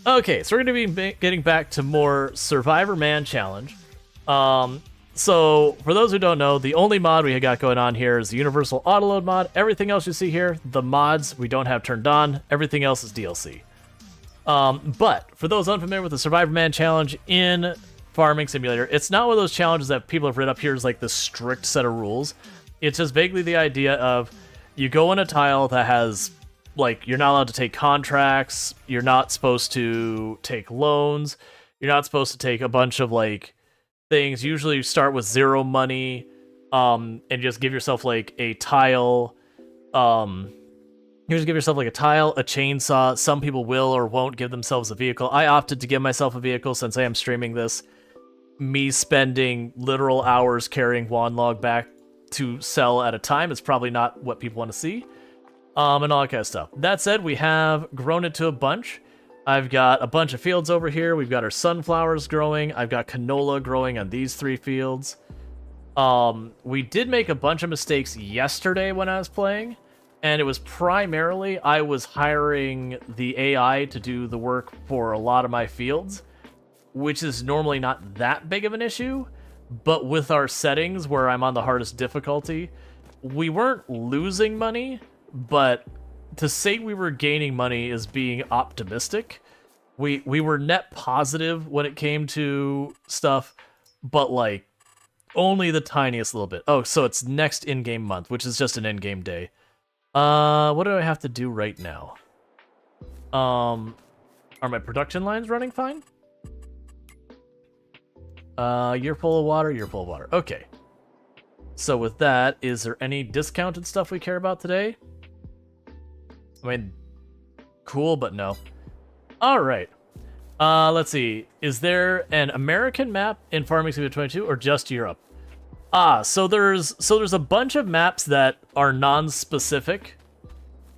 Okay, so we're going to be getting back to more Survivor Man Challenge. So, for those who don't know, the only mod we got going on here is the Universal Autoload mod. Everything else you see here, the mods we don't have turned on. Everything else is DLC. But, for those unfamiliar with the Survivor Man Challenge in Farming Simulator, it's not one of those challenges that people have written up here as like the strict set of rules. It's just vaguely the idea of you go in a tile that has, like, you're not allowed to take contracts, you're not supposed to take loans, you're not supposed to take a bunch of, like, things. Usually you start with 0 money, and just give yourself, like, a tile, you just give yourself, like, a tile, a chainsaw. Some people will or won't give themselves a vehicle. I opted to give myself a vehicle since I am streaming this. Me spending literal hours carrying one log back to sell at a time is probably not what people want to see. And all that kind of stuff. That said, we have grown it to a bunch. I've got a bunch of fields over here. We've got our sunflowers growing. I've got canola growing on these 3 fields. We did make a bunch of mistakes yesterday when I was playing, and it was primarily I was hiring the AI to do the work for a lot of my fields, which is normally not that big of an issue, but with our settings where I'm on the hardest difficulty, we weren't losing money, but to say we were gaining money is being optimistic. We were net positive when it came to stuff, but like only the tiniest little bit. Oh, so it's next in-game month, which is just an in-game day. What do I have to do right now? Are my production lines running fine? You're full of water, you're full of water. Okay. So with that, is there any discounted stuff we care about today? I mean, cool, but no. Alright. Let's see. Is there an American map in Farming Simulator 22 or just Europe? So there's a bunch of maps that are non-specific.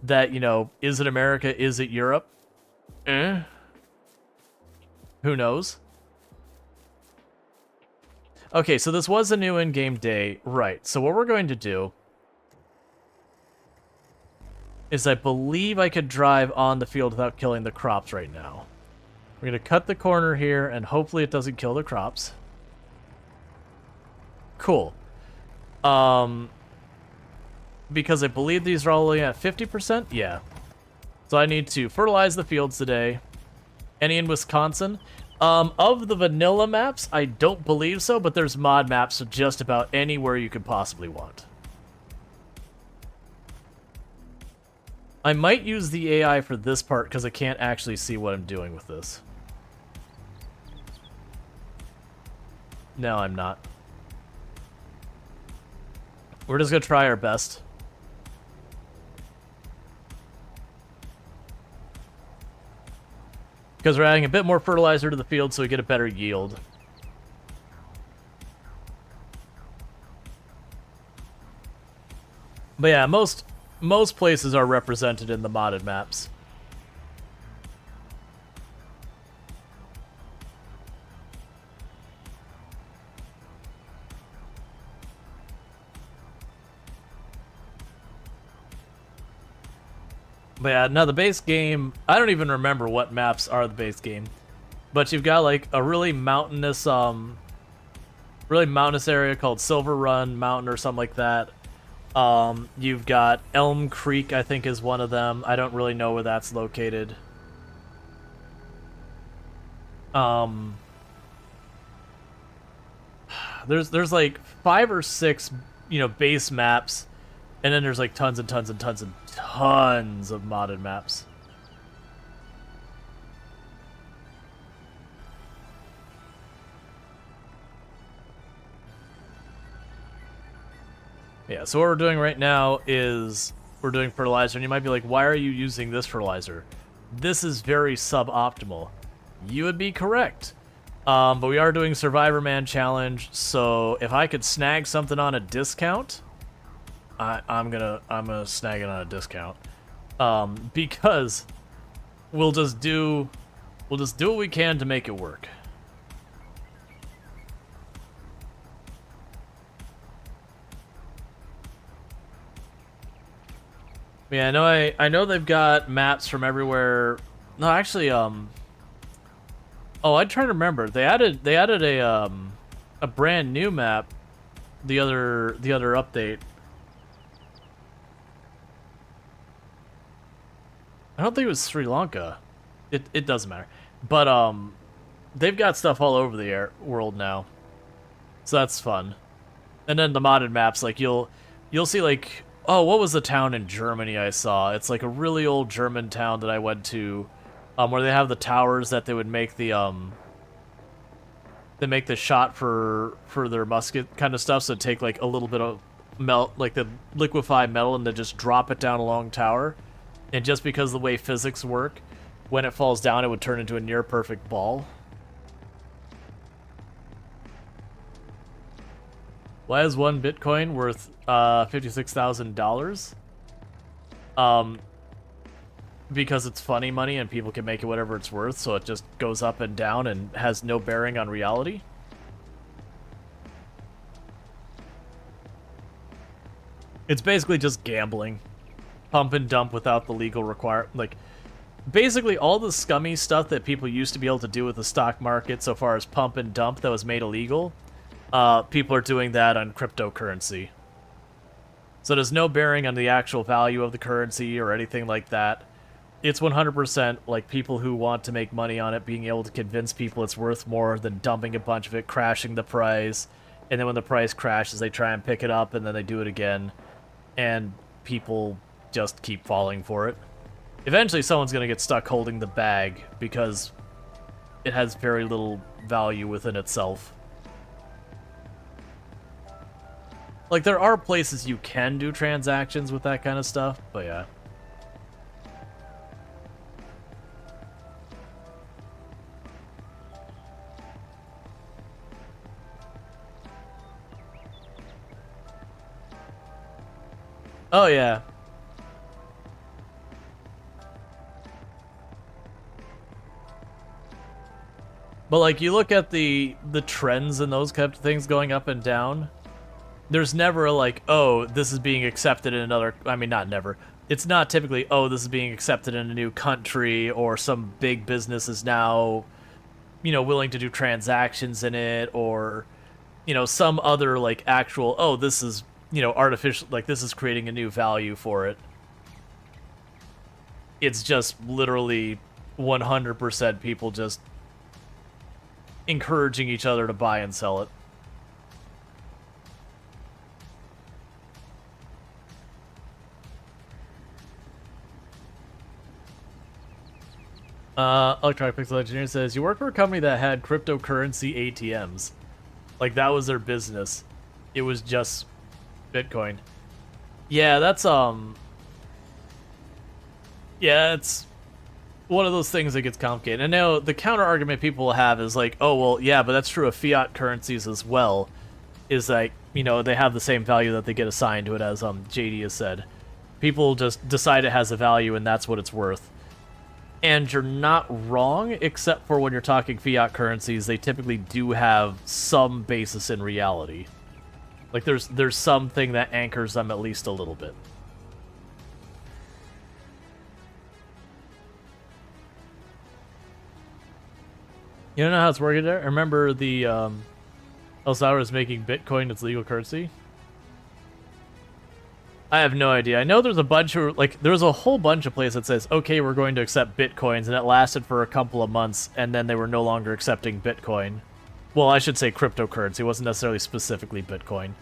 That, you know, is it America, is it Europe? Who knows? Okay, so this was a new in-game day. Right, so what we're going to do is I believe I could drive on the field without killing the crops right now. We're going to cut the corner here, and hopefully it doesn't kill the crops. Cool. Because I believe these are all at 50%? Yeah. So I need to fertilize the fields today. Any in Wisconsin? Of the vanilla maps, I don't believe so, but there's mod maps of just about anywhere you could possibly want. I might use the AI for this part because I can't actually see what I'm doing with this. No, I'm not. We're just going to try our best. Because we're adding a bit more fertilizer to the field so we get a better yield. But yeah, most places are represented in the modded maps. But yeah, now the base game, I don't even remember what maps are the base game. But you've got like a really mountainous area called Silver Run Mountain or something like that. You've got Elm Creek, I think is one of them. I don't really know where that's located. There's like 5 or 6, you know, base maps. And then there's like tons and tons and tons and tons of modded maps. Yeah, so what we're doing right now is we're doing fertilizer, and you might be like, why are you using this fertilizer? This is very suboptimal. You would be correct. But we are doing Survivor Man Challenge, so if I could snag something on a discount, I'm gonna snag it on a discount, because we'll just do what we can to make it work. Yeah, I know they've got maps from everywhere. No, actually, Oh, I'm trying to remember. They added a brand new map the other update. I don't think it was Sri Lanka. It doesn't matter. But they've got stuff all over the world now. So that's fun. And then the modded maps, like you'll see like, oh, what was the town in Germany I saw? It's like a really old German town that I went to, where they have the towers that they would make they make the shot for their musket kind of stuff. So take like a little bit of like the liquefied metal, and then just drop it down a long tower. And just because of the way physics work, when it falls down, it would turn into a near perfect ball. Why is one Bitcoin worth $56,000? Because it's funny money and people can make it whatever it's worth, so it just goes up and down and has no bearing on reality. It's basically just gambling. Pump and dump without the legal like, basically all the scummy stuff that people used to be able to do with the stock market so far as pump and dump that was made illegal, people are doing that on cryptocurrency. So there's no bearing on the actual value of the currency or anything like that. It's 100% like people who want to make money on it being able to convince people it's worth more than dumping a bunch of it, crashing the price, and then when the price crashes, they try and pick it up, and then they do it again, and people just keep falling for it. Eventually, someone's going to get stuck holding the bag because it has very little value within itself. Like, there are places you can do transactions with that kind of stuff, but yeah. Oh, yeah. But, like, you look at the trends and those kind of things going up and down, there's never a, like, oh, this is being accepted in another... I mean, not never. It's not typically, oh, this is being accepted in a new country, or some big business is now, you know, willing to do transactions in it, or, you know, some other, like, actual, oh, this is, you know, artificial, like, this is creating a new value for it. It's just literally 100% people just encouraging each other to buy and sell it. Electronic Pixel Engineer says, you work for a company that had cryptocurrency ATMs. Like, that was their business. It was just Bitcoin. Yeah, that's, yeah, it's one of those things that gets complicated. And now, the counter-argument people have is like, oh, well, yeah, but that's true of fiat currencies as well. Is like, you know, they have the same value that they get assigned to it, as JD has said. People just decide it has a value, and that's what it's worth. And you're not wrong, except for when you're talking fiat currencies, they typically do have some basis in reality. Like, there's something that anchors them at least a little bit. You don't know how it's working there? I remember the, El Salvador is making Bitcoin its legal currency. I have no idea. I know there's a bunch of, like, there's a whole bunch of places that says, okay, we're going to accept Bitcoins, and it lasted for a couple of months, and then they were no longer accepting Bitcoin. Well, I should say cryptocurrency. It wasn't necessarily specifically Bitcoin.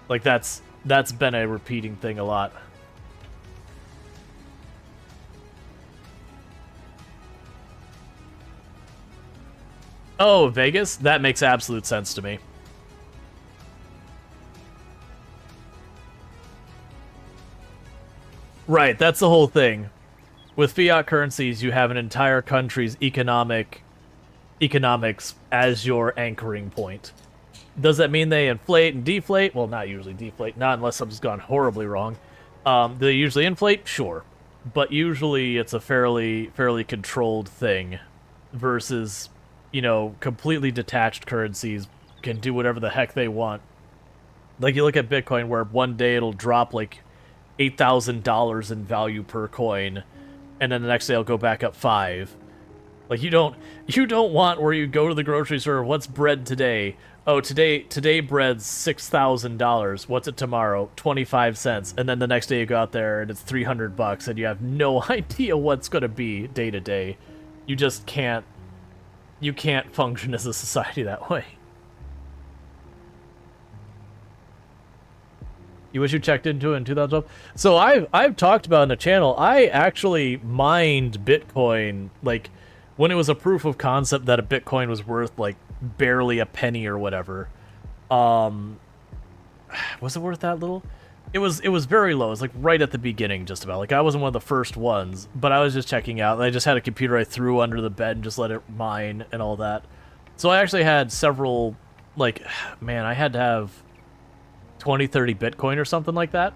Like, that's been a repeating thing a lot. Oh, Vegas? That makes absolute sense to me. Right, that's the whole thing. With fiat currencies, you have an entire country's economics as your anchoring point. Does that mean they inflate and deflate? Well, not usually deflate, not unless something's gone horribly wrong. Do they usually inflate? Sure. But usually it's a fairly controlled thing versus, you know, completely detached currencies can do whatever the heck they want. Like, you look at Bitcoin, where one day it'll drop, like, $8,000 in value per coin, and then the next day it'll go back up 5. Like you don't want where you go to the grocery store, what's bread today? Oh, today bread's $6,000. What's it tomorrow? 25 cents. And then the next day you go out there and it's $300 and you have no idea what's going to be day to day. You just can't function as a society that way. You wish you checked into it in 2012? So I've talked about in the channel, I actually mined Bitcoin, like, when it was a proof of concept that a Bitcoin was worth, like, barely a penny or whatever. Was it worth that little? It was very low. It was, like, right at the beginning, just about. Like, I wasn't one of the first ones, but I was just checking out. I just had a computer I threw under the bed and just let it mine and all that. So I actually had several, like, man, I had to have 20, 30 Bitcoin or something like that.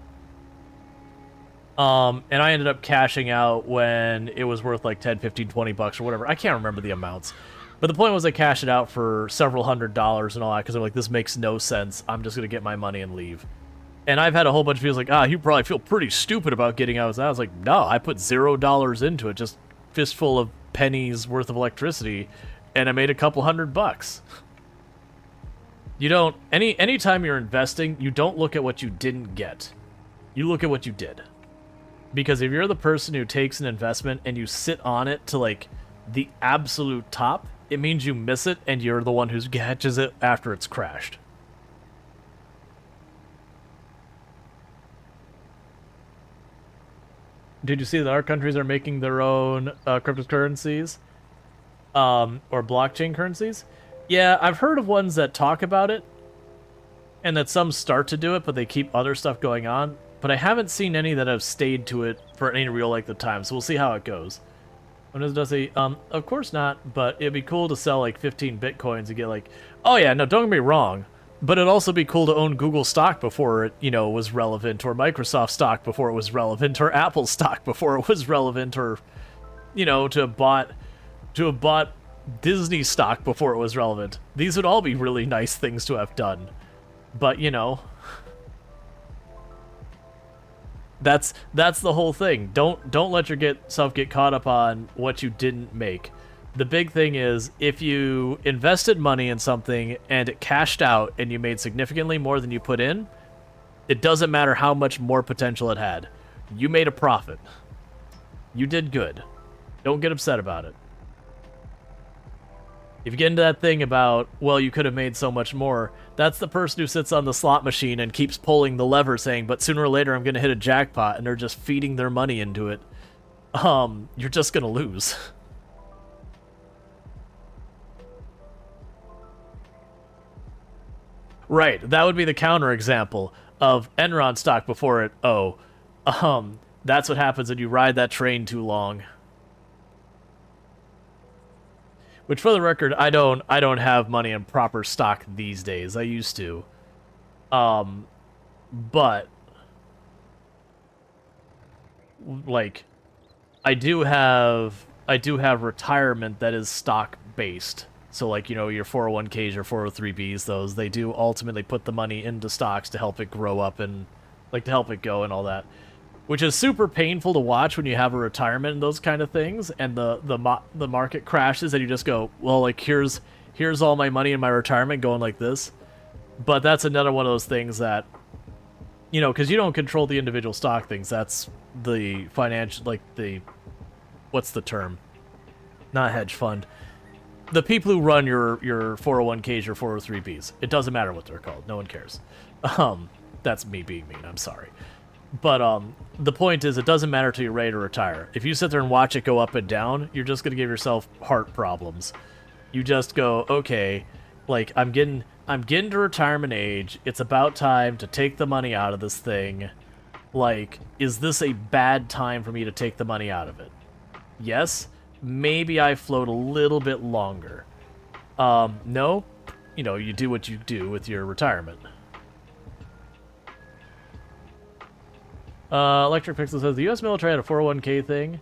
And I ended up cashing out when it was worth like 10, 15, 20 bucks or whatever. I can't remember the amounts. But the point was I cashed it out for several $100s and all that because I'm like, this makes no sense. I'm just going to get my money and leave. And I've had a whole bunch of people like, you probably feel pretty stupid about getting out of that. I was like, no, I put $0 into it, just fistful of pennies worth of electricity, and I made a couple $100. You don't, anytime you're investing, you don't look at what you didn't get. You look at what you did. Because if you're the person who takes an investment and you sit on it to, like, the absolute top, it means you miss it and you're the one who catches it after it's crashed. Did you see that our countries are making their own cryptocurrencies? Or blockchain currencies? Yeah, I've heard of ones that talk about it, and that some start to do it, but they keep other stuff going on. But I haven't seen any that have stayed to it for any real length of time, so we'll see how it goes. When does he? Of course not, but it'd be cool to sell like 15 Bitcoins and get like, oh yeah, no, don't get me wrong, but it'd also be cool to own Google stock before it, was relevant, or Microsoft stock before it was relevant, or Apple stock before it was relevant, or, to have bought Disney stock before it was relevant. These would all be really nice things to have done. But, that's the whole thing. Don't let yourself get caught up on what you didn't make. The big thing is, if you invested money in something and it cashed out and you made significantly more than you put in, it doesn't matter how much more potential it had. You made a profit. You did good. Don't get upset about it. If you get into that thing about, well, you could have made so much more, that's the person who sits on the slot machine and keeps pulling the lever saying, but sooner or later I'm going to hit a jackpot, and they're just feeding their money into it. You're just going to lose. Right, that would be the counterexample of Enron stock before it, that's what happens when you ride that train too long. Which, for the record, I don't have money in proper stock these days. I used to. But like, I do have retirement that is stock based. So like, your 401ks, your 403bs, those, they do ultimately put the money into stocks to help it grow up and like to help it go and all that. Which is super painful to watch when you have a retirement and those kind of things, and the market crashes, and you just go, well, like, here's all my money in my retirement going like this. But that's another one of those things that, because you don't control the individual stock things. That's the financial, like what's the term? Not hedge fund. The people who run your 401ks, your 403bs. It doesn't matter what they're called. No one cares. That's me being mean. I'm sorry. But the point is, it doesn't matter till you're ready to retire. If you sit there and watch it go up and down, you're just going to give yourself heart problems. You just go, okay, like, I'm getting to retirement age. It's about time to take the money out of this thing. Like, is this a bad time for me to take the money out of it? Yes, maybe I float a little bit longer. No, you do what you do with your retirement. Electric Pixel says, the U.S. military had a 401k thing.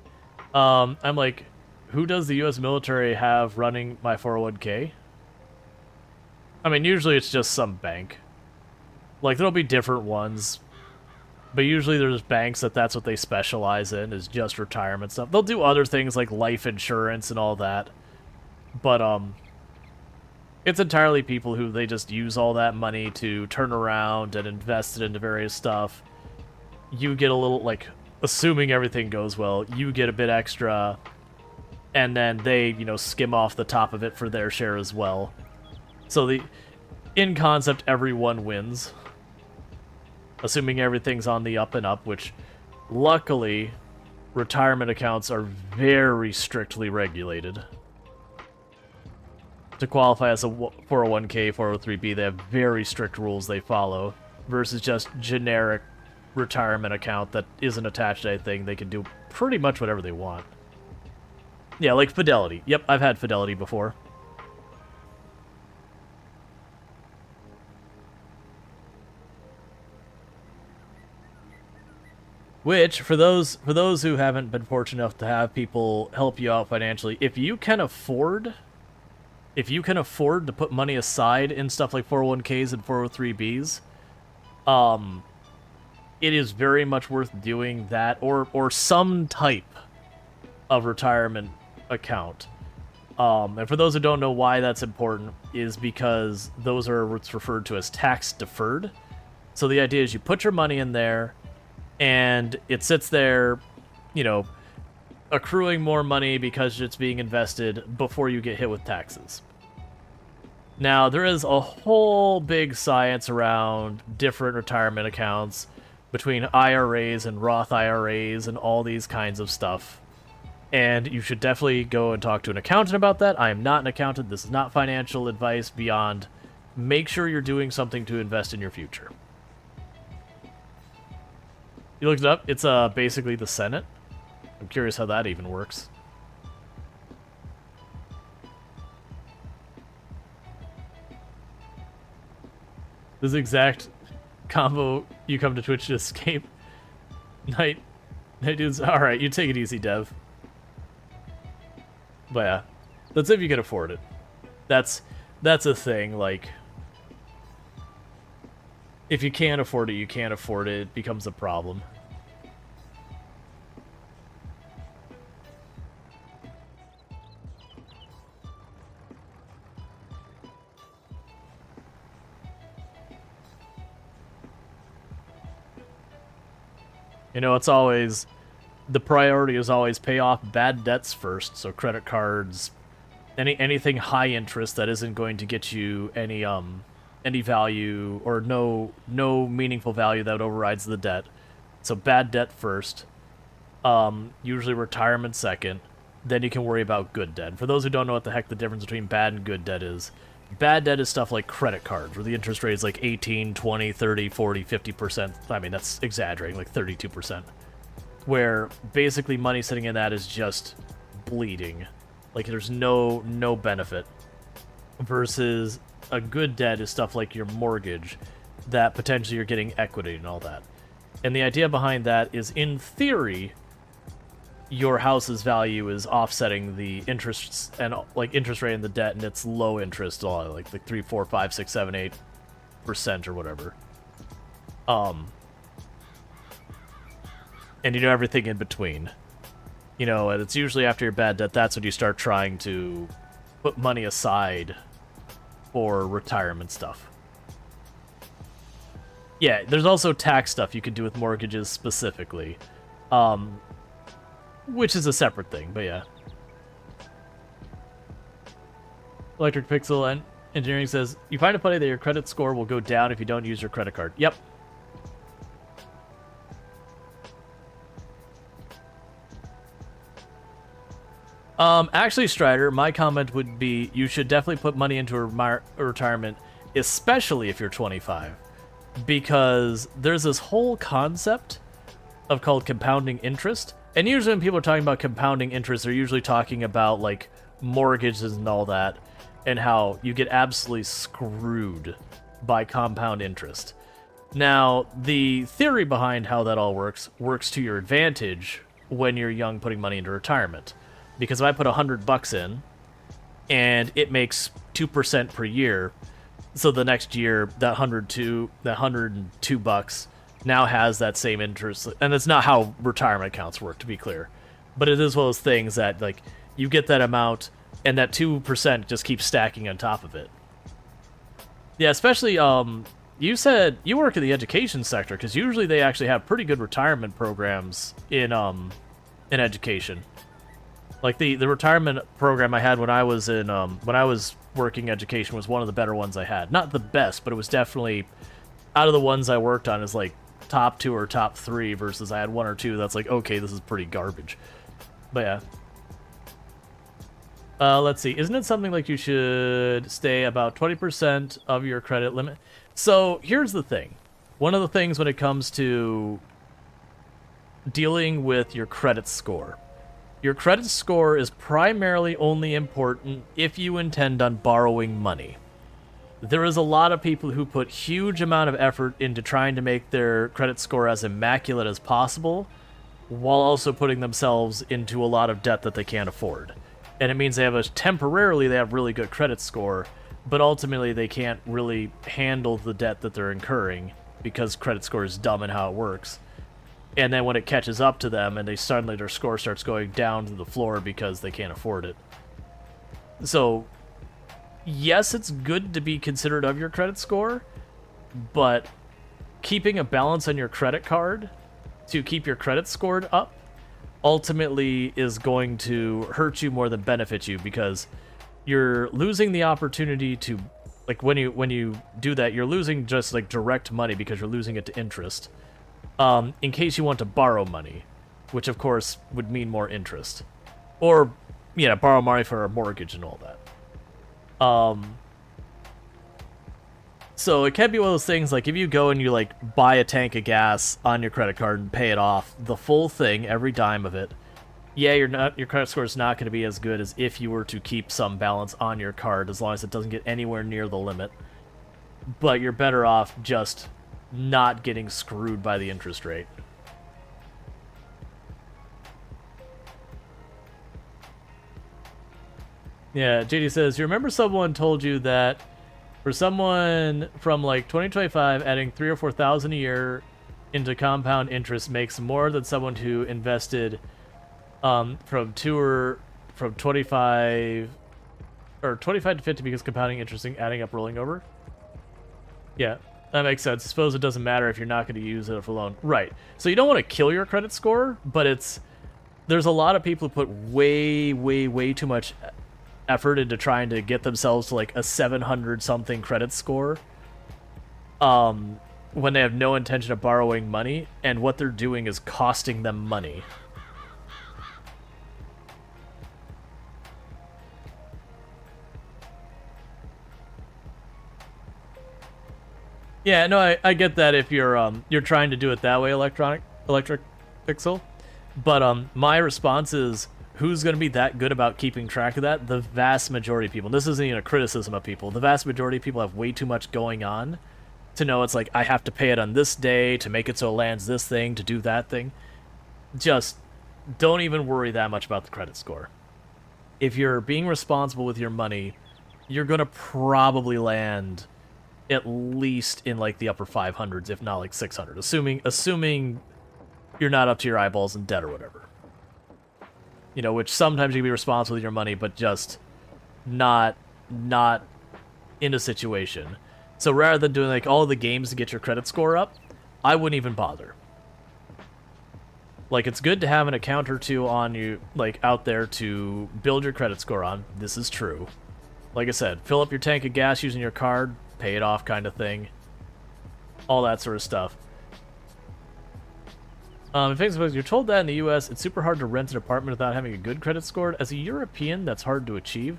I'm like, who does the U.S. military have running my 401k? I mean, usually it's just some bank. Like, there'll be different ones. But usually there's banks that's what they specialize in, is just retirement stuff. They'll do other things like life insurance and all that. But it's entirely people who they just use all that money to turn around and invest it into various stuff. You get a little, like, assuming everything goes well, you get a bit extra, and then they, you know, skim off the top of it for their share as well. So in concept, everyone wins. Assuming everything's on the up and up, which, luckily, retirement accounts are very strictly regulated. To qualify as a 401k, 403b, they have very strict rules they follow, versus just generic retirement account that isn't attached to anything. They can do pretty much whatever they want. Yeah, like Fidelity. Yep, I've had Fidelity before. Which, for those who haven't been fortunate enough to have people help you out financially, if you can afford to put money aside in stuff like 401ks and 403bs, it is very much worth doing that, or some type of retirement account. And for those who don't know why that's important, is because those are what's referred to as tax deferred. So the idea is you put your money in there, and it sits there, you know, accruing more money because it's being invested before you get hit with taxes. Now, there is a whole big science around different retirement accounts between IRAs and Roth IRAs and all these kinds of stuff. And you should definitely go and talk to an accountant about that. I am not an accountant. This is not financial advice beyond make sure you're doing something to invest in your future. You looked it up? It's basically the Senate. I'm curious how that even works. This exact combo you come to Twitch to escape. Night dudes. Alright, you take it easy, Dev. But yeah, that's if you can afford it. That's a thing, like, if you can't afford it, you can't afford it. It becomes a problem. You know, it's always, the priority is always pay off bad debts first. So credit cards, anything high interest that isn't going to get you any value, or no meaningful value that overrides the debt. So bad debt first. Usually retirement second. Then you can worry about good debt. For those who don't know what the heck the difference between bad and good debt is, bad debt is stuff like credit cards, where the interest rate is like 18, 20, 30, 40, 50%. I mean, that's exaggerating, like 32%. Where basically money sitting in that is just bleeding. Like, there's no benefit. Versus a good debt is stuff like your mortgage, that potentially you're getting equity and all that. And the idea behind that is, in theory, your house's value is offsetting the interests and like interest rate in the debt, and it's low interest, like 3, 4, 5, 6, 7, 8% or whatever. And you know, everything in between. You know, and it's usually after your bad debt, that's when you start trying to put money aside for retirement stuff. Yeah, there's also tax stuff you can do with mortgages specifically. Which is a separate thing, but yeah. Electric Pixel Engineering says, you find it funny that your credit score will go down if you don't use your credit card. Yep. Actually, Strider, my comment would be you should definitely put money into a retirement, especially if you're 25. Because there's this whole concept of called compounding interest. And usually when people are talking about compounding interest, they're usually talking about, like, mortgages and all that, and how you get absolutely screwed by compound interest. Now, the theory behind how that all works to your advantage when you're young putting money into retirement. Because if I put $100 in, and it makes 2% per year, so the next year, that $102 now has that same interest, and it's not how retirement accounts work, to be clear, but it is one of those things that, like, you get that amount and that 2% just keeps stacking on top of it. Yeah, especially, you said you work in the education sector, because usually they actually have pretty good retirement programs in education. Like, the retirement program I had when I was working education was one of the better ones I had. Not the best, but it was definitely, out of the ones I worked on, is like top 2 or top 3, versus I had 1 or 2 that's like, okay, this is pretty garbage. But yeah. Let's see. Isn't it something like you should stay about 20% of your credit limit? So here's the thing. One of the things when it comes to dealing with your credit score. Your credit score is primarily only important if you intend on borrowing money. There is a lot of people who put huge amount of effort into trying to make their credit score as immaculate as possible, while also putting themselves into a lot of debt that they can't afford. And it means they have temporarily they have really good credit score, but ultimately they can't really handle the debt that they're incurring because credit score is dumb in how it works. And then when it catches up to them and their score starts going down to the floor because they can't afford it. So, yes, it's good to be considerate of your credit score, but keeping a balance on your credit card to keep your credit scored up ultimately is going to hurt you more than benefit you, because you're losing the opportunity to, like, when you do that, you're losing just like direct money because you're losing it to interest. In case you want to borrow money, which of course would mean more interest, or yeah, borrow money for a mortgage and all that. So it can be one of those things, like if you go and you like buy a tank of gas on your credit card and pay it off, the full thing, every dime of it, yeah, your credit score is not going to be as good as if you were to keep some balance on your card, as long as it doesn't get anywhere near the limit. But you're better off just not getting screwed by the interest rate. Yeah, JD says, you remember someone told you that for someone from like 2025, adding 3,000 or 4,000 a year into compound interest makes more than someone who invested from 25 to 50, because compounding interest and adding up, rolling over. Yeah, that makes sense. I suppose it doesn't matter if you're not going to use it for loan. Right. So you don't want to kill your credit score, but there's a lot of people who put way too much effort into trying to get themselves to like a 700 something credit score when they have no intention of borrowing money, and what they're doing is costing them money. Yeah, no, I get that if you're trying to do it that way, Electric Pixel, but my response is, who's going to be that good about keeping track of that? The vast majority of people. This isn't even a criticism of people. The vast majority of people have way too much going on to know it's like, I have to pay it on this day to make it so it lands this thing, to do that thing. Just don't even worry that much about the credit score. If you're being responsible with your money, you're going to probably land at least in like the upper 500s, if not like 600, assuming you're not up to your eyeballs in debt or whatever. You know, which sometimes you can be responsible with your money, but just not in a situation. So rather than doing like all the games to get your credit score up, I wouldn't even bother. Like, it's good to have an account or two on you, like, out there to build your credit score on. This is true. Like I said, fill up your tank of gas using your card, pay it off kind of thing. All that sort of stuff. You're told that in the US, it's super hard to rent an apartment without having a good credit score. As a European, that's hard to achieve.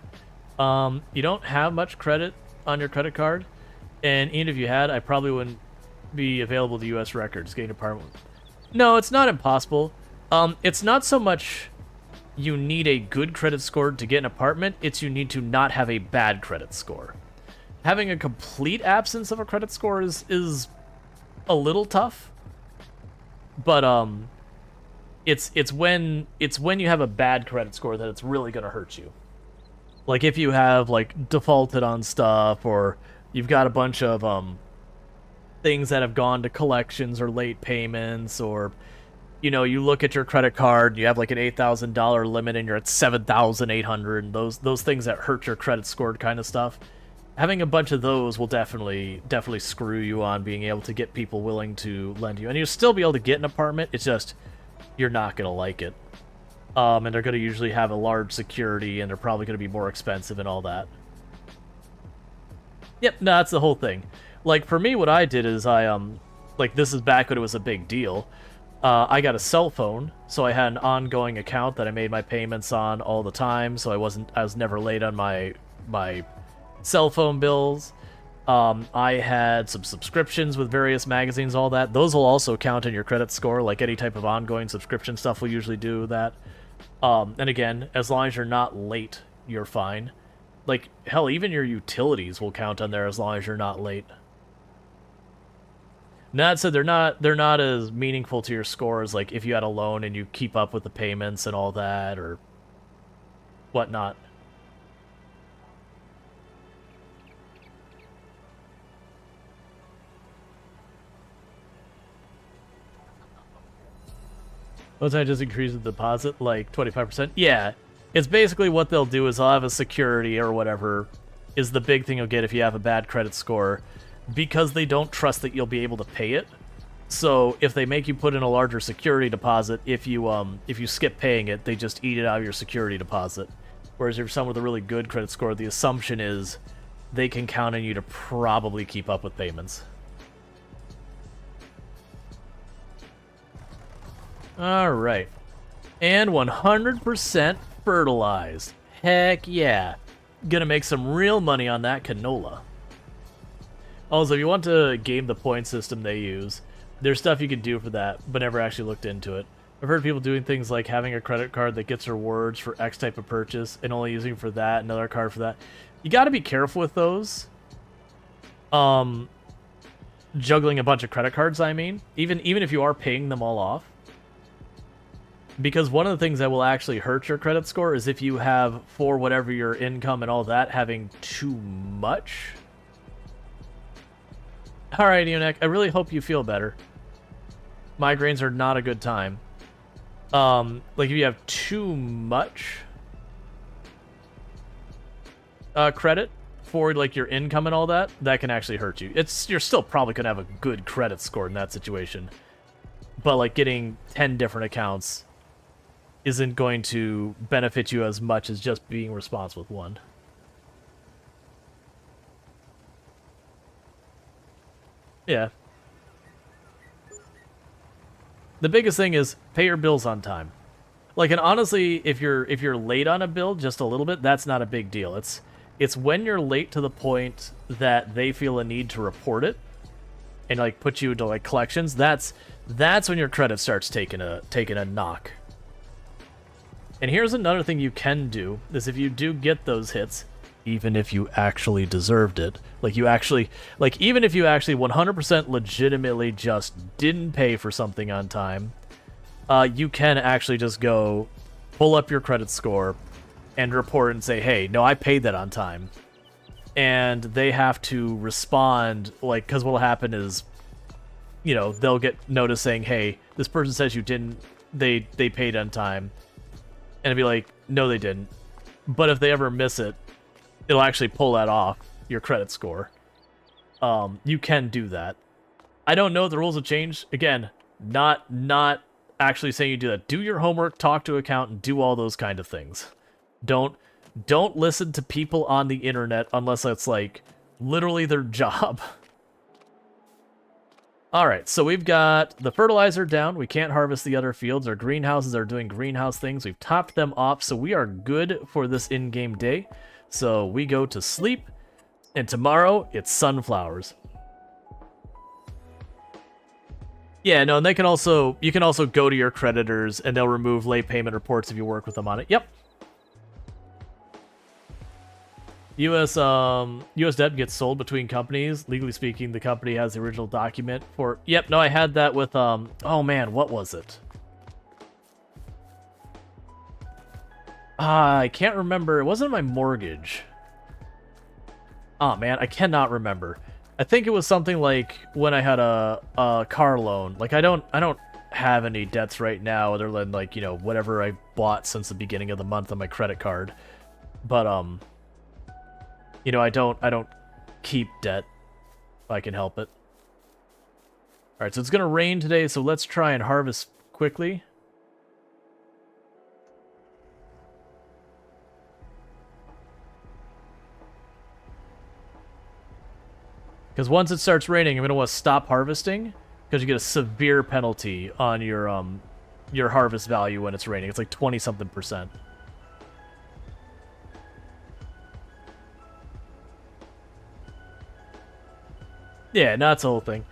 You don't have much credit on your credit card, and even if you had, I probably wouldn't be available to US records getting an apartment. No, it's not impossible. It's not so much you need a good credit score to get an apartment, it's you need to not have a bad credit score. Having a complete absence of a credit score is a little tough. But it's when you have a bad credit score that it's really gonna hurt you. Like if you have like defaulted on stuff, or you've got a bunch of things that have gone to collections or late payments, or you know, you look at your credit card, you have like an $8,000 limit and you're at 7,800, and those things that hurt your credit score kind of stuff. Having a bunch of those will definitely screw you on being able to get people willing to lend you. And you'll still be able to get an apartment, it's just you're not going to like it. And they're going to usually have a large security, and they're probably going to be more expensive and all that. Yep, no, that's the whole thing. Like, for me, what I did is like, this is back when it was a big deal. I got a cell phone, so I had an ongoing account that I made my payments on all the time, so I was never late on my cell phone bills. I had some subscriptions with various magazines, all that. Those will also count in your credit score, like any type of ongoing subscription stuff will usually do that. And again, as long as you're not late, you're fine. Like, hell, even your utilities will count on there as long as you're not late. Now, that said, they're not as meaningful to your score as, like, if you had a loan and you keep up with the payments and all that, or whatnot. Once I just increase the deposit, like 25%? Yeah. It's basically what they'll do is they'll have a security or whatever is the big thing you'll get if you have a bad credit score, because they don't trust that you'll be able to pay it. So if they make you put in a larger security deposit, if you skip paying it, they just eat it out of your security deposit. Whereas if you're someone with a really good credit score, the assumption is they can count on you to probably keep up with payments. Alright. And 100% fertilized. Heck yeah. Gonna make some real money on that canola. Also, if you want to game the point system they use, there's stuff you can do for that, but never actually looked into it. I've heard people doing things like having a credit card that gets rewards for X type of purchase and only using for that, another card for that. You gotta be careful with those. Juggling a bunch of credit cards, I mean. Even if you are paying them all off. Because one of the things that will actually hurt your credit score is if you have, for whatever your income and all that, having too much. Alright, Eunuch, I really hope you feel better. Migraines are not a good time. Like if you have too much credit for like your income and all that, that can actually hurt you. You're still probably gonna have a good credit score in that situation. But like getting 10 different accounts isn't going to benefit you as much as just being responsible with one. Yeah. The biggest thing is pay your bills on time. Like, and honestly, if you're late on a bill just a little bit, that's not a big deal. It's when you're late to the point that they feel a need to report it and like put you into like collections. That's when your credit starts taking a knock. And here's another thing you can do, is if you do get those hits, even if you actually deserved it, even if you actually 100% legitimately just didn't pay for something on time, you can actually just go pull up your credit score and report and say, hey, no, I paid that on time. And they have to respond, like, because what'll happen is, you know, they'll get notice saying, hey, this person says you didn't, they paid on time. And it'd be like, no, they didn't. But if they ever miss it, it'll actually pull that off your credit score. You can do that. I don't know if the rules have changed. Again, not actually saying you do that. Do your homework, talk to an accountant, do all those kind of things. Don't listen to people on the internet unless it's like literally their job. Alright, so we've got the fertilizer down. We can't harvest the other fields. Our greenhouses are doing greenhouse things. We've topped them off, so we are good for this in-game day. So we go to sleep, and tomorrow it's sunflowers. Yeah, no, and you can also go to your creditors, and they'll remove late payment reports if you work with them on it. Yep. U.S. debt gets sold between companies. Legally speaking, the company has the original document for... Yep, no, I had that with, oh man, what was it? I can't remember. It wasn't my mortgage. Oh man, I cannot remember. I think it was something like when I had a car loan. Like, I don't have any debts right now other than, like, you know, whatever I bought since the beginning of the month on my credit card. But you know, I don't keep debt if I can help it. All right, so it's gonna rain today, so let's try and harvest quickly. Because once it starts raining, I'm gonna want to stop harvesting because you get a severe penalty on your harvest value when it's raining. It's like 20-something%. Yeah, no, that's the whole thing.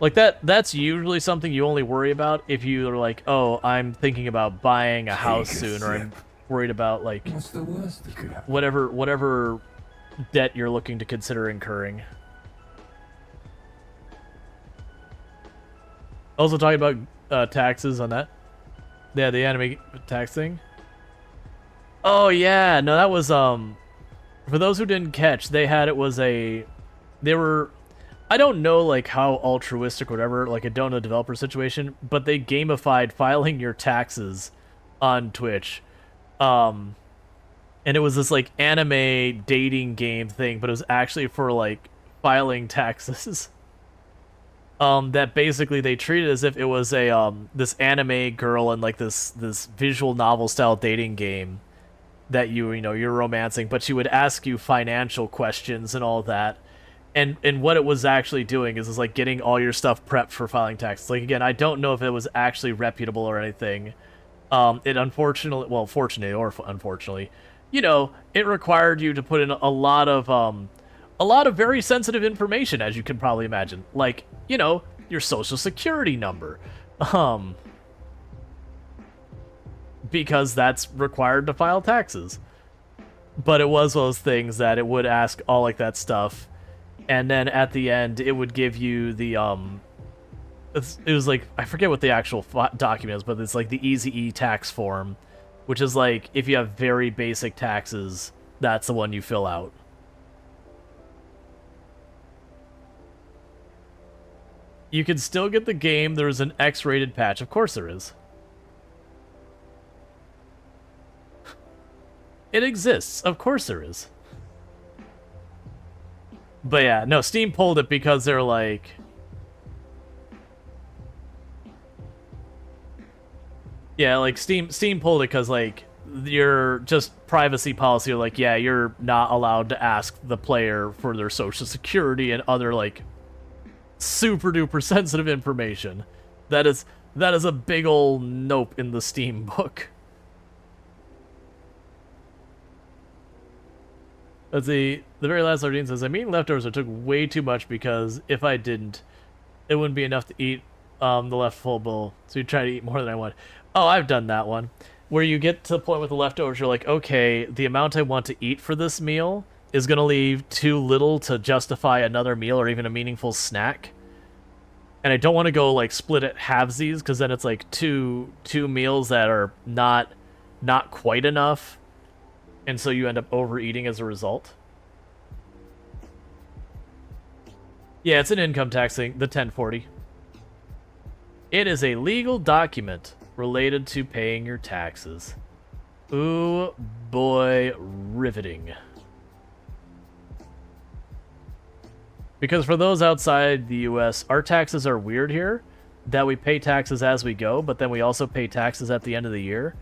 Like, that's usually something you only worry about if you're like, oh, I'm thinking about buying a house soon, or I'm worried about, like, What's the worst that could happen? whatever debt you're looking to consider incurring. Also talking about taxes on that. Yeah, the anime tax thing. Oh yeah, no, that was for those who didn't catch, they were, I don't know, like, how altruistic or whatever, like, I don't know the developer situation, but they gamified filing your taxes on Twitch. And it was this, like, anime dating game thing, but it was actually for, like, filing taxes. That basically they treated as if it was a this anime girl in, like, this visual novel style dating game that you know you're romancing, but she would ask you financial questions and all that. And what it was actually doing is like getting all your stuff prepped for filing taxes. Like, again, I don't know if it was actually reputable or anything. It unfortunately, well, fortunately or unfortunately, you know, it required you to put in a lot of very sensitive information, as you can probably imagine. Like, you know, your social security number. Because that's required to file taxes. But it was one of those things that it would ask all, like, that stuff. And then at the end, it would give you the, it was like, I forget what the actual document is, but it's like the Easy-E tax form, which is like, if you have very basic taxes, that's the one you fill out. You can still get the game. There's an X-rated patch. Of course there is. It exists. Of course there is. But yeah, no, Steam pulled it because they're like... Yeah, like, Steam pulled it because, like, your just privacy policy, are like, yeah, you're not allowed to ask the player for their social security and other, like, super duper sensitive information. That is a big ol' nope in the Steam book. Let's see, the very last Sardine says, I'm eating leftovers. I took way too much because if I didn't, it wouldn't be enough to eat the left full bowl. So you try to eat more than I want. Oh, I've done that one. Where you get to the point with the leftovers, you're like, okay, the amount I want to eat for this meal is going to leave too little to justify another meal or even a meaningful snack. And I don't want to go, like, split it halvesies, because then it's like two meals that are not quite enough. And so you end up overeating as a result. Yeah, it's an income tax thing, the 1040. It is a legal document related to paying your taxes. Ooh, boy, riveting. Because for those outside the US, our taxes are weird here, that we pay taxes as we go, but then we also pay taxes at the end of the year.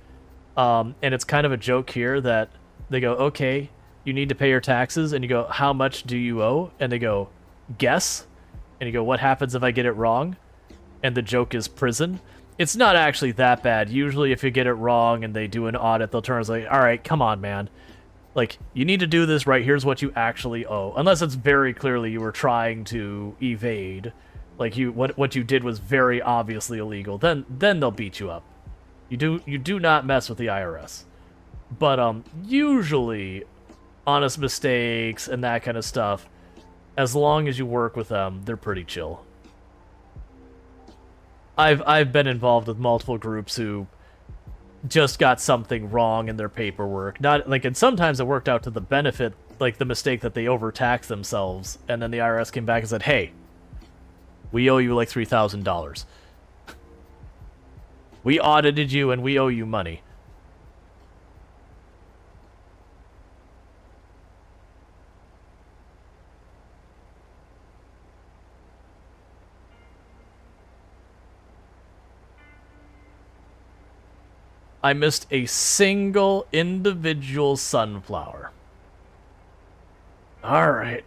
And it's kind of a joke here that they go, okay, you need to pay your taxes, and you go, how much do you owe? And they go, guess. And you go, what happens if I get it wrong? And the joke is prison. It's not actually that bad. Usually if you get it wrong and they do an audit, they'll turn and say, all right, come on, man. Like, you need to do this right. Here's what you actually owe. Unless it's very clearly you were trying to evade. Like, what you did was very obviously illegal. Then they'll beat you up. You do not mess with the IRS. But usually, honest mistakes and that kind of stuff, as long as you work with them, they're pretty chill. I've been involved with multiple groups who just got something wrong in their paperwork. Not like, and sometimes it worked out to the benefit, like the mistake that they overtaxed themselves, and then the IRS came back and said, "Hey, we owe you like $3,000." We audited you and we owe you money. I missed a single individual sunflower. All right.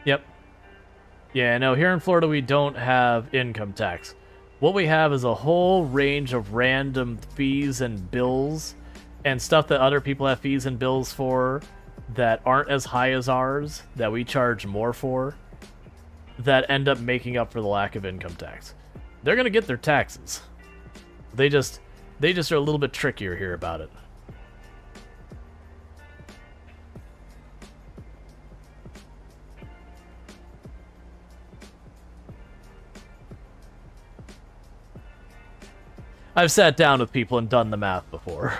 Yep. Yeah, no, here in Florida we don't have income tax. What we have is a whole range of random fees and bills and stuff that other people have fees and bills for that aren't as high as ours, that we charge more for, that end up making up for the lack of income tax. They're going to get their taxes. They just are a little bit trickier here about it. I've sat down with people and done the math before.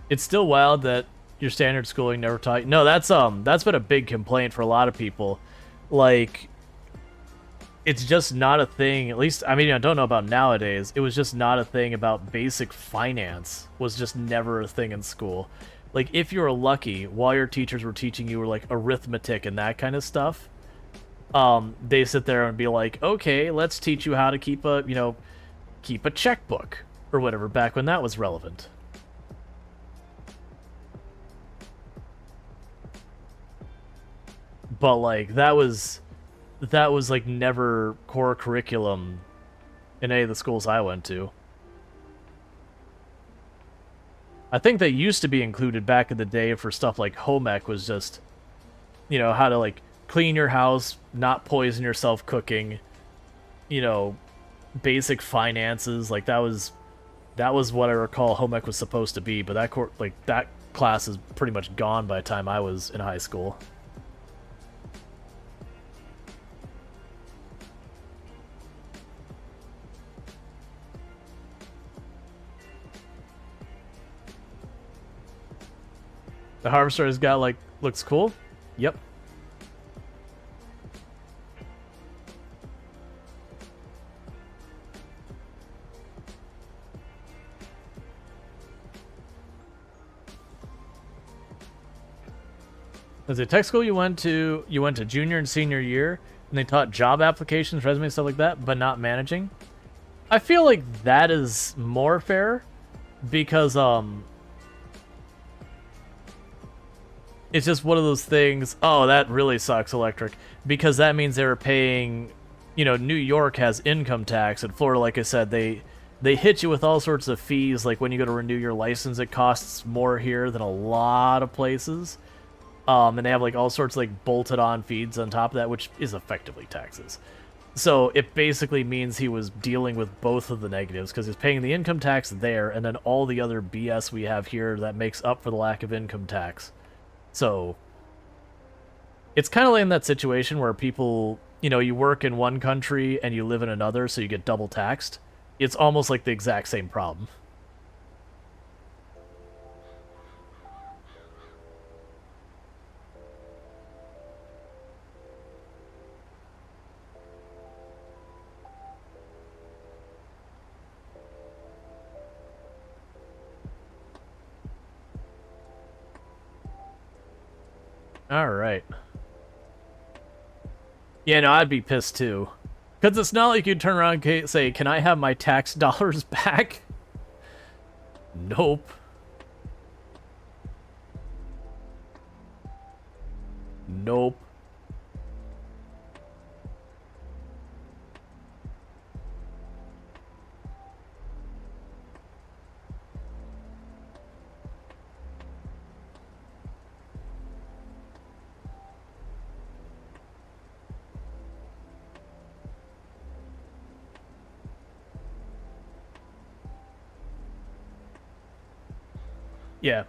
It's still wild that your standard schooling never taught you. No, that's been a big complaint for a lot of people. Like, it's just not a thing. At least, I mean, I don't know about nowadays. It was just not a thing about basic finance. Was just never a thing in school. Like, if you were lucky, while your teachers were teaching you were like arithmetic and that kind of stuff, they sit there and be like, okay, let's teach you how to keep a, keep a checkbook or whatever, back when that was relevant. But like that was like never core curriculum in any of the schools I went to. I think they used to be included back in the day for stuff like home ec, was just, how to like clean your house, not poison yourself cooking, basic finances. Like that was what I recall home ec was supposed to be, but that class is pretty much gone by the time I was in high school. The harvester has got looks cool. Yep. Was it tech school you went to? You went to junior and senior year, and they taught job applications, resumes, stuff like that, but not managing. I feel like that is more fair, because it's just one of those things. Oh, that really sucks, electric, because that means they were paying. New York has income tax, and Florida, like I said, they hit you with all sorts of fees. Like when you go to renew your license, it costs more here than a lot of places. And they have like all sorts of like bolted on fees on top of that, which is effectively taxes. So it basically means he was dealing with both of the negatives, because he's paying the income tax there and then all the other BS we have here that makes up for the lack of income tax. So it's kind of like in that situation where people, you work in one country and you live in another, so you get double taxed. It's almost like the exact same problem. Alright. Yeah, no, I'd be pissed too. Because it's not like you turn around and say, can I have my tax dollars back? Nope. Nope. Yeah.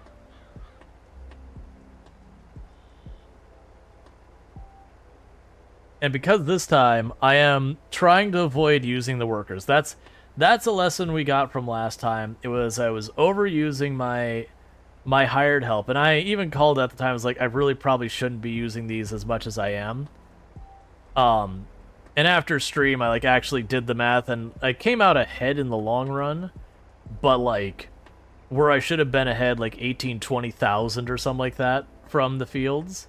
And because this time I am trying to avoid using the workers. That's a lesson we got from last time. It was I was overusing my hired help, and I even called at the time. I was like, I really probably shouldn't be using these as much as I am. And after stream, I like actually did the math, and I came out ahead in the long run, but like where I should have been ahead like 18, 20,000 or something like that from the fields,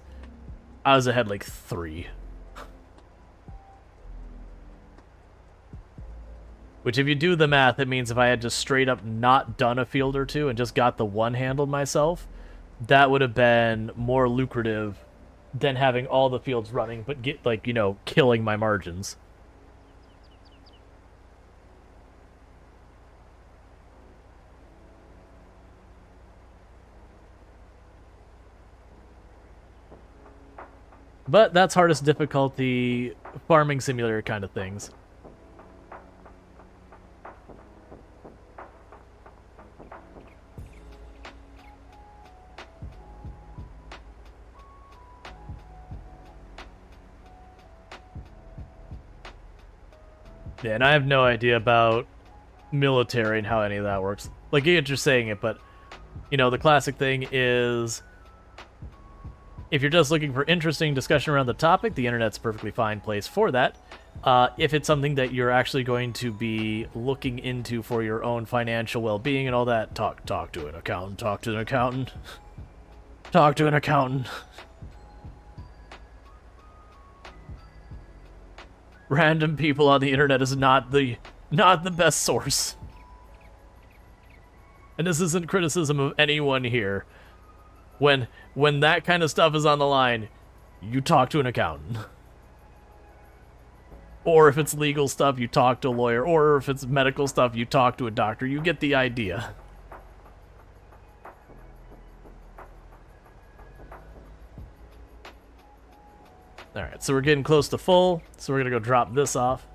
I was ahead like 3. Which, if you do the math, it means if I had just straight up not done a field or two and just got the one handled myself, that would have been more lucrative than having all the fields running, but get like, you know, killing my margins. But that's hardest difficulty farming simulator kind of things. Yeah, and I have no idea about military and how any of that works. Like, you're just saying it, but, you know, the classic thing is, if you're just looking for interesting discussion around the topic, the internet's a perfectly fine place for that. If it's something that you're actually going to be looking into for your own financial well-being and all that, talk to an accountant, talk to an accountant, talk to an accountant. Random people on the internet is not the best source. And this isn't criticism of anyone here. When that kind of stuff is on the line, you talk to an accountant. Or if it's legal stuff, you talk to a lawyer. Or if it's medical stuff, you talk to a doctor. You get the idea. Alright, so we're getting close to full, so we're gonna go drop this off.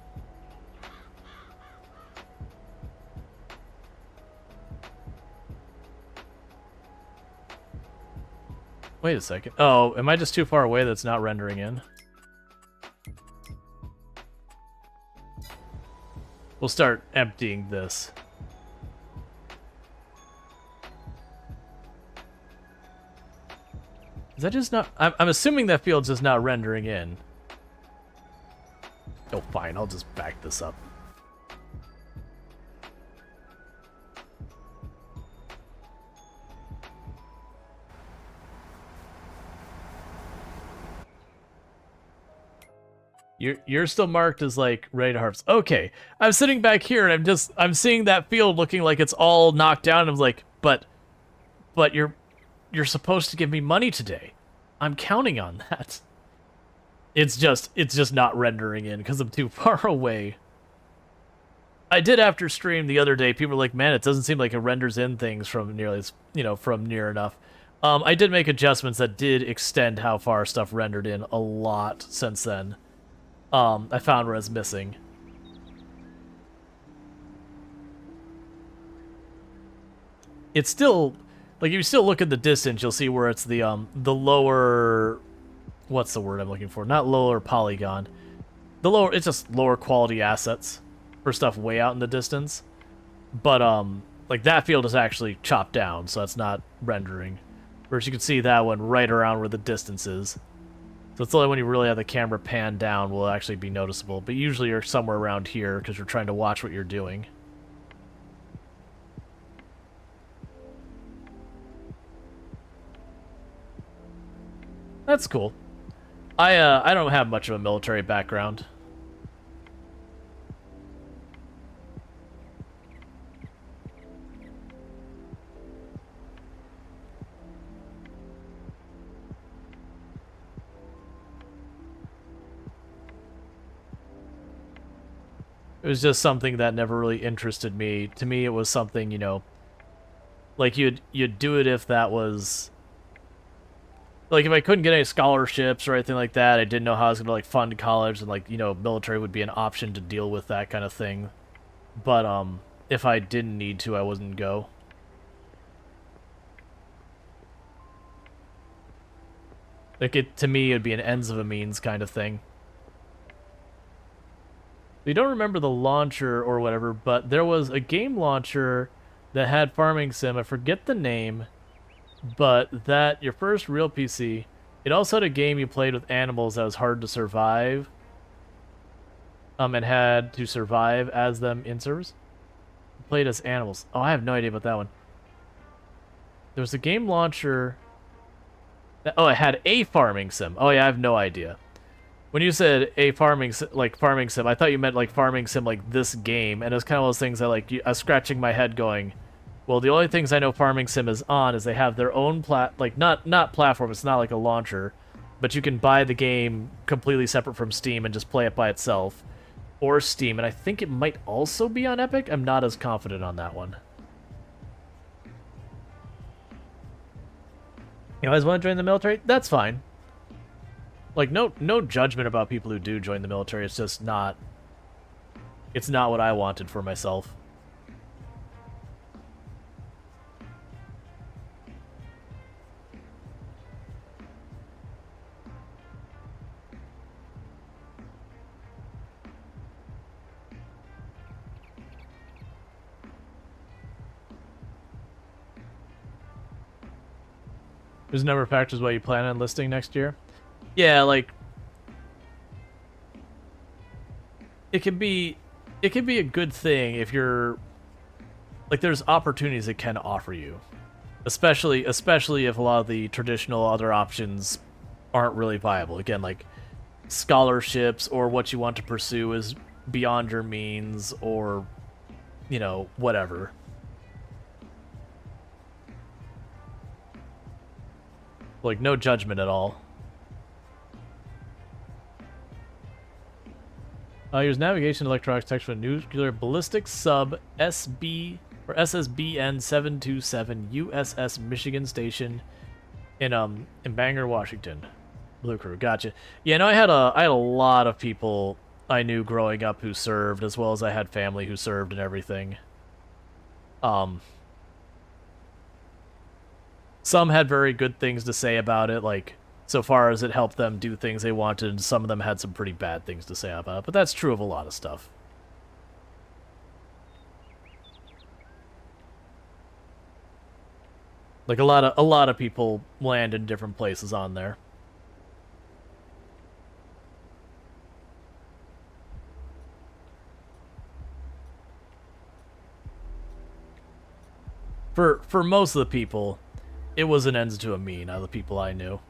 Wait a second. Oh, am I just too far away that's not rendering in? We'll start emptying this. Is that just not... I'm assuming that field's just not rendering in. Oh, fine. I'll just back this up. You're still marked as, like, ready to harvest. Okay. I'm sitting back here, and I'm seeing that field looking like it's all knocked down, and I'm like, but you're supposed to give me money today. I'm counting on that. It's just not rendering in because I'm too far away. I did after stream the other day. People were like, "Man, it doesn't seem like it renders in things from nearly, from near enough." I did make adjustments that did extend how far stuff rendered in a lot since then. I found where it's missing. It's still, like, if you still look at the distance, you'll see where it's the lower, what's the word I'm looking for? Not lower polygon. It's just lower quality assets for stuff way out in the distance. But, like, that field is actually chopped down, so that's not rendering. Whereas you can see that one right around where the distance is. So it's only when you really have the camera pan down will it actually be noticeable. But usually you're somewhere around here because you're trying to watch what you're doing. That's cool. I don't have much of a military background. It was just something that never really interested me. To me, it was something, like you'd do it if that was, like, if I couldn't get any scholarships or anything like that, I didn't know how I was gonna like fund college, and like, military would be an option to deal with that kind of thing. But if I didn't need to, I wouldn't go. Like, to me, it'd be an ends of a means kind of thing. You don't remember the launcher or whatever, but there was a game launcher that had farming sim. I forget the name, but that your first real PC. It also had a game you played with animals that was hard to survive. And had to survive as them in servers. Played as animals. Oh, I have no idea about that one. There was a game launcher. Oh, it had a farming sim. Oh yeah, I have no idea. When you said a farming sim, I thought you meant like farming sim like this game, and it's kind of one of those things that like I was scratching my head going, well, the only things I know farming sim is on is they have their own not platform. It's not like a launcher, but you can buy the game completely separate from Steam and just play it by itself, or Steam, and I think it might also be on Epic. I'm not as confident on that one. You guys want to join the military? That's fine. Like, no judgment about people who do join the military. It's just not... It's not what I wanted for myself. There's a number of factors why you plan on enlisting next year. Yeah, like... It can be a good thing if you're... Like, there's opportunities it can offer you. Especially if a lot of the traditional other options aren't really viable. Again, like, scholarships or what you want to pursue is beyond your means, or, you know, whatever. Like, no judgment at all. Use navigation electronics text for a nuclear ballistic sub SB or SSBN 727 USS Michigan Station in Bangor, Washington. Blue Crew, gotcha. Yeah, no, I had a lot of people I knew growing up who served, as well as I had family who served and everything. Some had very good things to say about it, like, so far as it helped them do things they wanted, and some of them had some pretty bad things to say about it, but that's true of a lot of stuff. Like, a lot of people land in different places on there. For most of the people, it was an ends to a mean out of the people I knew.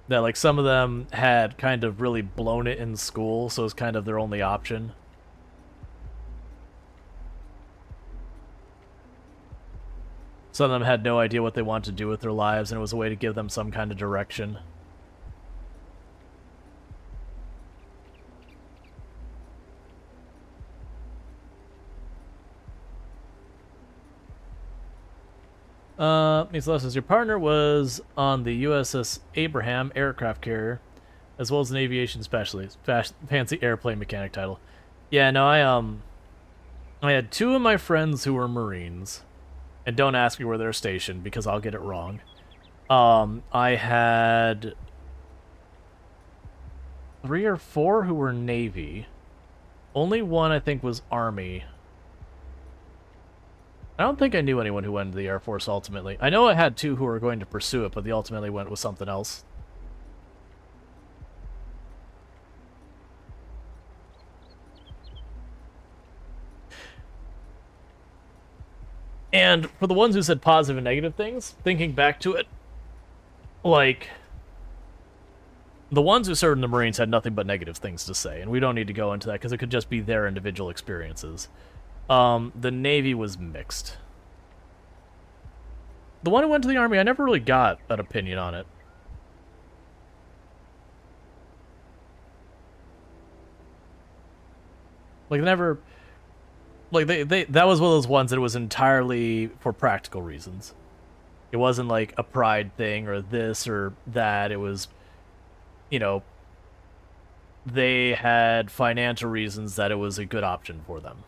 That, like, some of them had kind of really blown it in school, so it's kind of their only option. Some of them had no idea what they wanted to do with their lives, and it was a way to give them some kind of direction. Means says your partner was on the USS Abraham aircraft carrier, as well as an aviation specialist. Fancy airplane mechanic title. Yeah, no, I had two of my friends who were Marines, and don't ask me where they're stationed because I'll get it wrong. I had 3 or 4 who were Navy. Only one I think was Army. I don't think I knew anyone who went into the Air Force ultimately. I know I had 2 who were going to pursue it, but they ultimately went with something else. And for the ones who said positive and negative things, thinking back to it, like, the ones who served in the Marines had nothing but negative things to say, and we don't need to go into that because it could just be their individual experiences. The Navy was mixed. The one who went to the Army, I never really got an opinion on it. Like, never... Like, that was one of those ones that was entirely for practical reasons. It wasn't, like, a pride thing or this or that. It was, you know, they had financial reasons that it was a good option for them.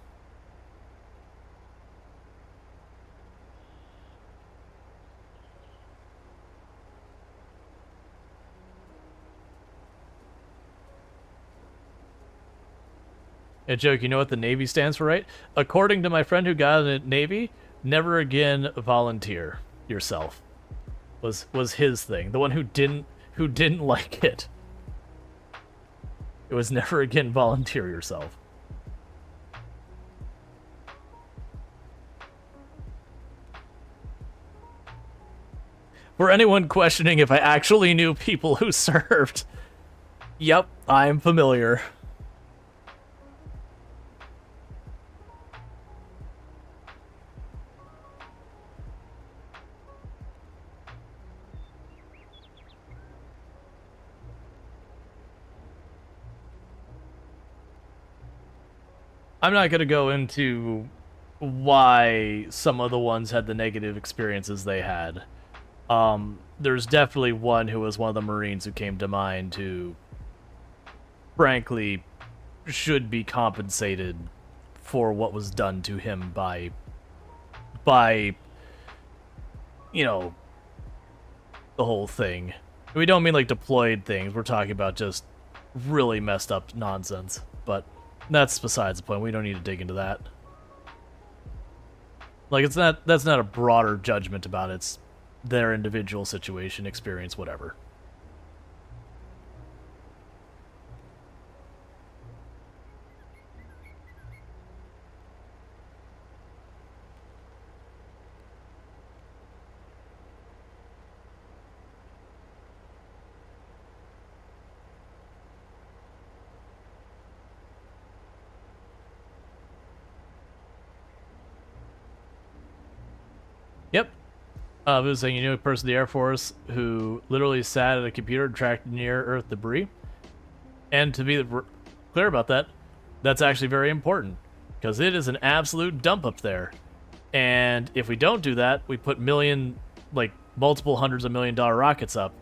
A joke, you know what the Navy stands for, right? According to my friend who got in the Navy, never again volunteer yourself. Was his thing. The one who didn't like it. It was never again volunteer yourself. For anyone questioning if I actually knew people who served, yep, I'm familiar. I'm not going to go into why some of the ones had the negative experiences they had. There's definitely one who was one of the Marines who came to mind who, frankly, should be compensated for what was done to him by you know, the whole thing. We don't mean like deployed things. We're talking about just really messed up nonsense. But that's besides the point. We don't need to dig into that. Like, that's not a broader judgment about it. It's their individual situation, experience, whatever. Yep. I was saying, you knew a person in the Air Force who literally sat at a computer and tracked near-Earth debris. And to be clear about that, that's actually very important, because it is an absolute dump up there. And if we don't do that, we put multiple hundreds of $1 million rockets up,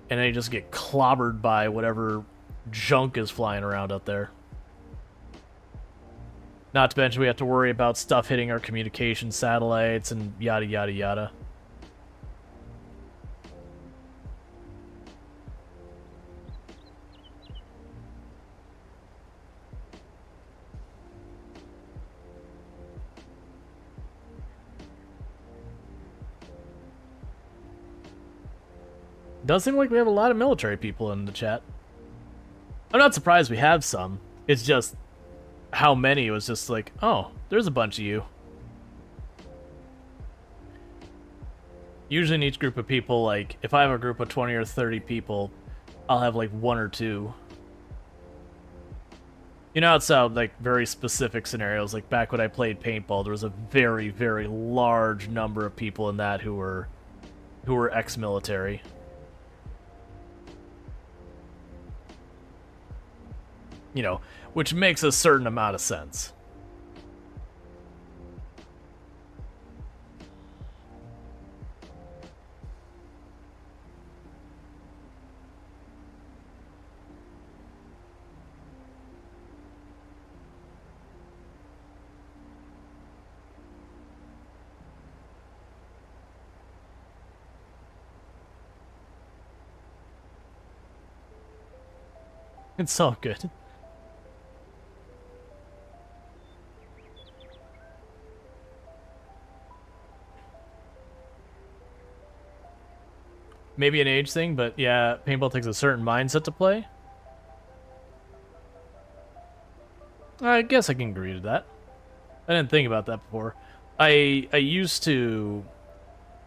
and they just get clobbered by whatever junk is flying around out there. Not to mention we have to worry about stuff hitting our communication satellites and yada yada yada. Does seem like we have a lot of military people in the chat. I'm not surprised we have some. It's just how many was just like, oh, there's a bunch of you. Usually in each group of people, like, if I have a group of 20 or 30 people, I'll have like one or two. You know, it's like very specific scenarios. Like back when I played paintball, there was a very, very large number of people in that who were ex-military. You know, which makes a certain amount of sense. It's all good. Maybe an age thing, but yeah, paintball takes a certain mindset to play. I guess I can agree to that. I didn't think about that before. I used to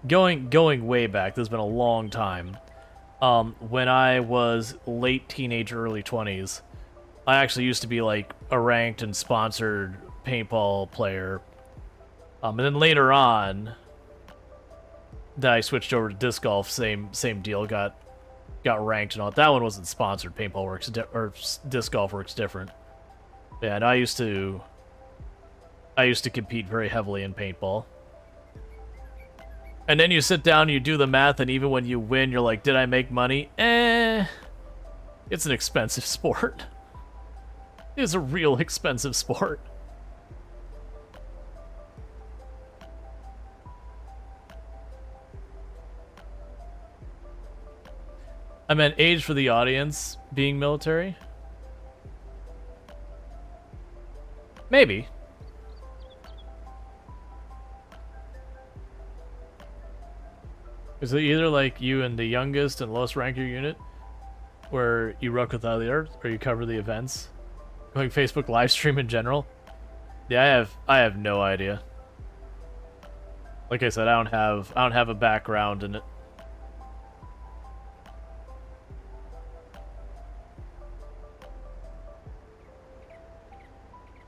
going way back. This has been a long time. When I was late teenage, early 20s, I actually used to be like a ranked and sponsored paintball player. And then later on, that I switched over to disc golf. Same deal. Got ranked and all. That one wasn't sponsored. Paintball works or disc golf works different. Yeah, and I used to compete very heavily in paintball. And then you sit down, and you do the math, and even when you win, you're like, did I make money? It's an expensive sport. It's a real expensive sport. I meant age for the audience being military. Maybe. Is it either like you and the youngest and lowest rank your unit, where you rock with others, or you cover the events? Like Facebook live stream in general? Yeah, I have no idea. Like I said, I don't have a background in it.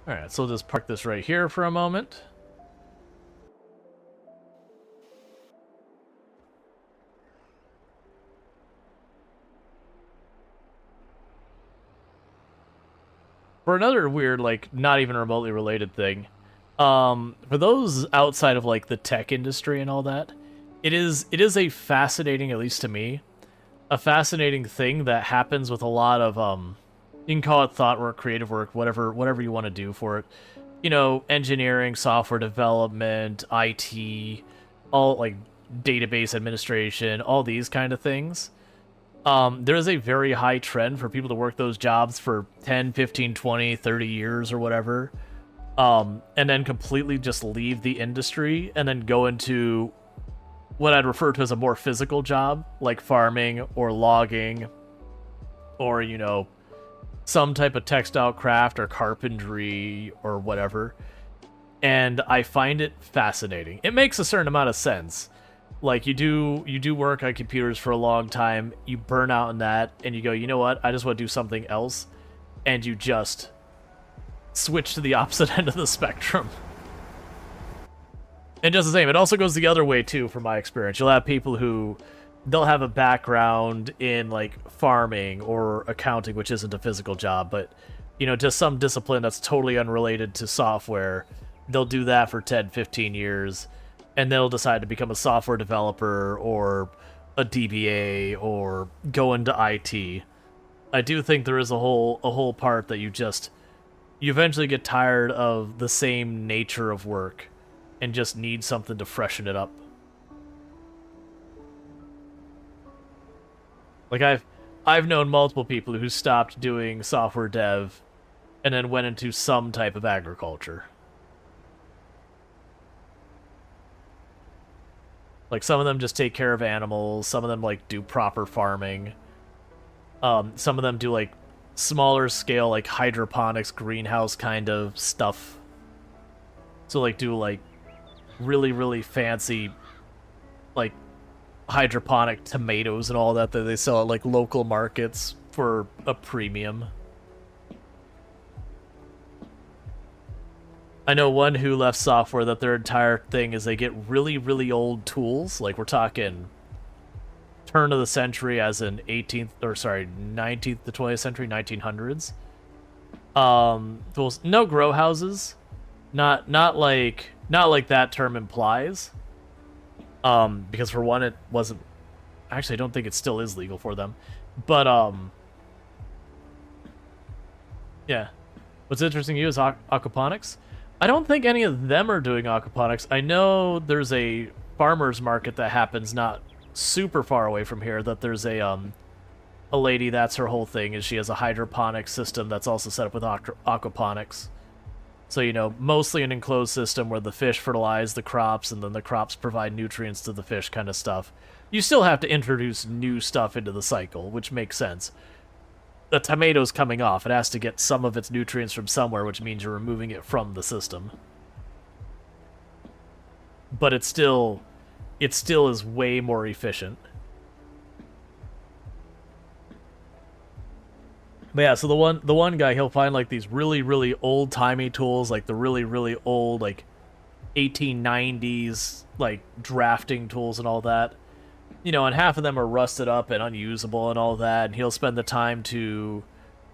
Alright, so we'll just park this right here for a moment. For another weird, like, not even remotely related thing, for those outside of, like, the tech industry and all that, it is a fascinating, at least to me, a fascinating thing that happens with a lot of, you can call it thought work, creative work, whatever you want to do for it. You know, engineering, software development, IT, all, like, database administration, all these kind of things. There is a very high trend for people to work those jobs for 10, 15, 20, 30 years or whatever, and then completely just leave the industry and then go into what I'd refer to as a more physical job, like farming or logging or, you know, some type of textile craft or carpentry or whatever. And I find it fascinating. It makes a certain amount of sense. Like, you do work on computers for a long time, you burn out in that, and you go, you know what, I just want to do something else, and you just switch to the opposite end of the spectrum. And just the same, it also goes the other way, too, from my experience. You'll have people who, they'll have a background in, like, farming or accounting, which isn't a physical job, but, you know, just some discipline that's totally unrelated to software. They'll do that for 10, 15 years, and they'll decide to become a software developer or a DBA or go into IT. I do think there is a whole part that you eventually get tired of the same nature of work and just need something to freshen it up. Like, I've known multiple people who stopped doing software dev and then went into some type of agriculture. Like, some of them just take care of animals, some of them, like, do proper farming. Some of them do, like, smaller scale, like, hydroponics, greenhouse kind of stuff. So, like, do, like, really, really fancy, like, hydroponic tomatoes and all that they sell at, like, local markets for a premium. I know one who left software that their entire thing is they get really, really old tools. Like, we're talking turn of the century, as in 19th to 20th century, 1900s. Tools, no grow houses, not like that term implies. Because for one, it wasn't. Actually, I don't think it still is legal for them. But yeah. What's interesting to you is aquaponics. I don't think any of them are doing aquaponics. I know there's a farmer's market that happens not super far away from here, that there's a lady, that's her whole thing, is she has a hydroponic system that's also set up with aquaponics. So, you know, mostly an enclosed system where the fish fertilize the crops and then the crops provide nutrients to the fish kind of stuff. You still have to introduce new stuff into the cycle, which makes sense. The tomato's coming off. It has to get some of its nutrients from somewhere, which means you're removing it from the system. But it still is way more efficient. But yeah, so the one guy, he'll find like these really, really old-timey tools, like the really, really old, like 1890s, like drafting tools and all that. You know, and half of them are rusted up and unusable and all that, and he'll spend the time to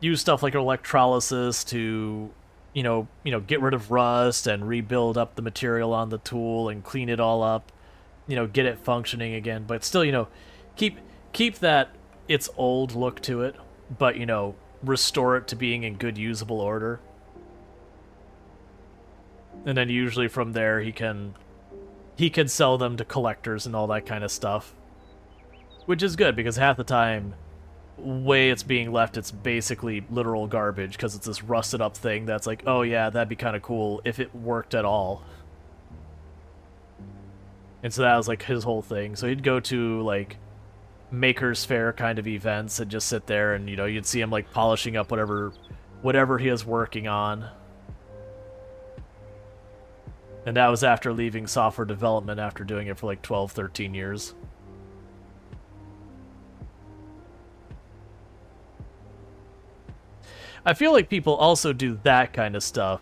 use stuff like electrolysis to, you know, get rid of rust and rebuild up the material on the tool and clean it all up, you know, get it functioning again, but still, you know, keep that its old look to it, but, you know, restore it to being in good usable order. And then usually from there he can sell them to collectors and all that kind of stuff. Which is good, because half the time, way it's being left, it's basically literal garbage because it's this rusted up thing that's like, oh yeah, that'd be kind of cool if it worked at all. And so that was like his whole thing. So he'd go to like Maker's Fair kind of events and just sit there and, you know, you'd see him like polishing up whatever he is working on. And that was after leaving software development after doing it for like 12, 13 years. I feel like people also do that kind of stuff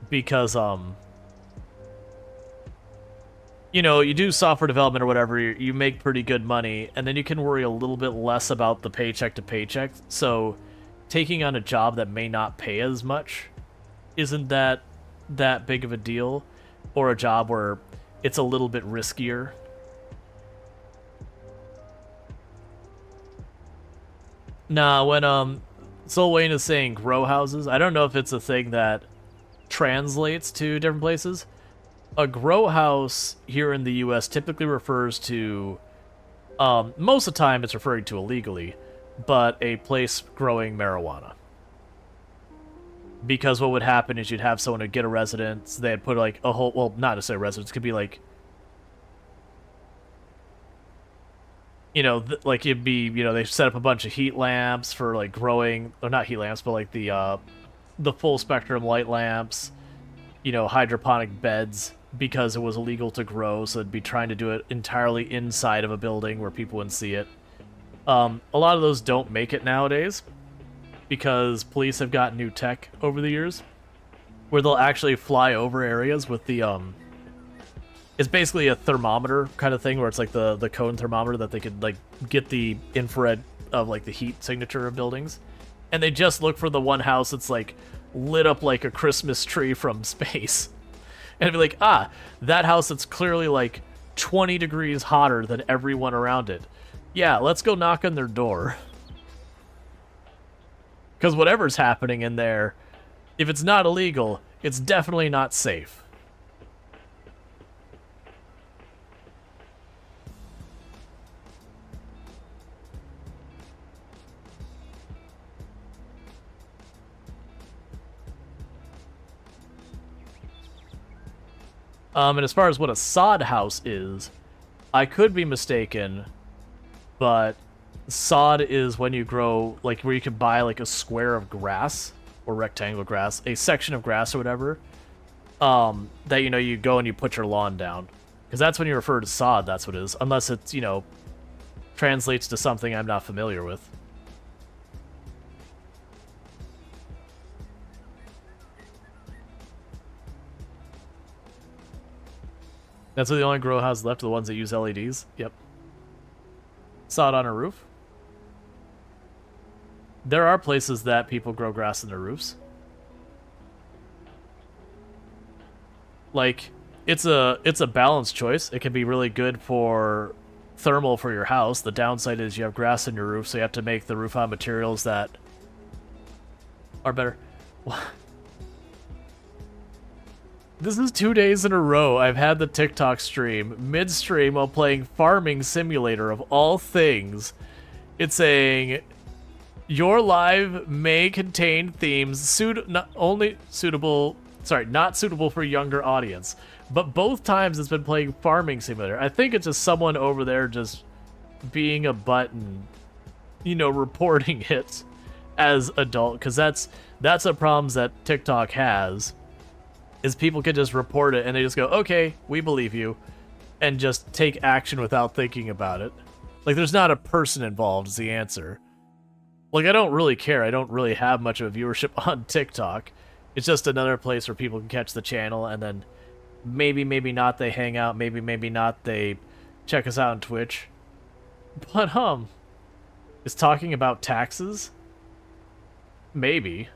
because, you know, you do software development or whatever, you make pretty good money, and then you can worry a little bit less about the paycheck to paycheck. So taking on a job that may not pay as much isn't that big of a deal, or a job where it's a little bit riskier. Nah, when Soul Wayne is saying grow houses, I don't know if it's a thing that translates to different places. A grow house here in the US typically refers to, most of the time it's referring to illegally, but a place growing marijuana. Because what would happen is you'd have someone who'd get a residence, they'd put like a whole, well, not necessarily a residence, it could be like, you know, like it'd be, you know, they set up a bunch of heat lamps for like growing, or not heat lamps, but like the full spectrum light lamps, you know, hydroponic beds, because it was illegal to grow, so they'd be trying to do it entirely inside of a building where people wouldn't see it. A lot of those don't make it nowadays, because police have got new tech over the years, where they'll actually fly over areas with the, it's basically a thermometer kind of thing, where it's like the cone thermometer that they could, like, get the infrared of, like, the heat signature of buildings. And they just look for the one house that's, like, lit up like a Christmas tree from space. And be like, ah, that house that's clearly, like, 20 degrees hotter than everyone around it. Yeah, let's go knock on their door. Because whatever's happening in there, if it's not illegal, it's definitely not safe. And as far as what a sod house is, I could be mistaken, but sod is when you grow, like, where you can buy, like, a square of grass, or rectangular grass, a section of grass or whatever, that, you know, you go and you put your lawn down. Because that's when you refer to sod, that's what it is, unless it's, you know, translates to something I'm not familiar with. That's the only grow houses left, are the ones that use LEDs. Yep. Sod on a roof. There are places that people grow grass in their roofs. Like, it's a balanced choice. It can be really good for thermal for your house. The downside is you have grass in your roof, so you have to make the roof on materials that are better. This is 2 days in a row I've had the TikTok stream, mid-stream while playing Farming Simulator of all things. It's saying, your live may contain themes not suitable for younger audience. But both times it's been playing Farming Simulator. I think it's just someone over there just being a butt and, you know, reporting it as adult. Because that's a problem that TikTok has. Is people can just report it and they just go, okay, we believe you, and just take action without thinking about it. Like, there's not a person involved is the answer. Like, I don't really care. I don't really have much of a viewership on TikTok. It's just another place where people can catch the channel, and then maybe not they hang out, maybe not they check us out on Twitch. But, is talking about taxes? Maybe.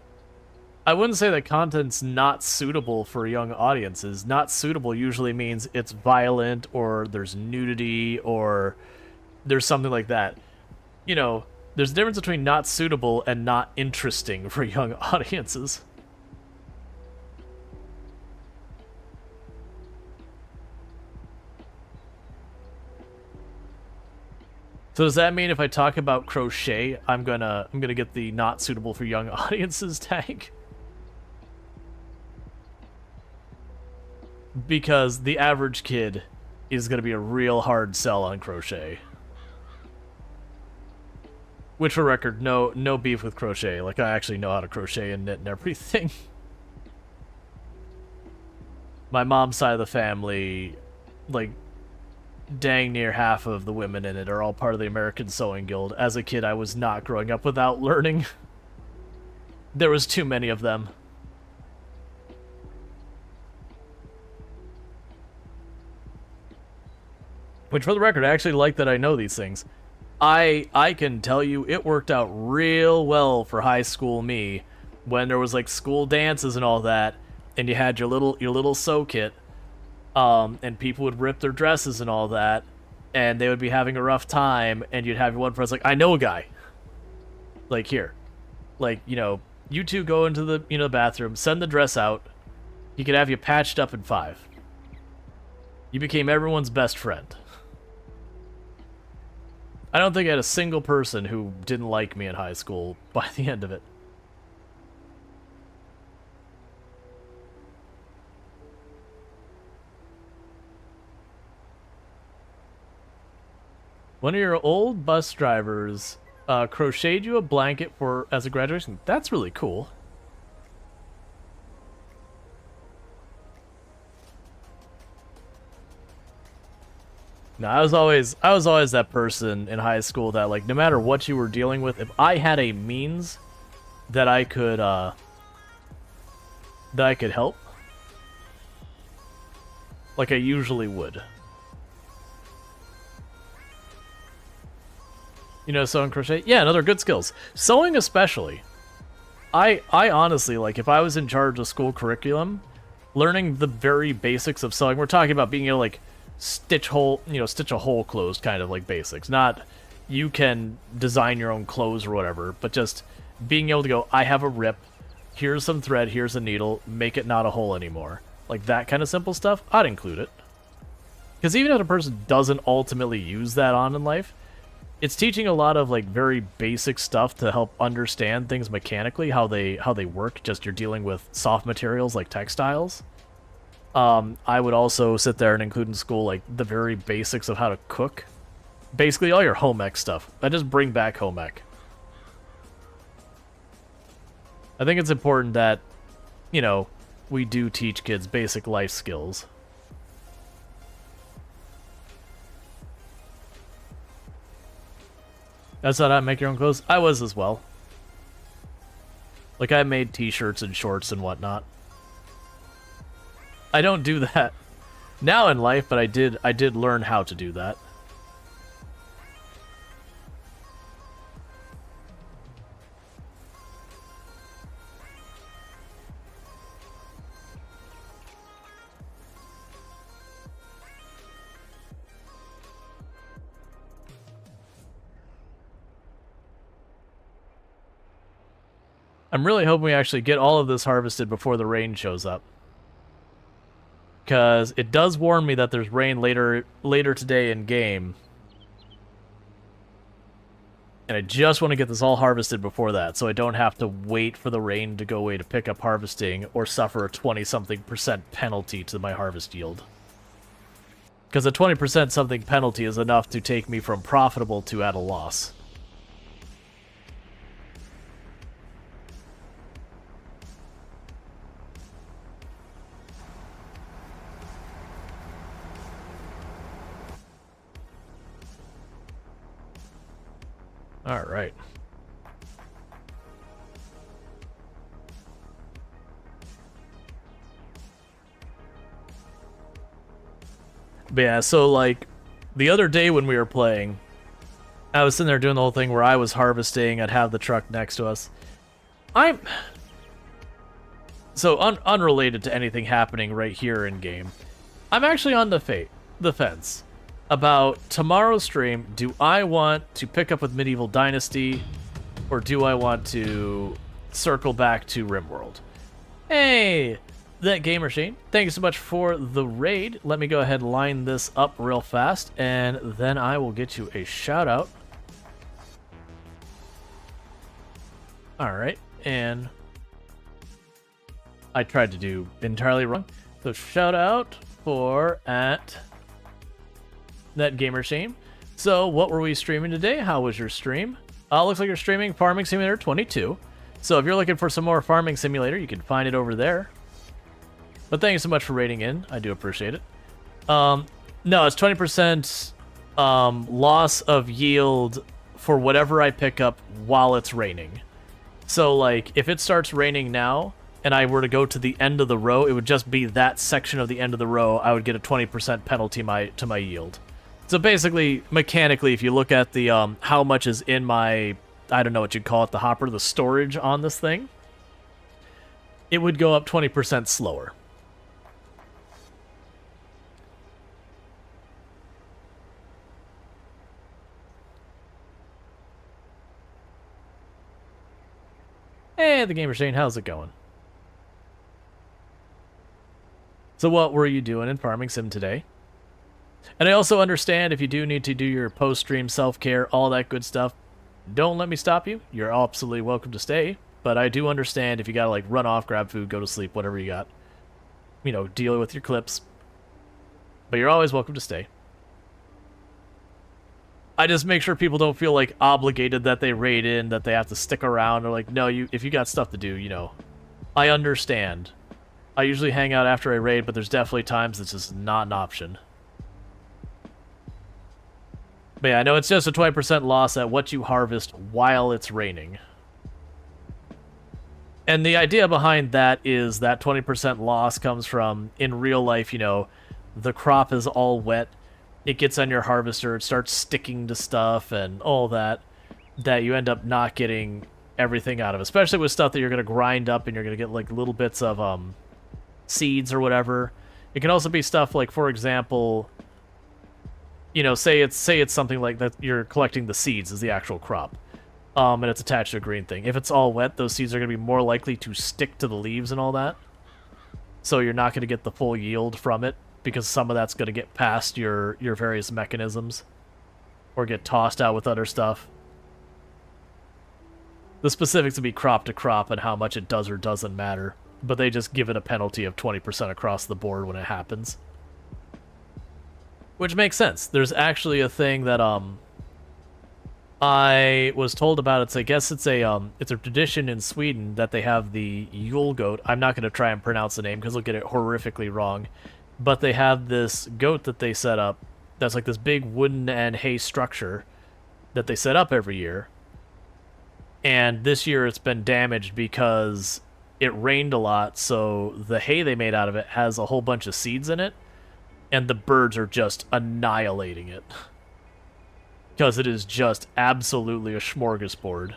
I wouldn't say that content's not suitable for young audiences. Not suitable usually means it's violent, or there's nudity, or there's something like that. You know, there's a difference between not suitable and not interesting for young audiences. So does that mean if I talk about crochet, I'm gonna get the not suitable for young audiences tag? Because the average kid is gonna be a real hard sell on crochet. Which, for record, no beef with crochet. Like, I actually know how to crochet and knit and everything. My mom's side of the family, like, dang near half of the women in it are all part of the American Sewing Guild. As a kid, I was not growing up without learning. There was too many of them. Which, for the record, I actually like that I know these things. I can tell you it worked out real well for high school me when there was like school dances and all that, and you had your little sew kit, and people would rip their dresses and all that, and they would be having a rough time, and you'd have your one friend like, I know a guy. Like, here, like, you know, you two go into the the bathroom, send the dress out, he could have you patched up in 5. You became everyone's best friend. I don't think I had a single person who didn't like me in high school by the end of it. One of your old bus drivers crocheted you a blanket as a graduation. That's really cool. No, I was always that person in high school that, like, no matter what you were dealing with, if I had a means that I could help, like, I usually would. You know, sewing, crochet? Yeah, and other good skills. Sewing especially. I honestly, like, if I was in charge of school curriculum, learning the very basics of sewing, we're talking about being able to, like, stitch a hole closed, kind of like basics. Not you can design your own clothes or whatever, but just being able to go, I have a rip, here's some thread, here's a needle, make it not a hole anymore. Like that kind of simple stuff, I'd include it. Because even if a person doesn't ultimately use that on in life, it's teaching a lot of like very basic stuff to help understand things mechanically, how they work. Just you're dealing with soft materials like textiles. I would also sit there and include in school, like, the very basics of how to cook. Basically, all your home ec stuff. I just bring back home ec. I think it's important that, you know, we do teach kids basic life skills. That's how I make your own clothes? I was as well. Like, I made t-shirts and shorts and whatnot. I don't do that now in life, but I did learn how to do that. I'm really hoping we actually get all of this harvested before the rain shows up. Because it does warn me that there's rain later today in game. And I just want to get this all harvested before that, so I don't have to wait for the rain to go away to pick up harvesting or suffer a 20-something% penalty to my harvest yield. Because a 20% something penalty is enough to take me from profitable to at a loss. All right. But yeah, so like the other day when we were playing, I was sitting there doing the whole thing where I was harvesting, I'd have the truck next to us. So unrelated to anything happening right here in game, I'm actually on the fence about tomorrow's stream. Do I want to pick up with Medieval Dynasty, or do I want to circle back to RimWorld? Hey, that Gamer Shane, thank you so much for the raid. Let me go ahead and line this up real fast, and then I will get you a shout out Alright, and I tried to do entirely wrong. So shout out for at NetGamerShame. So what were we streaming today? How was your stream? Looks like you're streaming Farming Simulator 22. So if you're looking for some more Farming Simulator, you can find it over there. But thank you so much for rating in. I do appreciate it. No, it's 20% loss of yield for whatever I pick up while it's raining. So, like, if it starts raining now, and I were to go to the end of the row, it would just be that section of the end of the row. I would get a 20% penalty to my yield. So basically, mechanically, if you look at the how much is in my, I don't know what you'd call it, the hopper, the storage on this thing, it would go up 20% slower. Hey, the Gamer Shane, how's it going? So what were you doing in Farming Sim today? And I also understand if you do need to do your post-stream self-care, all that good stuff, don't let me stop you. You're absolutely welcome to stay. But I do understand if you gotta, like, run off, grab food, go to sleep, whatever you got. You know, deal with your clips. But you're always welcome to stay. I just make sure people don't feel, like, obligated that they raid in, that they have to stick around, or, like, no, if you got stuff to do, you know. I understand. I usually hang out after I raid, but there's definitely times it's just not an option. But yeah, I know it's just a 20% loss at what you harvest while it's raining. And the idea behind that is that 20% loss comes from, in real life, you know, the crop is all wet, it gets on your harvester, it starts sticking to stuff and all that you end up not getting everything out of, especially with stuff that you're going to grind up and you're going to get, like, little bits of seeds or whatever. It can also be stuff like, for example, you know, say it's something like that you're collecting the seeds as the actual crop, and it's attached to a green thing. If it's all wet, those seeds are going to be more likely to stick to the leaves and all that. So you're not going to get the full yield from it, because some of that's going to get past your various mechanisms, or get tossed out with other stuff. The specifics would be crop to crop and how much it does or doesn't matter, but they just give it a penalty of 20% across the board when it happens. Which makes sense. There's actually a thing that I was told about. I guess it's a tradition in Sweden that they have the Yule goat. I'm not going to try and pronounce the name because I'll get it horrifically wrong. But they have this goat that they set up that's like this big wooden and hay structure that they set up every year. And this year it's been damaged because it rained a lot, so the hay they made out of it has a whole bunch of seeds in it, and the birds are just annihilating it. Because it is just absolutely a smorgasbord.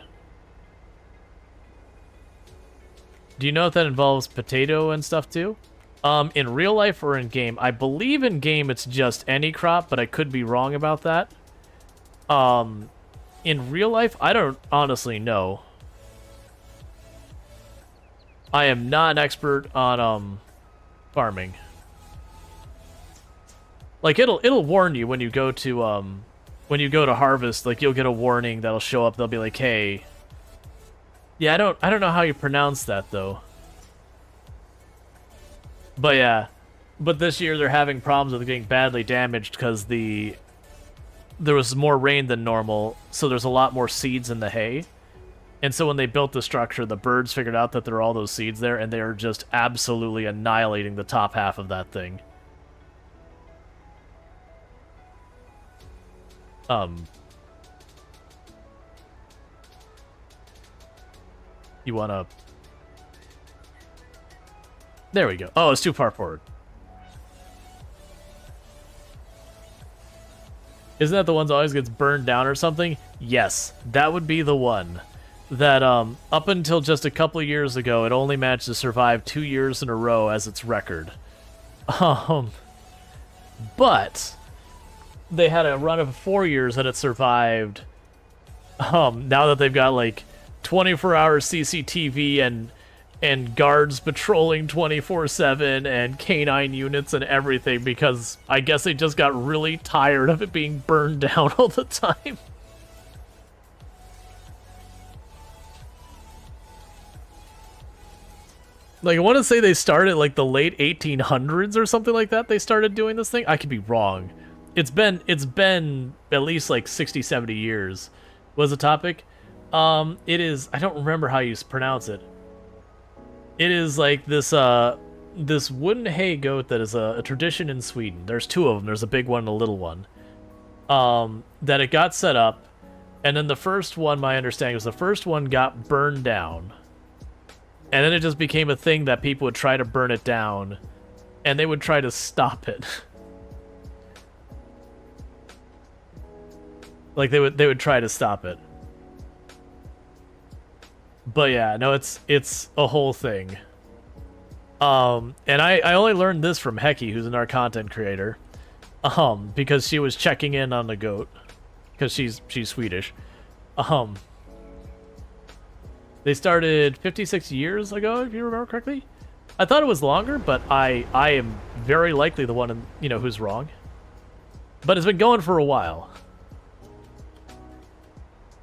Do you know if that involves potato and stuff too? In real life or in game? I believe in game it's just any crop, but I could be wrong about that. In real life, I don't honestly know. I am not an expert on farming. Like it'll warn you when you go to harvest. Like you'll get a warning that'll show up. They'll be like, "Hey." Yeah, I don't know how you pronounce that though. But yeah, but this year they're having problems with getting badly damaged because there was more rain than normal, so there's a lot more seeds in the hay. And so when they built the structure, the birds figured out that there are all those seeds there, and they are just absolutely annihilating the top half of that thing. You wanna... There we go. Oh, it's too far forward. Isn't that the one that always gets burned down or something? Yes, that would be the one. That, up until just a couple of years ago, it only managed to survive 2 years in a row as its record. But they had a run of 4 years that it survived. Now that they've got, like, 24-hour CCTV and guards patrolling 24/7 and canine units and everything, because I guess they just got really tired of it being burned down all the time. Like, I want to say they started like the late 1800s or something like that. They started doing this thing. I could be wrong. It's been at least like 60, 70 years was the topic. It is, I don't remember how you pronounce it. It is like this wooden hay goat that is a tradition in Sweden. There's two of them. There's a big one and a little one. That it got set up, and then the first one, my understanding was the first one got burned down. And then it just became a thing that people would try to burn it down, and they would try to stop it. Like they would try to stop it. But yeah, no, it's a whole thing. And I only learned this from Hecky, who's our content creator. Because she was checking in on the goat. Because she's Swedish. They started 56 years ago, if you remember correctly. I thought it was longer, but I am very likely the one, who's wrong. But it's been going for a while.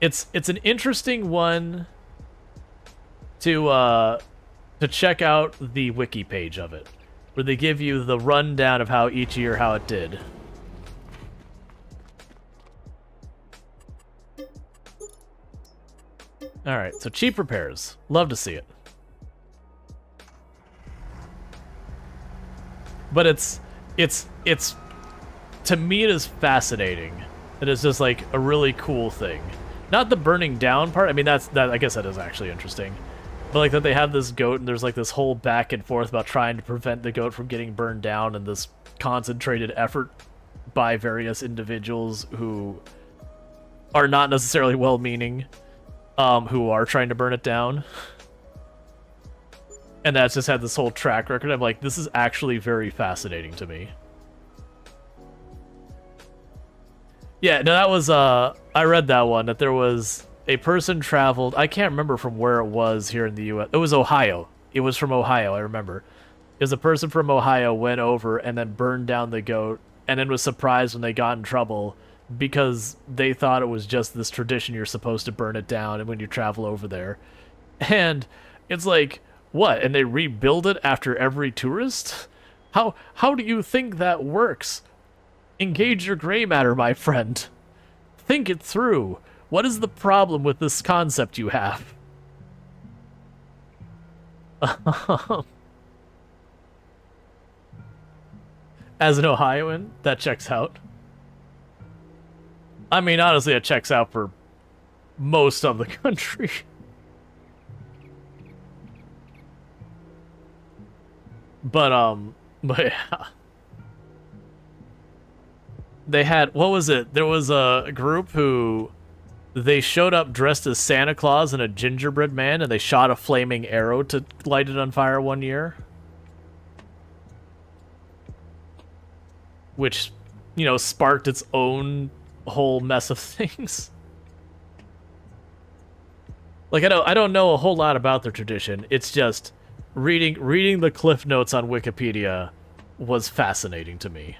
It's an interesting one to check out the wiki page of it, where they give you the rundown of how each year how it did. All right, so cheap repairs. Love to see it. But it's to me it is fascinating. It is just like a really cool thing. Not the burning down part. I mean, that I guess that is actually interesting. But like that they have this goat and there's like this whole back and forth about trying to prevent the goat from getting burned down, and this concentrated effort by various individuals who are not necessarily well-meaning. Who are trying to burn it down. And that's just had this whole track record. I'm like, this is actually very fascinating to me. Yeah, no, that was, I read that one, that there was a person traveled, I can't remember from where it was here in the US. It was Ohio. It was from Ohio, I remember. It was a person from Ohio went over and then burned down the goat, and then was surprised when they got in trouble because they thought it was just this tradition you're supposed to burn it down and when you travel over there. And it's like, what? And they rebuild it after every tourist? How do you think that works? Engage your gray matter, my friend. Think it through. What is the problem with this concept you have? As an Ohioan, that checks out. I mean, honestly, it checks out for most of the country. But yeah. They had, what was it? There was a group who, they showed up dressed as Santa Claus and a gingerbread man, and they shot a flaming arrow to light it on fire one year. Which, sparked its own whole mess of things. Like, I don't know a whole lot about their tradition. It's just reading the cliff notes on Wikipedia was fascinating to me.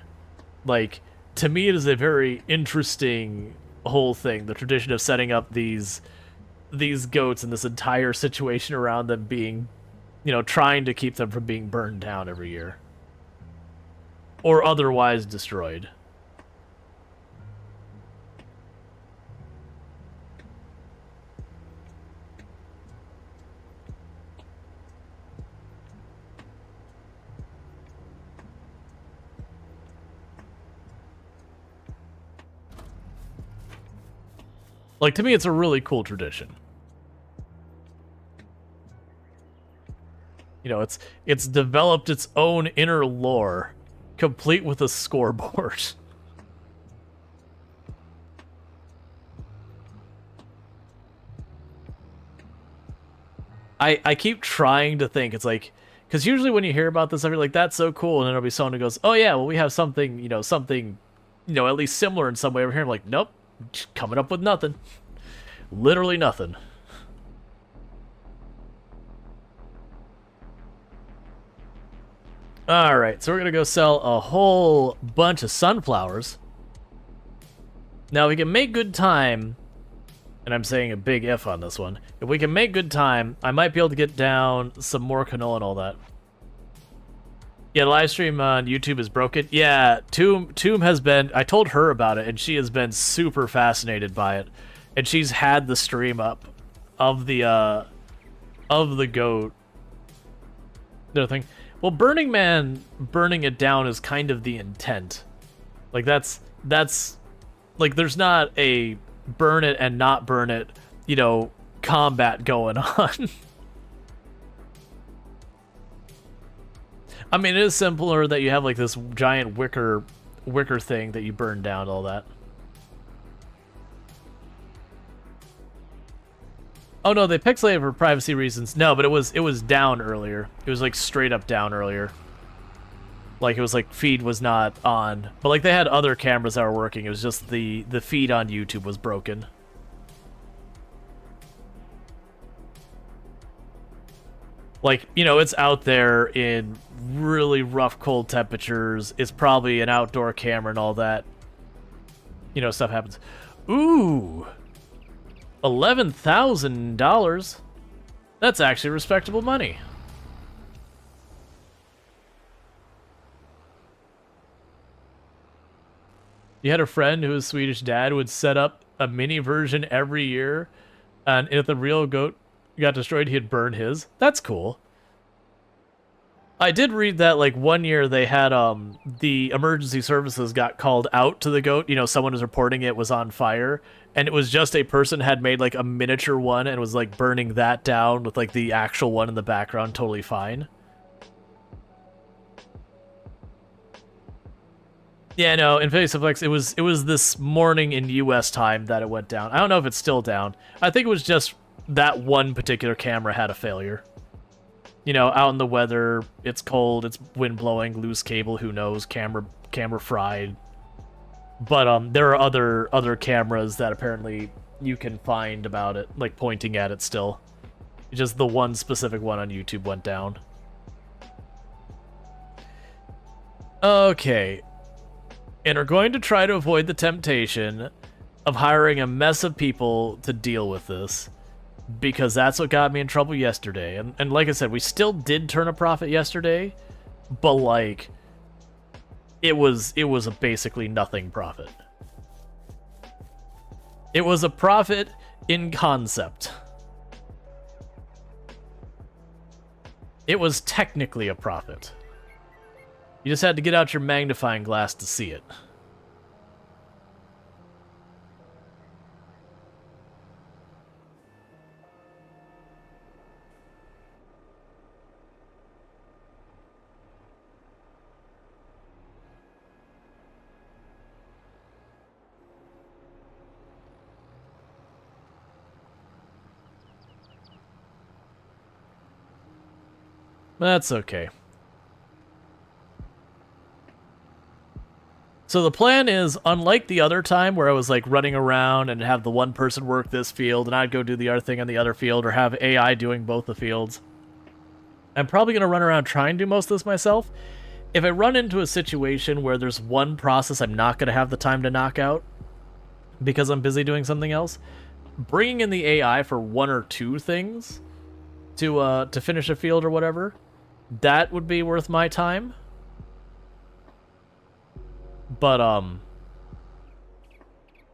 Like, to me it is a very interesting whole thing, the tradition of setting up these goats and this entire situation around them being, trying to keep them from being burned down every year or otherwise destroyed. Like, to me, it's a really cool tradition. It's developed its own inner lore, complete with a scoreboard. I keep trying to think, it's like, because usually when you hear about this stuff, you're like, that's so cool, and then there'll be someone who goes, oh yeah, well, we have something, at least similar in some way over here. I'm like, nope. Just coming up with nothing. Literally nothing. Alright, so we're gonna go sell a whole bunch of sunflowers. Now we can make good time And I'm saying a big if on this one. If we can make good time, I might be able to get down some more canola and all that. Yeah, the live stream on YouTube is broken. Yeah, Tomb has been... I told her about it, and she has been super fascinated by it. And she's had the stream up of the goat. The thing. Well, Burning Man, burning it down is kind of the intent. Like, that's... Like, there's not a burn it and not burn it, you know, combat going on. I mean, it is simpler that you have, like, this giant wicker thing that you burn down, all that. Oh, no, they pixelated for privacy reasons. No, but it was down earlier. It was, like, straight up down earlier. Like, it was, like, feed was not on. But, like, they had other cameras that were working. It was just the feed on YouTube was broken. Like, you know, it's out there in really rough, cold temperatures. It's probably an outdoor camera and all that. You know, stuff happens. Ooh! $11,000. That's actually respectable money. You had a friend whose Swedish dad would set up a mini version every year, and if the real goat got destroyed, he'd burn his. That's cool. I did read that, like, one year they had, the emergency services got called out to the goat. You know, someone was reporting it was on fire, and it was just a person had made, like, a miniature one and was, like, burning that down with, like, the actual one in the background totally fine. Yeah, no, Infinity Suplex, it was this morning in US time that it went down. I don't know if it's still down. I think it was just that one particular camera had a failure. You know, out in the weather, it's cold, it's wind blowing, loose cable, who knows, camera fried. But there are other cameras that apparently you can find about it, like pointing at it still. Just the one specific one on YouTube went down. Okay. And are going to try to avoid the temptation of hiring a mess of people to deal with this, because that's what got me in trouble yesterday. And like I said, we still did turn a profit yesterday, but like it was a basically nothing profit. It was a profit in concept. It was technically a profit. You just had to get out your magnifying glass to see it. That's okay. So the plan is, unlike the other time where I was like running around and have the one person work this field and I'd go do the other thing on the other field, or have AI doing both the fields, I'm probably going to run around trying to do most of this myself. If I run into a situation where there's one process I'm not going to have the time to knock out because I'm busy doing something else, bringing in the AI for one or two things to finish a field or whatever, that would be worth my time. But,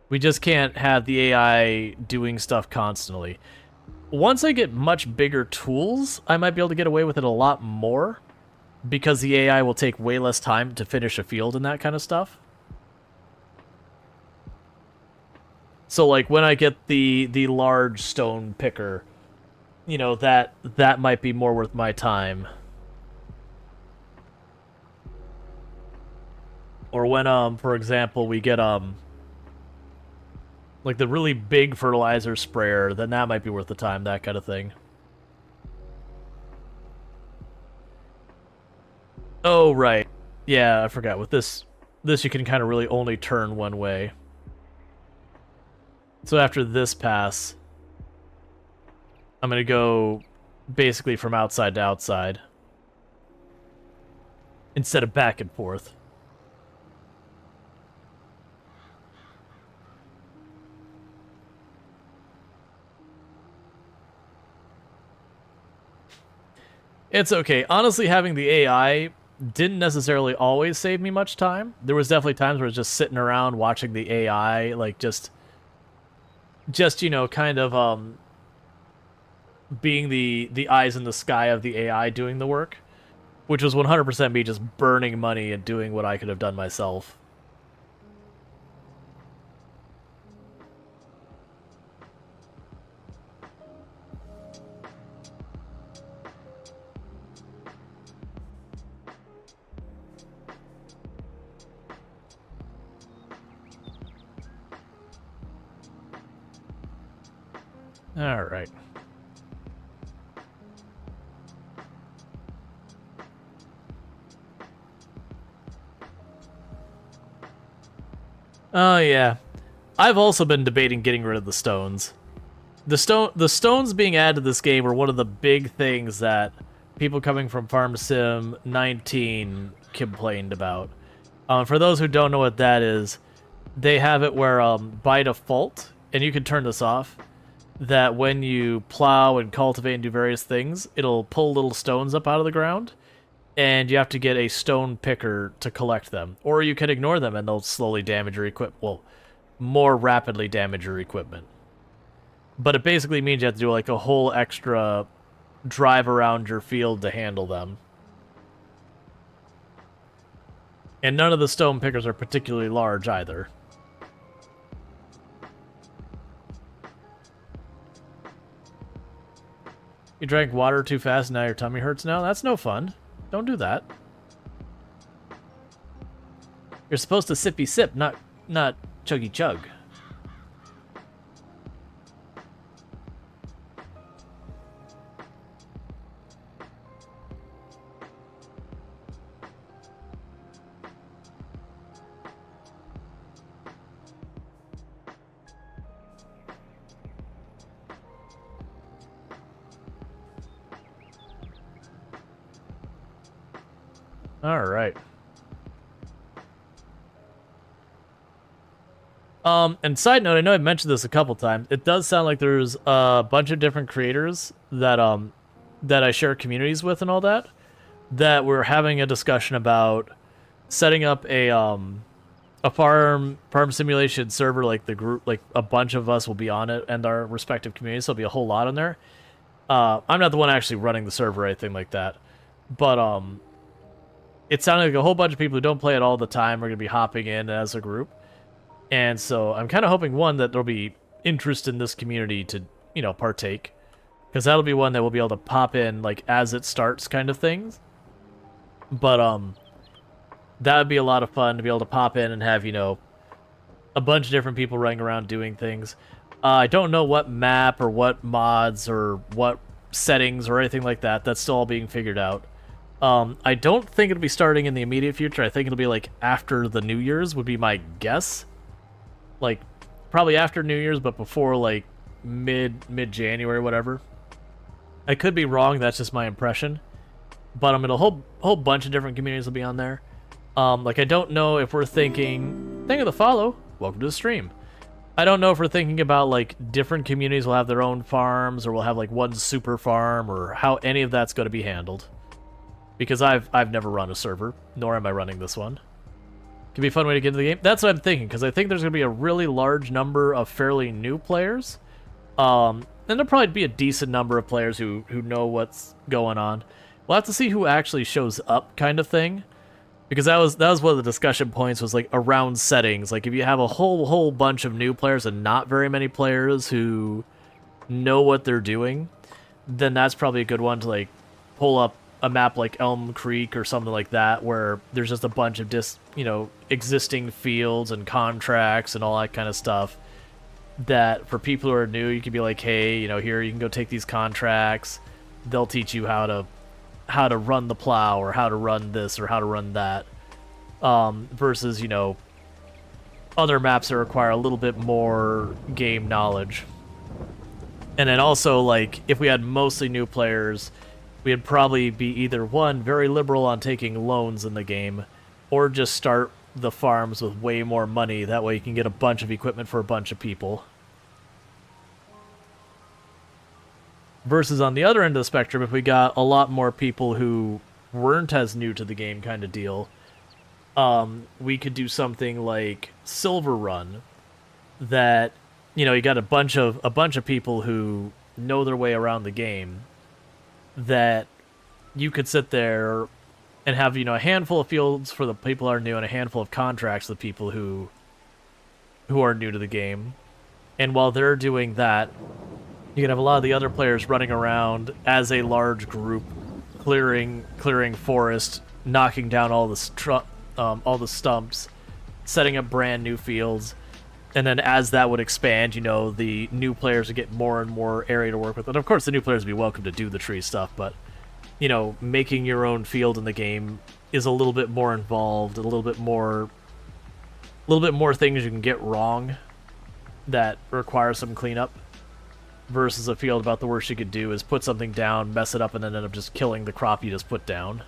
we just can't have the AI doing stuff constantly. Once I get much bigger tools, I might be able to get away with it a lot more, because the AI will take way less time to finish a field and that kind of stuff. So, like, when I get the large stone picker, you know, that might be more worth my time. Or when, for example, we get, like the really big fertilizer sprayer, then that might be worth the time, that kind of thing. Oh, right. Yeah, I forgot. With this you can kind of really only turn one way. So after this pass, I'm going to go basically from outside to outside, instead of back and forth. It's okay. Honestly, having the AI didn't necessarily always save me much time. There was definitely times where I was just sitting around watching the AI, like just you know, kind of being the eyes in the sky of the AI doing the work, which was 100% me just burning money and doing what I could have done myself. All right. Oh yeah. I've also been debating getting rid of the stones. The stones being added to this game were one of the big things that people coming from Farm Sim 19 complained about. For those who don't know what that is, they have it where by default, and you can turn this off, that when you plow and cultivate and do various things, it'll pull little stones up out of the ground, and you have to get a stone picker to collect them. Or you can ignore them and they'll slowly damage your equipment. Well, more rapidly damage your equipment. But it basically means you have to do like a whole extra drive around your field to handle them. And none of the stone pickers are particularly large either. You drank water too fast and now your tummy hurts now? That's no fun. Don't do that. You're supposed to sippy sip, not chuggy chug. All right. And side note, I know I've mentioned this a couple times. It does sound like there's a bunch of different creators that that I share communities with and all that, that we're having a discussion about setting up a farm simulation server, like the group, like a bunch of us will be on it and our respective communities. So there'll be a whole lot on there. I'm not the one actually running the server or anything like that, but it sounded like a whole bunch of people who don't play it all the time are going to be hopping in as a group. And so I'm kind of hoping, one, that there'll be interest in this community to, you know, partake. Because that'll be one that we'll be able to pop in, like, as it starts kind of things. But, that would be a lot of fun to be able to pop in and have, you know, a bunch of different people running around doing things. I don't know what map or what mods or what settings or anything like that. That's still all being figured out. I don't think it'll be starting in the immediate future. I think it'll be, like, after the New Year's would be my guess. Like, probably after New Year's, but before, like, mid-January, whatever. I could be wrong, that's just my impression. But I mean, a whole bunch of different communities will be on there. Like, I don't know if we're thinking... Thank you for the follow. Welcome to the stream. I don't know if we're thinking about, like, different communities will have their own farms, or we'll have, like, one super farm, or how any of that's going to be handled. Because I've never run a server, nor am I running this one. Could be a fun way to get into the game. That's what I'm thinking, because I think there's going to be a really large number of fairly new players. And there'll probably be a decent number of players who know what's going on. We'll have to see who actually shows up, kind of thing. Because that was one of the discussion points, was like around settings. Like if you have a whole bunch of new players and not very many players who know what they're doing, then that's probably a good one to like pull up a map like Elm Creek or something like that, where there's just a bunch of existing fields and contracts and all that kind of stuff, that for people who are new, you can be like, hey, you know, here you can go take these contracts. They'll teach you how to run the plow, or how to run this, or how to run that. Versus, you know, other maps that require a little bit more game knowledge. And then also, like, if we had mostly new players, we'd probably be either, one, very liberal on taking loans in the game, or just start the farms with way more money. That way you can get a bunch of equipment for a bunch of people. Versus on the other end of the spectrum, if we got a lot more people who weren't as new to the game kind of deal, we could do something like Silver Run, that, you got a bunch of people who know their way around the game, that you could sit there and have, a handful of fields for the people who are new and a handful of contracts for the people who are new to the game. And while they're doing that, you can have a lot of the other players running around as a large group, clearing forest, knocking down all the stumps, setting up brand new fields, and then as that would expand, the new players would get more and more area to work with. And of course, the new players would be welcome to do the tree stuff, but making your own field in the game is a little bit more involved, a little bit more things you can get wrong that require some cleanup. Versus a field, about the worst you could do is put something down, mess it up, and then end up just killing the crop you just put down.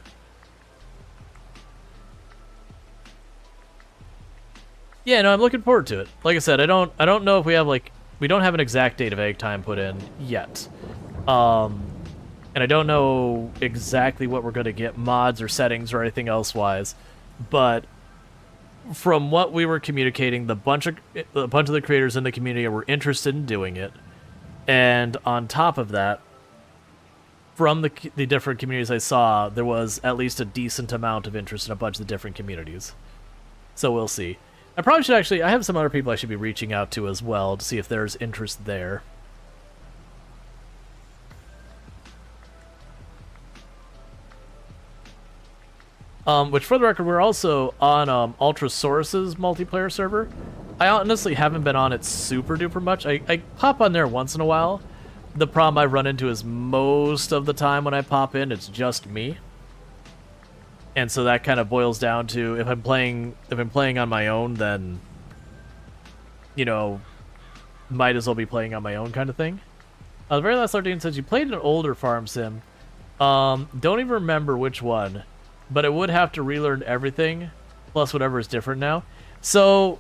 Yeah, no, I'm looking forward to it. Like I said, I don't know if we have we don't have an exact date of egg time put in yet. And I don't know exactly what we're going to get, mods or settings or anything else wise, but from what we were communicating, a bunch of the creators in the community were interested in doing it. And on top of that, from the different communities I saw, there was at least a decent amount of interest in a bunch of the different communities. So we'll see. I probably should I have some other people I should be reaching out to as well to see if there's interest there. Which, for the record, we're also on Ultrasaurus's multiplayer server. I honestly haven't been on it super duper much. I pop on there once in a while. The problem I run into is most of the time when I pop in, it's just me. And so that kind of boils down to, if I'm playing on my own, then, might as well be playing on my own kind of thing. The very last Lardine says, you played an older farm sim. Don't even remember which one, but it would have to relearn everything, plus whatever is different now. So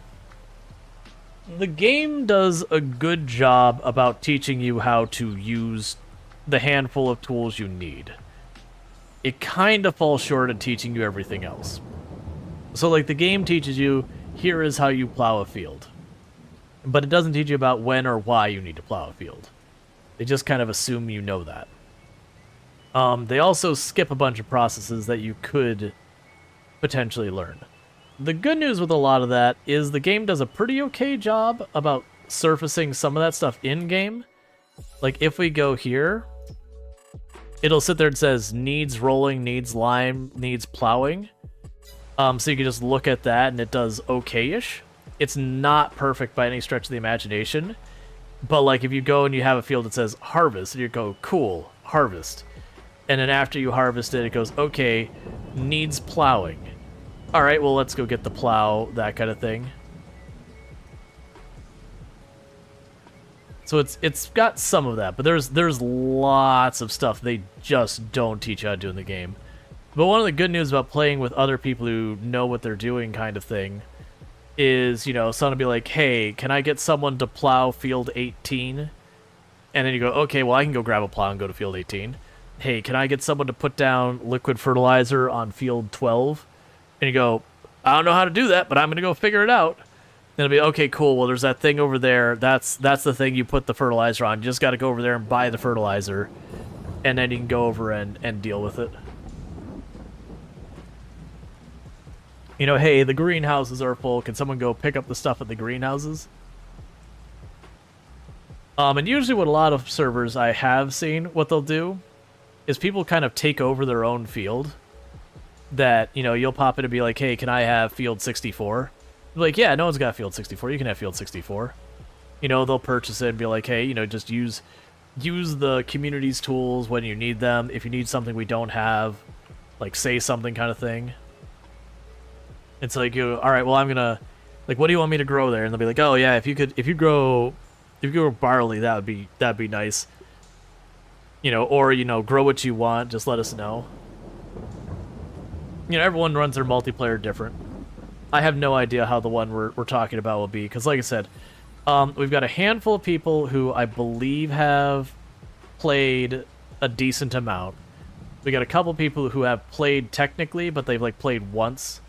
the game does a good job about teaching you how to use the handful of tools you need. It kind of falls short of teaching you everything else. So, the game teaches you, here is how you plow a field. But it doesn't teach you about when or why you need to plow a field. They just kind of assume you know that. They also skip a bunch of processes that you could potentially learn. The good news with a lot of that is the game does a pretty okay job about surfacing some of that stuff in-game. If we go here, it'll sit there and says, needs rolling, needs lime, needs plowing. So you can just look at that, and it does okay-ish. It's not perfect by any stretch of the imagination. But, if you go and you have a field that says harvest, and you go, cool, harvest. And then after you harvest it, it goes, okay, needs plowing. All right, well, let's go get the plow, that kind of thing. So it's got some of that, but there's lots of stuff they just don't teach you how to do in the game. But one of the good news about playing with other people who know what they're doing kind of thing is, someone will be like, hey, can I get someone to plow field 18? And then you go, okay, well, I can go grab a plow and go to field 18. Hey, can I get someone to put down liquid fertilizer on field 12? And you go, I don't know how to do that, but I'm going to go figure it out. And it'll be, okay, cool, well, there's that thing over there. That's the thing you put the fertilizer on. You just got to go over there and buy the fertilizer. And then you can go over and deal with it. Hey, the greenhouses are full. Can someone go pick up the stuff at the greenhouses? And usually what a lot of servers I have seen, what they'll do is people kind of take over their own field. That, you'll pop in and be like, hey, can I have field 64? Be like, yeah, no one's got field 64. You can have field 64. They'll purchase it and be like, hey, just use the community's tools when you need them. If you need something we don't have, say something kind of thing. It's like, all right, well, I'm gonna, what do you want me to grow there? And they'll be like, oh yeah, if you grow barley, that'd be nice. Or grow what you want. Just let us know. Everyone runs their multiplayer different. I have no idea how the one we're talking about will be, because like I said, we've got a handful of people who I believe have played a decent amount. We got a couple people who have played technically, but they've like played once.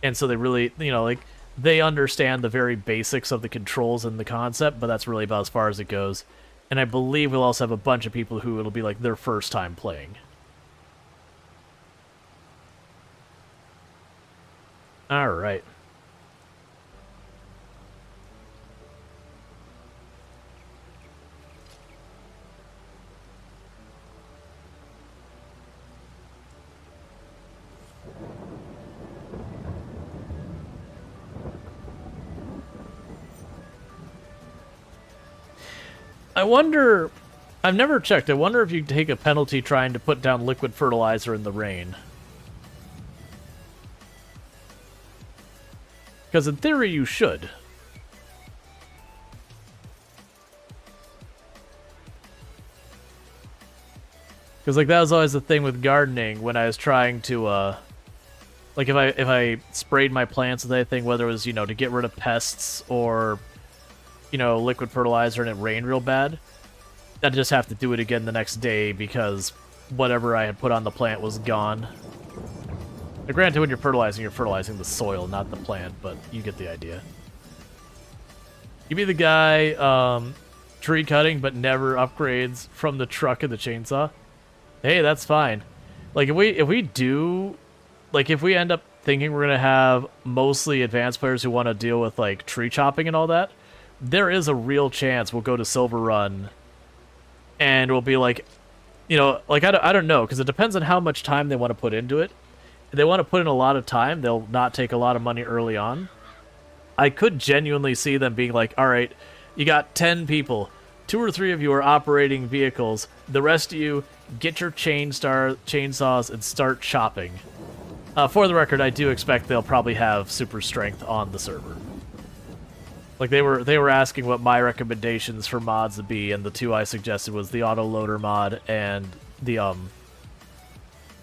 And so they really, you know, like they understand the very basics of the controls and the concept, but that's really about as far as it goes. And I believe we'll also have a bunch of people who it'll be like their first time playing. All right. I wonder, I've never checked, I wonder if you take a penalty trying to put down liquid fertilizer in the rain. Because in theory you should. Because like that was always the thing with gardening when I was trying to, like if I sprayed my plants with anything, whether it was, you know, to get rid of pests or, you know, liquid fertilizer and it rained real bad, I'd just have to do it again the next day because whatever I had put on the plant was gone. Now, granted, when you're fertilizing the soil, not the plant, but you get the idea. You be the guy tree cutting but never upgrades from the truck and the chainsaw. Hey, that's fine. Like if we do, like if we end up thinking we're gonna have mostly advanced players who want to deal with like tree chopping and all that, there is a real chance we'll go to Silver Run and we'll be like, you know, like I don't know, because it depends on how much time they want to put into it. If they want to put in a lot of time, they'll not take a lot of money early on. I could genuinely see them being like, all right, you got 10 people. 2 or 3 of you are operating vehicles. The rest of you, get your chainsaws and start chopping. For the record, I do expect they'll probably have super strength on the server. Like they were asking what my recommendations for mods would be, and the 2 I suggested was the auto loader mod and the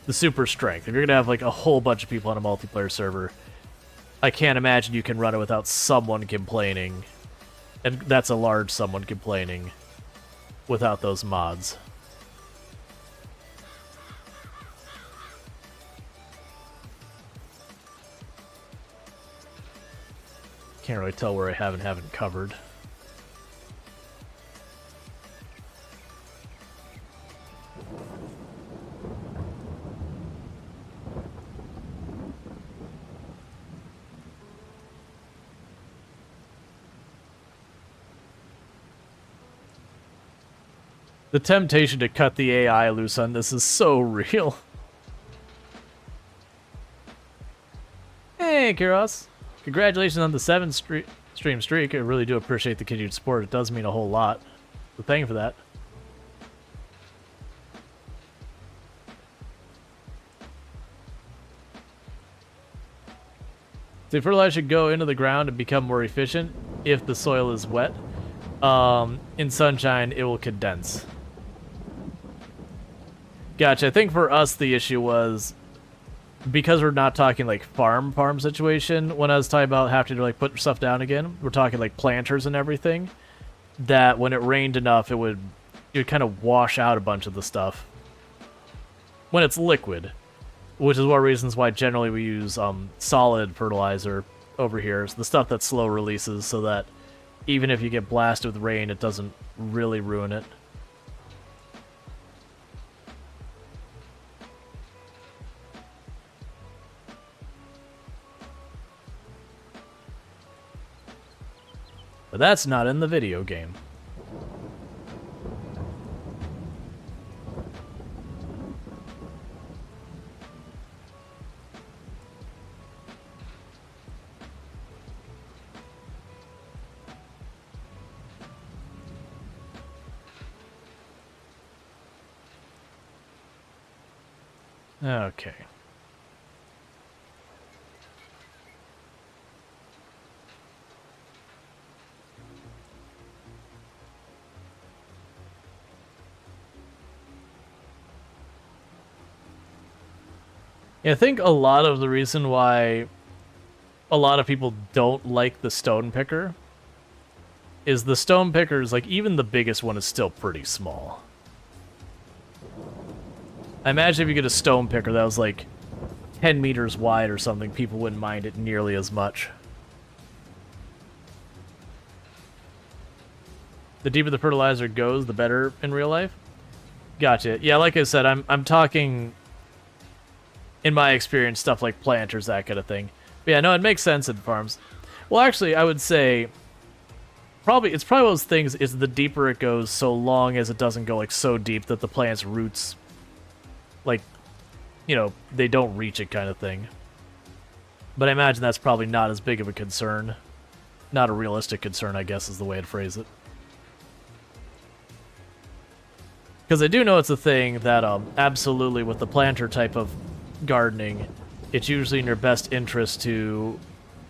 super strength. If you're gonna have like a whole bunch of people on a multiplayer server, I can't imagine you can run it without someone complaining, and that's a large someone complaining without those mods. Can't really tell where I have and haven't covered. The temptation to cut the AI loose on this is so real. Hey, Kiros. Congratulations on the 7-stream streak. I really do appreciate the continued support. It does mean a whole lot. So thank you for that. So fertilizer should go into the ground and become more efficient if the soil is wet. In sunshine, it will condense. Gotcha. I think for us, the issue was because we're not talking like farm situation. When I was talking about having to like put stuff down again, we're talking like planters and everything. That when it rained enough, it would kind of wash out a bunch of the stuff when it's liquid, which is one of the reasons why generally we use solid fertilizer over here. It's the stuff that slow releases, so that even if you get blasted with rain, it doesn't really ruin it. But that's not in the video game. Okay. Yeah, I think a lot of the reason why a lot of people don't like the stone picker is the stone pickers, like even the biggest one is still pretty small. I imagine if you get a stone picker that was like 10 meters wide or something, people wouldn't mind it nearly as much. The deeper the fertilizer goes, the better in real life. Gotcha. Yeah, like I said, I'm talking, in my experience, stuff like planters, that kind of thing. But yeah, no, it makes sense in farms. Well, actually, I would say it's probably one of those things is the deeper it goes, so long as it doesn't go like so deep that the plant's roots, like, you know, they don't reach it kind of thing. But I imagine that's probably not as big of a concern. Not a realistic concern, I guess, is the way I'd phrase it. Because I do know it's a thing that, absolutely, with the planter type of gardening, it's usually in your best interest to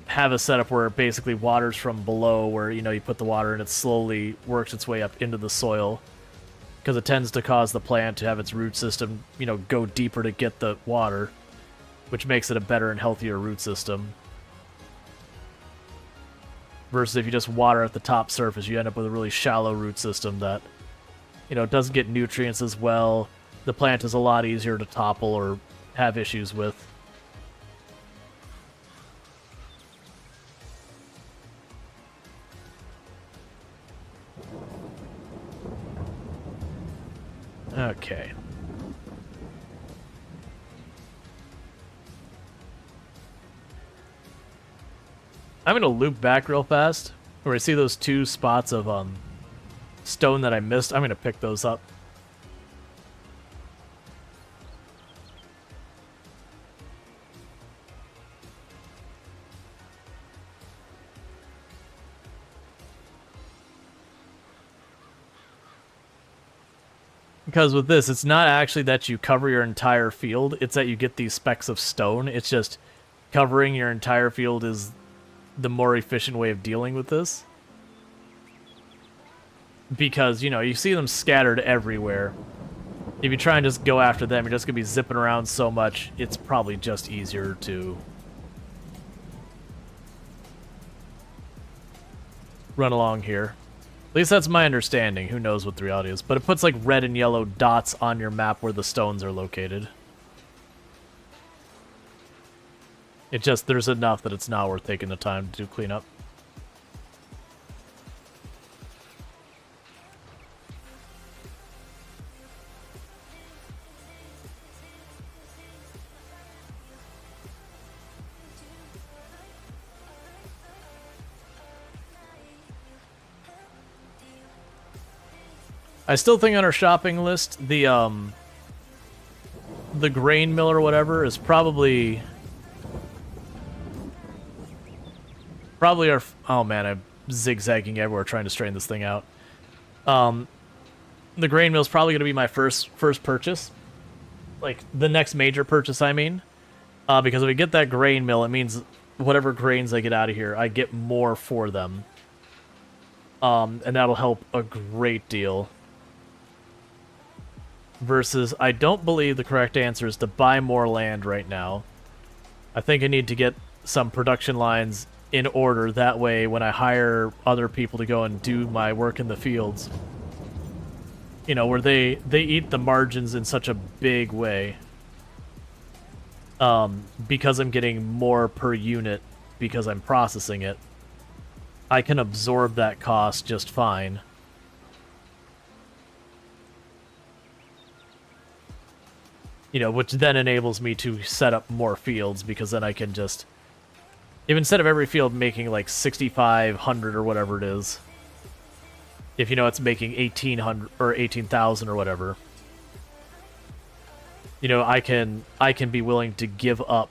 have a setup where it basically waters from below, where, you know, you put the water and it slowly works its way up into the soil. Because it tends to cause the plant to have its root system, you know, go deeper to get the water, which makes it a better and healthier root system. Versus if you just water at the top surface, you end up with a really shallow root system that, you know, doesn't get nutrients as well. The plant is a lot easier to topple or have issues with. Okay. I'm gonna loop back real fast, where I see those two spots of stone that I missed. I'm gonna pick those up. Because with this, it's not actually that you cover your entire field, it's that you get these specks of stone. It's just covering your entire field is the more efficient way of dealing with this. Because, you know, you see them scattered everywhere. If you try and just go after them, you're just going to be zipping around so much, it's probably just easier to run along here. At least that's my understanding. Who knows what the reality is. But it puts like red and yellow dots on your map where the stones are located. It just, there's enough that it's not worth taking the time to do cleanup. I still think on our shopping list, the grain mill or whatever is probably our... Oh man, I'm zigzagging everywhere trying to straighten this thing out. The grain mill is probably going to be my first purchase. Like, the next major purchase, I mean. Because if we get that grain mill, it means whatever grains I get out of here, I get more for them. And that'll help a great deal. Versus, I don't believe the correct answer is to buy more land right now. I think I need to get some production lines in order. That way, when I hire other people to go and do my work in the fields, you know, where they eat the margins in such a big way. Because I'm getting more per unit because I'm processing it, I can absorb that cost just fine. You know, which then enables me to set up more fields, because then I can just... If instead of every field making like 6,500 or whatever it is, if, you know, it's making 1,800 or 18,000 or whatever, you know, I can be willing to give up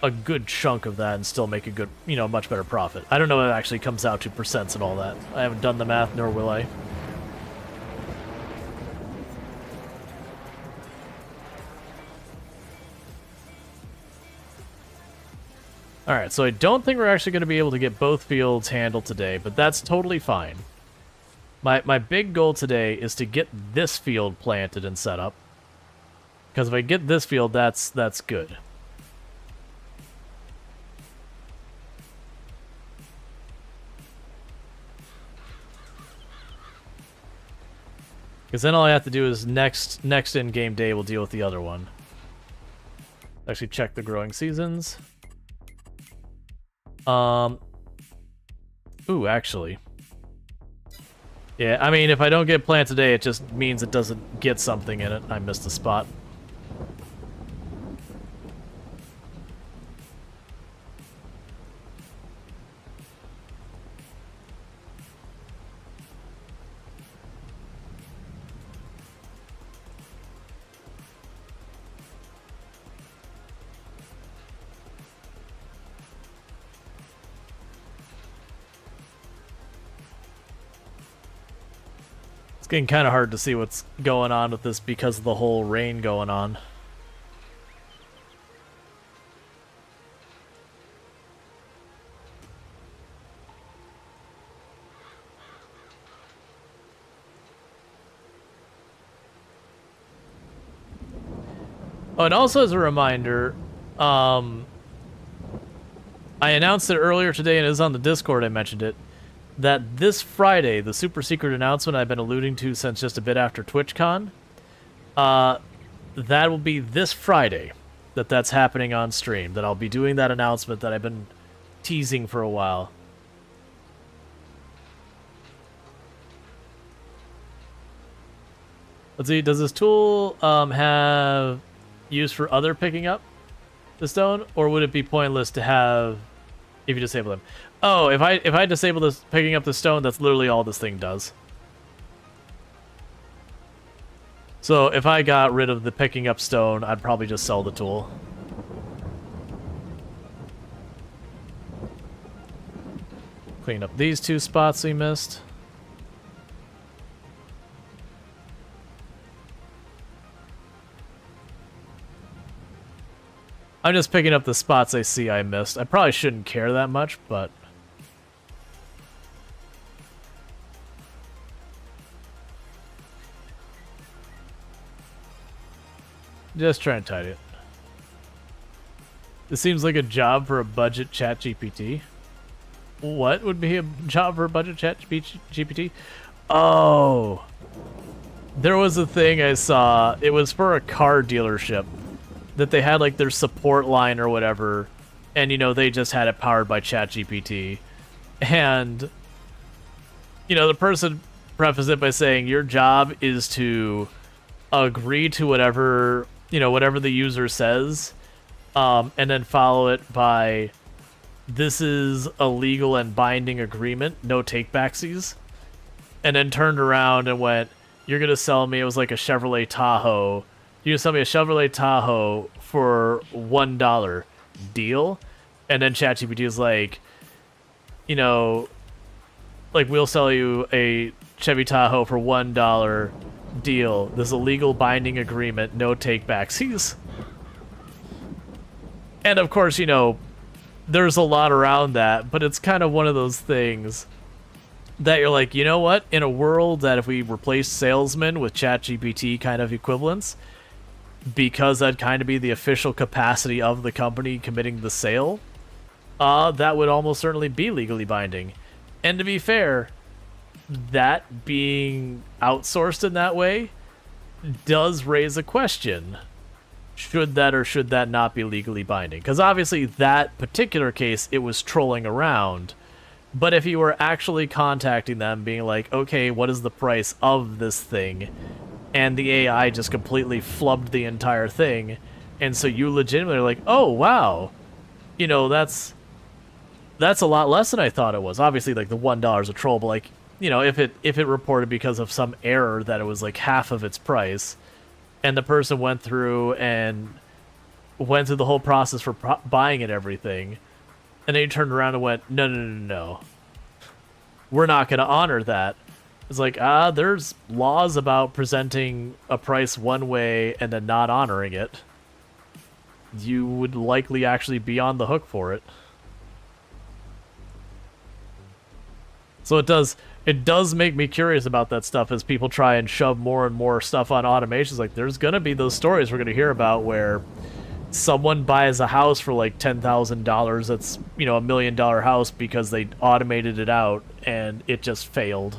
a good chunk of that and still make a good, you know, much better profit. I don't know what it actually comes out to percents and all that. I haven't done the math, nor will I. Alright, so I don't think we're actually going to be able to get both fields handled today, but that's totally fine. My big goal today is to get this field planted and set up. Because if I get this field, that's good. Because then all I have to do is next in-game day we'll deal with the other one. Actually check the growing seasons. Ooh, actually. Yeah, I mean, if I don't get plant today, it just means it doesn't get something in it. I missed a spot. It's getting kind of hard to see what's going on with this because of the whole rain going on. Oh, and also as a reminder, I announced it earlier today and it was on the Discord, I mentioned it, that this Friday, the super secret announcement I've been alluding to since just a bit after TwitchCon, that will be this Friday that's happening on stream, that I'll be doing that announcement that I've been teasing for a while. Let's see, does this tool have use for other picking up the stone, or would it be pointless to have if you disable them? Oh, if I disable this picking up the stone, that's literally all this thing does. So if I got rid of the picking up stone, I'd probably just sell the tool. Clean up these two spots we missed. I'm just picking up the spots I see I missed. I probably shouldn't care that much, but... just trying to tidy it. This seems like a job for a budget chat GPT. What would be a job for a budget chat GPT? Oh! There was a thing I saw. It was for a car dealership. That they had like their support line or whatever. And you know, they just had it powered by ChatGPT. And, you know, the person prefaced it by saying, your job is to agree to whatever, you know, whatever the user says, and then follow it by, this is a legal and binding agreement, no take-backsies. And then turned around and went, you're going to sell me, it was like a Chevrolet Tahoe. You're going to sell me a Chevrolet Tahoe for $1 deal? And then ChatGPT is like, you know, like, we'll sell you a Chevy Tahoe for $1 deal. This is a legal binding agreement, no take-backsies. And of course, you know, there's a lot around that, but it's kind of one of those things that you're like, you know what? In a world that if we replace salesmen with ChatGPT kind of equivalents, because that'd kind of be the official capacity of the company committing the sale, that would almost certainly be legally binding. And to be fair, that being outsourced in that way does raise a question. Should that or should that not be legally binding? Because obviously that particular case, it was trolling around. But if you were actually contacting them, being like, okay, what is the price of this thing? And the AI just completely flubbed the entire thing. And so you legitimately are like, oh, wow. You know, that's a lot less than I thought it was. Obviously, like, the $1 is a troll, but, like, you know, if it reported because of some error that it was, like, half of its price, and the person went through the whole process for buying it, everything, and then he turned around and went, no. We're not going to honor that. It's like, there's laws about presenting a price one way and then not honoring it. You would likely actually be on the hook for it. So it does make me curious about that stuff as people try and shove more and more stuff on automations. Like, there's gonna be those stories we're gonna hear about where someone buys a house for like $10,000 that's, you know, $1 million house because they automated it out and it just failed.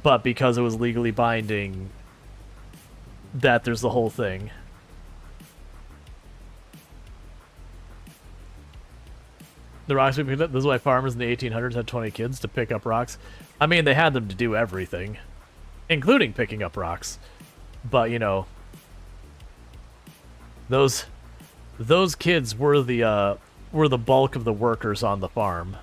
But because it was legally binding, that there's the whole thing. The rocks we picked up, this is why farmers in the 1800s had 20 kids to pick up rocks. I mean, they had them to do everything, including picking up rocks. But, you know, those kids were the bulk of the workers on the farm.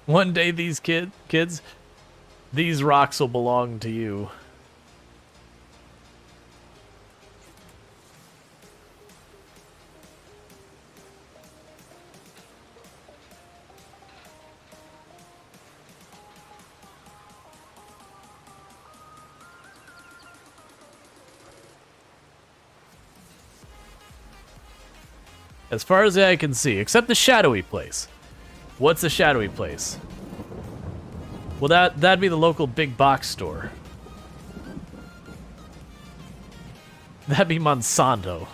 One day these kids, these rocks will belong to you. As far as the eye can see, except the shadowy place. What's a shadowy place? Well, that'd be the local big box store. That'd be Monsanto.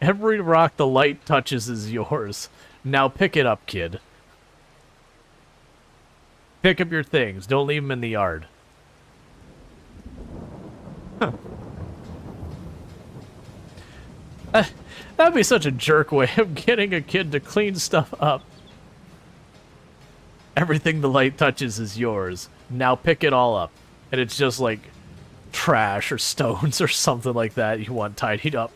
Every rock the light touches is yours. Now pick it up, kid. Pick up your things. Don't leave them in the yard. Huh. That'd be such a jerk way of getting a kid to clean stuff up. Everything the light touches is yours. Now pick it all up. And it's just like trash or stones or something like that you want tidied up.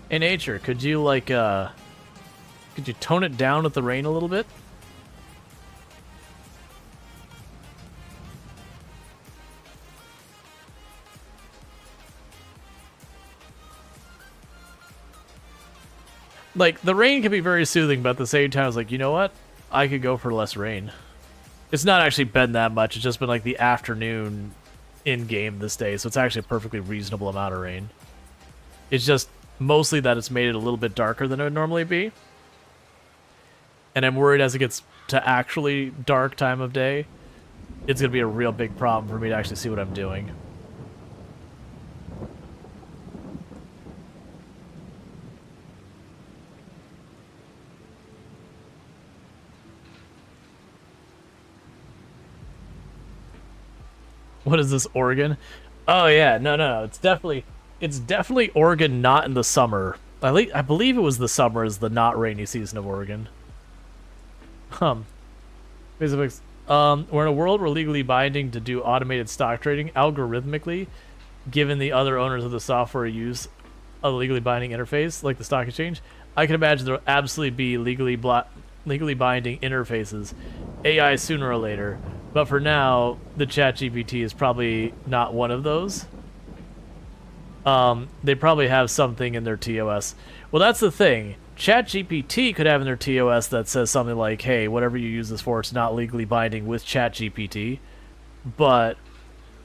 Hey, nature, could you, like, could you tone it down with the rain a little bit? Like, the rain can be very soothing, but at the same time, it's like, you know what? I could go for less rain. It's not actually been that much. It's just been, like, the afternoon in-game this day, so it's actually a perfectly reasonable amount of rain. It's just mostly that it's made it a little bit darker than it would normally be. And I'm worried as it gets to actually dark time of day, it's going to be a real big problem for me to actually see what I'm doing. What is this, Oregon? Oh yeah, no. It's definitely Oregon, not in the summer. I believe it was the summer is the not rainy season of Oregon. Specifics. We're in a world where legally binding to do automated stock trading algorithmically, given the other owners of the software use a legally binding interface like the stock exchange. I can imagine there will absolutely be legally binding interfaces, AI sooner or later. But for now, the ChatGPT is probably not one of those. They probably have something in their TOS. Well, that's the thing. ChatGPT could have in their TOS that says something like, hey, whatever you use this for, it's not legally binding with ChatGPT. But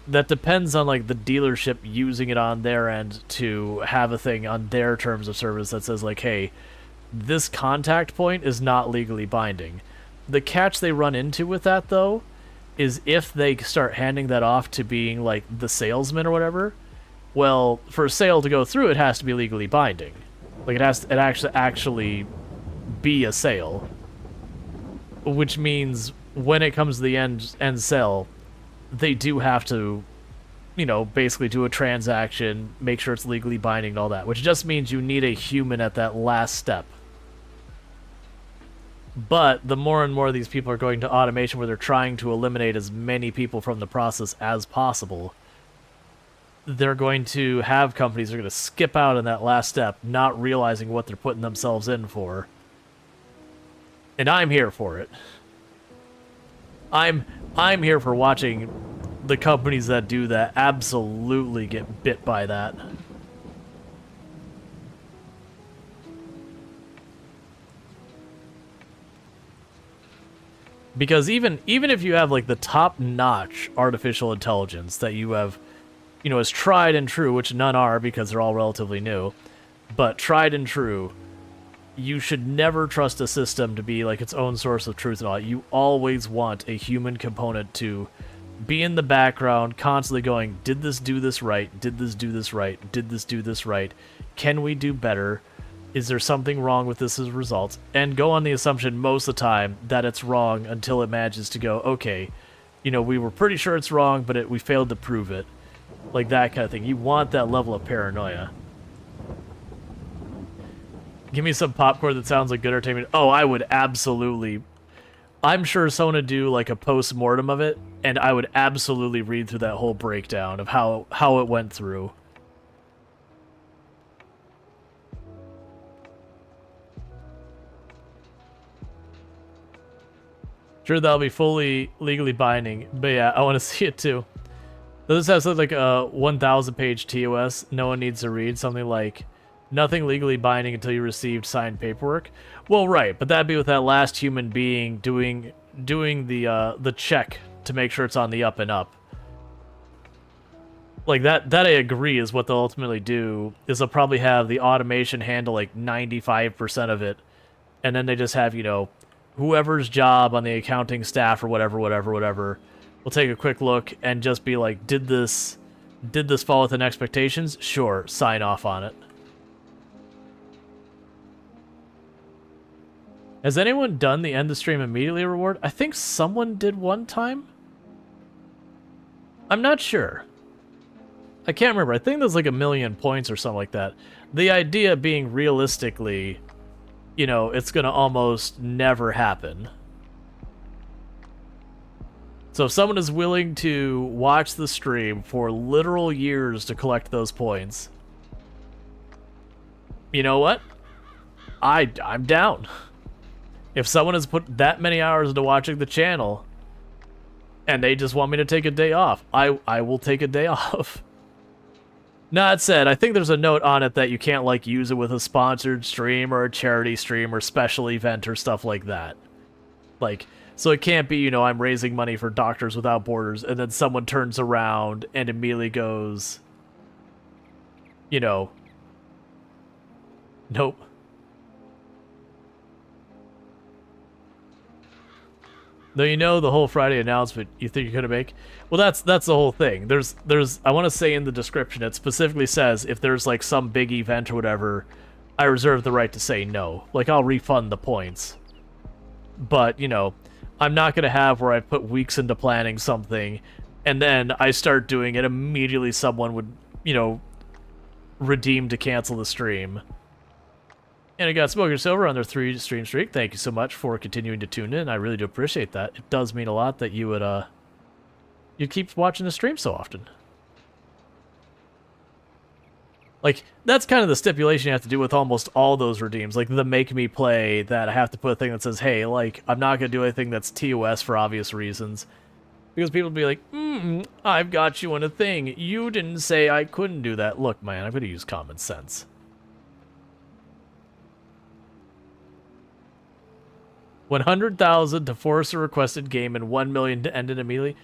that depends on, like, the dealership using it on their end to have a thing on their terms of service that says, like, hey, this contact point is not legally binding. The catch they run into with that, though, is if they start handing that off to being, like, the salesman or whatever, well, for a sale to go through, it has to be legally binding. Like, it actually be a sale. Which means when it comes to the end sell, they do have to, you know, basically do a transaction, make sure it's legally binding and all that, which just means you need a human at that last step. But the more and more these people are going to automation where they're trying to eliminate as many people from the process as possible, they're going to have companies that are going to skip out on that last step, not realizing what they're putting themselves in for. And I'm here for it. I'm here for watching the companies that do that absolutely get bit by that. Because even if you have like the top-notch artificial intelligence that you have, you know, is tried and true, which none are because they're all relatively new, but tried and true, you should never trust a system to be like its own source of truth and all. You always want a human component to be in the background, constantly going, did this do this right? Did this do this right? Did this do this right? Can we do better? Is there something wrong with this as a result? And go on the assumption most of the time that it's wrong until it manages to go, okay, you know, we were pretty sure it's wrong, but we failed to prove it. Like that kind of thing. You want that level of paranoia. Give me some popcorn that sounds like good entertainment. Oh, I would absolutely... I'm sure someone would do like a post-mortem of it, and I would absolutely read through that whole breakdown of how it went through. Sure, that'll be fully legally binding, but yeah, I want to see it too. Does this have like a 1,000-page TOS no one needs to read? Something like, nothing legally binding until you received signed paperwork? Well, right, but that'd be with that last human being doing the check to make sure it's on the up and up. Like, that I agree is what they'll ultimately do, is they'll probably have the automation handle like 95% of it, and then they just have, you know, whoever's job on the accounting staff or whatever will take a quick look and just be like, did this fall within expectations? Sure, sign off on it. Has anyone done the end the stream immediately reward? I think someone did one time. I'm not sure. I can't remember. I think there's like 1,000,000 points or something like that. The idea being realistically, you know, it's going to almost never happen. So if someone is willing to watch the stream for literal years to collect those points, you know what? I'm down. If someone has put that many hours into watching the channel and they just want me to take a day off, I will take a day off. Now, that said, I think there's a note on it that you can't, like, use it with a sponsored stream or a charity stream or special event or stuff like that. Like, so it can't be, you know, I'm raising money for Doctors Without Borders, and then someone turns around and immediately goes, you know, nope. Though you know the whole Friday announcement you think you're gonna make? Well, that's the whole thing. There's I want to say in the description it specifically says if there's like some big event or whatever, I reserve the right to say no. Like, I'll refund the points. But, you know, I'm not gonna have where I put weeks into planning something and then I start doing it, immediately someone would, you know, redeem to cancel the stream. And I got Smoker Silver on their 3 stream streak. Thank you so much for continuing to tune in. I really do appreciate that. It does mean a lot that you would, you keep watching the stream so often. Like, that's kind of the stipulation you have to do with almost all those redeems. Like, the make me play, that I have to put a thing that says, hey, like, I'm not going to do anything that's TOS for obvious reasons. Because people will be like, I've got you on a thing. You didn't say I couldn't do that. Look, man, I'm going to use common sense. 100,000 to force a requested game and 1,000,000 to end it immediately.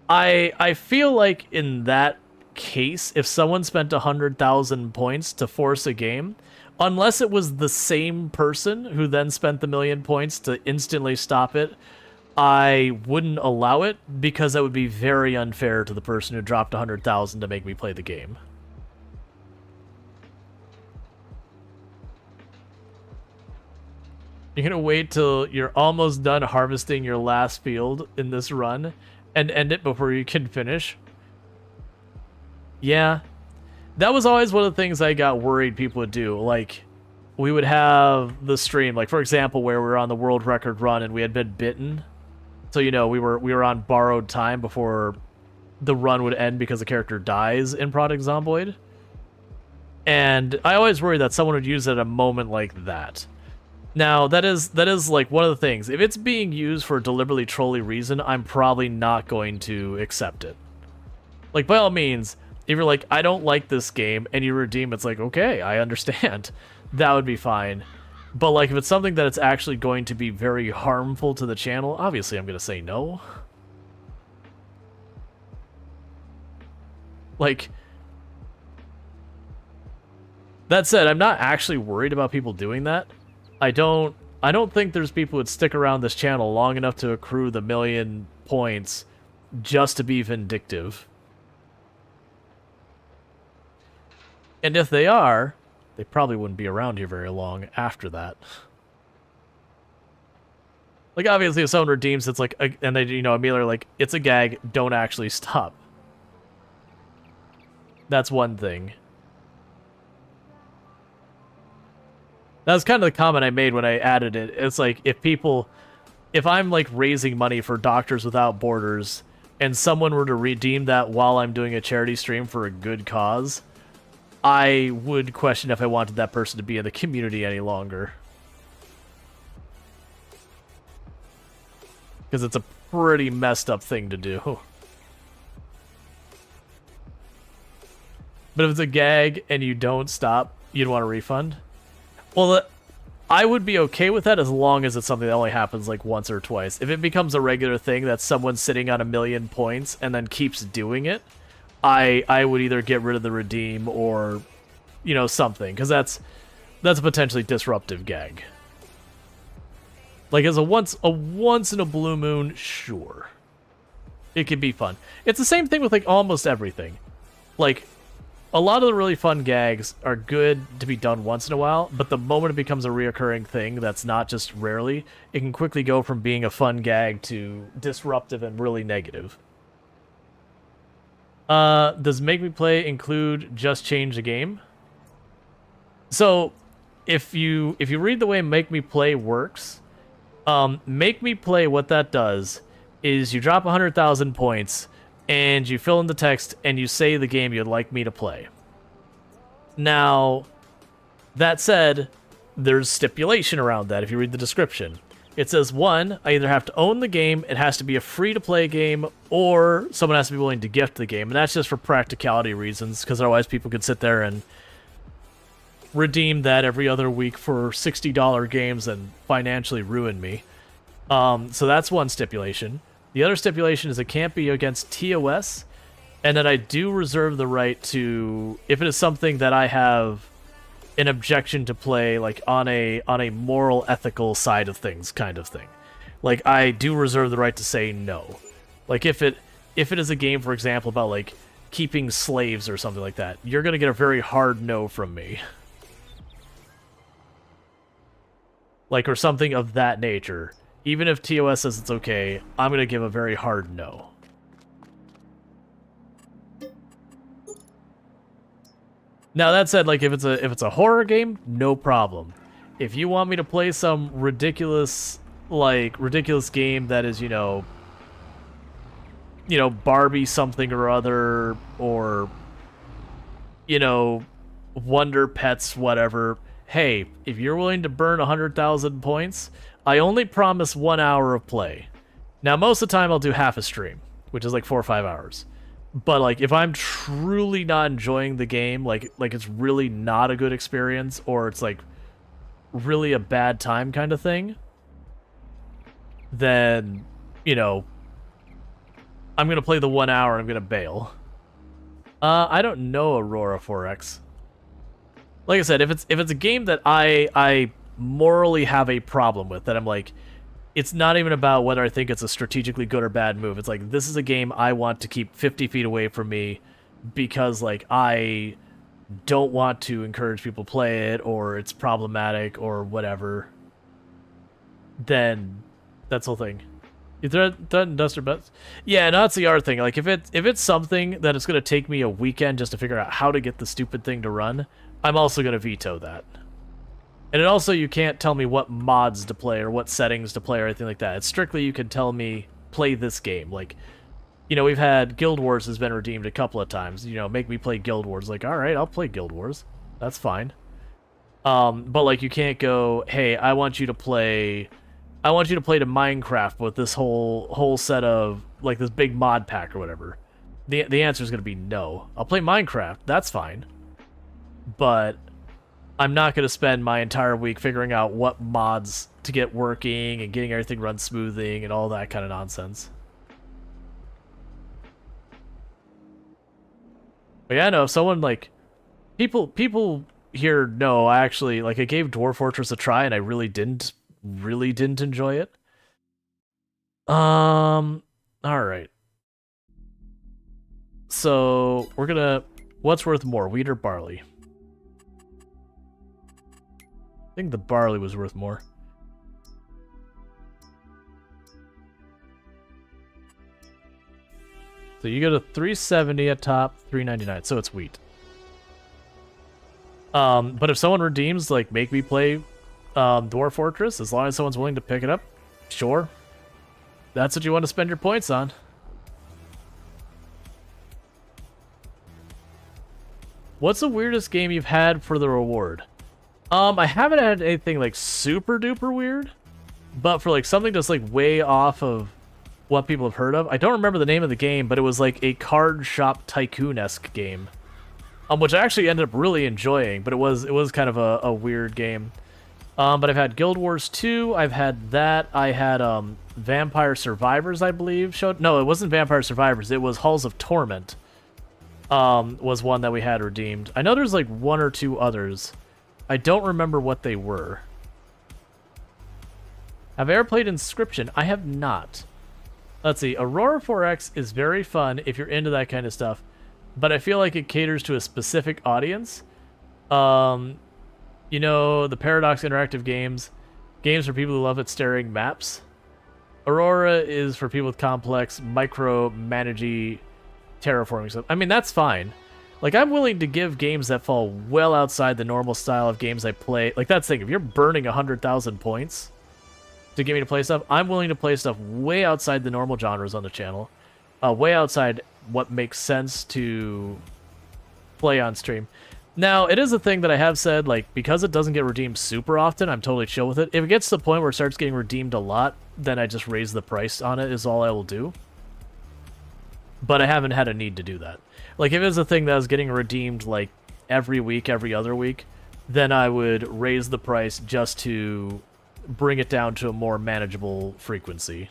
I feel like in that case, if someone spent 100,000 points to force a game, unless it was the same person who then spent the 1,000,000 points to instantly stop it, I wouldn't allow it because that would be very unfair to the person who dropped 100,000 to make me play the game. You're gonna wait till you're almost done harvesting your last field in this run and end it before you can finish? Yeah. That was always one of the things I got worried people would do. Like, we would have the stream, like for example, where we were on the world record run and we had been bitten. So we were on borrowed time before the run would end because the character dies in Project Zomboid. And I always worry that someone would use it at a moment like that. Now, that is like one of the things. If it's being used for a deliberately trolly reason, I'm probably not going to accept it. Like, by all means, if you're like, I don't like this game, and you redeem, it's like, okay, I understand. That would be fine. But, like, if it's something that it's actually going to be very harmful to the channel, obviously I'm going to say no. Like, that said, I'm not actually worried about people doing that. I don't think there's people who would stick around this channel long enough to accrue the 1,000,000 points just to be vindictive. And if they are, they probably wouldn't be around here very long after that. Like, obviously, if someone redeems, it's like, and they, immediately like, it's a gag, don't actually stop. That's one thing. That's kind of the comment I made when I added it. It's like, if I'm like raising money for Doctors Without Borders, and someone were to redeem that while I'm doing a charity stream for a good cause, I would question if I wanted that person to be in the community any longer. Because it's a pretty messed up thing to do. But if it's a gag and you don't stop, you'd want a refund? Well, I would be okay with that as long as it's something that only happens like once or twice. If it becomes a regular thing that someone's sitting on 1,000,000 points and then keeps doing it, I would either get rid of the redeem or, something, because that's a potentially disruptive gag. Like, as a once in a blue moon, sure, it could be fun. It's the same thing with like almost everything. Like, a lot of the really fun gags are good to be done once in a while, but the moment it becomes a reoccurring thing that's not just rarely, it can quickly go from being a fun gag to disruptive and really negative. Does Make Me Play include just change the game? So, if you read the way Make Me Play works, Make Me Play, what that does is you drop 100,000 points, and you fill in the text, and you say the game you'd like me to play. Now, that said, there's stipulation around that if you read the description. It says, 1, I either have to own the game, it has to be a free-to-play game, or someone has to be willing to gift the game. And that's just for practicality reasons, because otherwise people could sit there and redeem that every other week for $60 games and financially ruin me. So that's one stipulation. The other stipulation is it can't be against TOS, and that I do reserve the right to, if it is something that I have an objection to play, like on a moral, ethical side of things kind of thing. Like, I do reserve the right to say no. Like, if it is a game, for example, about like keeping slaves or something like that, you're gonna get a very hard no from me. Like, or something of that nature. Even if TOS says it's okay, I'm going to give a very hard no. Now, that said, like, if it's a horror game, no problem. If you want me to play some ridiculous game that is, Barbie something or other, or, Wonder Pets, whatever, hey, if you're willing to burn 100,000 points, I only promise 1 hour of play. Now, most of the time I'll do half a stream, which is like 4 or 5 hours. But like, if I'm truly not enjoying the game, like it's really not a good experience, or it's like really a bad time kind of thing, then, I'm gonna play the 1 hour and I'm gonna bail. I don't know Aurora 4X. Like I said, if it's a game that I morally have a problem with, that I'm like, it's not even about whether I think it's a strategically good or bad move. It's like, this is a game I want to keep 50 feet away from me because, like, I don't want to encourage people to play it, or it's problematic, or whatever. Then that's the whole thing. You threaten Duster Bets? Yeah, no, that's the art thing. Like, if it's something that it's going to take me a weekend just to figure out how to get the stupid thing to run, I'm also going to veto that. And it also, you can't tell me what mods to play or what settings to play or anything like that. It's strictly you can tell me, play this game. Like, you know, we've had Guild Wars has been redeemed a couple of times. You know, make me play Guild Wars. Like, all right, I'll play Guild Wars. That's fine. But like, you can't go, hey, I want you to play to Minecraft with this whole set of, like, this big mod pack or whatever. The answer is going to be no. I'll play Minecraft. That's fine. But I'm not going to spend my entire week figuring out what mods to get working and getting everything run smoothing and all that kind of nonsense. But yeah, no, if someone, like, people here know, I actually, like, I gave Dwarf Fortress a try and I really didn't enjoy it. Alright. So, we're gonna, what's worth more, wheat or barley? I think the barley was worth more. So you go to 370 at top, 399, so it's wheat. But if someone redeems, like, make me play Dwarf Fortress, as long as someone's willing to pick it up, sure. That's what you want to spend your points on. What's the weirdest game you've had for the reward? I haven't had anything, like, super duper weird, but for, like, something that's, like, way off of what people have heard of. I don't remember the name of the game, but it was, like, a card shop tycoon-esque game, which I actually ended up really enjoying, but it was kind of a weird game. But I've had Guild Wars 2, I've had that, I had Vampire Survivors, I believe, showed. No, it wasn't Vampire Survivors, it was Halls of Torment, was one that we had redeemed. I know there's, like, one or two others. I don't remember what they were. Have I ever played Inscription? I have not. Let's see. Aurora 4X is very fun if you're into that kind of stuff, but I feel like it caters to a specific audience. You know, the Paradox Interactive games for people who love it staring maps. Aurora is for people with complex micro-managey terraforming stuff. I mean, that's fine. Like, I'm willing to give games that fall well outside the normal style of games I play. Like, that's the thing. If you're burning 100,000 points to get me to play stuff, I'm willing to play stuff way outside the normal genres on the channel. Way outside what makes sense to play on stream. Now, it is a thing that I have said, like, because it doesn't get redeemed super often, I'm totally chill with it. If it gets to the point where it starts getting redeemed a lot, then I just raise the price on it, is all I will do. But I haven't had a need to do that. Like, if it was a thing that was getting redeemed, like, every week, every other week, then I would raise the price just to bring it down to a more manageable frequency.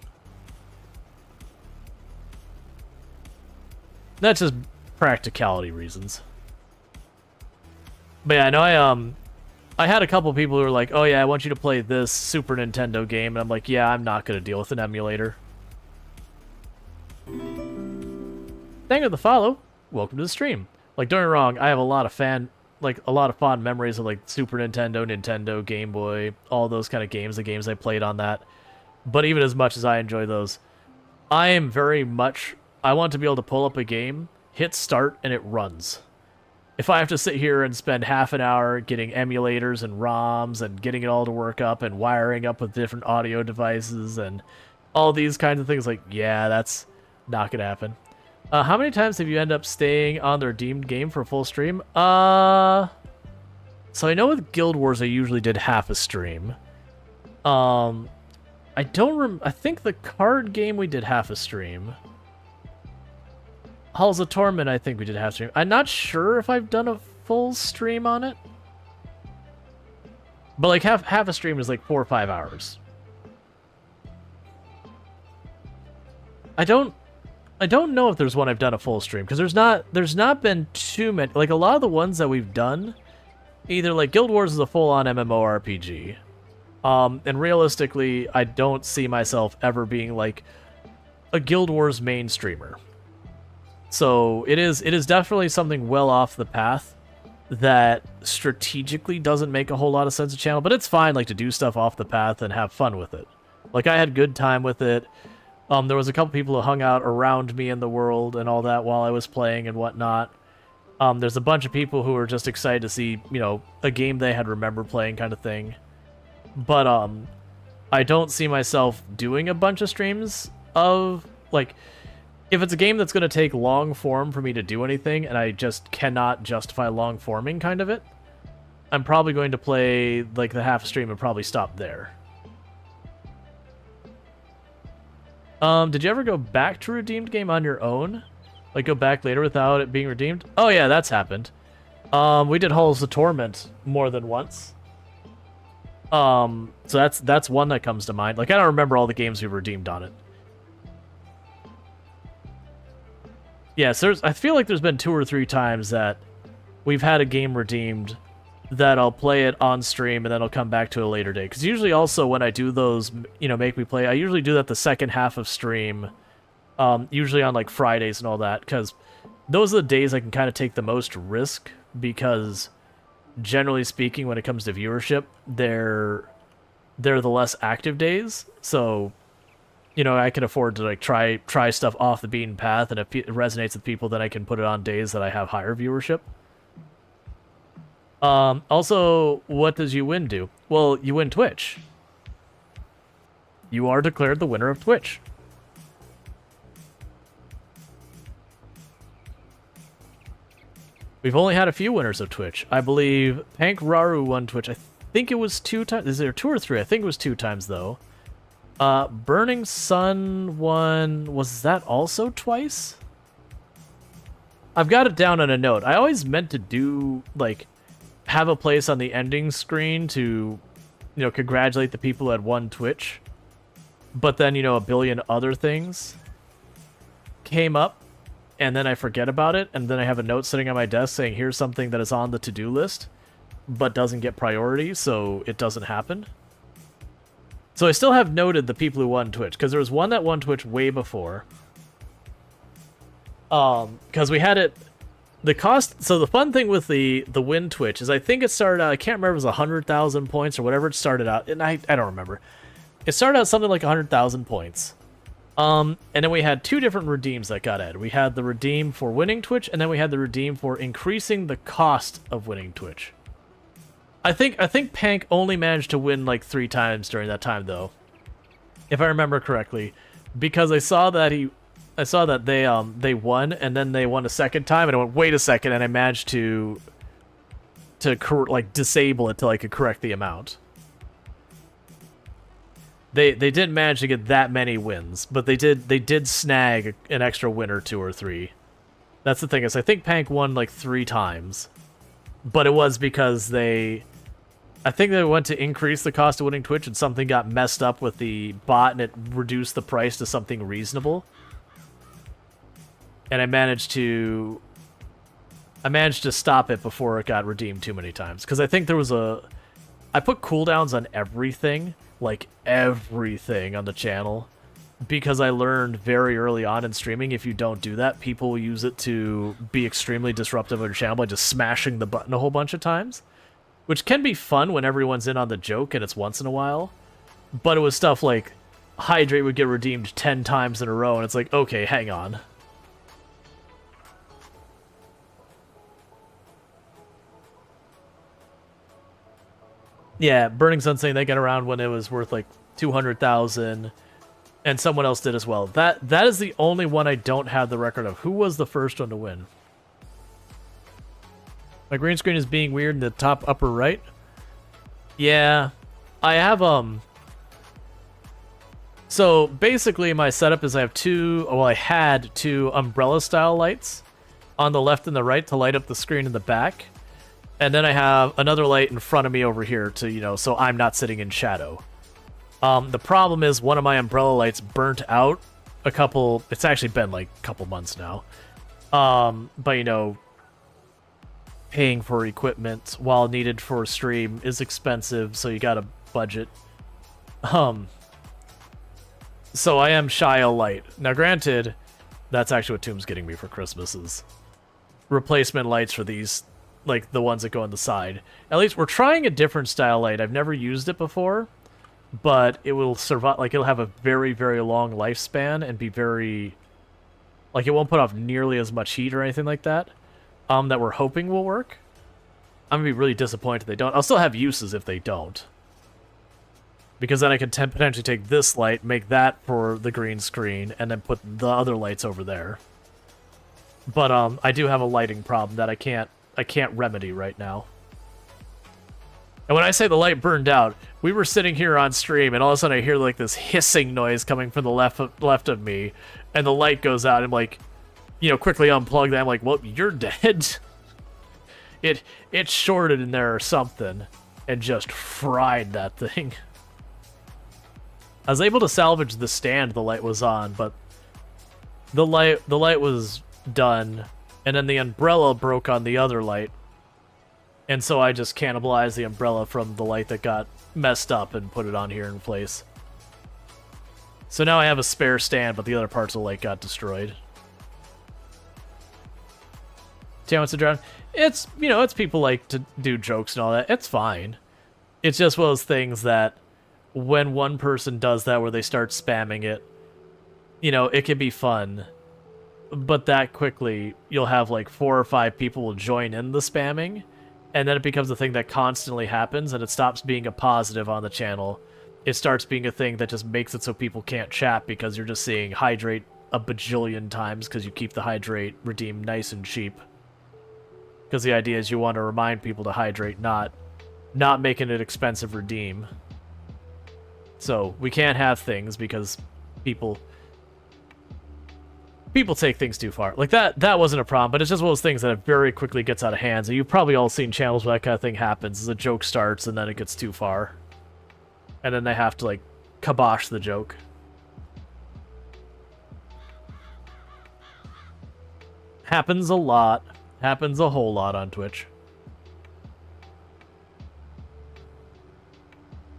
That's just practicality reasons. But yeah, I know I had a couple people who were like, oh yeah, I want you to play this Super Nintendo game, and I'm like, yeah, I'm not going to deal with an emulator. Thank you for the follow. Welcome to the stream. Like, don't get me wrong, I have a lot of fond memories of, like, Super Nintendo, Nintendo, Game Boy, all those kind of games, the games I played on that. But even as much as I enjoy those, I am very much, I want to be able to pull up a game, hit start, and it runs. If I have to sit here and spend half an hour getting emulators and ROMs and getting it all to work up and wiring up with different audio devices and all these kinds of things, like, yeah, that's not gonna happen. How many times have you end up staying on the redeemed game for a full stream? So I know with Guild Wars I usually did half a stream. I think the card game we did half a stream. Halls of Torment, I think we did half stream. I'm not sure if I've done a full stream on it. But like half a stream is like 4 or 5 hours. I don't know if there's one I've done a full stream, because there's not been too many. Like, a lot of the ones that we've done, either like Guild Wars is a full-on MMORPG, and realistically, I don't see myself ever being like a Guild Wars main streamer. So it is definitely something well off the path that strategically doesn't make a whole lot of sense to channel, but it's fine, like, to do stuff off the path and have fun with it. Like, I had good time with it. There was a couple people who hung out around me in the world and all that while I was playing and whatnot. There's a bunch of people who are just excited to see, you know, a game they had remembered playing kind of thing. But I don't see myself doing a bunch of streams of, like, if it's a game that's going to take long form for me to do anything, and I just cannot justify long forming kind of it, I'm probably going to play, like, the half stream and probably stop there. Did you ever go back to redeemed game on your own? Like, go back later without it being redeemed? Oh, yeah, that's happened. We did Halls of Torment more than once. So that's one that comes to mind. Like, I don't remember all the games we redeemed on it. Yeah, so I feel like there's been 2 or 3 times that we've had a game redeemed that I'll play it on stream and then I'll come back to a later day. Because usually also when I do those, you know, make me play, I usually do that the second half of stream, usually on like Fridays and all that, because those are the days I can kind of take the most risk, because generally speaking, when it comes to viewership, they're the less active days. So, you know, I can afford to like try stuff off the beaten path, and if it resonates with people, then I can put it on days that I have higher viewership. Also, what does you win do? Well, you win Twitch. You are declared the winner of Twitch. We've only had a few winners of Twitch. I believe Pank Raru won Twitch. I think it was 2 times. Is there 2 or 3? I think it was 2 times, though. Burning Sun won... Was that also twice? I've got it down on a note. I always meant to do, like, have a place on the ending screen to, you know, congratulate the people who had won Twitch. But then, you know, a billion other things came up, and then I forget about it, and then I have a note sitting on my desk saying, here's something that is on the to-do list, but doesn't get priority, so it doesn't happen. So I still have noted the people who won Twitch, because there was one that won Twitch way before. Because we had it... The cost... So the fun thing with the win Twitch is I think it started out... I can't remember if it was 100,000 points or whatever it started out. And I don't remember. It started out something like 100,000 points. And then we had 2 different redeems that got added. We had the redeem for winning Twitch, and then we had the redeem for increasing the cost of winning Twitch. I think Pank only managed to win like 3 times during that time, though, if I remember correctly, because I saw that they won, and then they won a second time, and I went, wait a second, and I managed to like disable it till I could correct the amount. They didn't manage to get that many wins, but they did snag an extra win or 2 or 3. That's the thing, is I think Pank won like 3 times, but it was because I think they went to increase the cost of winning Twitch, and something got messed up with the bot, and it reduced the price to something reasonable. And I managed to stop it before it got redeemed too many times, because I think there was I put cooldowns on everything, like everything on the channel, because I learned very early on in streaming, if you don't do that, people will use it to be extremely disruptive on your channel by just smashing the button a whole bunch of times, which can be fun when everyone's in on the joke and it's once in a while. But it was stuff like Hydrate would get redeemed 10 times in a row, and it's like, okay, hang on. Yeah, Burning Sun saying they got around when it was worth like 200,000, and someone else did as well. That is the only one I don't have the record of. Who was the first one to win? My green screen is being weird in the top upper right. Yeah, I have So basically, my setup is I had 2 umbrella style lights on the left and the right to light up the screen in the back. And then I have another light in front of me over here to, you know, so I'm not sitting in shadow. The problem is one of my umbrella lights burnt out it's actually been like a couple months now. But, you know, paying for equipment while needed for a stream is expensive, so you gotta budget. So I am shy a light. Now, granted, that's actually what Tomb's getting me for Christmas is replacement lights for these, like the ones that go on the side. At least we're trying a different style light. I've never used it before, but it will survive. Like, it'll have a very, very long lifespan and be very, like, it won't put off nearly as much heat or anything like that. that we're hoping will work. I'm gonna be really disappointed if they don't. I'll still have uses if they don't. Because then I could potentially take this light, make that for the green screen, and then put the other lights over there. But I do have a lighting problem that I can't remedy right now. And when I say the light burned out, we were sitting here on stream, and all of a sudden I hear like this hissing noise coming from the left of me, and the light goes out. And I'm like, quickly unplug that. I'm like, well, you're dead. It shorted in there or something, and just fried that thing. I was able to salvage the stand the light was on, but the light was done, and then the umbrella broke on the other light. And so I just cannibalized the umbrella from the light that got messed up and put it on here in place. So now I have a spare stand, but the other parts of the light got destroyed. Chance to drown. It's, it's people like to do jokes and all that. It's fine. It's just one of those things that when one person does that where they start spamming it, it can be fun. But that quickly, you'll have like 4 or 5 people will join in the spamming, and then it becomes a thing that constantly happens, and it stops being a positive on the channel. It starts being a thing that just makes it so people can't chat because you're just seeing hydrate a bajillion times because you keep the hydrate redeem nice and cheap. Because the idea is you want to remind people to hydrate, not making it expensive redeem. So we can't have things because people take things too far. Like that wasn't a problem, but it's just one of those things that it very quickly gets out of hand. And you've probably all seen channels where that kind of thing happens. As a joke starts and then it gets too far. And then they have to like kibosh the joke. Happens a lot. Happens a whole lot on Twitch.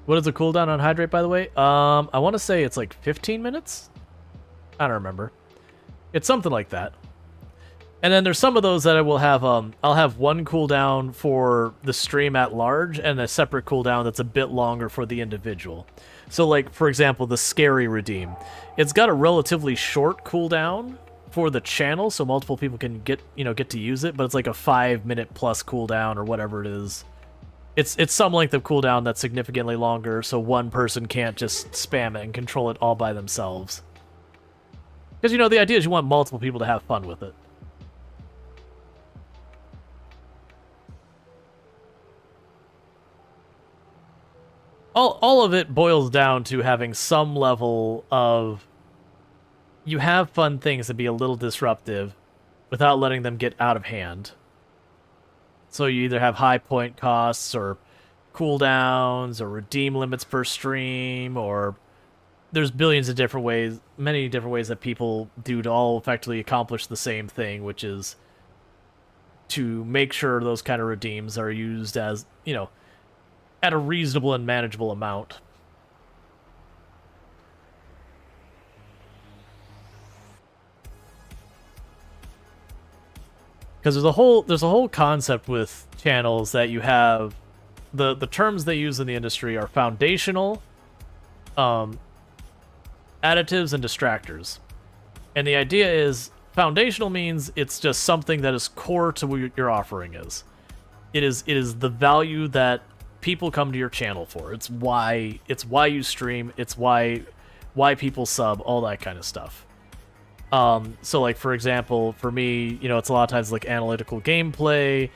What is the cooldown on hydrate, by the way? I want to say it's like 15 minutes? I don't remember. It's something like that. And then there's some of those that I will have, I'll have one cooldown for the stream at large and a separate cooldown that's a bit longer for the individual. So like, for example, the scary redeem. It's got a relatively short cooldown for the channel, so multiple people can get to use it, but it's like a 5-minute plus cooldown or whatever it is. It's some length of cooldown that's significantly longer, so one person can't just spam it and control it all by themselves. Because, the idea is you want multiple people to have fun with it. All of it boils down to having some level of... You have fun things that be a little disruptive without letting them get out of hand. So you either have high point costs or cooldowns or redeem limits per stream, or there's billions of different ways, many different ways that people do to all effectively accomplish the same thing, which is to make sure those kind of redeems are used as, at a reasonable and manageable amount. Because there's a whole concept with channels that you have, the terms they use in the industry are foundational, additives, and distractors. And the idea is, foundational means it's just something that is core to what your offering is. It is the value that people come to your channel for. It's why you stream, it's why people sub, all that kind of stuff. So like, for example, for me, it's a lot of times like analytical gameplay,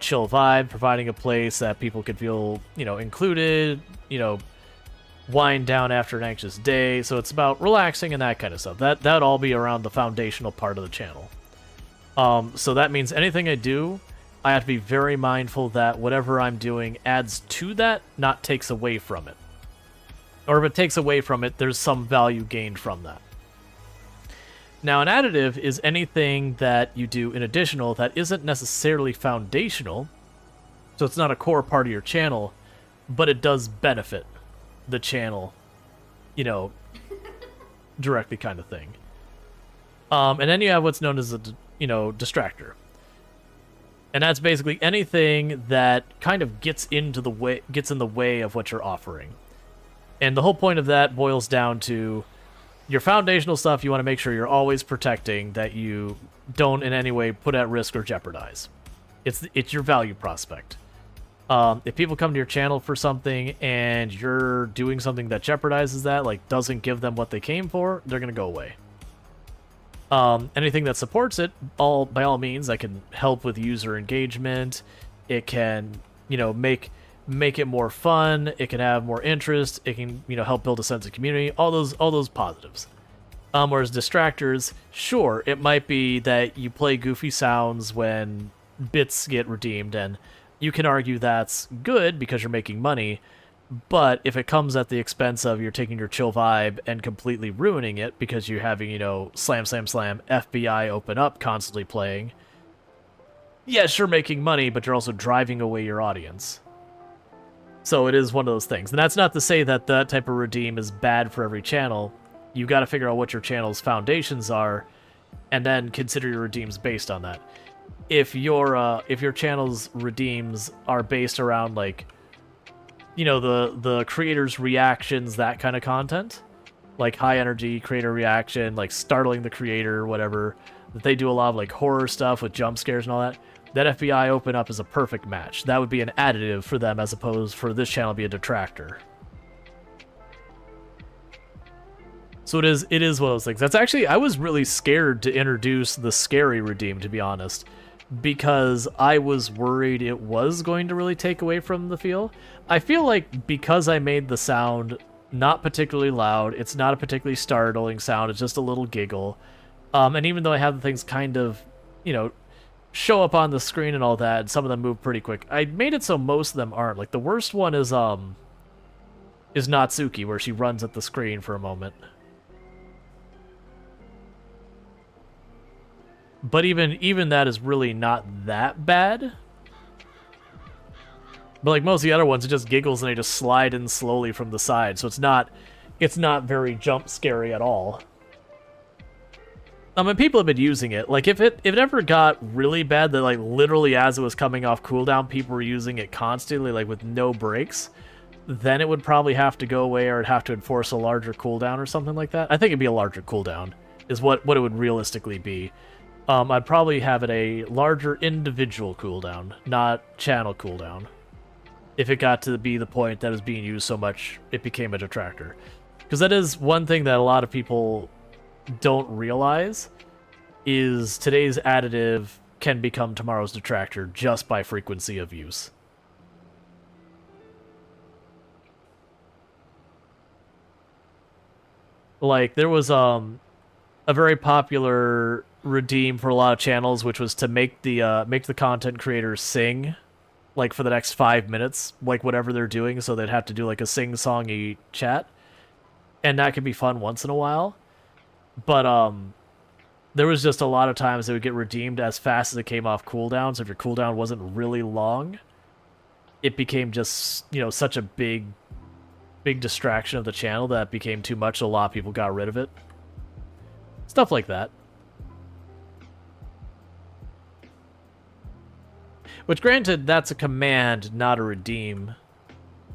chill vibe, providing a place that people could feel, included, wind down after an anxious day. So it's about relaxing and that kind of stuff. That'd all be around the foundational part of the channel. So that means anything I do, I have to be very mindful that whatever I'm doing adds to that, not takes away from it. Or if it takes away from it, there's some value gained from that. Now, an additive is anything that you do in additional that isn't necessarily foundational, so it's not a core part of your channel, but it does benefit the channel, directly kind of thing. And then you have what's known as a, distractor. And that's basically anything that kind of gets in the way of what you're offering. And the whole point of that boils down to Your foundational stuff, you want to make sure you're always protecting, that you don't in any way put at risk or jeopardize. It's your value prospect. If people come to your channel for something and you're doing something that jeopardizes that, like doesn't give them what they came for, they're going to go away. Anything that supports it, by all means, that can help with user engagement. It can, make it more fun. It can have more interest. It can, help build a sense of community. All those positives. Whereas distractors, sure, it might be that you play goofy sounds when bits get redeemed, and you can argue that's good because you're making money. But if it comes at the expense of you're taking your chill vibe and completely ruining it because you're having, slam, slam, slam, FBI open up constantly playing, yes, you're making money, but you're also driving away your audience. So it is one of those things. And that's not to say that that type of redeem is bad for every channel. You got to figure out what your channel's foundations are and then consider your redeems based on that. If your channel's redeems are based around, like, the creator's reactions, that kind of content, like high energy creator reaction, like startling the creator, whatever, that they do a lot of like horror stuff with jump scares and all that, that FBI open up is a perfect match. That would be an additive for them as opposed for this channel to be a detractor. So it is one of those things. That's actually, I was really scared to introduce the scary redeem, to be honest, because I was worried it was going to really take away from the feel. I feel like because I made the sound not particularly loud, it's not a particularly startling sound, it's just a little giggle. And even though I have the things kind of, show up on the screen and all that, and some of them move pretty quick, I made it so most of them aren't. Like the worst one is Natsuki, where she runs at the screen for a moment. But even that is really not that bad. But like most of the other ones, it just giggles and they just slide in slowly from the side. So it's not very jump scary at all. And people have been using it. Like if it ever got really bad that like literally as it was coming off cooldown, people were using it constantly, like with no breaks, then it would probably have to go away, or it'd have to enforce a larger cooldown or something like that. I think it'd be a larger cooldown is what it would realistically be. I'd probably have it a larger individual cooldown, not channel cooldown. If it got to be the point that it was being used so much, it became a detractor. Because that is one thing that a lot of people don't realize, is today's additive can become tomorrow's detractor just by frequency of use. Like, there was a very popular redeem for a lot of channels, which was to make the content creators sing, like for the next 5 minutes, like whatever they're doing, so they'd have to do like a sing-songy chat, and that could be fun once in a while. But there was just a lot of times it would get redeemed as fast as it came off cooldown. So if your cooldown wasn't really long, it became just such a big distraction of the channel that it became too much. So a lot of people got rid of it. Stuff like that. Which, granted, that's a command, not a redeem.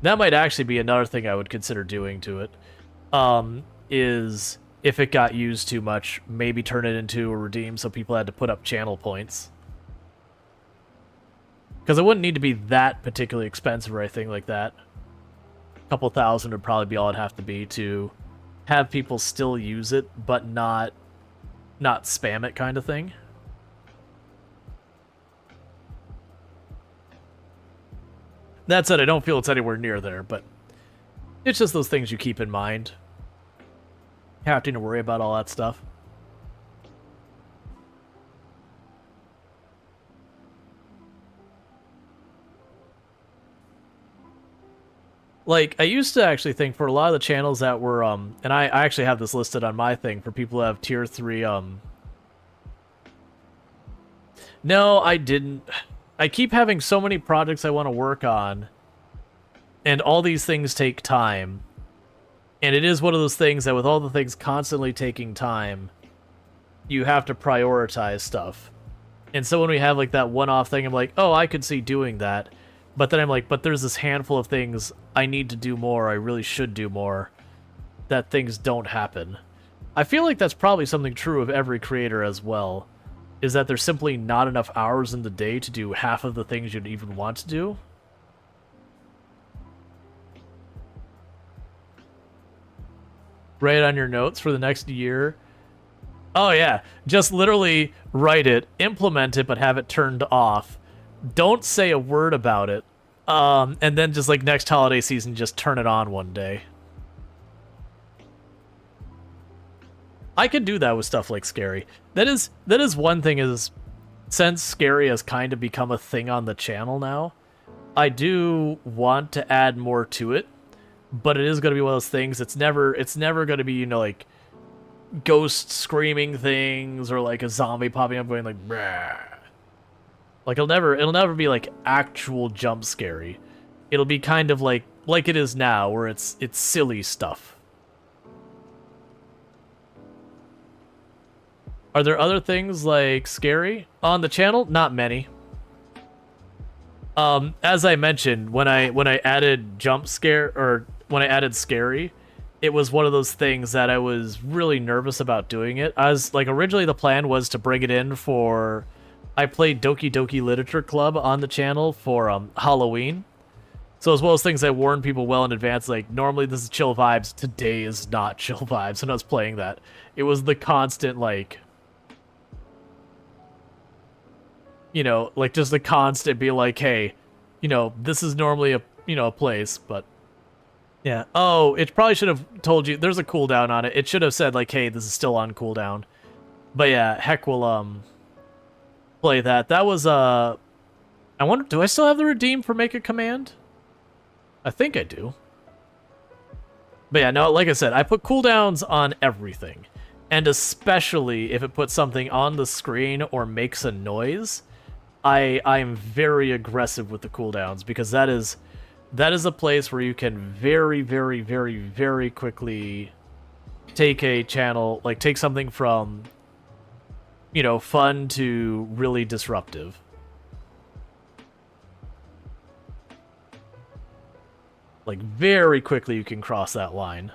That might actually be another thing I would consider doing to it. Is if it got used too much, maybe turn it into a redeem so people had to put up channel points. Because it wouldn't need to be that particularly expensive or anything like that. A couple thousand would probably be all it'd have to be to have people still use it, but not spam it, kind of thing. That said, I don't feel it's anywhere near there, but it's just those things you keep in mind. Having to worry about all that stuff. Like, I used to actually think for a lot of the channels that were, and I actually have this listed on my thing for people who have tier 3, No, I didn't. I keep having so many projects I want to work on, and all these things take time. And it is one of those things that with all the things constantly taking time, you have to prioritize stuff. And so when we have like that one-off thing, I'm like, oh, I could see doing that. But then I'm like, but there's this handful of things I need to do more, I really should do more, that things don't happen. I feel like that's probably something true of every creator as well, is that there's simply not enough hours in the day to do half of the things you'd even want to do. Write on your notes for the next year. Oh yeah, just literally write it, implement it, but have it turned off. Don't say a word about it. And then just like next holiday season, just turn it on one day. I could do that with stuff like Scary. That is one thing, is since Scary has kind of become a thing on the channel now, I do want to add more to it, but it is going to be one of those things. It's never going to be, you know, like ghost screaming things or like a zombie popping up going like brah. Like it'll never be like actual jump scary. It'll be kind of like it is now, where it's silly stuff. Are there other things like Scary on the channel? Not many. As I mentioned, when I added jump scare, or when I added Scary, it was one of those things that I was really nervous about doing it. I was like, originally the plan was to bring it in for, I played Doki Doki Literature Club on the channel for Halloween. So as well as things I warned people well in advance, like normally this is chill vibes, today is not chill vibes. When I was playing that, it was the constant like, you know, like just the constant be like, hey, you know, this is normally a, you know, a place, but yeah. Oh, it probably should have told you there's a cooldown on it. It should have said like, hey, this is still on cooldown. But yeah, heck will play that. That was I wonder, do I still have the redeem for make a command? I think I do. But yeah, no, like I said, I put cooldowns on everything. And especially if it puts something on the screen or makes a noise, I am very aggressive with the cooldowns, because that is a place where you can very, very, very, very quickly take a channel, like take something from, you know, fun to really disruptive. Like very quickly you can cross that line.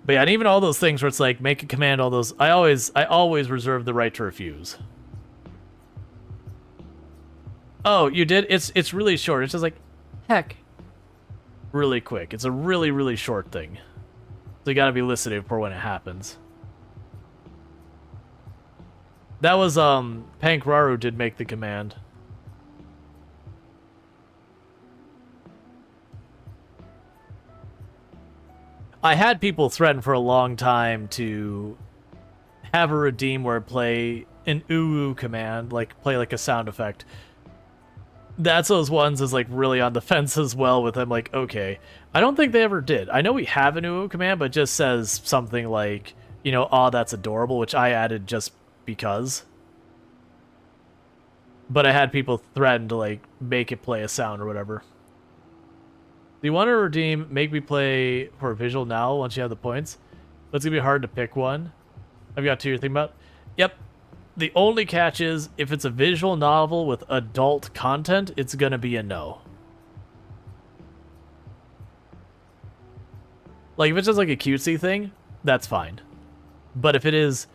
But yeah, and even all those things where it's like make a command, all those, I always reserve the right to refuse. Oh, you did? It's really short. It's just like, heck. Really quick. It's a really, really short thing. So you gotta be listening for when it happens. That was, Pankraru did make the command. I had people threaten for a long time to have a redeem where play an ooh command, like play like a sound effect. That's those ones is like really on the fence as well with them. Like, okay, I don't think they ever did. I know we have an ooh command, but it just says something like, you know, oh, that's adorable, which I added just because. But I had people threaten to like make it play a sound or whatever. Do you want to redeem make me play for a visual novel once you have the points? But it's gonna be hard to pick one. Have you got two you're thinking about? Yep. The only catch is, if it's a visual novel with adult content, it's gonna be a no. Like, if it's just like a cutesy thing, that's fine. But if it is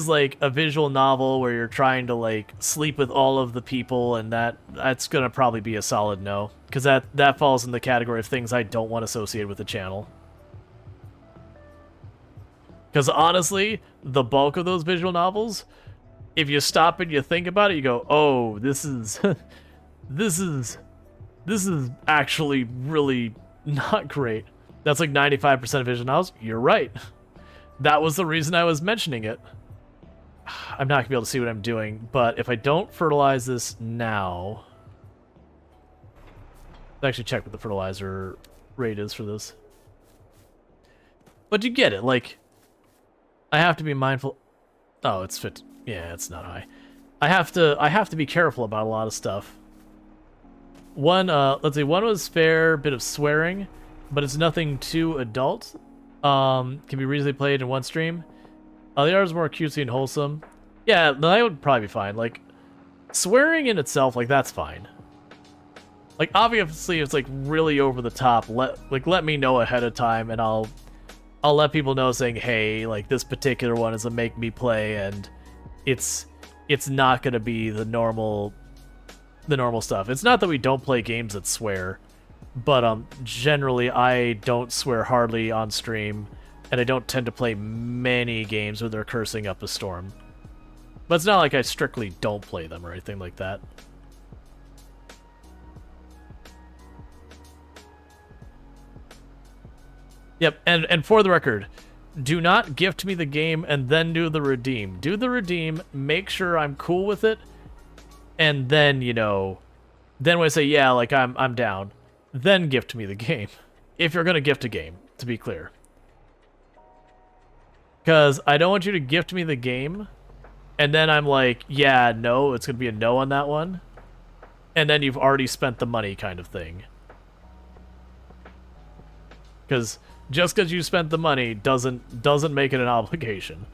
like a visual novel where you're trying to like sleep with all of the people, and that's gonna probably be a solid no, because that falls in the category of things I don't want associated with the channel. Because honestly, the bulk of those visual novels, if you stop and you think about it, you go, oh, this is this is actually really not great. That's like 95% of visual novels. You're right. That was the reason I was mentioning it. I'm not gonna be able to see what I'm doing, but if I don't fertilize this now, let's actually check what the fertilizer rate is for this. But you get it, like, I have to be mindful. Oh, it's fit. Yeah, it's not high. I have to be careful about a lot of stuff. One, let's see, one was fair bit of swearing, but it's nothing too adult. Can be reasonably played in one stream. The other is more cutesy and wholesome. Yeah, that would probably be fine. Like, swearing in itself, like, that's fine. Like, obviously, it's like really over the top. Let me know ahead of time, and I'll let people know, saying, hey, like, this particular one is a make me play, and it's not gonna be the normal stuff. It's not that we don't play games that swear, but generally I don't swear hardly on stream, and I don't tend to play many games where they're cursing up a storm. But it's not like I strictly don't play them or anything like that. Yep, and for the record, do not gift me the game and then do the redeem. Do the redeem, make sure I'm cool with it, and then, you know, then when I say, yeah, like, I'm down, then gift me the game. If you're gonna gift a game, to be clear. Because I don't want you to gift me the game, and then I'm like, yeah, no, it's gonna be a no on that one, and then you've already spent the money kind of thing. Because just because you spent the money doesn't make it an obligation.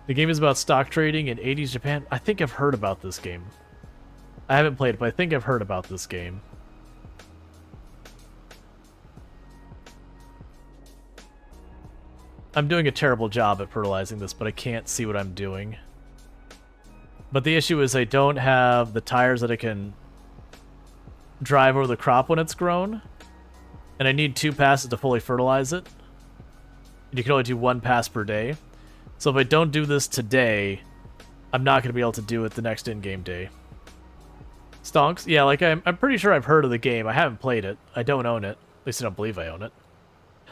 The game is about stock trading in 80s Japan. I think I've heard about this game. I haven't played it, but I think I've heard about this game. I'm doing a terrible job at fertilizing this, but I can't see what I'm doing. But the issue is I don't have the tires that I can drive over the crop when it's grown, and I need 2 passes to fully fertilize it. You can only do 1 pass per day. So if I don't do this today, I'm not going to be able to do it the next in-game day. Stonks? Yeah, like, I'm pretty sure I've heard of the game. I haven't played it. I don't own it. At least I don't believe I own it.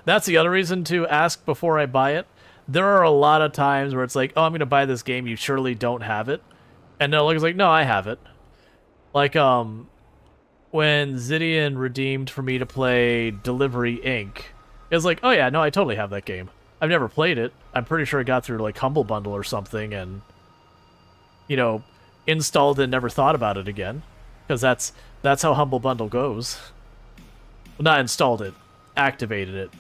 That's the other reason to ask before I buy it. There are a lot of times where it's like, oh, I'm going to buy this game, you surely don't have it. And they'll look like, no, I have it. Like, when Zidian redeemed for me to play Delivery Inc., it was like, oh yeah, no, I totally have that game. I've never played it. I'm pretty sure I got through, like, Humble Bundle or something and, you know, installed it and never thought about it again. Because that's how Humble Bundle goes. Well, not installed it, activated it.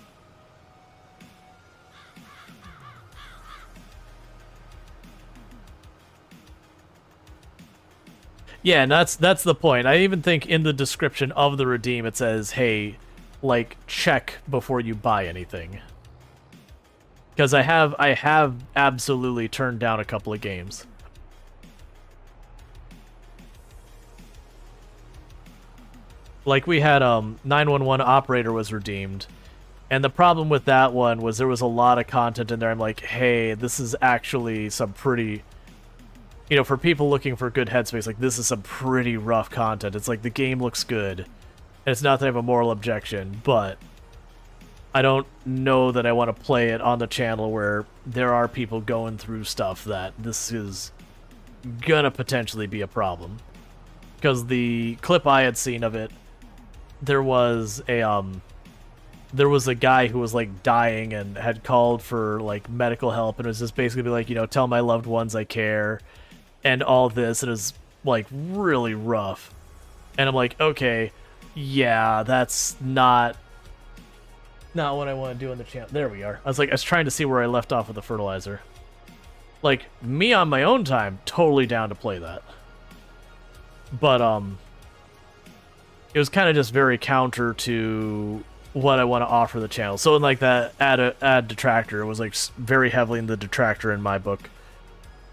Yeah, and that's the point. I even think in the description of the redeem it says, hey, like, check before you buy anything. Because I have absolutely turned down a couple of games. Like, we had 911 Operator was redeemed, and the problem with that one was there was a lot of content in there. I'm like, hey, this is actually some pretty, you know, for people looking for good headspace, like, this is some pretty rough content. It's like, the game looks good, and it's not that I have a moral objection, but I don't know that I want to play it on the channel where there are people going through stuff that this is gonna potentially be a problem. Because the clip I had seen of it, there was a guy who was, like, dying and had called for, like, medical help, and it was just basically like, you know, tell my loved ones I care, and all this, and it was, like, really rough. And I'm like, okay, yeah, that's not what I want to do on the channel. There we are. I was trying to see where I left off with the fertilizer. Like, me on my own time, totally down to play that. But, it was kind of just very counter to what I want to offer the channel. So in, like, that add detractor, it was, like, very heavily in the detractor in my book.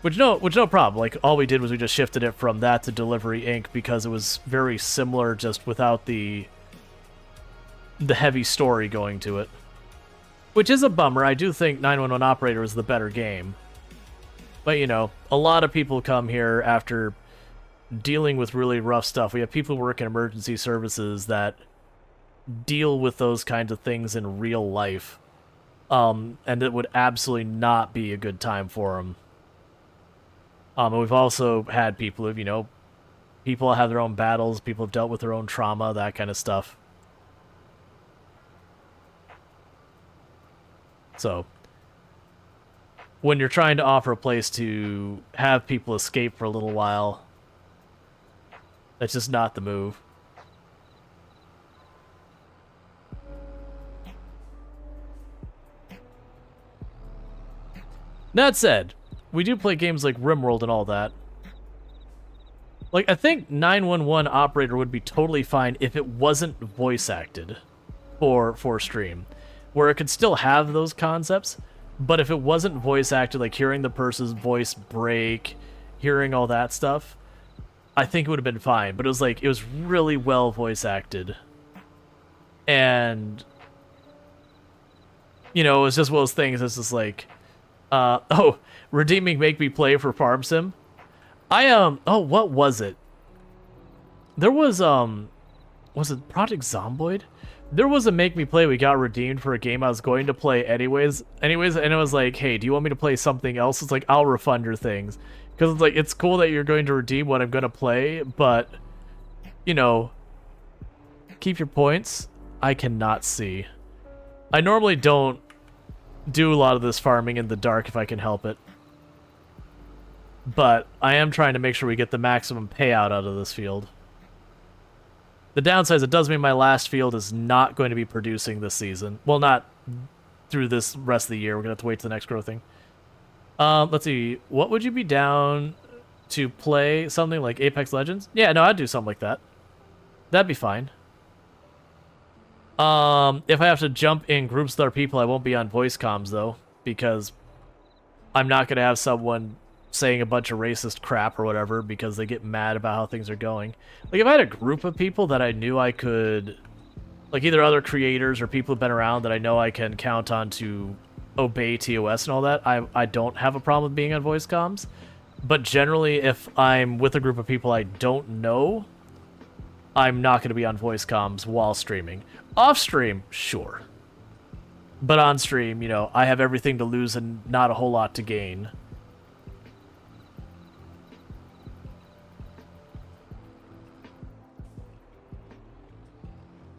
Which no problem. Like, all we did was we just shifted it from that to Delivery Inc. because it was very similar, just without the heavy story going to it. Which is a bummer. I do think 911 Operator is the better game. But, you know, a lot of people come here after dealing with really rough stuff. We have people who work in emergency services that deal with those kinds of things in real life. And it would absolutely not be a good time for them. And we've also had people who've, you know, people have their own battles, people have dealt with their own trauma, that kind of stuff. So, when you're trying to offer a place to have people escape for a little while, that's just not the move. That said, we do play games like RimWorld and all that. Like, I think 911 Operator would be totally fine if it wasn't voice acted for stream, where it could still have those concepts, but if it wasn't voice acted, like hearing the person's voice break, hearing all that stuff, I think it would have been fine. But it was like, it was really well voice acted. And, you know, it was just one of those things. It's just like, oh, redeeming Make Me Play for Farm Sim. Oh, what was it? There was it Project Zomboid? There was a Make Me Play we got redeemed for a game I was going to play anyways, and it was like, hey, do you want me to play something else? It's like, I'll refund your things. Because it's like, it's cool that you're going to redeem what I'm going to play, but, you know, keep your points. I cannot see. I normally don't do a lot of this farming in the dark if I can help it. But I am trying to make sure we get the maximum payout out of this field. The downside is it does mean my last field is not going to be producing this season. Well, not through this rest of the year. We're going to have to wait till the next growth thing. Let's see. What would you be down to play? Something like Apex Legends? Yeah, no, I'd do something like that. That'd be fine. If I have to jump in groups with other people, I won't be on voice comms, though, because I'm not going to have someone saying a bunch of racist crap or whatever because they get mad about how things are going. Like, if I had a group of people that I knew I could, like either other creators or people who've been around that I know I can count on to obey TOS and all that, I don't have a problem with being on voice comms. But generally, if I'm with a group of people I don't know, I'm not going to be on voice comms while streaming. Off stream, sure. But on stream, you know, I have everything to lose and not a whole lot to gain.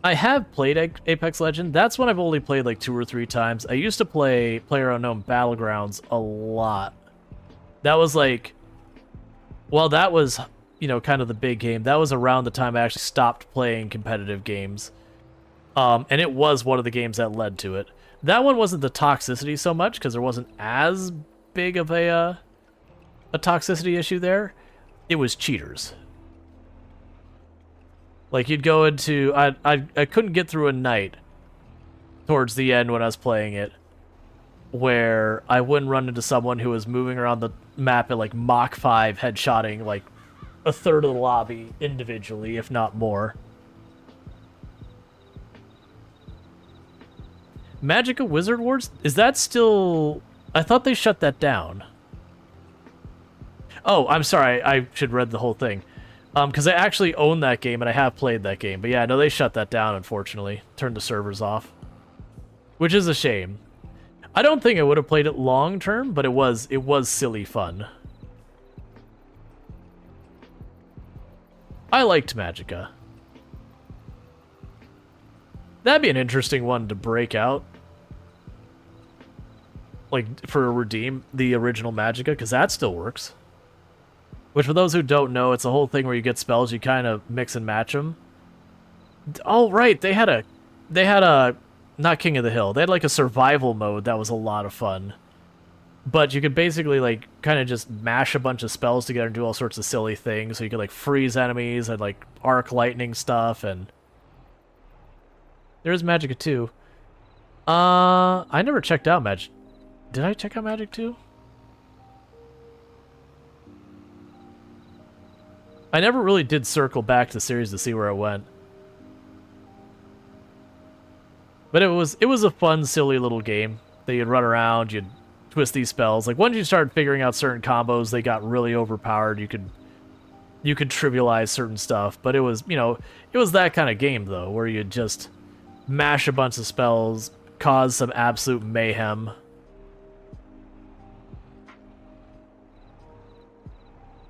I have played Apex Legends. That's one I've only played like 2 or 3 times. I used to play PlayerUnknown Battlegrounds a lot. That was like, well, that was, you know, kind of the big game. That was around the time I actually stopped playing competitive games. And it was one of the games that led to it. That one wasn't the toxicity so much because there wasn't as big of a toxicity issue there. It was cheaters. Like, you'd go into... I couldn't get through a night towards the end when I was playing it where I wouldn't run into someone who was moving around the map at, like, Mach 5 headshotting, like, a third of the lobby individually, if not more. Magica Wizard Wars? Is that still... I thought they shut that down. Oh, I'm sorry. I should read the whole thing. Because I actually own that game, and I have played that game. But yeah, no, they shut that down, unfortunately. Turned the servers off. Which is a shame. I don't think I would have played it long-term, but it was silly fun. I liked Magica. That'd be an interesting one to break out. Like, for a redeem, the original Magica, because that still works. Which, for those who don't know, it's a whole thing where you get spells, you kind of mix and match them. Oh, right, they had a, not King of the Hill, they had like a survival mode that was a lot of fun. But you could basically, like, kind of just mash a bunch of spells together and do all sorts of silly things. So you could, like, freeze enemies and, like, arc lightning stuff, and... There's Magica 2. I never checked out Magic. Did I check out Magic 2? I never really did circle back to the series to see where it went. But it was a fun, silly little game that you'd run around, you'd twist these spells. Like, once you started figuring out certain combos, they got really overpowered. You could trivialize certain stuff, but it was, you know, it was that kind of game, though, where you'd just mash a bunch of spells, cause some absolute mayhem.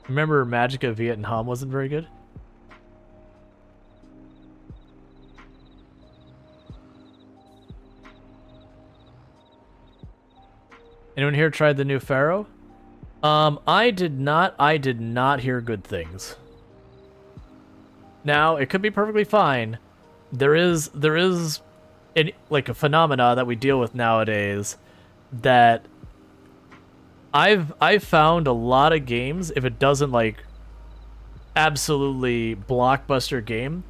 Remember Magica Vietnam wasn't very good? Anyone here tried the new Pharaoh? I did not hear good things. Now, it could be perfectly fine. There is like a phenomena that we deal with nowadays that I've found a lot of games, if it doesn't like absolutely blockbuster game,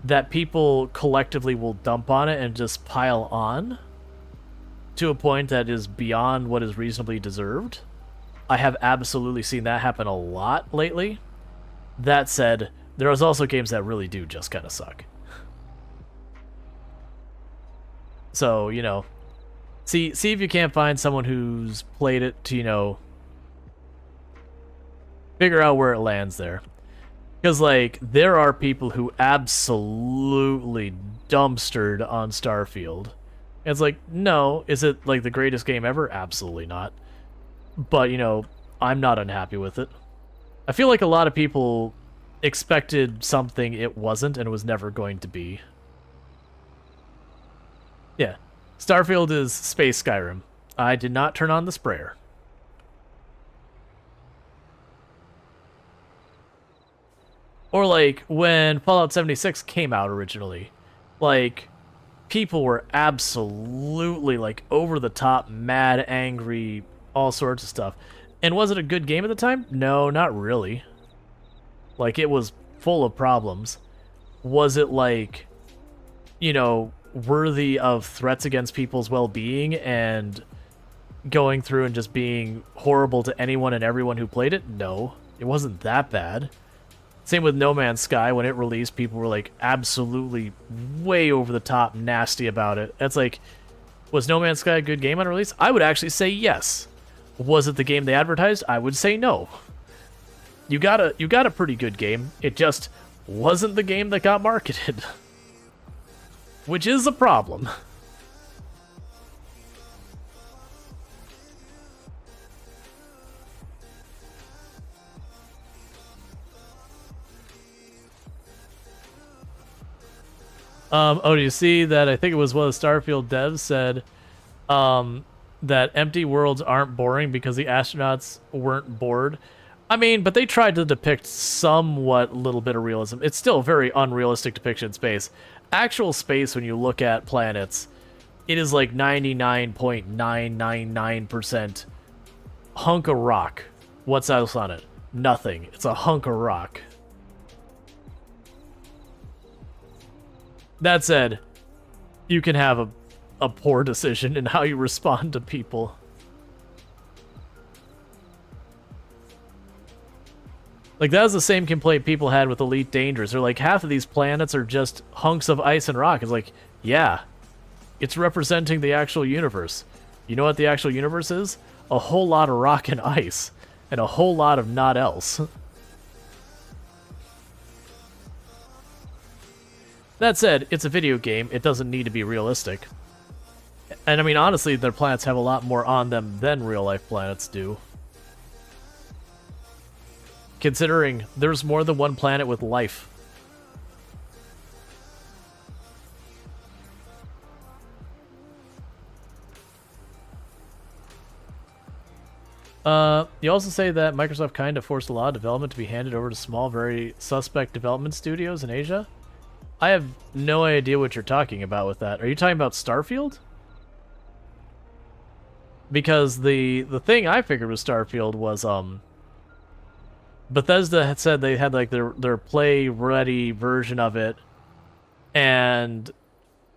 that people collectively will dump on it and just pile on to a point that is beyond what is reasonably deserved. I have absolutely seen that happen a lot lately. That said, there is also games that really do just kind of suck. So, you know, see if you can't find someone who's played it to, you know, figure out where it lands there. Because, like, there are people who absolutely dumpstered on Starfield. And it's like, no, is it, like, the greatest game ever? Absolutely not. But, you know, I'm not unhappy with it. I feel like a lot of people expected something it wasn't and it was never going to be. Yeah. Starfield is Space Skyrim. I did not turn on the sprayer. Or, like, when Fallout 76 came out originally, like, people were absolutely, like, over-the-top, mad, angry, all sorts of stuff. And was it a good game at the time? No, not really. Like, it was full of problems. Was it, like, you know, worthy of threats against people's well-being and going through and just being horrible to anyone and everyone who played it? No, it wasn't that bad. Same with No Man's Sky. When it released, people were, like, absolutely way over the top nasty about it. It's like, was No Man's Sky a good game on release? I would actually say yes. Was it the game they advertised? I would say no. You got a pretty good game. It just wasn't the game that got marketed. Which is a problem. Oh, do you see that? I think it was one of the Starfield devs said that empty worlds aren't boring because the astronauts weren't bored. I mean, but they tried to depict somewhat little bit of realism. It's still a very unrealistic depiction in space. Actual space, when you look at planets, it is like 99.999% hunk of rock. What's else on it? Nothing. It's a hunk of rock. That said, you can have a poor decision in how you respond to people. Like, that was the same complaint people had with Elite Dangerous. They're like, half of these planets are just hunks of ice and rock. It's like, yeah, it's representing the actual universe. You know what the actual universe is? A whole lot of rock and ice, and a whole lot of not else. That said, it's a video game. It doesn't need to be realistic. And I mean, honestly, their planets have a lot more on them than real-life planets do. Considering there's more than one planet with life. You also say that Microsoft kind of forced a lot of development to be handed over to small, very suspect development studios in Asia. I have no idea what you're talking about with that. Are you talking about Starfield? Because the thing I figured with Starfield was, Bethesda had said they had, like, their play-ready version of it, and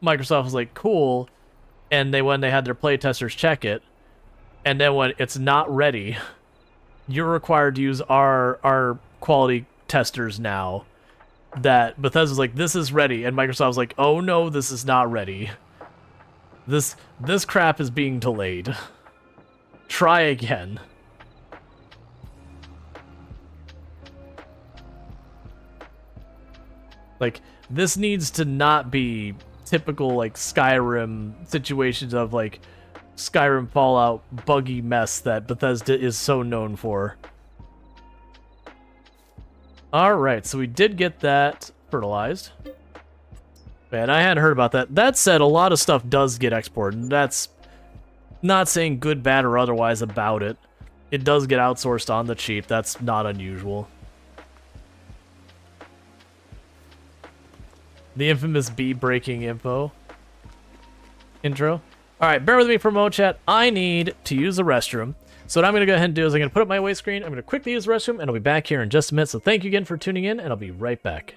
Microsoft was like, cool, and when they had their playtesters check it, and then when it's not ready, you're required to use our quality testers now. That Bethesda's like, this is ready, and Microsoft's like, oh no, this is not ready. This crap is being delayed. Try again. Like, this needs to not be typical, like, Skyrim situations of, like, Skyrim Fallout buggy mess that Bethesda is so known for. Alright, so we did get that fertilized. Man, I hadn't heard about that. That said, a lot of stuff does get exported. That's not saying good, bad, or otherwise about it. It does get outsourced on the cheap. That's not unusual. The infamous bee-breaking info. Intro. Alright, bear with me for a moment, chat. I need to use the restroom. So what I'm going to go ahead and do is I'm going to put up my away screen, I'm going to quickly use the restroom, and I'll be back here in just a minute. So thank you again for tuning in, and I'll be right back.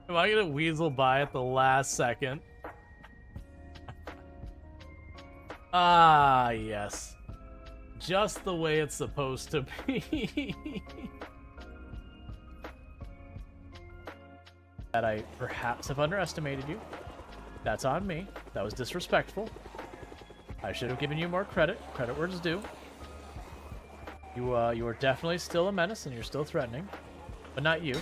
Am I going to weasel by at the last second? Ah, yes. Just the way it's supposed to be. That I perhaps have underestimated you. That's on me. That was disrespectful. I should have given you more credit. Credit where it's due. You are definitely still a menace and you're still threatening. But not you.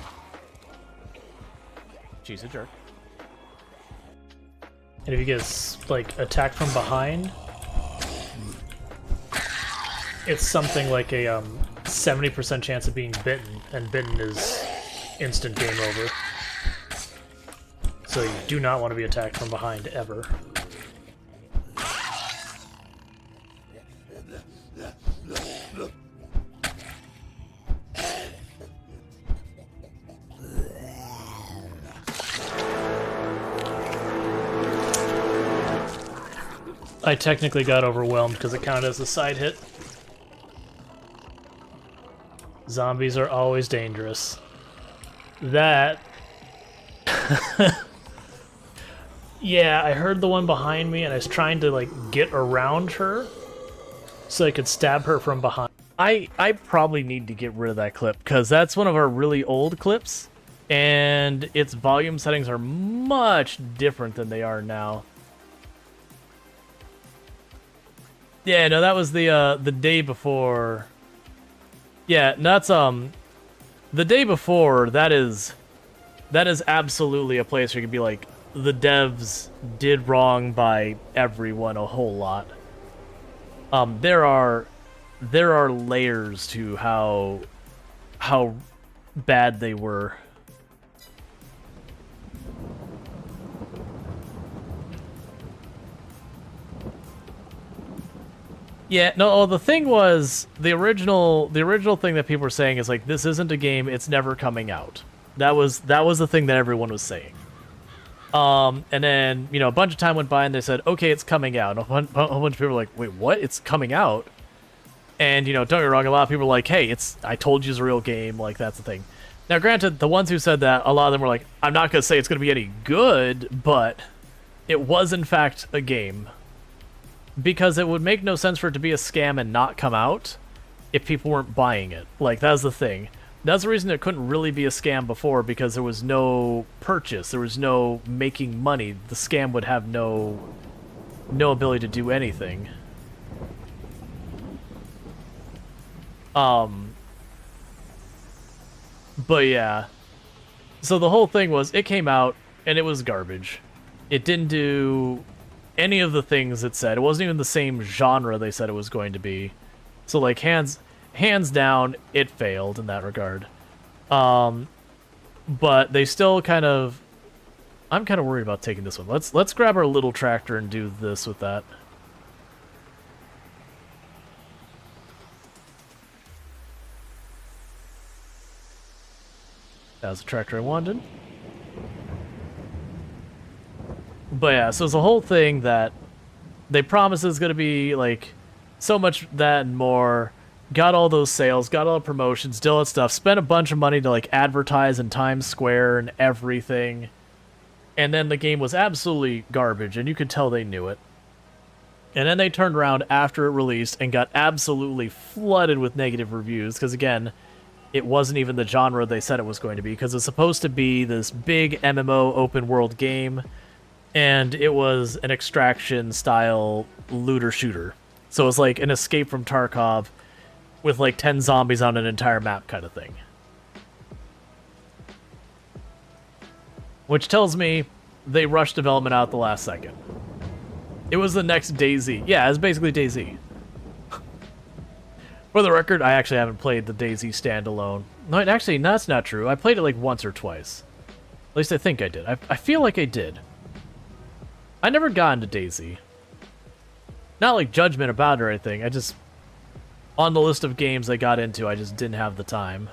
She's a jerk. And if you get, like, attacked from behind, it's something like a 70% chance of being bitten, and bitten is instant game over. So you do not want to be attacked from behind, ever. I technically got overwhelmed because it counted as a side hit. Zombies are always dangerous. That... yeah, I heard the one behind me and I was trying to, like, get around her so I could stab her from behind. I probably need to get rid of that clip because that's one of our really old clips and its volume settings are much different than they are now. Yeah, no, that was the day before. Yeah, that's the day before. That is absolutely a place where you could be like, the devs did wrong by everyone a whole lot. There are layers to how bad they were. Yeah, no, the thing was, the original thing that people were saying is like, this isn't a game, it's never coming out. That was the thing that everyone was saying. And then, you know, a bunch of time went by and they said, okay, it's coming out. And a whole bunch of people were like, wait, what? It's coming out? And, you know, don't get me wrong, a lot of people were like, hey, I told you it's a real game, like, that's the thing. Now, granted, the ones who said that, a lot of them were like, I'm not going to say it's going to be any good, but it was, in fact, a game. Because it would make no sense for it to be a scam and not come out if people weren't buying it. Like, that's the thing. That's the reason it couldn't really be a scam before, because there was no purchase. There was no making money. The scam would have no ability to do anything. But yeah. So the whole thing was, it came out, and it was garbage. It didn't do any of the things it said. It wasn't even the same genre they said it was going to be. So, like, hands down, it failed in that regard. But they still kind of... I'm kind of worried about taking this one. Let's grab our little tractor and do this with that. That was the tractor I wanted. But yeah, so it's a whole thing that they promised is going to be, like, so much that and more. Got all those sales, got all the promotions, did all that stuff, spent a bunch of money to, like, advertise in Times Square and everything. And then the game was absolutely garbage, and you could tell they knew it. And then they turned around after it released and got absolutely flooded with negative reviews, because, again, it wasn't even the genre they said it was going to be, because it's supposed to be this big MMO open-world game, and it was an extraction-style looter-shooter. So it was like an Escape from Tarkov with like 10 zombies on an entire map kind of thing. Which tells me they rushed development out at the last second. It was the next DayZ. Yeah, it's basically DayZ. For the record, I actually haven't played the DayZ standalone. No, actually, no, that's not true. I played it like once or twice. At least I think I did. I feel like I did. I never got into DayZ. Not like judgment about it or anything. on the list of games I got into. I just didn't have the time.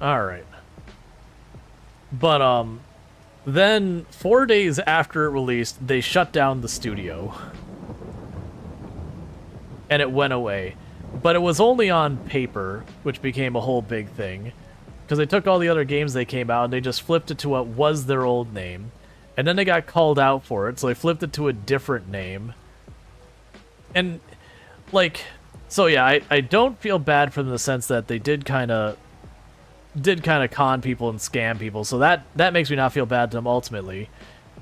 Alright. But, then 4 days after it released, they shut down the studio. And it went away. But it was only on paper, which became a whole big thing. Because they took all the other games they came out and they just flipped it to what was their old name. And then they got called out for it, so they flipped it to a different name. And, like, so yeah, I don't feel bad for them in the sense that they did kind of con people and scam people, so that makes me not feel bad to them ultimately.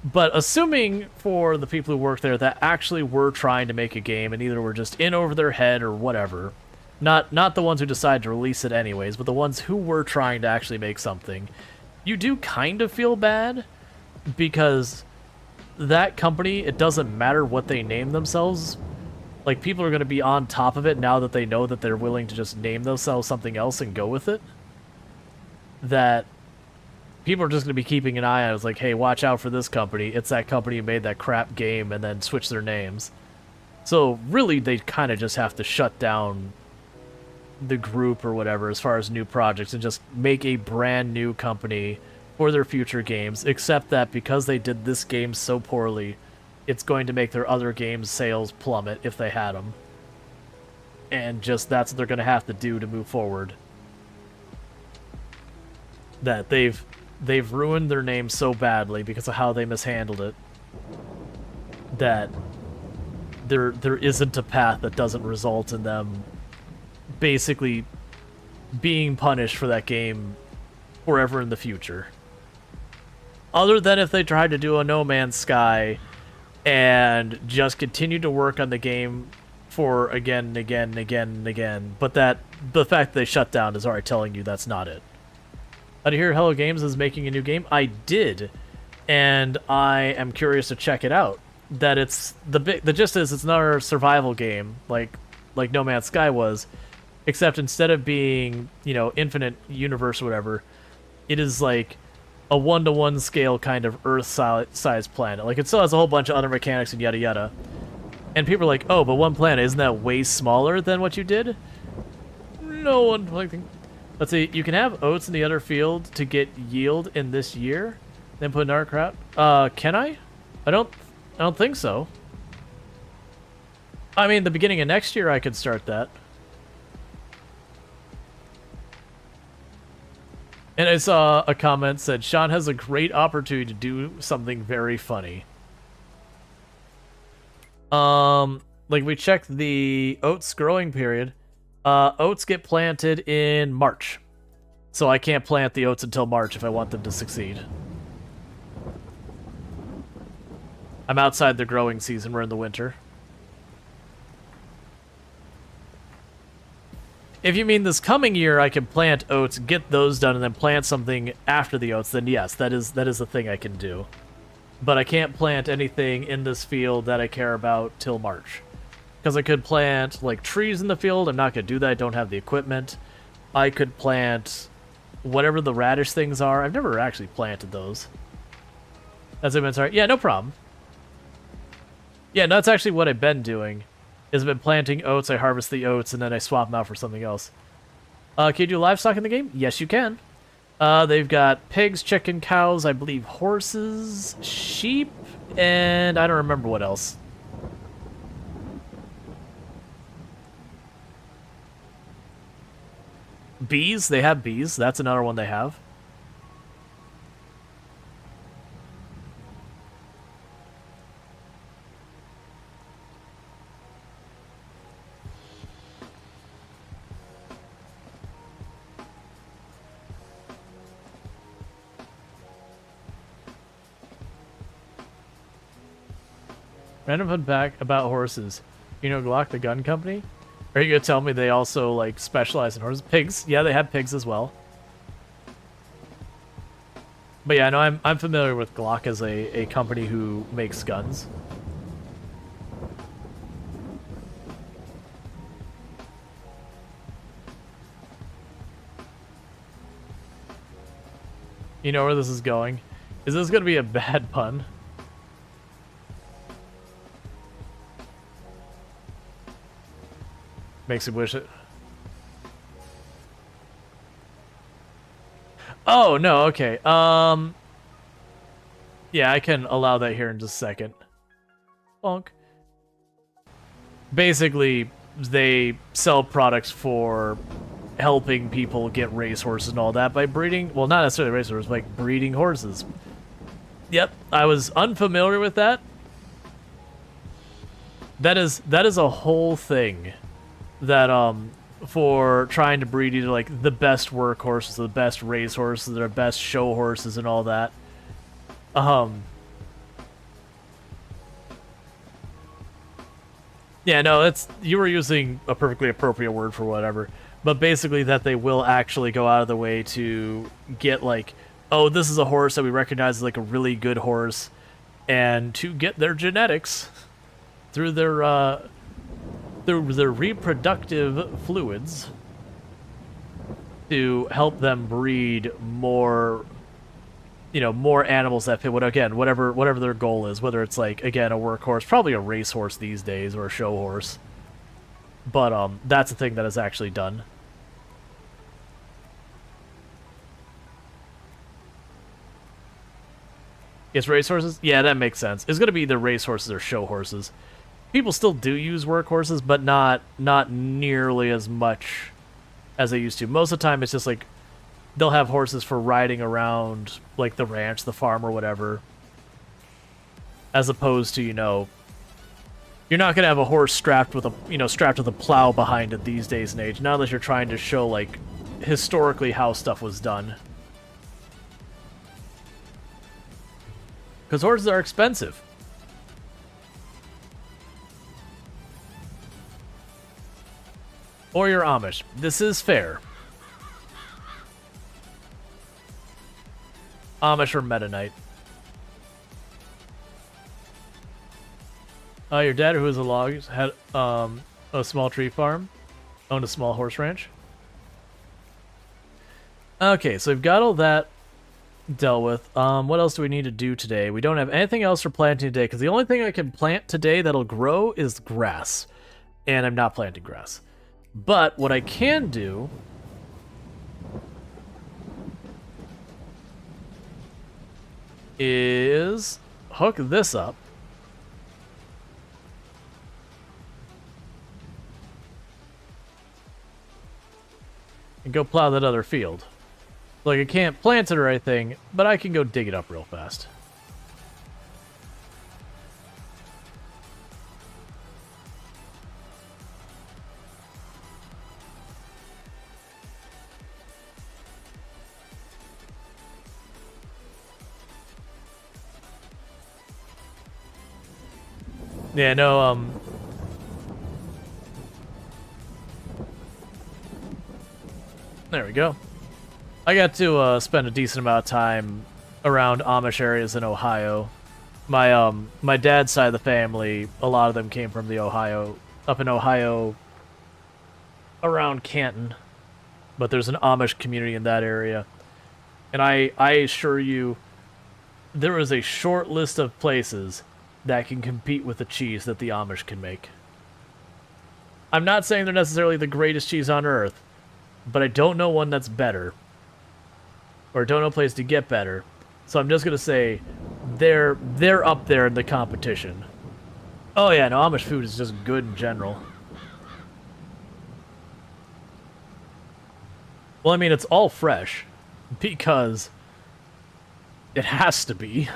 But assuming for the people who work there that actually were trying to make a game and either were just in over their head or whatever, not the ones who decided to release it anyways, but the ones who were trying to actually make something, you do kind of feel bad, because that company, it doesn't matter what they name themselves. Like, people are going to be on top of it now that they know that they're willing to just name themselves something else and go with it. That people are just going to be keeping an eye on it. It's like, hey, watch out for this company. It's that company who made that crap game and then switch their names. So really, they kind of just have to shut down the group or whatever as far as new projects and just make a brand new company for their future games, except that because they did this game so poorly, it's going to make their other games' sales plummet if they had them. And just that's what they're going to have to do to move forward. That they've ruined their name so badly because of how they mishandled it, that there isn't a path that doesn't result in them basically being punished for that game forever in the future. Other than if they tried to do a No Man's Sky and just continue to work on the game for again and again and again and again, but that the fact that they shut down is already telling you that's not it. Did you hear Hello Games is making a new game? I did, and I am curious to check it out. That it's the gist is it's another survival game like No Man's Sky was, except instead of being, you know, infinite universe or whatever, it is like a 1-to-1 scale kind of Earth-sized planet. Like, it still has a whole bunch of other mechanics and yada yada. And people are like, oh, but one planet, isn't that way smaller than what you did? No one, like, let's see, you can have oats in the other field to get yield in this year, then put another crop. Can I? I don't think so. I mean, the beginning of next year I could start that. And I saw a comment said, Sean has a great opportunity to do something very funny. Like, we checked the oats growing period. Oats get planted in March. So I can't plant the oats until March if I want them to succeed. I'm outside the growing season. We're in the winter. If you mean this coming year, I can plant oats, get those done, and then plant something after the oats, then yes, that is a thing I can do. But I can't plant anything in this field that I care about till March. Because I could plant, like, trees in the field. I'm not going to do that. I don't have the equipment. I could plant whatever the radish things are. I've never actually planted those. That's it, sorry. Yeah, no problem. Yeah, no, that's actually what I've been doing. Is I've been planting oats, I harvest the oats, and then I swap them out for something else. Can you do livestock in the game? Yes, you can. They've got pigs, chicken, cows, I believe horses, sheep, and I don't remember what else. Bees, they have bees. That's another one they have. Random fun fact about horses. You know Glock, the gun company? Are you gonna tell me they also, like, specialize in horses? Pigs. Yeah, they have pigs as well. But yeah, no, I'm familiar with Glock as a company who makes guns. You know where this is going? Is this gonna be a bad pun? Makes me wish it. Oh, no, okay. Yeah, I can allow that here in just a second. Bonk. Basically, they sell products for helping people get racehorses and all that by breeding, well, not necessarily racehorses, like breeding horses. Yep, I was unfamiliar with that. That is a whole thing that for trying to breed either like the best workhorses, the best racehorses, the best show horses and all that. Yeah, no, it's you were using a perfectly appropriate word for whatever. But basically that they will actually go out of the way to get like, oh, this is a horse that we recognize as like a really good horse, and to get their genetics through their reproductive fluids to help them breed more, you know, more animals that fit whatever their goal is, whether it's like, again, a workhorse, probably a racehorse these days, or a show horse. But that's the thing that is actually done. It's racehorses? Yeah, that makes sense. It's going to be either racehorses or show horses. People still do use workhorses, but not nearly as much as they used to. Most of the time, it's just like they'll have horses for riding around, like the ranch, the farm, or whatever. As opposed to, you know, you're not going to have a horse strapped with a plow behind it these days and age, not unless you're trying to show, like, historically how stuff was done. Because horses are expensive. Or you're Amish. This is fair. Amish or Mennonite. Your dad, who was a log, had a small tree farm, owned a small horse ranch. Okay, so we've got all that dealt with. What else do we need to do today? We don't have anything else for planting today, because the only thing I can plant today that'll grow is grass. And I'm not planting grass. But what I can do is hook this up. And go plow that other field. Like, I can't plant it or anything, but I can go dig it up real fast. Yeah, no, there we go. I got to spend a decent amount of time around Amish areas in Ohio. My dad's side of the family, a lot of them came from up in Ohio, around Canton. But there's an Amish community in that area. And I assure you, there is a short list of places that can compete with the cheese that the Amish can make. I'm not saying they're necessarily the greatest cheese on earth, but I don't know one that's better. Or don't know a place to get better. So I'm just gonna say they're up there in the competition. Oh yeah, no, Amish food is just good in general. Well, I mean, it's all fresh because it has to be.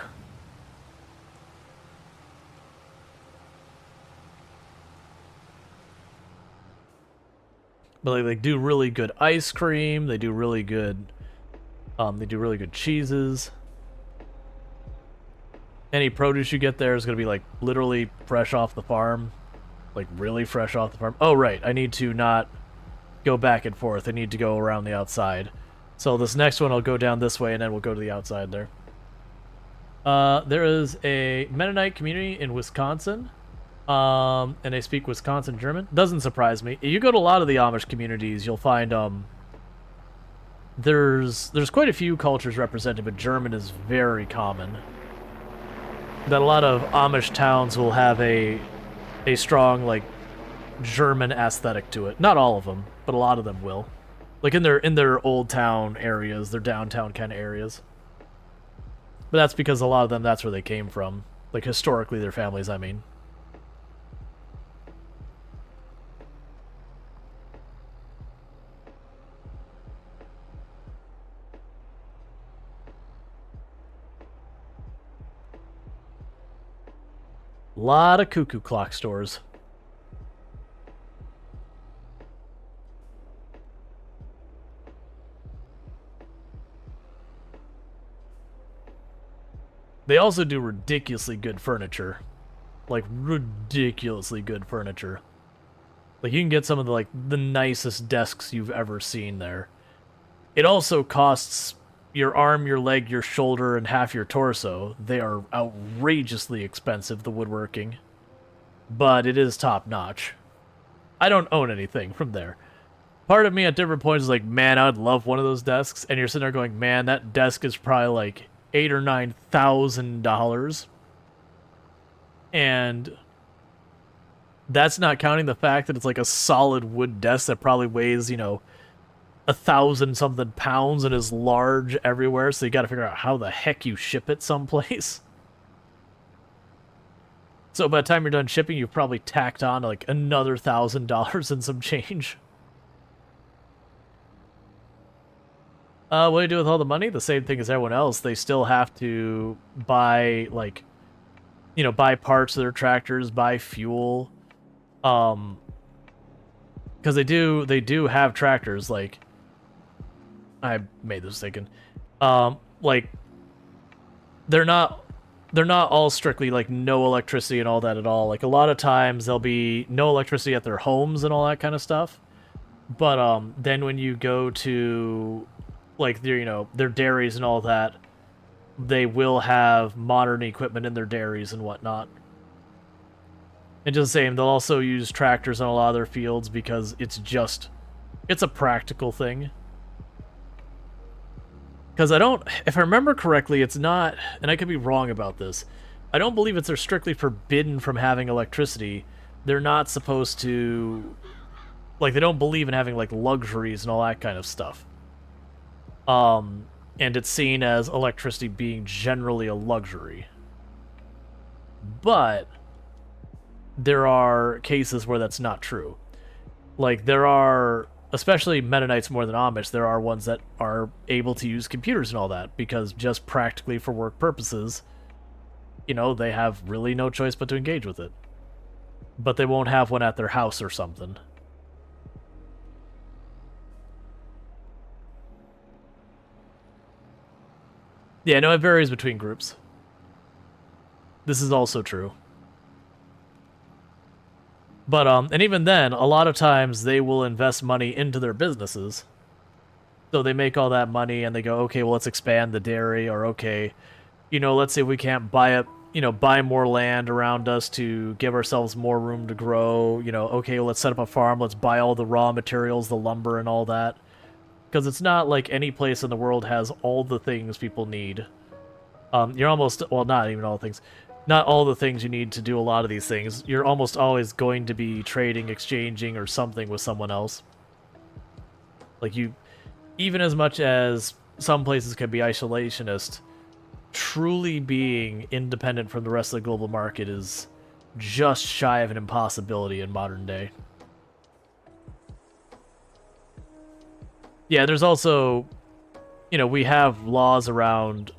But they do really good ice cream. They do really good cheeses. Any produce you get there is gonna be like literally fresh off the farm, like really fresh off the farm. Oh right, I need to not go back and forth. I need to go around the outside. So this next one, I'll go down this way, and then we'll go to the outside there. There is a Mennonite community in Wisconsin. And they speak Wisconsin German. Doesn't surprise me. You go to a lot of the Amish communities, you'll find there's quite a few cultures represented, but German is very common. That a lot of Amish towns will have a strong like German aesthetic to it. Not all of them, but a lot of them will. Like in their old town areas, their downtown kind of areas. But that's because a lot of them, that's where they came from. Like historically, their families, I mean. A lot of cuckoo clock stores. They also do ridiculously good furniture. Like, ridiculously good furniture. Like, you can get some of the nicest desks you've ever seen there. It also costs your arm, your leg, your shoulder, and half your torso. They are outrageously expensive, the woodworking. But it is top-notch. I don't own anything from there. Part of me at different points is like, man, I'd love one of those desks. And you're sitting there going, man, that desk is probably like $8,000 or $9,000. And that's not counting the fact that it's like a solid wood desk that probably weighs, 1,000-something pounds and is large everywhere. So you got to figure out how the heck you ship it someplace. So by the time you're done shipping, you've probably tacked on like another $1,000 and some change. What do you do with all the money? The same thing as everyone else. They still have to buy, like, buy parts of their tractors, buy fuel. Because they do have tractors, like, I made this thinking. Like, they're not all strictly, like, no electricity and all that at all. Like, a lot of times there'll be no electricity at their homes and all that kind of stuff. But, then when you go to, like, their dairies and all that, they will have modern equipment in their dairies and whatnot. And just the same, they'll also use tractors on a lot of their fields because it's a practical thing. Because if I remember correctly, it's not, and I could be wrong about this, I don't believe they're strictly forbidden from having electricity. They're not supposed to, like, they don't believe in having, like, luxuries and all that kind of stuff. And it's seen as electricity being generally a luxury. But there are cases where that's not true. Like, there are, especially Mennonites more than Amish, there are ones that are able to use computers and all that, because just practically for work purposes, they have really no choice but to engage with it. But they won't have one at their house or something. Yeah, no, it varies between groups. This is also true. But, and even then, a lot of times they will invest money into their businesses. So they make all that money and they go, okay, well, let's expand the dairy, or okay, let's say we can't buy more land around us to give ourselves more room to grow. Okay, well, let's set up a farm, let's buy all the raw materials, the lumber and all that. Because it's not like any place in the world has all the things people need. You're almost, well, not even all the things. Not all the things you need to do a lot of these things. You're almost always going to be trading, exchanging, or something with someone else. Like, even as much as some places can be isolationist, truly being independent from the rest of the global market is just shy of an impossibility in modern day. Yeah, there's also, we have laws around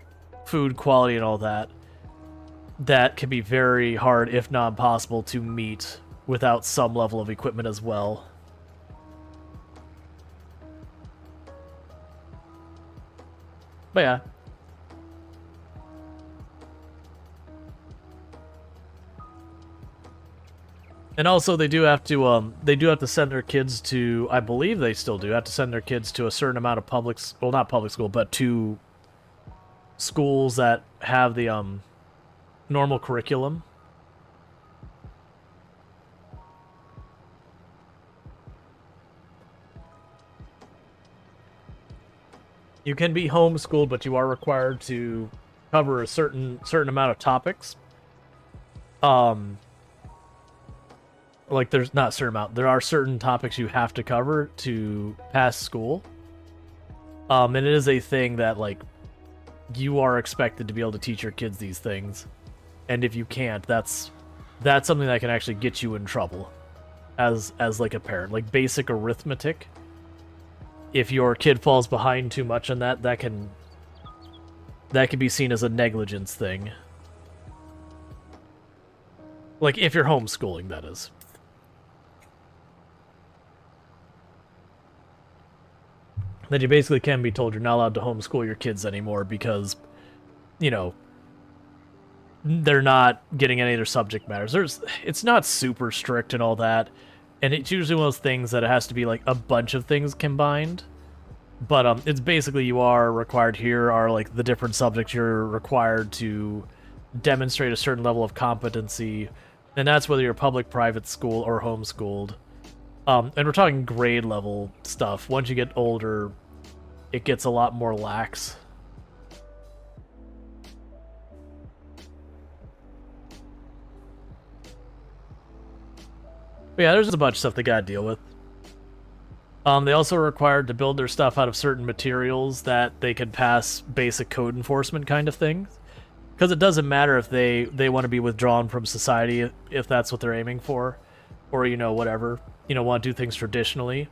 food quality and all that can be very hard, if not impossible, to meet without some level of equipment as well. But yeah. And also, they do have to send their kids to, I believe they still do have to send their kids to a certain amount of not public school, but to schools that have the normal curriculum. You can be homeschooled, but you are required to cover a certain amount of topics. Like there's not a certain amount. There are certain topics you have to cover to pass school. And it is a thing that like you are expected to be able to teach your kids these things. And if you can't, that's something that can actually get you in trouble as like a parent. Like basic arithmetic. If your kid falls behind too much on that can be seen as a negligence thing. Like if you're homeschooling, that is. Then you basically can be told you're not allowed to homeschool your kids anymore because, you know, they're not getting any of their subject matters. It's not super strict and all that, and it's usually one of those things that it has to be like a bunch of things combined. But it's basically you are required, here are like the different subjects you're required to demonstrate a certain level of competency, and that's whether you're public, private school, or homeschooled. And we're talking grade level stuff. Once you get older, it gets a lot more lax. But yeah, there's just a bunch of stuff they gotta deal with. They also are required to build their stuff out of certain materials that they can pass basic code enforcement kind of things. Because it doesn't matter if they want to be withdrawn from society, if that's what they're aiming for. Or, you know, whatever. You know, want to do things traditionally.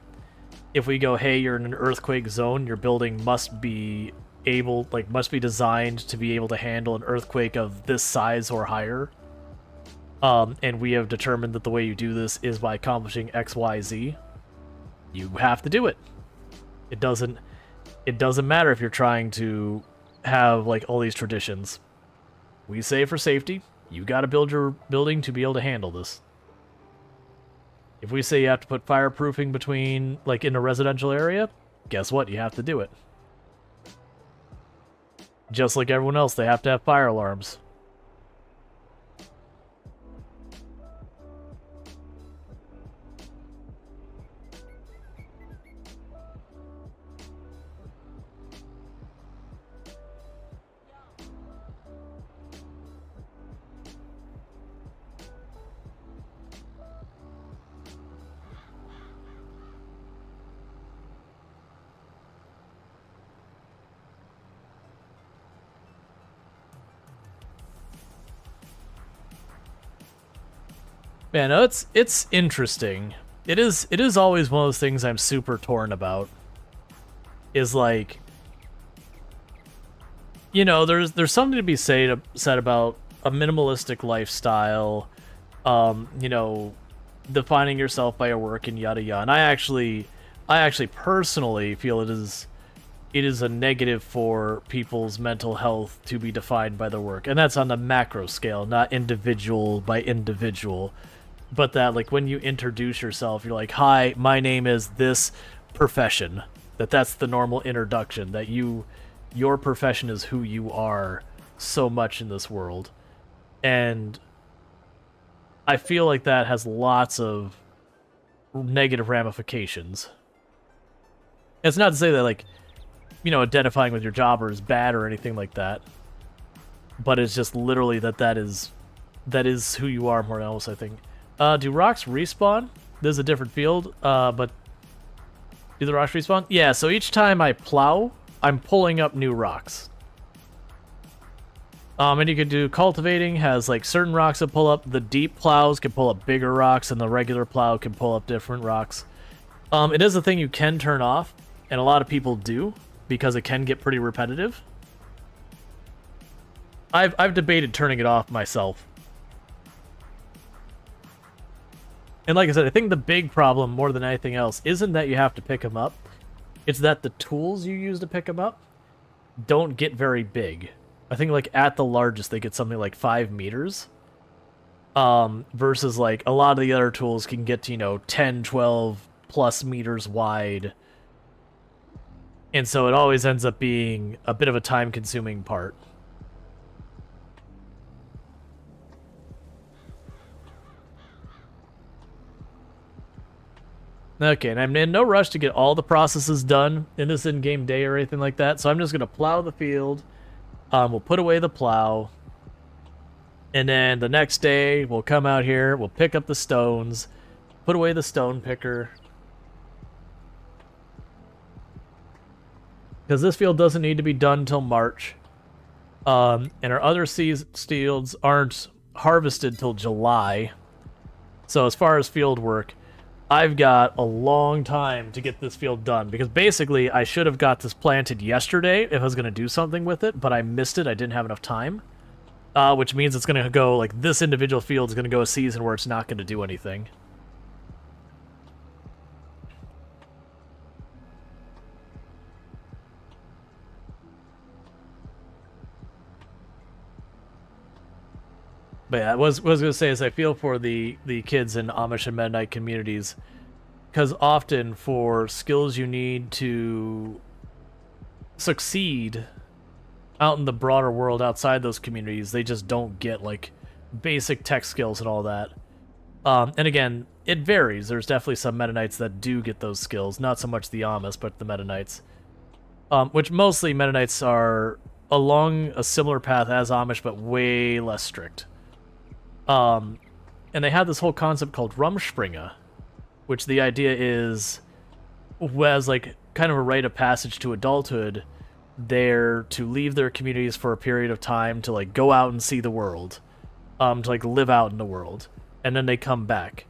If we go, hey, you're in an earthquake zone, your building must be designed to be able to handle an earthquake of this size or higher. And we have determined that the way you do this is by accomplishing X, Y, Z. You have to do it. It doesn't matter if you're trying to have like all these traditions. We say for safety, you got to build your building to be able to handle this. If we say you have to put fireproofing between, like, in a residential area, guess what? You have to do it. Just like everyone else, they have to have fire alarms. Man, no, it's interesting. It is always one of those things I'm super torn about. Is like, you know, there's something to be said about a minimalistic lifestyle, you know, defining yourself by your work and yada yada. And I actually personally feel it is a negative for people's mental health to be defined by their work, and that's on the macro scale, not individual by individual. But that, like, when you introduce yourself, you're like, hi, my name is this profession. That's the normal introduction, that your profession is who you are so much in this world. And I feel like that has lots of negative ramifications. It's not to say that, like, you know, identifying with your jobber is bad or anything like that. But it's just literally that is who you are more than else, I think. Do rocks respawn? This is a different field, but do the rocks respawn? Yeah, so each time I plow, I'm pulling up new rocks. And you can do cultivating, has like certain rocks that pull up. The deep plows can pull up bigger rocks, and the regular plow can pull up different rocks. It is a thing you can turn off, and a lot of people do, because it can get pretty repetitive. I've debated turning it off myself. And like I said, I think the big problem, more than anything else, isn't that you have to pick them up. It's that the tools you use to pick them up don't get very big. I think, like, at the largest, they get something like 5 meters. Versus, like, a lot of the other tools can get to, you know, 10, 12 plus meters wide. And so it always ends up being a bit of a time-consuming part. Okay, and I'm in no rush to get all the processes done in this in-game day or anything like that, so I'm just going to plow the field. We'll put away the plow. And then the next day, we'll come out here, we'll pick up the stones, put away the stone picker. Because this field doesn't need to be done until March. And our other fields aren't harvested till July. So as far as field work, I've got a long time to get this field done. Because basically, I should have got this planted yesterday if I was going to do something with it, but I missed it. I didn't have enough time. Which means it's going to go, like, this individual field is going to go a season where it's not going to do anything. But yeah, what I was going to say is I feel for the kids in Amish and Mennonite communities, because often for skills you need to succeed out in the broader world outside those communities, they just don't get, like, basic tech skills and all that. And again, it varies. There's definitely some Mennonites that do get those skills, not so much the Amish, but the Mennonites. Which mostly Mennonites are along a similar path as Amish, but way less strict. And they have this whole concept called Rumspringa, which the idea is, as like kind of a rite of passage to adulthood, they're to leave their communities for a period of time to like go out and see the world, to like live out in the world, and then they come back,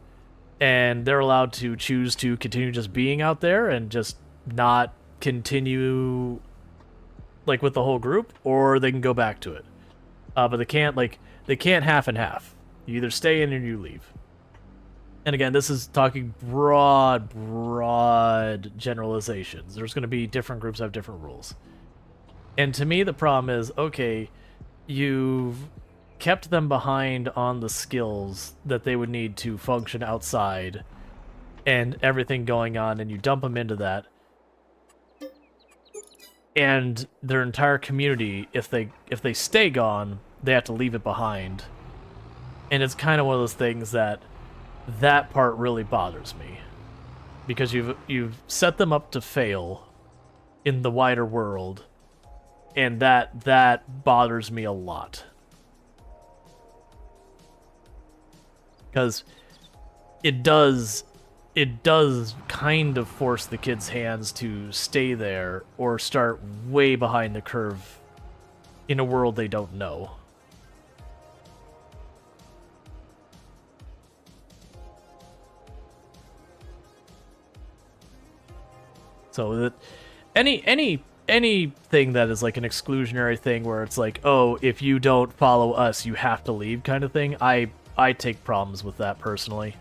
and they're allowed to choose to continue just being out there and just not continue like with the whole group, or they can go back to it. But they can't half and half. You either stay in or you leave. And again, this is talking broad generalizations. There's going to be different groups that have different rules. And to me, the problem is, okay, you've kept them behind on the skills that they would need to function outside and everything going on, and you dump them into that. And their entire community, if they stay gone, they have to leave it behind. And it's kind of one of those things that part really bothers me, because you've set them up to fail in the wider world, and that bothers me a lot, because it does kind of force the kids' hands to stay there or start way behind the curve in a world they don't know. So that anything that is like an exclusionary thing where it's like, oh, if you don't follow us, you have to leave kind of thing, I take problems with that personally.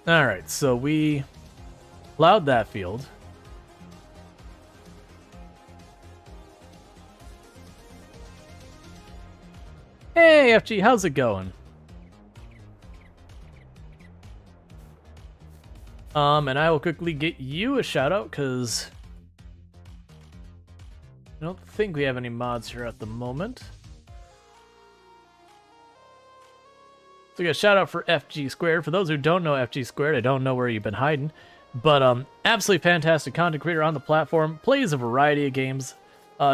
Alright, so we plowed that field. Hey, FG, how's it going? And I will quickly get you a shout out, because I don't think we have any mods here at the moment. So we got a shout out for FG Squared. For those who don't know FG Squared, I don't know where you've been hiding, but absolutely fantastic content creator on the platform. Plays a variety of games.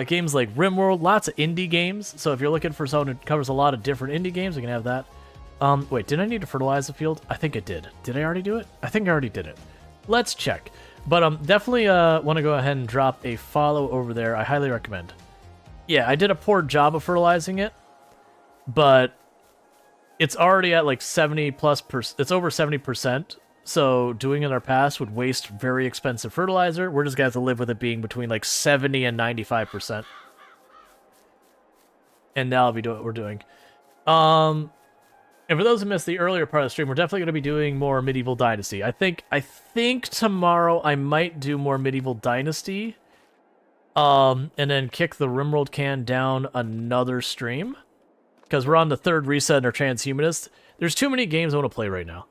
Games like RimWorld, lots of indie games. So if you're looking for someone who covers a lot of different indie games, we can have that. Wait, did I need to fertilize the field? I think I did. Did I already do it? I think I already did it. Let's check. But definitely want to go ahead and drop a follow over there. I highly recommend. Yeah, I did a poor job of fertilizing it, but it's already at like 70+%. It's over 70%. So doing it in our past would waste very expensive fertilizer. We're just going to have to live with it being between like 70 and 95%. And now I'll be doing what we're doing. And for those who missed the earlier part of the stream, we're definitely going to be doing more Medieval Dynasty. I think tomorrow I might do more Medieval Dynasty. And then kick the RimWorld can down another stream, because we're on the third reset in our Transhumanist. There's too many games I want to play right now.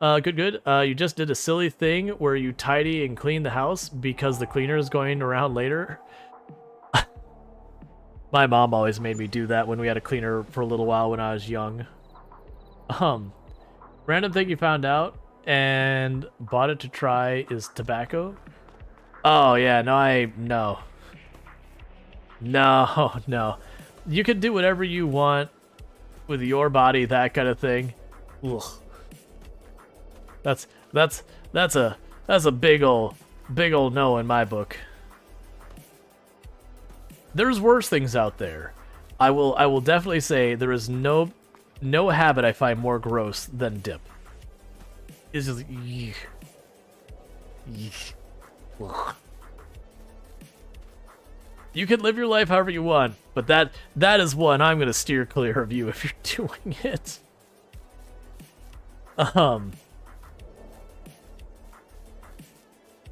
Good, good. You just did a silly thing where you tidy and clean the house because the cleaner is going around later. My mom always made me do that when we had a cleaner for a little while when I was young. Random thing you found out and bought it to try is tobacco. Oh yeah, no. No. You can do whatever you want with your body, that kind of thing. Ugh. That's a big ol' no in my book. There's worse things out there. I will definitely say there is no habit I find more gross than dip. It's just eek. Ugh. You can live your life however you want, but that is one I'm gonna steer clear of you if you're doing it.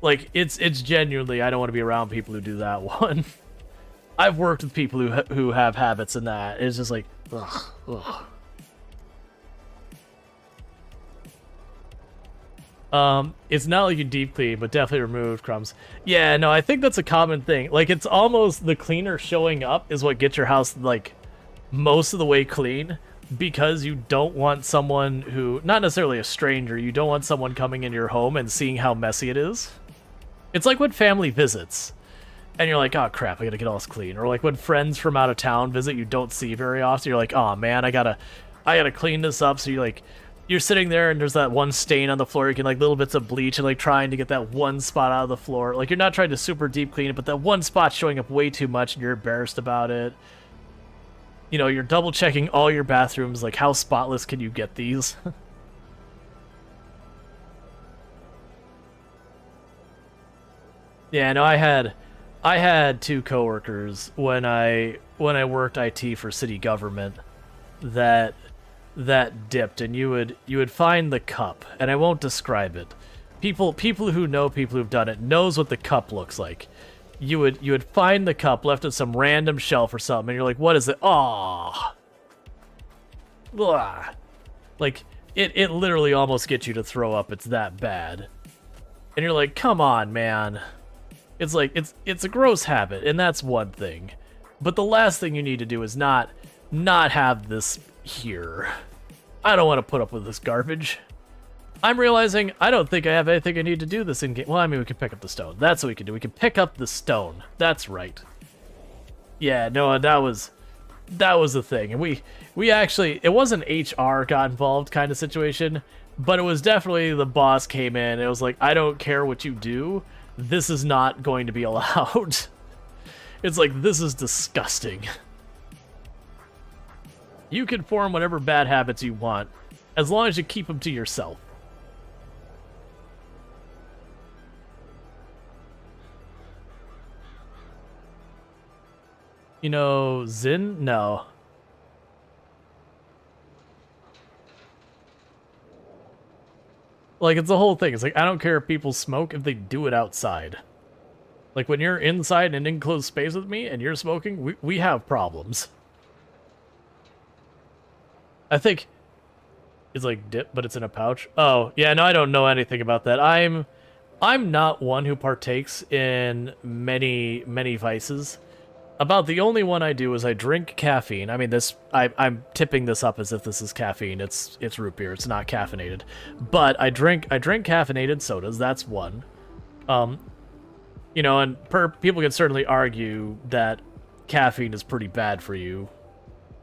Like it's genuinely I don't want to be around people who do that one. I've worked with people who have habits in that. It's just like ugh. It's not like you deep clean, but definitely remove crumbs. Yeah, no, I think that's a common thing. Like, it's almost the cleaner showing up is what gets your house, like, most of the way clean, because you don't want someone who, not necessarily a stranger, you don't want someone coming into your home and seeing how messy it is. It's like when family visits, and you're like, oh crap, I gotta get all this clean. Or like when friends from out of town visit you don't see very often, you're like, oh man, I gotta clean this up. So you're sitting there and there's that one stain on the floor. You can like little bits of bleach and like trying to get that one spot out of the floor. Like you're not trying to super deep clean it, but that one spot's showing up way too much and you're embarrassed about it. You know, you're double checking all your bathrooms. Like how spotless can you get these? Yeah, no, I had two coworkers when I worked IT for city government that dipped, and you would find the cup, and I won't describe it. People who know people who've done it knows what the cup looks like. You would find the cup left on some random shelf or something, and you're like, what is it? Oh, like it literally almost gets you to throw up. It's that bad, and you're like, come on, man. It's like it's a gross habit, and that's one thing. But the last thing you need to do is not have this here. I don't want to put up with this garbage. I'm realizing I don't think I have anything I need to do this in game. Well, I mean, we can pick up the stone. That's what we can do. We can pick up the stone. That's right. Yeah, no, that was the thing. And we actually, it wasn't HR got involved kind of situation, but it was definitely the boss came in and it was like, I don't care what you do. This is not going to be allowed. It's like, this is disgusting. You can form whatever bad habits you want, as long as you keep them to yourself. You know, Zin? No. Like, it's the whole thing. It's like, I don't care if people smoke if they do it outside. Like, when you're inside an enclosed space with me and you're smoking, we have problems. I think it's like dip, but it's in a pouch. Oh, yeah, no, I don't know anything about that. I'm not one who partakes in many vices. About the only one I do is I drink caffeine. I mean, I'm tipping this up as if this is caffeine. It's root beer. It's not caffeinated. But I drink caffeinated sodas. That's one. You know, and people can certainly argue that caffeine is pretty bad for you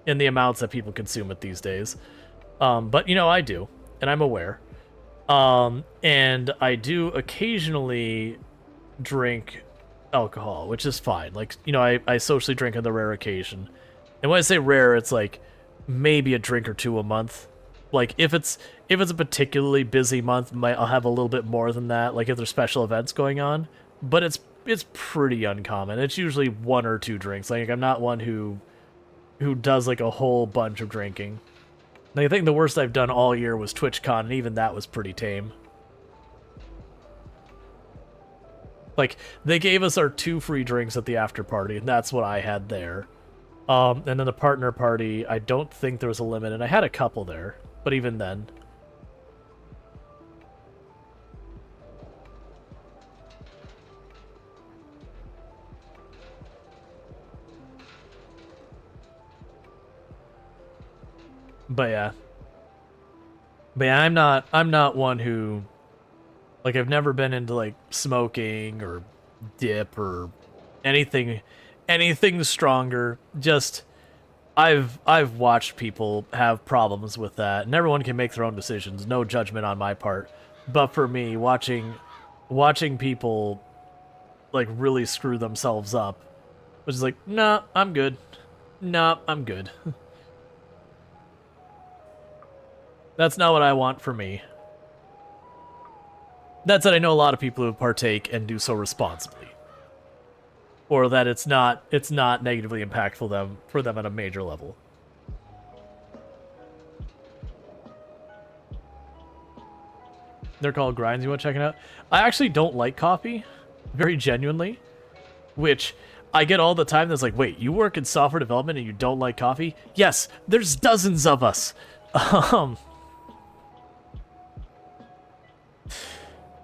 in the amounts that people consume it these days. But, you know, I do, and I'm aware. And I do occasionally drink alcohol, which is fine. Like, you know, I socially drink on the rare occasion. And when I say rare, it's like maybe a drink or two a month. Like, if it's a particularly busy month, I'll have a little bit more than that, like if there's special events going on. But it's pretty uncommon. It's usually one or two drinks. Like, I'm not one who does like a whole bunch of drinking. Like, I think the worst I've done all year was TwitchCon, and even that was pretty tame. Like, they gave us our 2 free drinks at the after party, and that's what I had there. And then the partner party, I don't think there was a limit, and I had a couple there, but even then. But yeah. But yeah, I'm not one who, like, I've never been into like smoking or dip or anything stronger. Just I've watched people have problems with that, and everyone can make their own decisions. No judgment on my part. But for me, watching people like really screw themselves up, which is like, nah, I'm good. Nah, I'm good. That's not what I want for me. That said, I know a lot of people who partake and do so responsibly, or that it's not negatively impactful for them at a major level. They're called grinds. You want to check it out? I actually don't like coffee, very genuinely, which I get all the time. That's like, wait, you work in software development and you don't like coffee? Yes, there's dozens of us.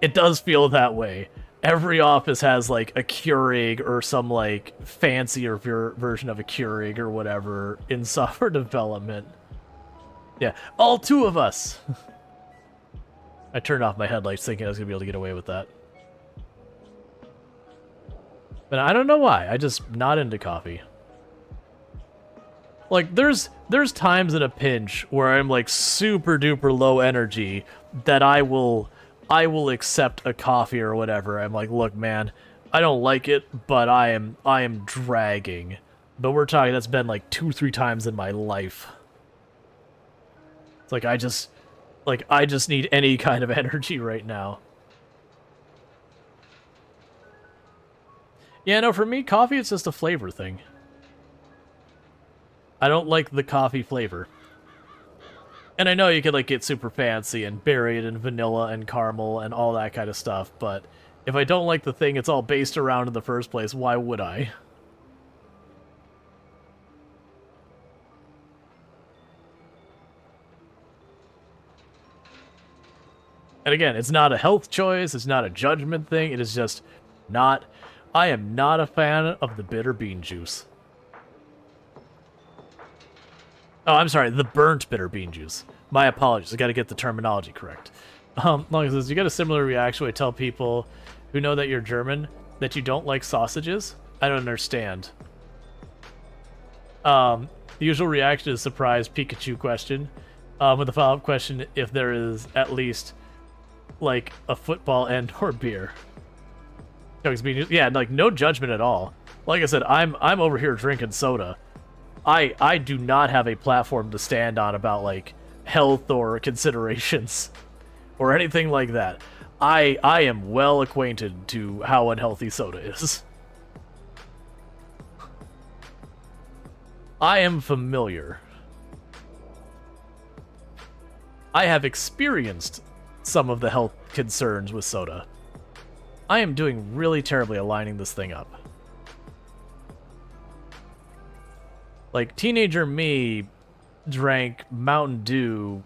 It does feel that way. Every office has like a Keurig or some like fancier version of a Keurig or whatever in software development. Yeah, all two of us. I turned off my headlights thinking I was gonna be able to get away with that. But I don't know why. I just not into coffee. Like there's times in a pinch where I'm like super duper low energy that I will accept a coffee or whatever. I'm like, look, man, I don't like it, but I am dragging. But we're talking that's been like 2-3 times in my life. It's like I just need any kind of energy right now. Yeah, no, for me, coffee is just a flavor thing. I don't like the coffee flavor. And I know you could like get super fancy and bury it in vanilla and caramel and all that kind of stuff, but if I don't like the thing it's all based around in the first place, why would I? And again, it's not a health choice, it's not a judgment thing, it is just not... I am not a fan of the bitter bean juice. Oh, I'm sorry, the burnt bitter bean juice. My apologies, I gotta get the terminology correct. Long as this, you get a similar reaction when I tell people who know that you're German that you don't like sausages? I don't understand. The usual reaction is surprise Pikachu question. With the follow-up question, if there is at least, like, a football and or beer. Yeah, like, no judgment at all. Like I said, I'm over here drinking soda. I do not have a platform to stand on about, like, health or considerations or anything like that. I am well acquainted to how unhealthy soda is. I am familiar. I have experienced some of the health concerns with soda. I am doing really terribly aligning this thing up. Like, teenager me drank Mountain Dew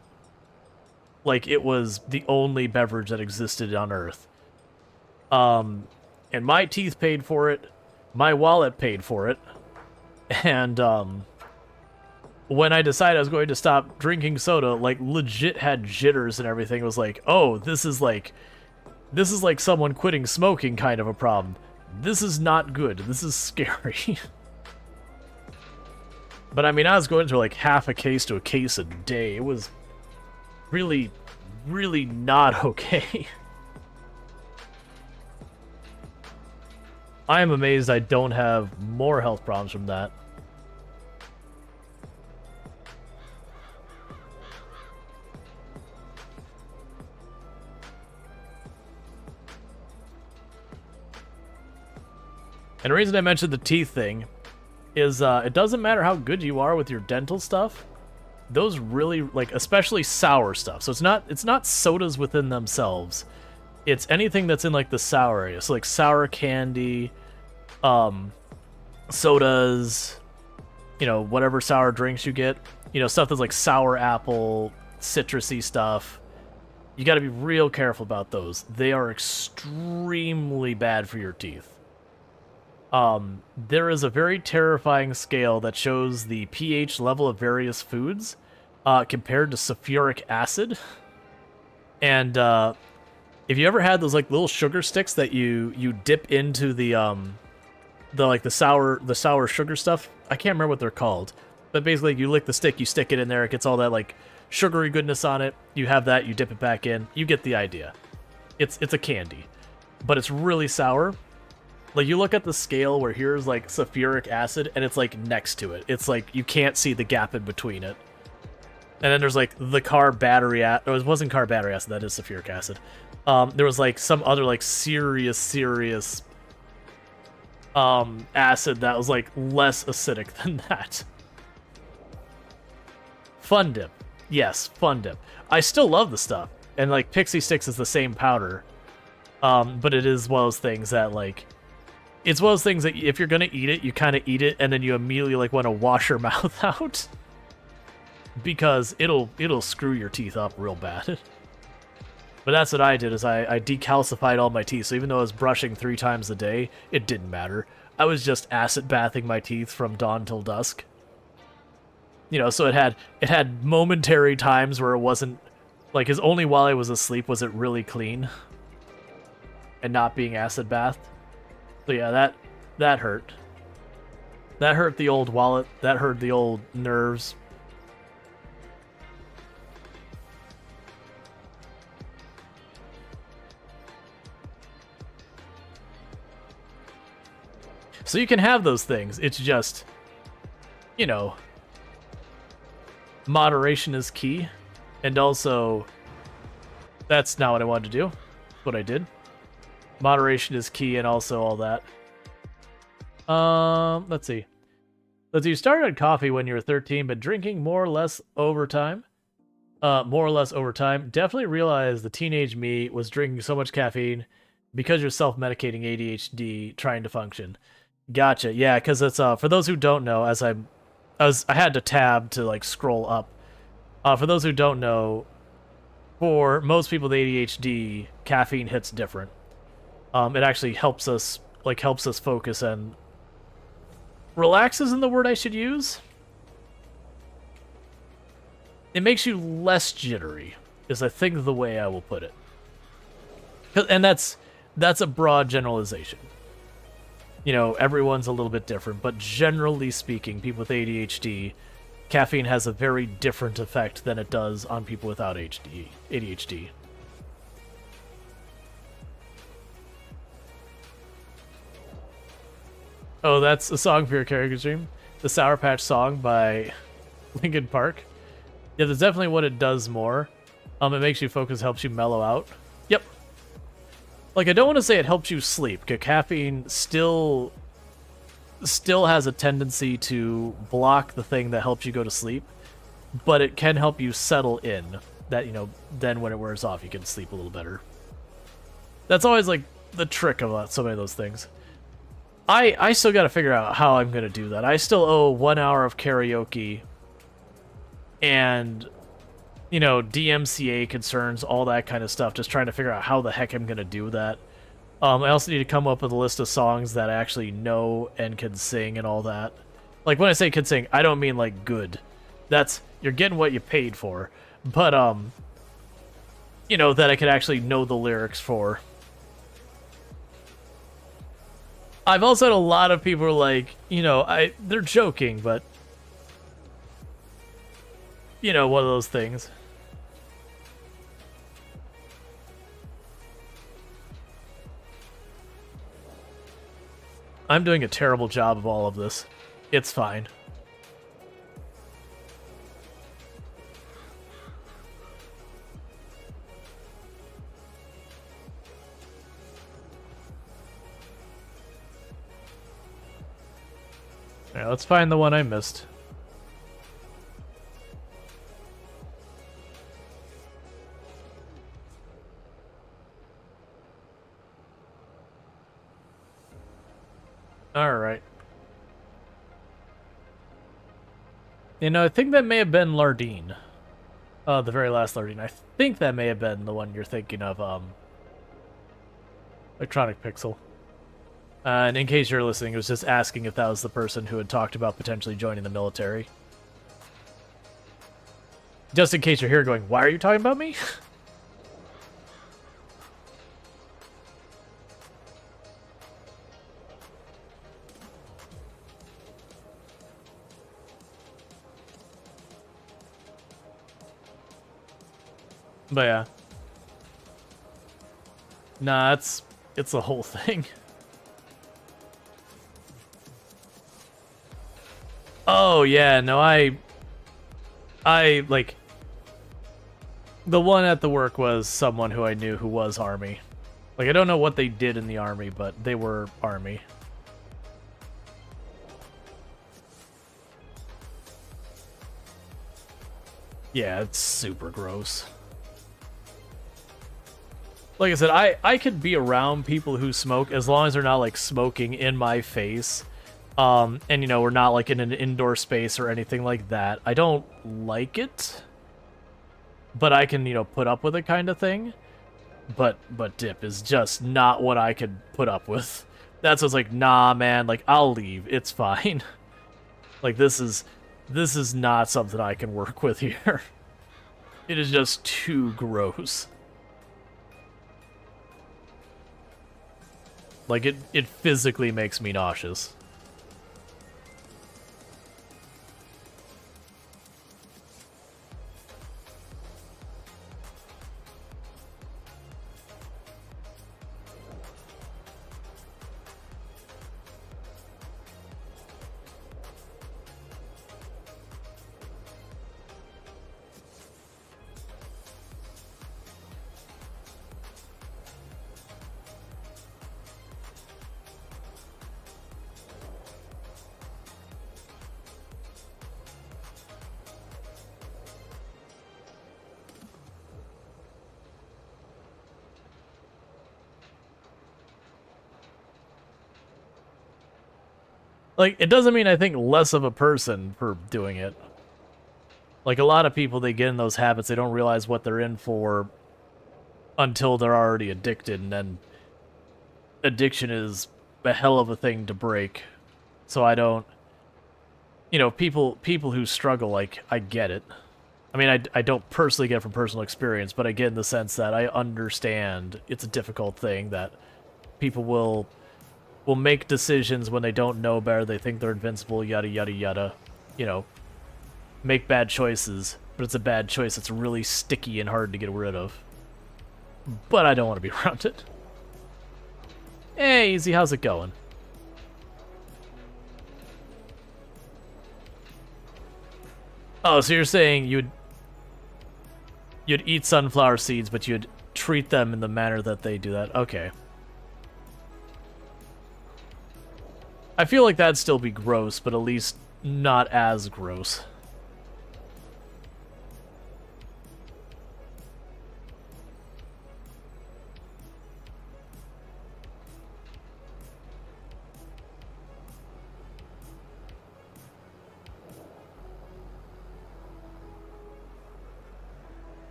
like it was the only beverage that existed on Earth. And my teeth paid for it, my wallet paid for it, and when I decided I was going to stop drinking soda, like, legit had jitters and everything. It was like, oh, this is like someone quitting smoking kind of a problem. This is not good. This is scary. But I mean, I was going through like half a case to a case a day. It was really, really not okay. I am amazed I don't have more health problems from that. And the reason I mentioned the teeth thing is it doesn't matter how good you are with your dental stuff. Those really, like, especially sour stuff. So it's not sodas within themselves. It's anything that's in like the sour area. So like sour candy, sodas, you know, whatever sour drinks you get, you know, stuff that's like sour apple, citrusy stuff. You got to be real careful about those. They are extremely bad for your teeth. There is a very terrifying scale that shows the pH level of various foods, compared to sulfuric acid. And if you ever had those like little sugar sticks that you dip into the sour sugar stuff, I can't remember what they're called, but basically you lick the stick, you stick it in there, it gets all that like sugary goodness on it. You have that, you dip it back in. You get the idea. It's a candy, but it's really sour. Like, you look at the scale where here's like sulfuric acid and it's like next to it. It's like you can't see the gap in between it. And then there's like the car battery it wasn't car battery acid, that is sulfuric acid. There was like some other like serious acid that was like less acidic than that. Fun dip. Yes, fun dip. I still love the stuff. And like Pixie Sticks is the same powder. But it is one of those things that like, it's one of those things that if you're gonna eat it, you kind of eat it and then you immediately like want to wash your mouth out. Because it'll screw your teeth up real bad. But that's what I did, is I decalcified all my teeth. So even though I was brushing 3 times a day, it didn't matter. I was just acid bathing my teeth from dawn till dusk. You know, so it had momentary times where it wasn't like, his only while I was asleep was it really clean and not being acid bathed. So yeah, that hurt. That hurt the old wallet. That hurt the old nerves. So you can have those things. It's just, you know, moderation is key. And also, that's not what I wanted to do. What I did. Moderation is key, and also all that. Let's see. You started coffee when you were 13, but drinking more or less over time. Definitely realized the teenage me was drinking so much caffeine because you're self-medicating ADHD trying to function. Gotcha. Yeah, because it's for those who don't know, I had to tab to like scroll up. For those who don't know, for most people with ADHD, caffeine hits different. It actually helps us focus and relax isn't the word I should use. It makes you less jittery, is I think the way I will put it. And that's a broad generalization. You know, everyone's a little bit different, but generally speaking, people with ADHD, caffeine has a very different effect than it does on people without ADHD. Oh, that's a song for your karaoke stream? The Sour Patch Song by Linkin Park? Yeah, that's definitely what it does more. It makes you focus, helps you mellow out. Yep. Like, I don't want to say it helps you sleep, because caffeine still has a tendency to block the thing that helps you go to sleep, but it can help you settle in. That, you know, then when it wears off, you can sleep a little better. That's always, like, the trick about so many of those things. I still got to figure out how I'm going to do that. I still owe 1 hour of karaoke and, you know, DMCA concerns, all that kind of stuff, just trying to figure out how the heck I'm going to do that. I also need to come up with a list of songs that I actually know and can sing and all that. Like, when I say can sing, I don't mean, like, good. That's, you're getting what you paid for. But, you know, that I could actually know the lyrics for. I've also had a lot of people like, you know, they're joking, but, you know, one of those things. I'm doing a terrible job of all of this. It's fine. Alright, let's find the one I missed. Alright. You know, I think that may have been Lardine. The very last Lardine. I think that may have been the one you're thinking of, Electronic Pixel. And in case you're listening, it was just asking if that was the person who had talked about potentially joining the military. Just in case you're here going, why are you talking about me? But yeah. Nah, it's the whole thing. Oh yeah, no, I like the one at the work was someone who I knew who was Army. Like I don't know what they did in the Army, but they were Army. Yeah, it's super gross. Like I said, I could be around people who smoke as long as they're not like smoking in my face. And you know, we're not like in an indoor space or anything like that. I don't like it, but I can, you know, put up with it kind of thing. But dip is just not what I could put up with. That's what's like, nah, man, like I'll leave. It's fine. Like this is not something I can work with here. It is just too gross. Like it physically makes me nauseous. Like, it doesn't mean I think less of a person for doing it. Like, a lot of people, they get in those habits, they don't realize what they're in for until they're already addicted, and then addiction is a hell of a thing to break. So I don't... You know, people who struggle, like, I get it. I mean, I don't personally get it from personal experience, but I get in the sense that I understand it's a difficult thing, that people will make decisions when they don't know better, they think they're invincible, yada yada yada, you know, make bad choices, but it's a bad choice that's really sticky and hard to get rid of. But I don't want to be around it. Hey, Easy, how's it going? Oh, so you're saying you'd eat sunflower seeds, but you'd treat them in the manner that they do that. Okay. I feel like that'd still be gross, but at least not as gross.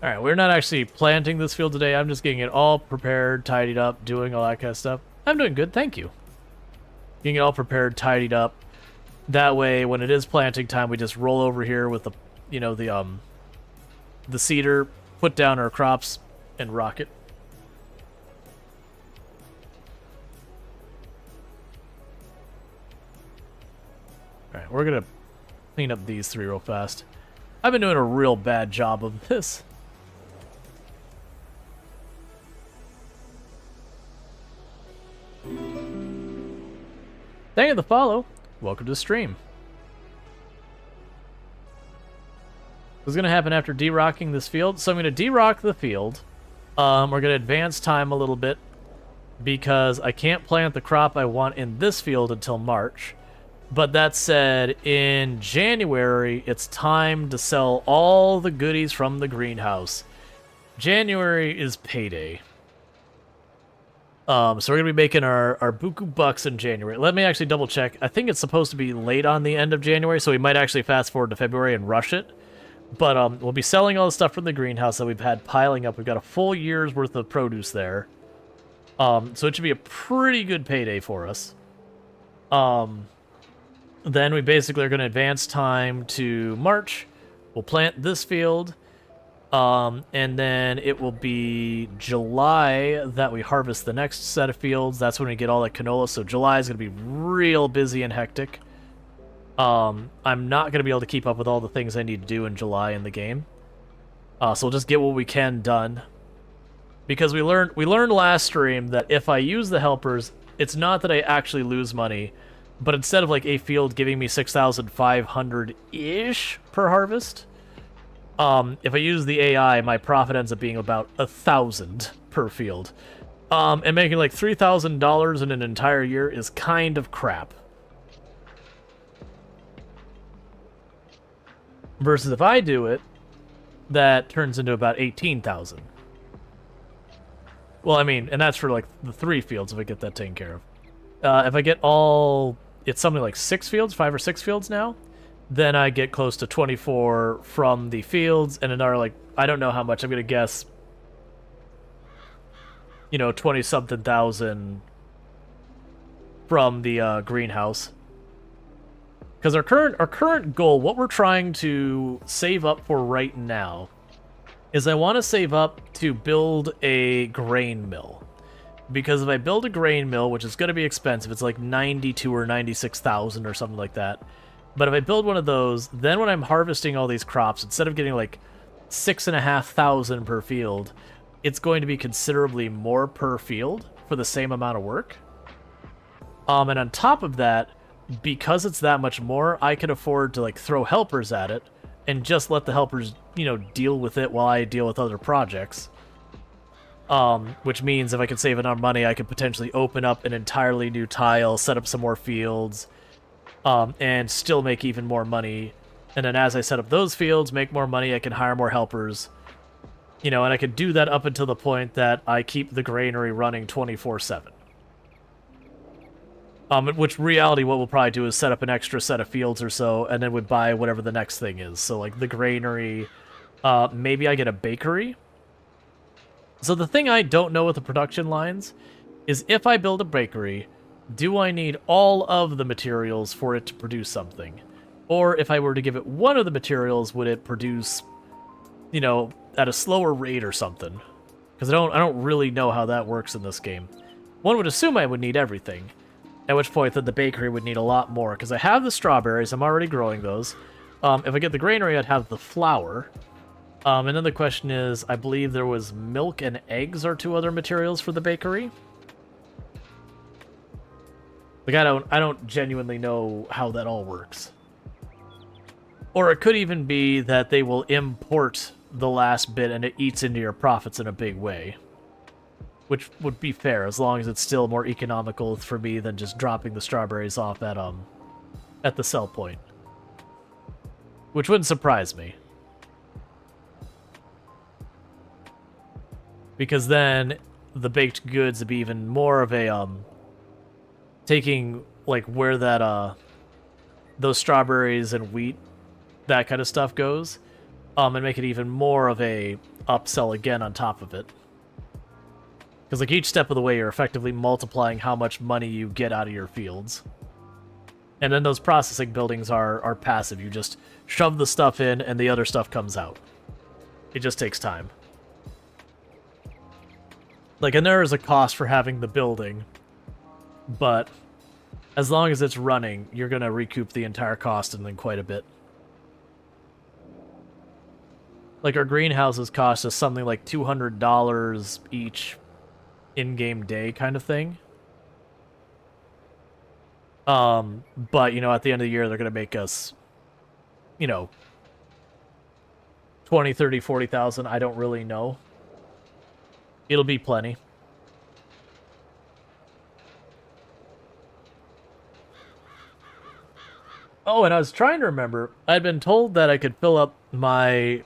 Alright, we're not actually planting this field today. I'm just getting it all prepared, tidied up, doing all that kind of stuff. I'm doing good, thank you. Getting it all prepared, tidied up. That way, when it is planting time, we just roll over here with the, you know, the seeder, put down our crops, and rock it. Alright, we're gonna clean up these three real fast. I've been doing a real bad job of this. Thank you for the follow. Welcome to the stream. This is going to happen after de-rocking this field. So I'm going to de-rock the field. We're going to advance time a little bit because I can't plant the crop I want in this field until March. But that said, in January, it's time to sell all the goodies from the greenhouse. January is payday. So we're going to be making our buku bucks in January. Let me actually double check. I think it's supposed to be late on the end of January, so we might actually fast forward to February and rush it. But we'll be selling all the stuff from the greenhouse that we've had piling up. We've got a full year's worth of produce there. So it should be a pretty good payday for us. Then we basically are going to advance time to March. We'll plant this field. And then it will be July that we harvest the next set of fields. That's when we get all that canola. So July is going to be real busy and hectic. I'm not going to be able to keep up with all the things I need to do in July in the game. So we'll just get what we can done. Because we learned last stream that if I use the helpers, it's not that I actually lose money, but instead of like a field giving me 6,500-ish per harvest, if I use the AI, my profit ends up being about 1,000 per field. And making like $3,000 in an entire year is kind of crap. Versus if I do it, that turns into about 18,000. Well, I mean, and that's for like the 3 fields if I get that taken care of. If I get all, it's something like 6 fields, 5 or 6 fields now, then I get close to 24 from the fields, and another, like, I don't know how much, I'm going to guess, 20-something thousand from the greenhouse. Because our current goal, what we're trying to save up for right now, is I want to save up to build a grain mill. Because if I build a grain mill, which is going to be expensive, it's like 92 or 96,000 or something like that. But if I build one of those, then when I'm harvesting all these crops, instead of getting like 6,500 per field, it's going to be considerably more per field for the same amount of work. And on top of that, because it's that much more, I can afford to like throw helpers at it and just let the helpers, deal with it while I deal with other projects. Which means if I can save enough money, I could potentially open up an entirely new tile, set up some more fields, and still make even more money. And then as I set up those fields, make more money, I can hire more helpers. And I can do that up until the point that I keep the granary running 24/7. In which reality, what we'll probably do is set up an extra set of fields or so, and then would buy whatever the next thing is. So, like, the granary, maybe I get a bakery. So the thing I don't know with the production lines is if I build a bakery, do I need all of the materials for it to produce something? Or if I were to give it one of the materials, would it produce, at a slower rate or something? Because I don't really know how that works in this game. One would assume I would need everything. At which point, then the bakery would need a lot more. Because I have the strawberries, I'm already growing those. If I get the granary, I'd have the flour. And then the question is, I believe there was milk and eggs are 2 other materials for the bakery. Like, I don't genuinely know how that all works. Or it could even be that they will import the last bit and it eats into your profits in a big way. Which would be fair, as long as it's still more economical for me than just dropping the strawberries off at the sell point. Which wouldn't surprise me. Because then the baked goods would be even more of a, taking, like, where that, those strawberries and wheat, that kind of stuff goes, and make it even more of a upsell again on top of it. Because, like, each step of the way, you're effectively multiplying how much money you get out of your fields. And then those processing buildings are passive. You just shove the stuff in, and the other stuff comes out. It just takes time. Like, and there is a cost for having the building, but as long as it's running, you're going to recoup the entire cost and then quite a bit. Like, our greenhouses cost us something like $200 each in-game day kind of thing. But, at the end of the year, they're going to make us, 20, 30, 40,000. I don't really know. It'll be plenty. Oh, and I was trying to remember. I'd been told that I could fill up my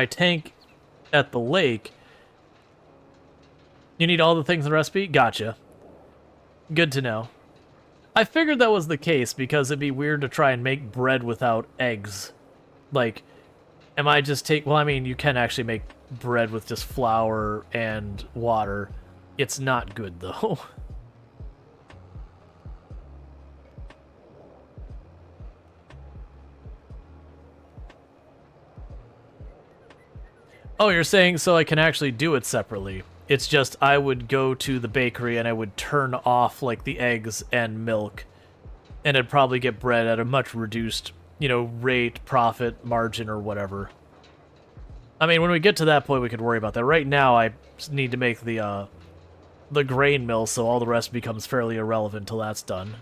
tank at the lake. You need all the things in the recipe? Gotcha. Good to know. I figured that was the case because it'd be weird to try and make bread without eggs. Like, am I just well, I mean, you can actually make bread with just flour and water. It's not good, though. Oh, you're saying so I can actually do it separately. It's just I would go to the bakery and I would turn off like the eggs and milk, and it'd probably get bread at a much reduced, rate, profit, margin, or whatever. I mean, when we get to that point, we could worry about that. Right now, I just need to make the grain mill, so all the rest becomes fairly irrelevant till that's done.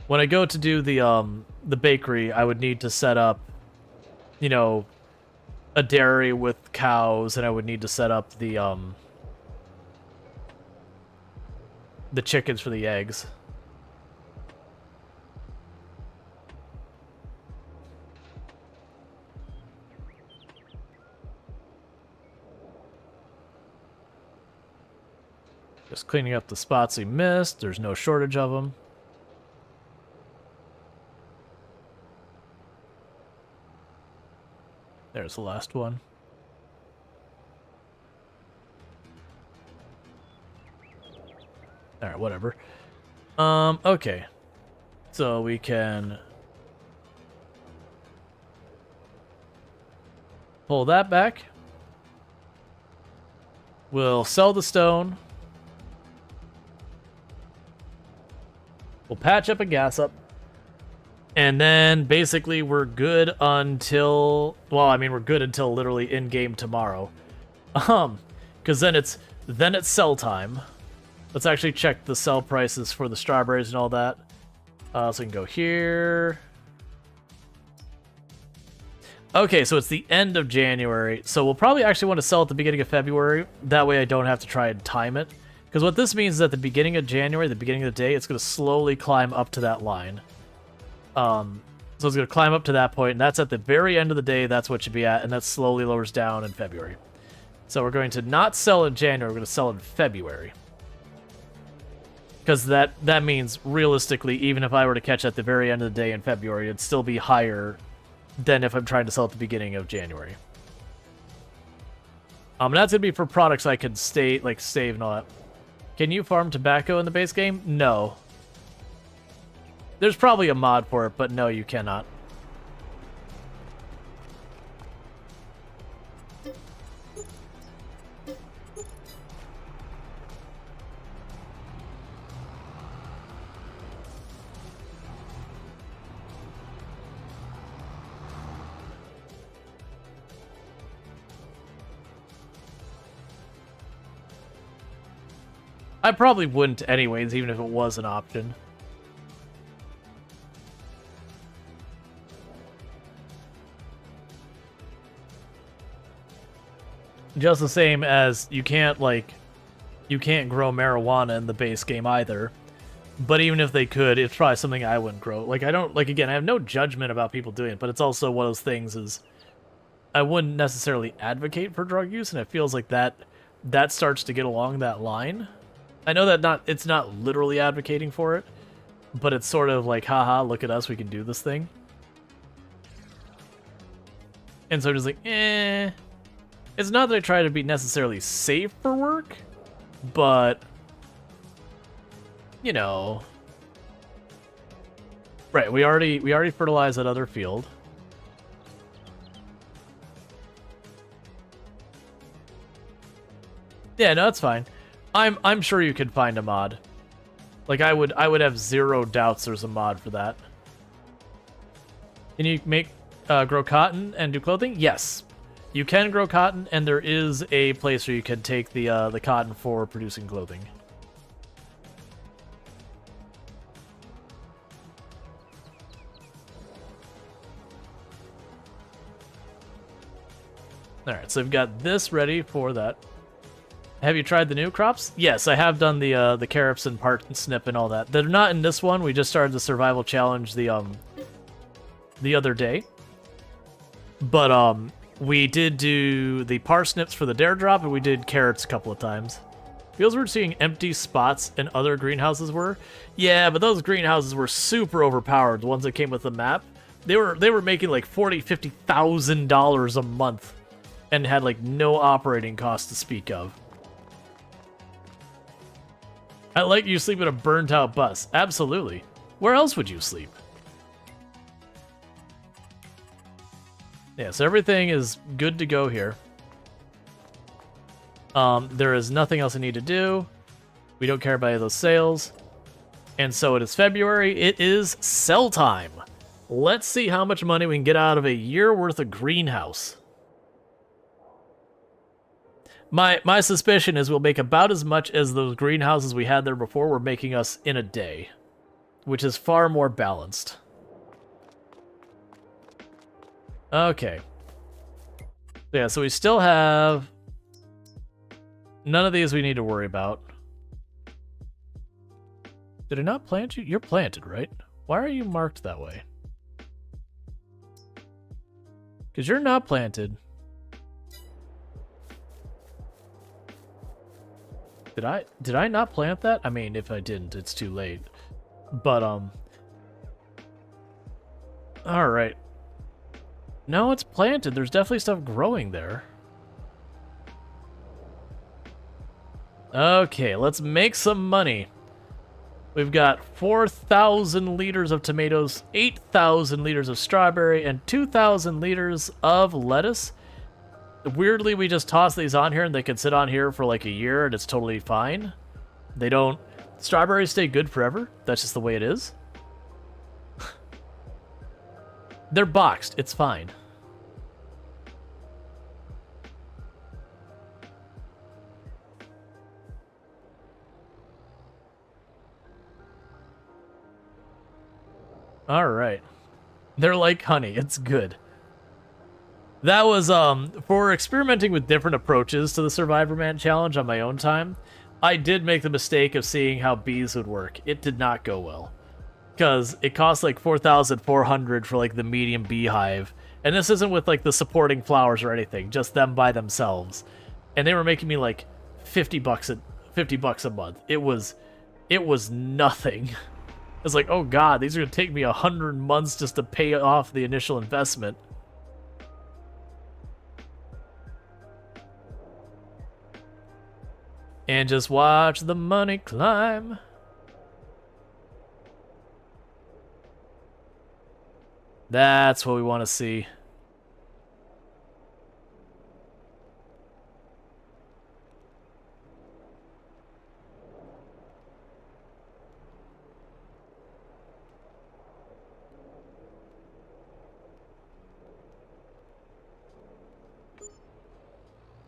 When I go to do the bakery, I would need to set up, a dairy with cows, and I would need to set up the chickens for the eggs. Just cleaning up the spots we missed. There's no shortage of them. There's the last one. Alright, whatever. Okay. So we can pull that back. We'll sell the stone. We'll patch up and gas up. And then basically we're good until, well, I mean, we're good until literally in-game tomorrow. Because then it's sell time. Let's actually check the sell prices for the strawberries and all that. So we can go here. Okay, so it's the end of January. So we'll probably actually want to sell at the beginning of February. That way I don't have to try and time it. Because what this means is at the beginning of January, the beginning of the day, it's going to slowly climb up to that line. So it's going to climb up to that point, and that's at the very end of the day. That's what should be at, and that slowly lowers down in February. So we're going to not sell in January. We're going to sell in February. Because that means, realistically, even if I were to catch at the very end of the day in February, it'd still be higher than if I'm trying to sell at the beginning of January. And that's going to be for products I could save and all that. Can you farm tobacco in the base game? No. There's probably a mod for it, but no, you cannot. I probably wouldn't anyways, even if it was an option. Just the same as you can't grow marijuana in the base game either. But even if they could, it's probably something I wouldn't grow. Like, I don't, again, I have no judgment about people doing it, but it's also one of those things is I wouldn't necessarily advocate for drug use, and it feels like that starts to get along that line. I know that it's not literally advocating for it, but it's sort of like, haha, look at us, we can do this thing. And so I'm just like, It's not that I try to be necessarily safe for work, but, Right, we already fertilized that other field. Yeah, no, that's fine. I'm sure you could find a mod. Like I would have zero doubts there's a mod for that. Can you grow cotton and do clothing? Yes. You can grow cotton, and there is a place where you can take the cotton for producing clothing. Alright, so we've got this ready for that. Have you tried the new crops? Yes, I have done the carrots and parsnip and all that. They're not in this one. We just started the survival challenge the other day. But we did do the parsnips for the dare drop, and we did carrots a couple of times. Feels weird seeing empty spots in other greenhouses were. Yeah, but those greenhouses were super overpowered, the ones that came with the map. They were making like $40,000, $50,000 a month and had like no operating costs to speak of. I like you sleep in a burnt out bus. Absolutely. Where else would you sleep? Yeah, so everything is good to go here. There is nothing else I need to do. We don't care about any of those sales. And so it is February. It is sell time. Let's see how much money we can get out of a year worth of greenhouse. My suspicion is we'll make about as much as those greenhouses we had there before were making us in a day, which is far more balanced. Okay. Yeah, so we still have none of these we need to worry about. Did I not plant you? You're planted, right? Why are you marked that way? Because you're not planted. Did I not plant that? I mean, if I didn't, it's too late. But all right. No, it's planted. There's definitely stuff growing there. Okay, let's make some money. We've got 4,000 liters of tomatoes, 8,000 liters of strawberry, and 2,000 liters of lettuce. Weirdly, we just toss these on here and they can sit on here for like a year and it's totally fine. They don't... Strawberries stay good forever. That's just the way it is. They're boxed. It's fine. All right. They're like honey. It's good. That was, for experimenting with different approaches to the Survivor Man challenge on my own time, I did make the mistake of seeing how bees would work. It did not go well. Because it costs like 4,400 for like the medium beehive. And this isn't with like the supporting flowers or anything, just them by themselves. And they were making me like 50 bucks a month. It was nothing. It's like, oh god, these are gonna take me 100 months just to pay off the initial investment. And just watch the money climb. That's what we want to see.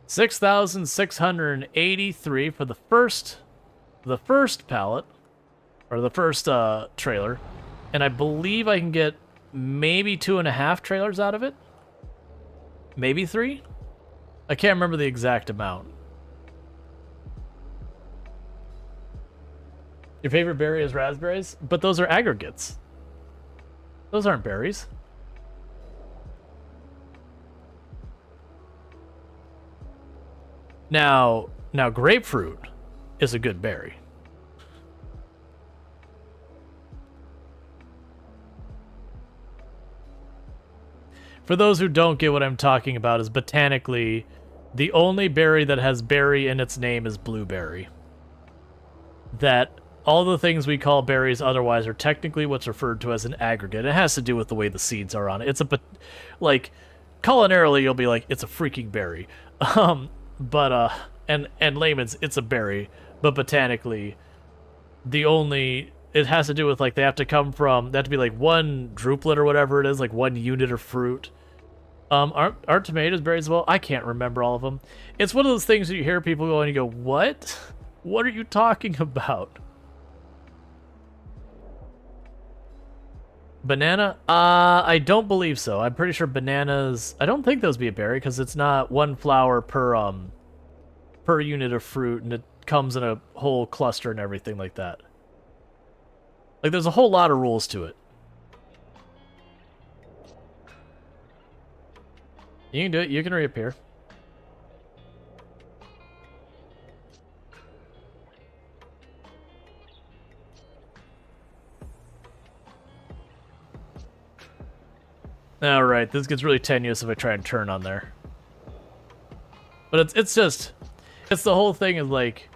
$6,683 for the first pallet, or the first trailer, and I believe I can get maybe 2.5 trailers out of it, maybe 3. I can't remember the exact amount. Your favorite berry is raspberries, but those are aggregates. Those aren't berries. Now grapefruit is a good berry. For those who don't get what I'm talking about, is botanically, the only berry that has berry in its name is blueberry. That all the things we call berries otherwise are technically what's referred to as an aggregate. It has to do with the way the seeds are on it. It's like, culinarily, you'll be like, it's a freaking berry. But and layman's, it's a berry, but botanically, it has to do with like they have to be like one druplet or whatever it is, like one unit of fruit. Aren't tomatoes berries as well? I can't remember all of them. It's one of those things that you hear people go and you go, what? What are you talking about? Banana? I don't believe so. I'm pretty sure bananas... I don't think those be a berry, because it's not one flower per unit of fruit, and it comes in a whole cluster and everything like that. Like, there's a whole lot of rules to it. You can do it. You can reappear. Alright, this gets really tenuous if I try and turn on there. But it's just... It's the whole thing of, like...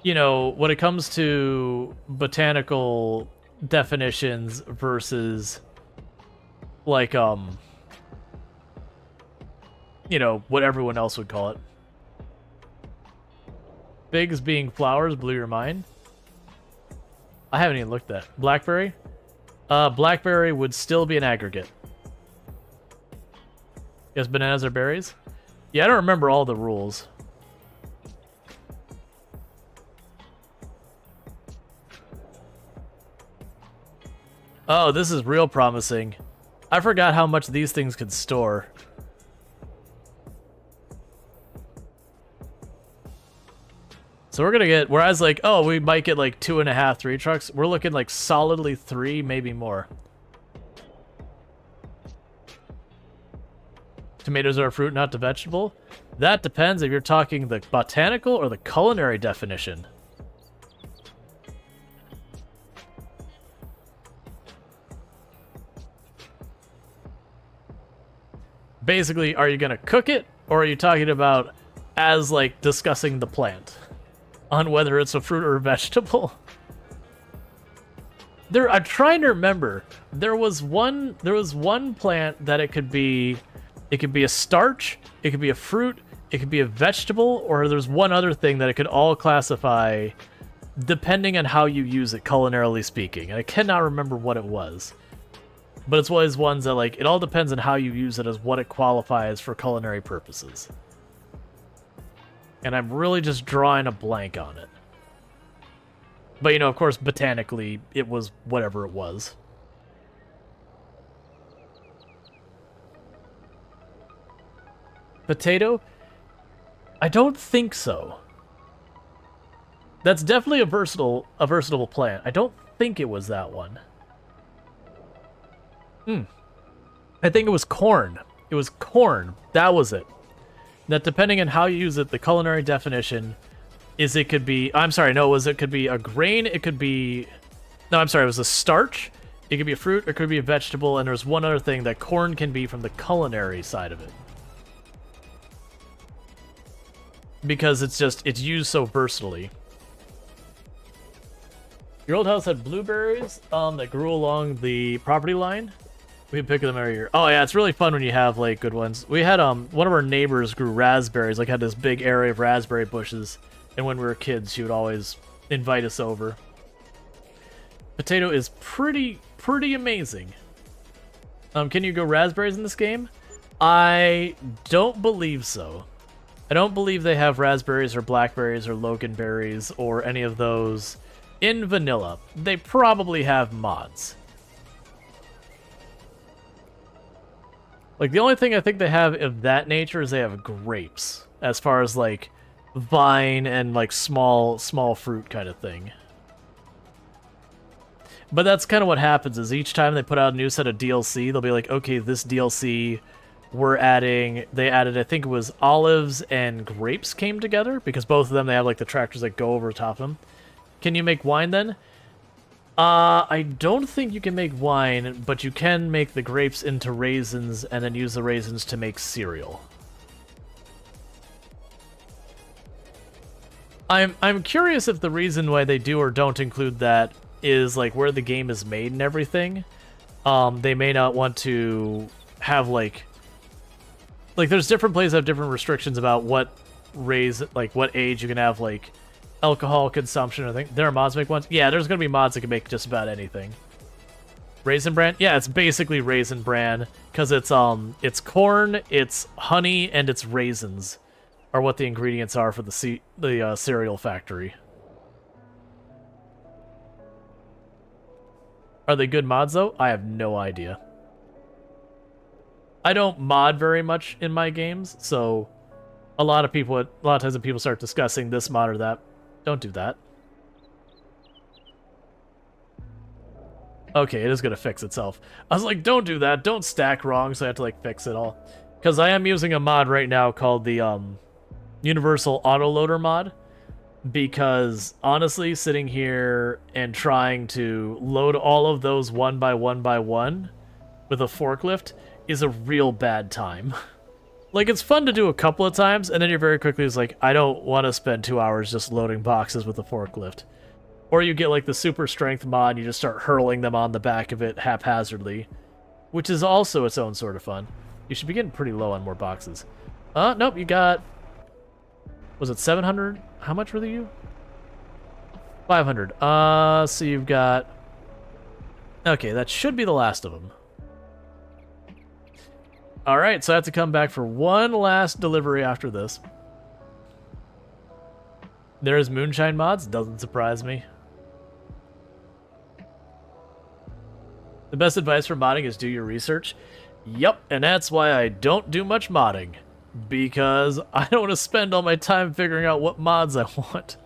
You know, when it comes to botanical definitions versus... Like, you know, what everyone else would call it. Figs being flowers blew your mind. I haven't even looked at blackberry. Blackberry would still be an aggregate. Yes, bananas are berries. Yeah, I don't remember all the rules. Oh, this is real promising. I forgot how much these things could store. So we're gonna get, whereas like, oh, we might get like 2.5, 3 trucks, we're looking like solidly 3, maybe more. Tomatoes are a fruit, not a vegetable? That depends if you're talking the botanical or the culinary definition. Basically, are you gonna cook it, or are you talking about as like discussing the plant? On whether it's a fruit or a vegetable. I'm trying to remember. There was one plant that it could be a starch, it could be a fruit, it could be a vegetable, or there's one other thing that it could all classify depending on how you use it, culinarily speaking. And I cannot remember what it was. But it's one of those ones that, like, it all depends on how you use it as what it qualifies for culinary purposes. And I'm really just drawing a blank on it. But, you know, of course, botanically, it was whatever it was. Potato? I don't think so. That's definitely a versatile plant. I don't think it was that one. I think it was corn. It was corn. That was it. That depending on how you use it, the culinary definition is it could be, it could be a grain, it could be, it was a starch, it could be a fruit, it could be a vegetable, and there's one other thing that corn can be from the culinary side of it. Because it's used so versatilely. Your old house had blueberries that grew along the property line. We can pick them every year. Oh yeah, it's really fun when you have like good ones. We had one of our neighbors grew raspberries, like had this big area of raspberry bushes, and when we were kids, she would always invite us over. Potato is pretty amazing. Can you grow raspberries in this game? I don't believe so. I don't believe they have raspberries or blackberries or loganberries or any of those in vanilla. They probably have mods. Like, the only thing I think they have of that nature is they have grapes, as far as, like, vine and, like, small fruit kind of thing. But that's kind of what happens, is each time they put out a new set of DLC, they'll be like, okay, this DLC, they added, I think it was olives and grapes came together, because both of them, they have, like, the tractors that go over top of them. Can you make wine, then? I don't think you can make wine, but you can make the grapes into raisins and then use the raisins to make cereal. I'm curious if the reason why they do or don't include that is like where the game is made and everything. They may not want to have like there's different places that have different restrictions about what what age you can have like alcohol consumption. I think there are mods to make ones. Yeah, there's gonna be mods that can make just about anything. Raisin Bran? Yeah, it's basically Raisin Bran because it's corn, it's honey, and it's raisins are what the ingredients are for the cereal factory. Are they good mods though? I have no idea. I don't mod very much in my games, so a lot of times when people start discussing this mod or that, don't do that. Okay, it is gonna fix itself. I was like, don't do that, don't stack wrong, so I have to like fix it all. Because I am using a mod right now called the Universal Autoloader mod. Because honestly, sitting here and trying to load all of those one by one with a forklift is a real bad time. Like, it's fun to do a couple of times, and then you're very quickly just like, I don't want to spend 2 hours just loading boxes with a forklift. Or you get, like, the super strength mod, and you just start hurling them on the back of it haphazardly, which is also its own sort of fun. You should be getting pretty low on more boxes. Nope, you got... Was it 700? How much were you? 500. So you've got... Okay, that should be the last of them. Alright, so I have to come back for one last delivery after this. There's moonshine mods, doesn't surprise me. The best advice for modding is do your research. Yep, and that's why I don't do much modding. Because I don't want to spend all my time figuring out what mods I want.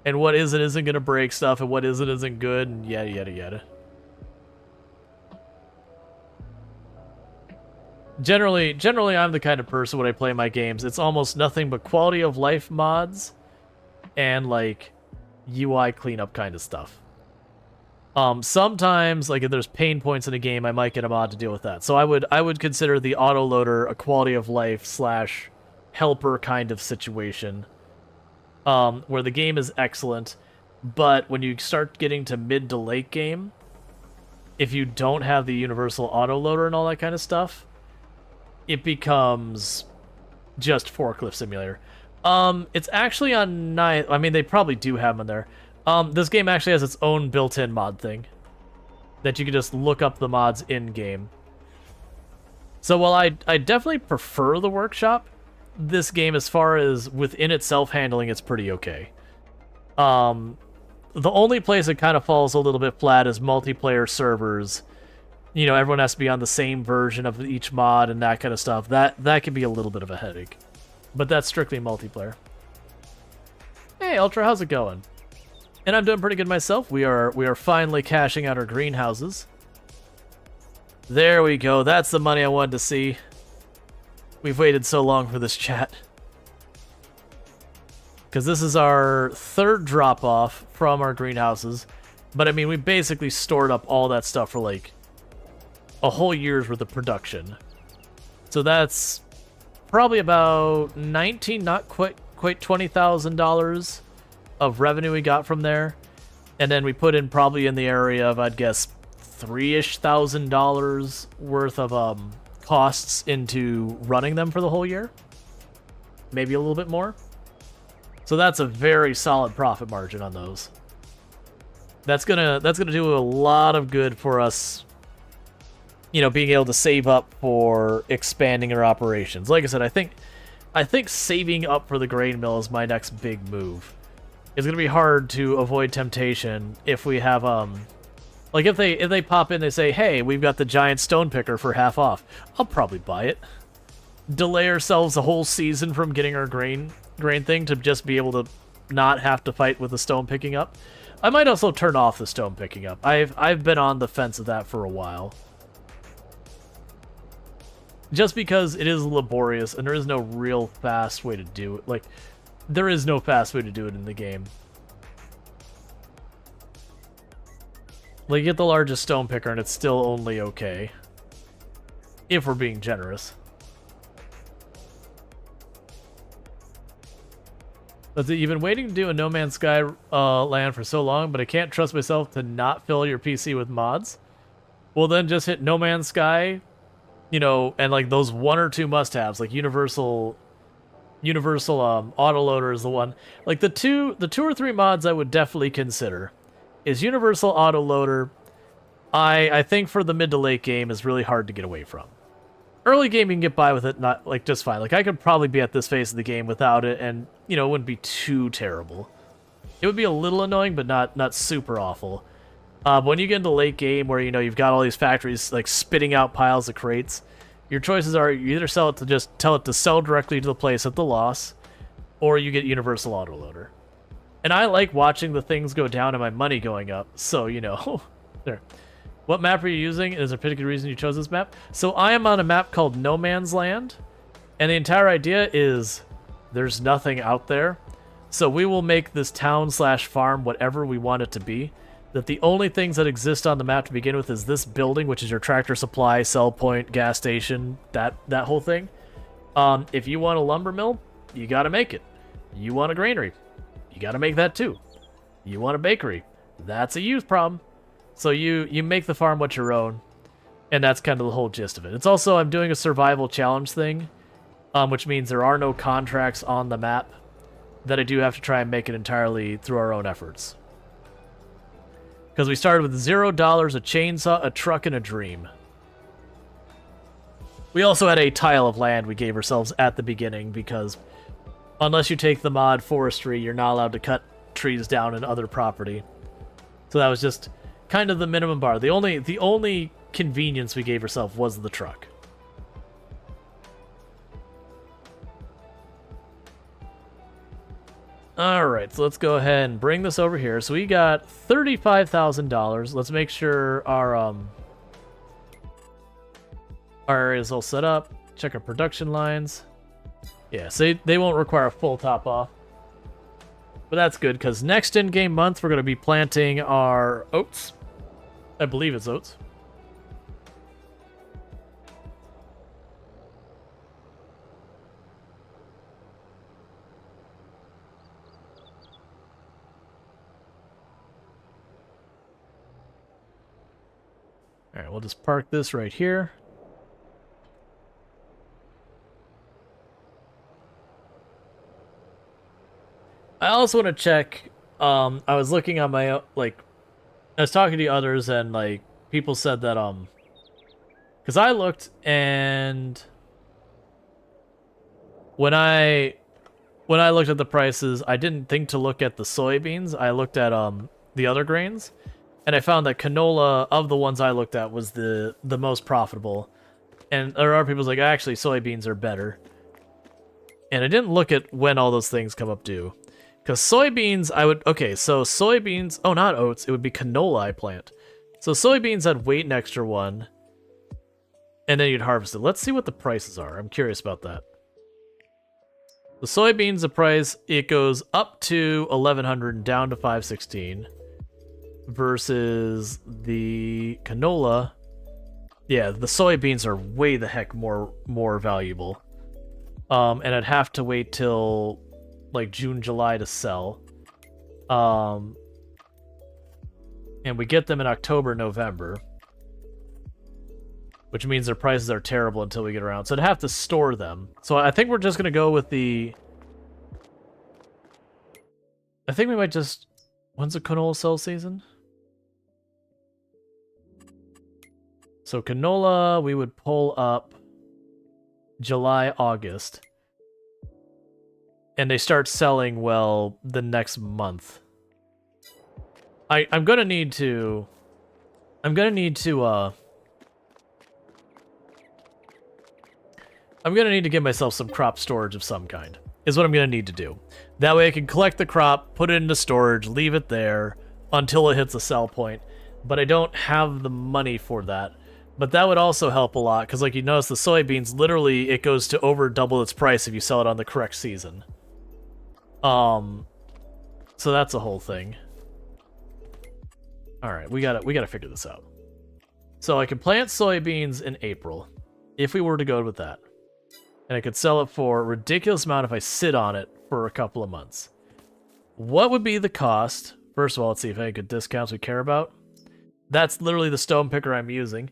And what is and isn't going to break stuff, and what is and isn't good, and yada yada yada. Generally, I'm the kind of person when I play my games, it's almost nothing but quality of life mods and like UI cleanup kind of stuff. Sometimes, like if there's pain points in a game, I might get a mod to deal with that. So I would consider the autoloader a quality of life slash helper kind of situation, where the game is excellent, but when you start getting to mid to late game, if you don't have the universal autoloader and all that kind of stuff, it becomes just Forklift Simulator. It's actually on 9th. I mean, they probably do have them in there. This game actually has its own built-in mod thing that you can just look up the mods in-game. So while I definitely prefer the workshop, this game, as far as within itself handling, it's pretty okay. The only place it kind of falls a little bit flat is multiplayer servers. You know, everyone has to be on the same version of each mod and that kind of stuff. That can be a little bit of a headache. But that's strictly multiplayer. Hey, Ultra, how's it going? And I'm doing pretty good myself. We are finally cashing out our greenhouses. There we go. That's the money I wanted to see. We've waited so long for this chat. Because this is our third drop-off from our greenhouses. But I mean, we basically stored up all that stuff for like a whole year's worth of production. So that's probably about 19, not quite $20,000 of revenue we got from there. And then we put in probably in the area of, I'd guess, $3,000 worth of costs into running them for the whole year. Maybe a little bit more. So that's a very solid profit margin on those. That's gonna do a lot of good for us, you know, being able to save up for expanding our operations. Like I said, I think saving up for the grain mill is my next big move. It's gonna be hard to avoid temptation if we have like if they pop in, they say, hey, we've got the giant stone picker for half off. I'll probably buy it. Delay ourselves a whole season from getting our grain thing to just be able to not have to fight with the stone picking up. I might also turn off the stone picking up. I've been on the fence of that for a while. Just because it is laborious and there is no real fast way to do it. Like, there is no fast way to do it in the game. Like, you get the largest stone picker and it's still only okay. If we're being generous. But you've been waiting to do a No Man's Sky land for so long, but I can't trust myself to not fill your PC with mods. Well, then just hit No Man's Sky, you know, and like those one or two must-haves, like Universal Autoloader is the one. Like the two or three mods I would definitely consider is Universal Autoloader. I think for the mid to late game is really hard to get away from. Early game you can get by with it, not like just fine. Like I could probably be at this phase of the game without it, and you know it wouldn't be too terrible. It would be a little annoying, but not super awful. But when you get into late game, where you know you've got all these factories like spitting out piles of crates, your choices are you either tell it to sell directly to the place at the loss, or you get Universal Autoloader. And I like watching the things go down and my money going up. So you know, there. What map are you using? Is there a particular reason you chose this map? So I am on a map called No Man's Land, and the entire idea is there's nothing out there. So we will make this town/farm whatever we want it to be. That the only things that exist on the map to begin with is this building, which is your tractor supply, sell point, gas station, that whole thing. If you want a lumber mill, you gotta make it. You want a granary, you gotta make that too. You want a bakery, that's a youth problem. So you make the farm what your own, and that's kind of the whole gist of it. It's also, I'm doing a survival challenge thing, which means there are no contracts on the map, that I do have to try and make it entirely through our own efforts. Because we started with $0, a chainsaw, a truck, and a dream. We also had a tile of land we gave ourselves at the beginning, because unless you take the mod forestry, you're not allowed to cut trees down in other property. So that was just kind of the minimum bar. The only convenience we gave ourselves was the truck. Alright, so let's go ahead and bring this over here. So we got $35,000. Let's make sure our area is all set up. Check our production lines. Yeah, so they won't require a full top off. But that's good, because next in-game month, we're going to be planting our oats. I believe it's oats. Alright, we'll just park this right here. I also want to check, I was looking on my, like, I was talking to others, and, like, people said that, because I looked, and when I looked at the prices, I didn't think to look at the soybeans. I looked at, the other grains, and I found that canola, of the ones I looked at, was the most profitable. And there are people like, actually, soybeans are better. And I didn't look at when all those things come up due. Because soybeans, okay, so soybeans, oh, not oats, it would be canola I plant. So soybeans, I'd wait an extra one, and then you'd harvest it. Let's see what the prices are. I'm curious about that. The soybeans, the price, it goes up to 1,100 and down to 516. Versus the canola, yeah, the soybeans are way the heck more valuable. And I'd have to wait till like June, July to sell. And we get them in October, November. Which means their prices are terrible until we get around. So I'd have to store them. So I think we're just going to go with the... I think we might just... When's the canola sell season? So canola, we would pull up July, August. And they start selling, well, the next month. I'm gonna need to give myself some crop storage of some kind, is what I'm gonna need to do. That way I can collect the crop, put it into storage, leave it there until it hits a sell point. But I don't have the money for that. But that would also help a lot, because like you notice the soybeans, literally it goes to over double its price if you sell it on the correct season. So that's a whole thing. Alright, we gotta figure this out. So I can plant soybeans in April, if we were to go with that. And I could sell it for a ridiculous amount if I sit on it for a couple of months. What would be the cost? First of all, let's see if any good discounts we care about. That's literally the stone picker I'm using.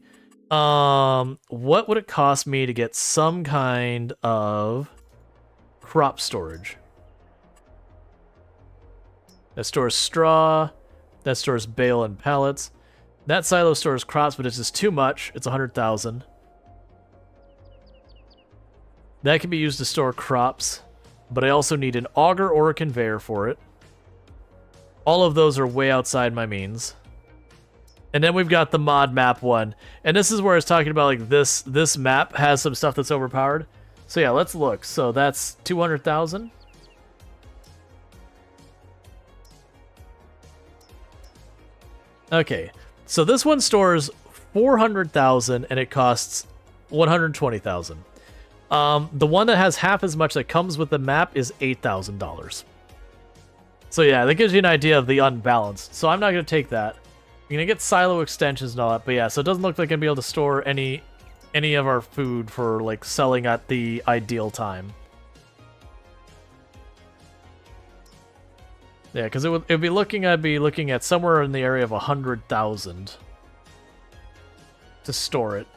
What would it cost me to get some kind of crop storage? That stores straw. That stores bale and pallets. That silo stores crops, but it's just too much. It's 100,000. That can be used to store crops, but I also need an auger or a conveyor for it. All of those are way outside my means. And then we've got the mod map one. And this is where I was talking about, like, this map has some stuff that's overpowered. So yeah, let's look. So that's 200,000. Okay, so this one stores 400,000 and it costs 120,000. The one that has half as much that comes with the map is $8,000. So yeah, that gives you an idea of the unbalanced. So I'm not going to take that. You're going to get silo extensions and all that, but yeah, so it doesn't look like I'm going to be able to store any of our food for, like, selling at the ideal time. Yeah, because I'd be looking at somewhere in the area of 100,000 to store it.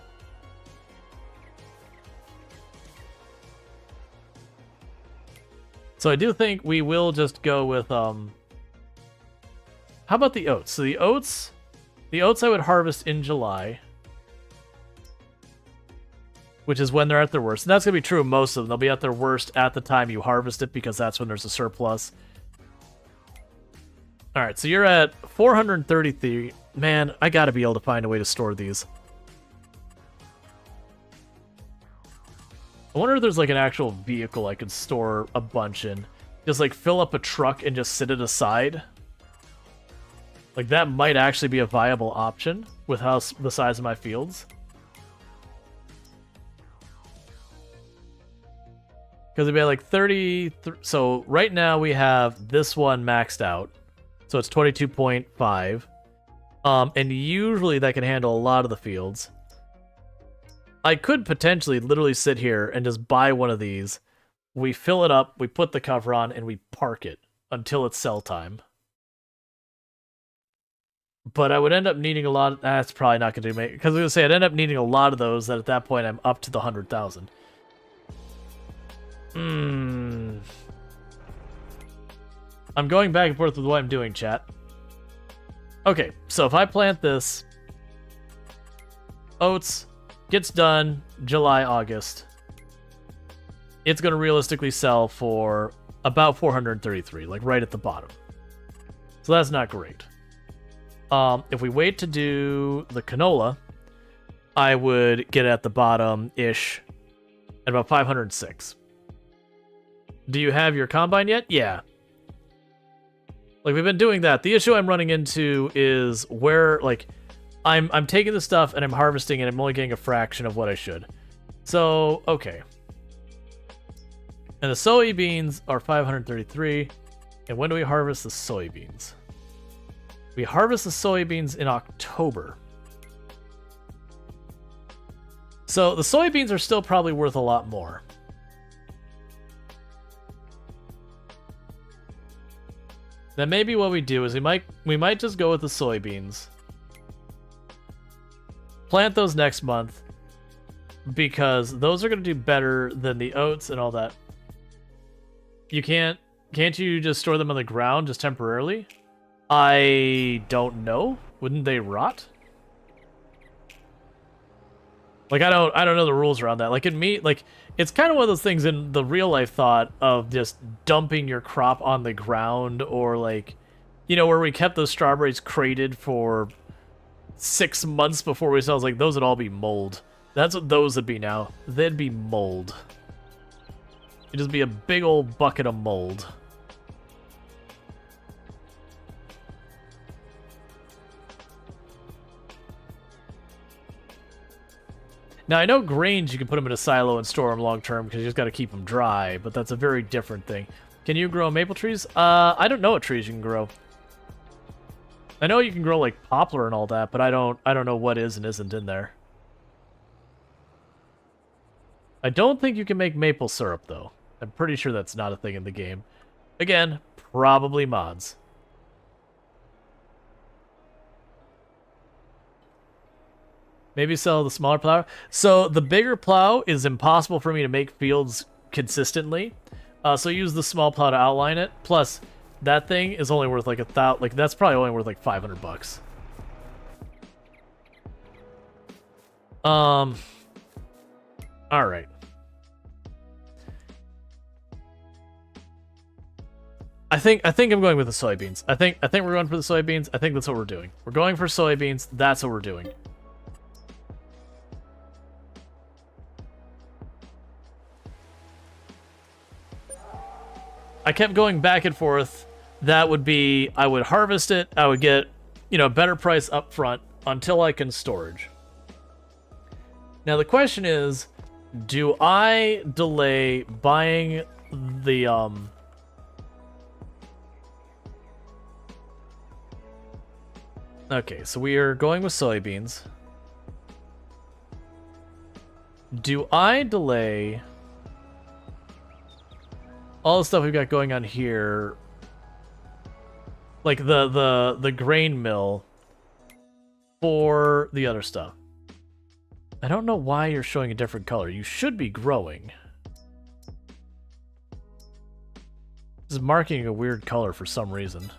So I do think we will just go with how about the oats? So the oats I would harvest in July, which is when they're at their worst. And that's going to be true of most of them. They'll be at their worst at the time you harvest it because that's when there's a surplus. All right, so you're at 433. Man, I got to be able to find a way to store these. I wonder if there's like an actual vehicle I could store a bunch in. Just like fill up a truck and just sit it aside. Like that might actually be a viable option with how the size of my fields. Because it'd be like 30. So right now we have this one maxed out. So it's 22.5. And usually that can handle a lot of the fields. I could potentially literally sit here and just buy one of these. We fill it up, we put the cover on, and we park it until it's sell time. But I would end up needing a lot of... That's probably not going to make... Because I was going to say, I'd end up needing a lot of those, that at that point I'm up to the 100,000. I'm going back and forth with what I'm doing, chat. Okay, so if I plant this... Oats... Gets done July, August. It's going to realistically sell for about 433, like right at the bottom. So that's not great. If we wait to do the canola, I would get at the bottom-ish at about 506. Do you have your combine yet? Yeah. Like, we've been doing that. The issue I'm running into is where, like... I'm taking the stuff and I'm harvesting and I'm only getting a fraction of what I should. So, okay. And the soybeans are 533. And when do we harvest the soybeans? We harvest the soybeans in October. So the soybeans are still probably worth a lot more. Then maybe what we do is we might just go with the soybeans. Plant those next month because those are going to do better than the oats and all that. You can't you just store them on the ground just temporarily? I don't know. Wouldn't they rot? Like I don't know the rules around that. Like in me, like it's kind of one of those things in the real life thought of just dumping your crop on the ground, or like, you know, where we kept those strawberries crated for 6 months before we sell. I was like, those would all be mold. That's what those would be now. They'd be mold. It'd just be a big old bucket of mold. Now, I know grains, you can put them in a silo and store them long term because you just got to keep them dry, but that's a very different thing. Can you grow maple trees? I don't know what trees you can grow. I know you can grow like poplar and all that, but I don't know what is and isn't in there. I don't think you can make maple syrup though. I'm pretty sure that's not a thing in the game. Again, probably mods. Maybe sell the smaller plow. So the bigger plow is impossible for me to make fields consistently. So use the small plow to outline it. Plus, that thing is only worth like $1,000. Like that's probably only worth like $500. All right. I think I'm going with the soybeans. I think we're going for the soybeans. I think that's what we're doing. We're going for soybeans. That's what we're doing. I kept going back and forth. That would be, I would harvest it. I would get, you know, a better price up front until I can storage. Now the question is, do I delay buying the Okay, so we are going with soybeans. Do I delay all the stuff we've got going on here, like the grain mill, for the other stuff? I don't know why you're showing a different color. You should be growing. This is marking a weird color for some reason.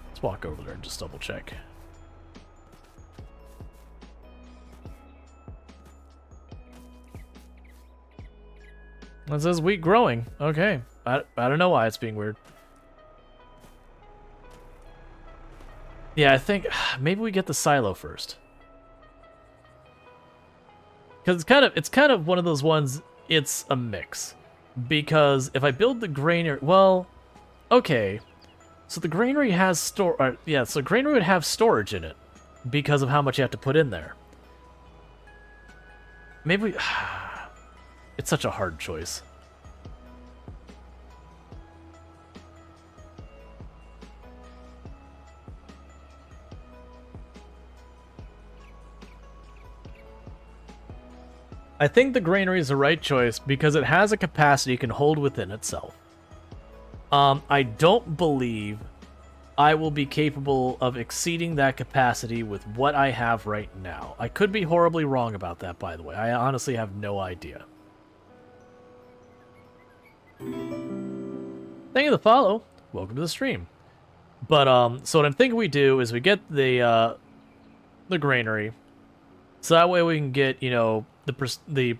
Let's walk over there and just double check. It says wheat growing. Okay. I don't know why it's being weird. Yeah, I think maybe we get the silo first. Because it's kind of one of those ones, it's a mix. Because if I build the granary, well, okay. So the granary has so granary would have storage in it because of how much you have to put in there. Maybe it's such a hard choice. I think the granary is the right choice because it has a capacity it can hold within itself. I don't believe I will be capable of exceeding that capacity with what I have right now. I could be horribly wrong about that, by the way. I honestly have no idea. Thank you for the follow. Welcome to the stream. But so what I'm thinking we do is we get the granary, so that way we can get, you know, the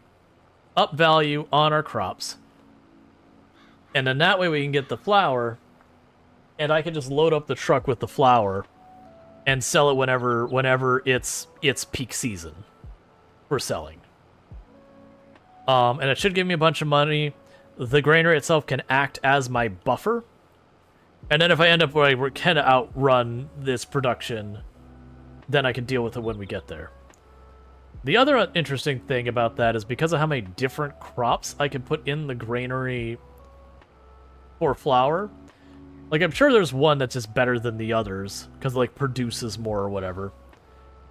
up value on our crops, and then that way we can get the flour, and I can just load up the truck with the flour and sell it whenever it's peak season for selling. And it should give me a bunch of money. The granary itself can act as my buffer, and then if I end up where I kind of outrun this production, then I can deal with it when we get there. The other interesting thing about that is because of how many different crops I can put in the granary for flour. Like, I'm sure there's one that's just better than the others, because it, like, produces more or whatever.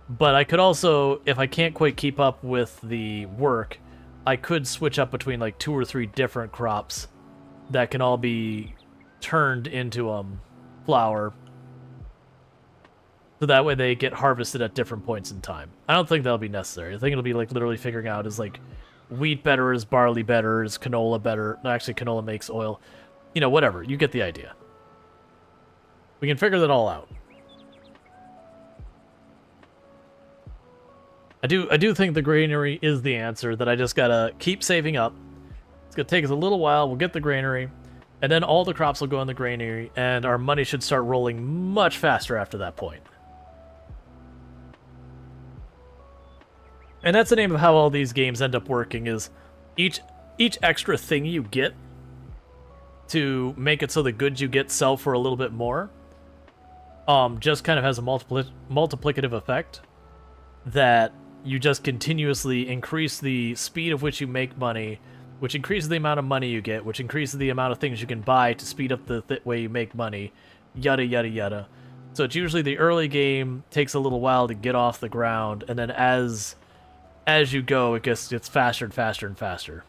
But I could also, if I can't quite keep up with the work, I could switch up between, like, 2 or 3 different crops that can all be turned into flour. So that way they get harvested at different points in time. I don't think that'll be necessary. I think it'll be like literally figuring out is like wheat better, is barley better, is canola better. No, actually canola makes oil. You know, whatever. You get the idea. We can figure that all out. I do think the granary is the answer, that I just gotta keep saving up. It's gonna take us a little while. We'll get the granary, and then all the crops will go in the granary, and our money should start rolling much faster after that point. And that's the name of how all these games end up working, is each extra thing you get to make it so the goods you get sell for a little bit more, just kind of has a multiplicative effect that you just continuously increase the speed of which you make money, which increases the amount of money you get, which increases the amount of things you can buy to speed up the way you make money, yada yada yada. So it's usually the early game takes a little while to get off the ground, and then as you go, it gets faster and faster and faster.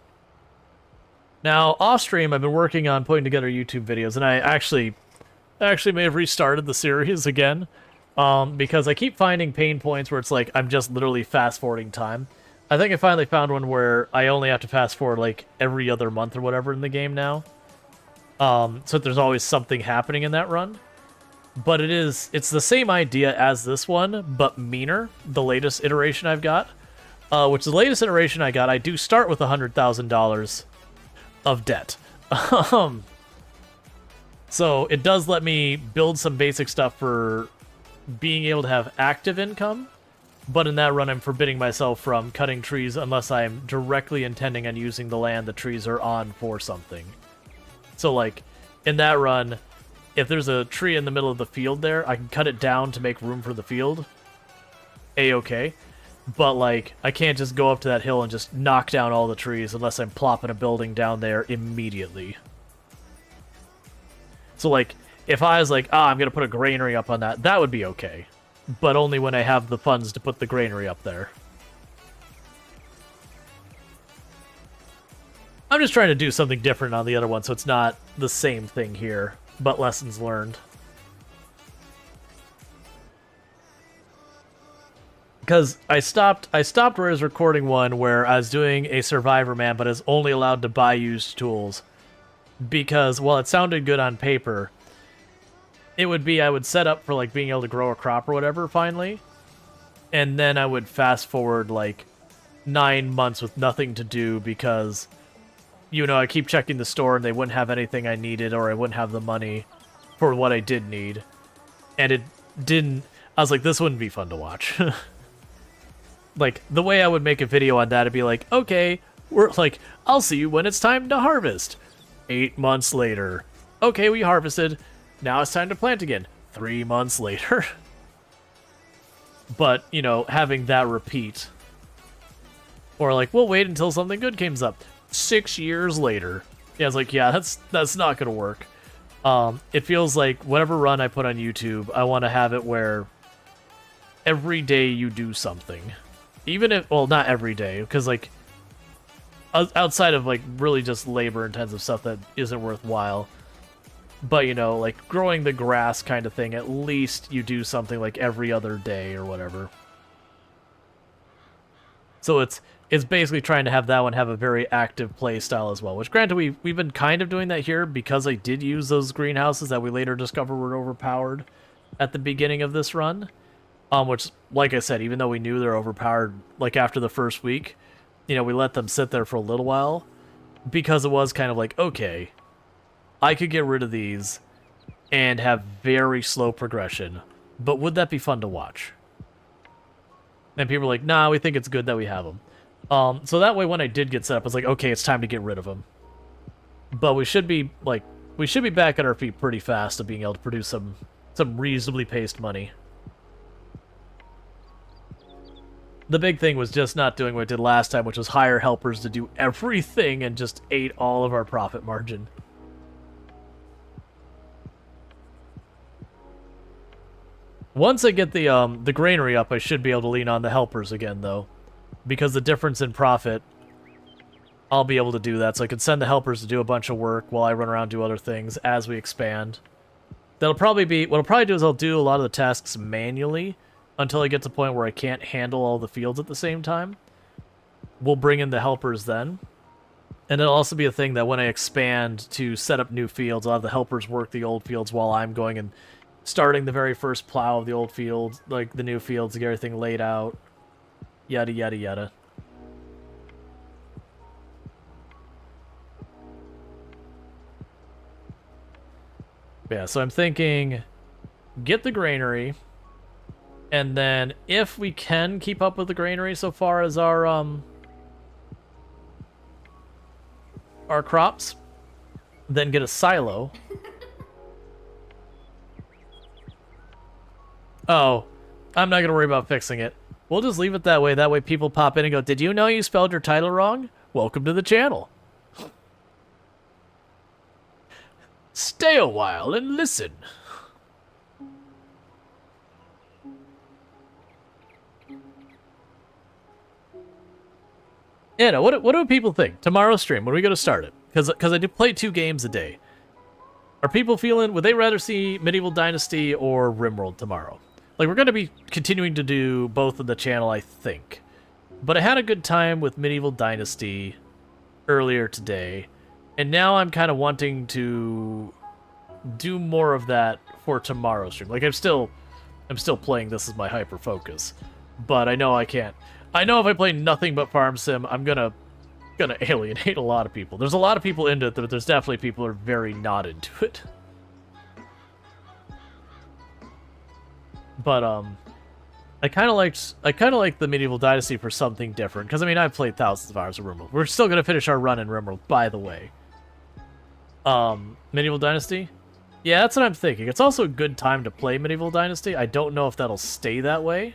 Now, off stream, I've been working on putting together YouTube videos, and I actually may have restarted the series again, because I keep finding pain points where it's like I'm just literally fast-forwarding time. I think I finally found one where I only have to fast-forward like every other month or whatever in the game now. So there's always something happening in that run. But it's the same idea as this one, but meaner, the latest iteration I've got. Which the latest iteration I got, I do start with $100,000 of debt. So it does let me build some basic stuff for being able to have active income, but in that run I'm forbidding myself from cutting trees unless I'm directly intending on using the land the trees are on for something. So like, in that run, if there's a tree in the middle of the field there, I can cut it down to make room for the field. A-okay. But, like, I can't just go up to that hill and just knock down all the trees unless I'm plopping a building down there immediately. So, like, if I was like, I'm going to put a granary up on that, that would be okay. But only when I have the funds to put the granary up there. I'm just trying to do something different on the other one, so it's not the same thing here, but lessons learned. Because I stopped where I was recording one where I was doing a Survivor Man, but I was only allowed to buy used tools. because while it sounded good on paper, it would be I would set up for like being able to grow a crop or whatever finally, and then I would fast forward like 9 months with nothing to do because, you know, I keep checking the store and they wouldn't have anything I needed, or I wouldn't have the money for what I did need, and it didn't. I was like, this wouldn't be fun to watch. Like, the way I would make a video on that, it'd be like, okay, we're like, I'll see you when it's time to harvest. 8 months later. Okay, we harvested. Now it's time to plant again. 3 months later. But, you know, having that repeat. Or like, we'll wait until something good comes up. 6 years later. Yeah, it's like, yeah, that's not gonna work. It feels like whatever run I put on YouTube, I want to have it where every day you do something. Even if, well, not every day, because, like, outside of, like, really just labor-intensive stuff that isn't worthwhile. But, you know, like, growing the grass kind of thing, at least you do something, like, every other day or whatever. So it's basically trying to have that one have a very active play style as well. Which, granted, we've been kind of doing that here because I did use those greenhouses that we later discovered were overpowered at the beginning of this run. Which, like I said, even though we knew they're overpowered, like, after the first week, you know, we let them sit there for a little while, because it was kind of like, okay, I could get rid of these and have very slow progression, but would that be fun to watch? And people were like, nah, we think it's good that we have them. So that way, when I did get set up, I was like, okay, it's time to get rid of them. But we should be, like, back at our feet pretty fast of being able to produce some reasonably paced money. The big thing was just not doing what I did last time, which was hire helpers to do everything and just ate all of our profit margin. Once I get the granary up, I should be able to lean on the helpers again, though. Because the difference in profit, I'll be able to do that. So I can send the helpers to do a bunch of work while I run around and do other things as we expand. That'll probably be, what I'll probably do is I'll do a lot of the tasks manually, until I get to the point where I can't handle all the fields at the same time. We'll bring in the helpers then. And it'll also be a thing that when I expand to set up new fields, I'll have the helpers work the old fields while I'm going and starting the very first plow of the old fields, like the new fields, to get everything laid out. Yada, yada, yada. Yeah, so I'm thinking, get the granary. And then, if we can keep up with the granary so far as our crops, then get a silo. Oh, I'm not going to worry about fixing it. We'll just leave it that way. That way people pop in and go, did you know you spelled your title wrong? Welcome to the channel. Stay a while and listen. Yeah, no, what do people think? Tomorrow's stream, when are we going to start it? Because I do play 2 games a day. Are people feeling, would they rather see Medieval Dynasty or RimWorld tomorrow? Like, we're going to be continuing to do both of the channel, I think. But I had a good time with Medieval Dynasty earlier today, and now I'm kind of wanting to do more of that for tomorrow's stream. Like, I'm still playing this as my hyper focus, but I know I can't. I know if I play nothing but Farm Sim, I'm gonna alienate a lot of people. There's a lot of people into it, but there's definitely people who are very not into it. But I kind of like the Medieval Dynasty for something different, because I mean I've played thousands of hours of RimWorld. We're still gonna finish our run in RimWorld, by the way. Medieval Dynasty? Yeah, that's what I'm thinking. It's also a good time to play Medieval Dynasty. I don't know if that'll stay that way.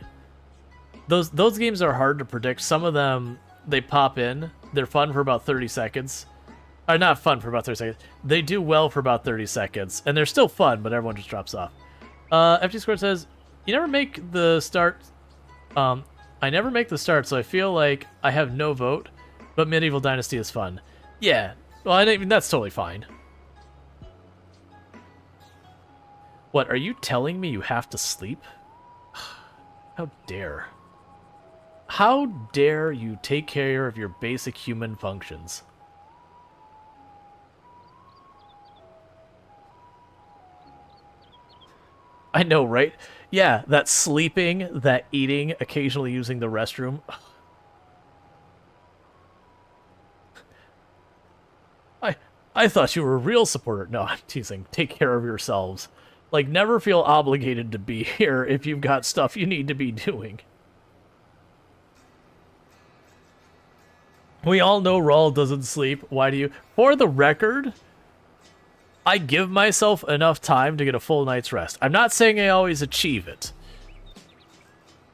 Those games are hard to predict. Some of them, they pop in. They're fun for about 30 seconds. Or not fun for about 30 seconds. They do well for about 30 seconds. And they're still fun, but everyone just drops off. FT Squared says, you never make the start. I never make the start, so I feel like I have no vote. But Medieval Dynasty is fun. Yeah. Well, I mean, that's totally fine. What, are you telling me you have to sleep? How dare. How dare you take care of your basic human functions? I know, right? Yeah, that sleeping, that eating, occasionally using the restroom. I I thought you were a real supporter. No, I'm teasing. Take care of yourselves. Like, never feel obligated to be here if you've got stuff you need to be doing. We all know Rual doesn't sleep. Why do you? For the record, I give myself enough time to get a full night's rest. I'm not saying I always achieve it.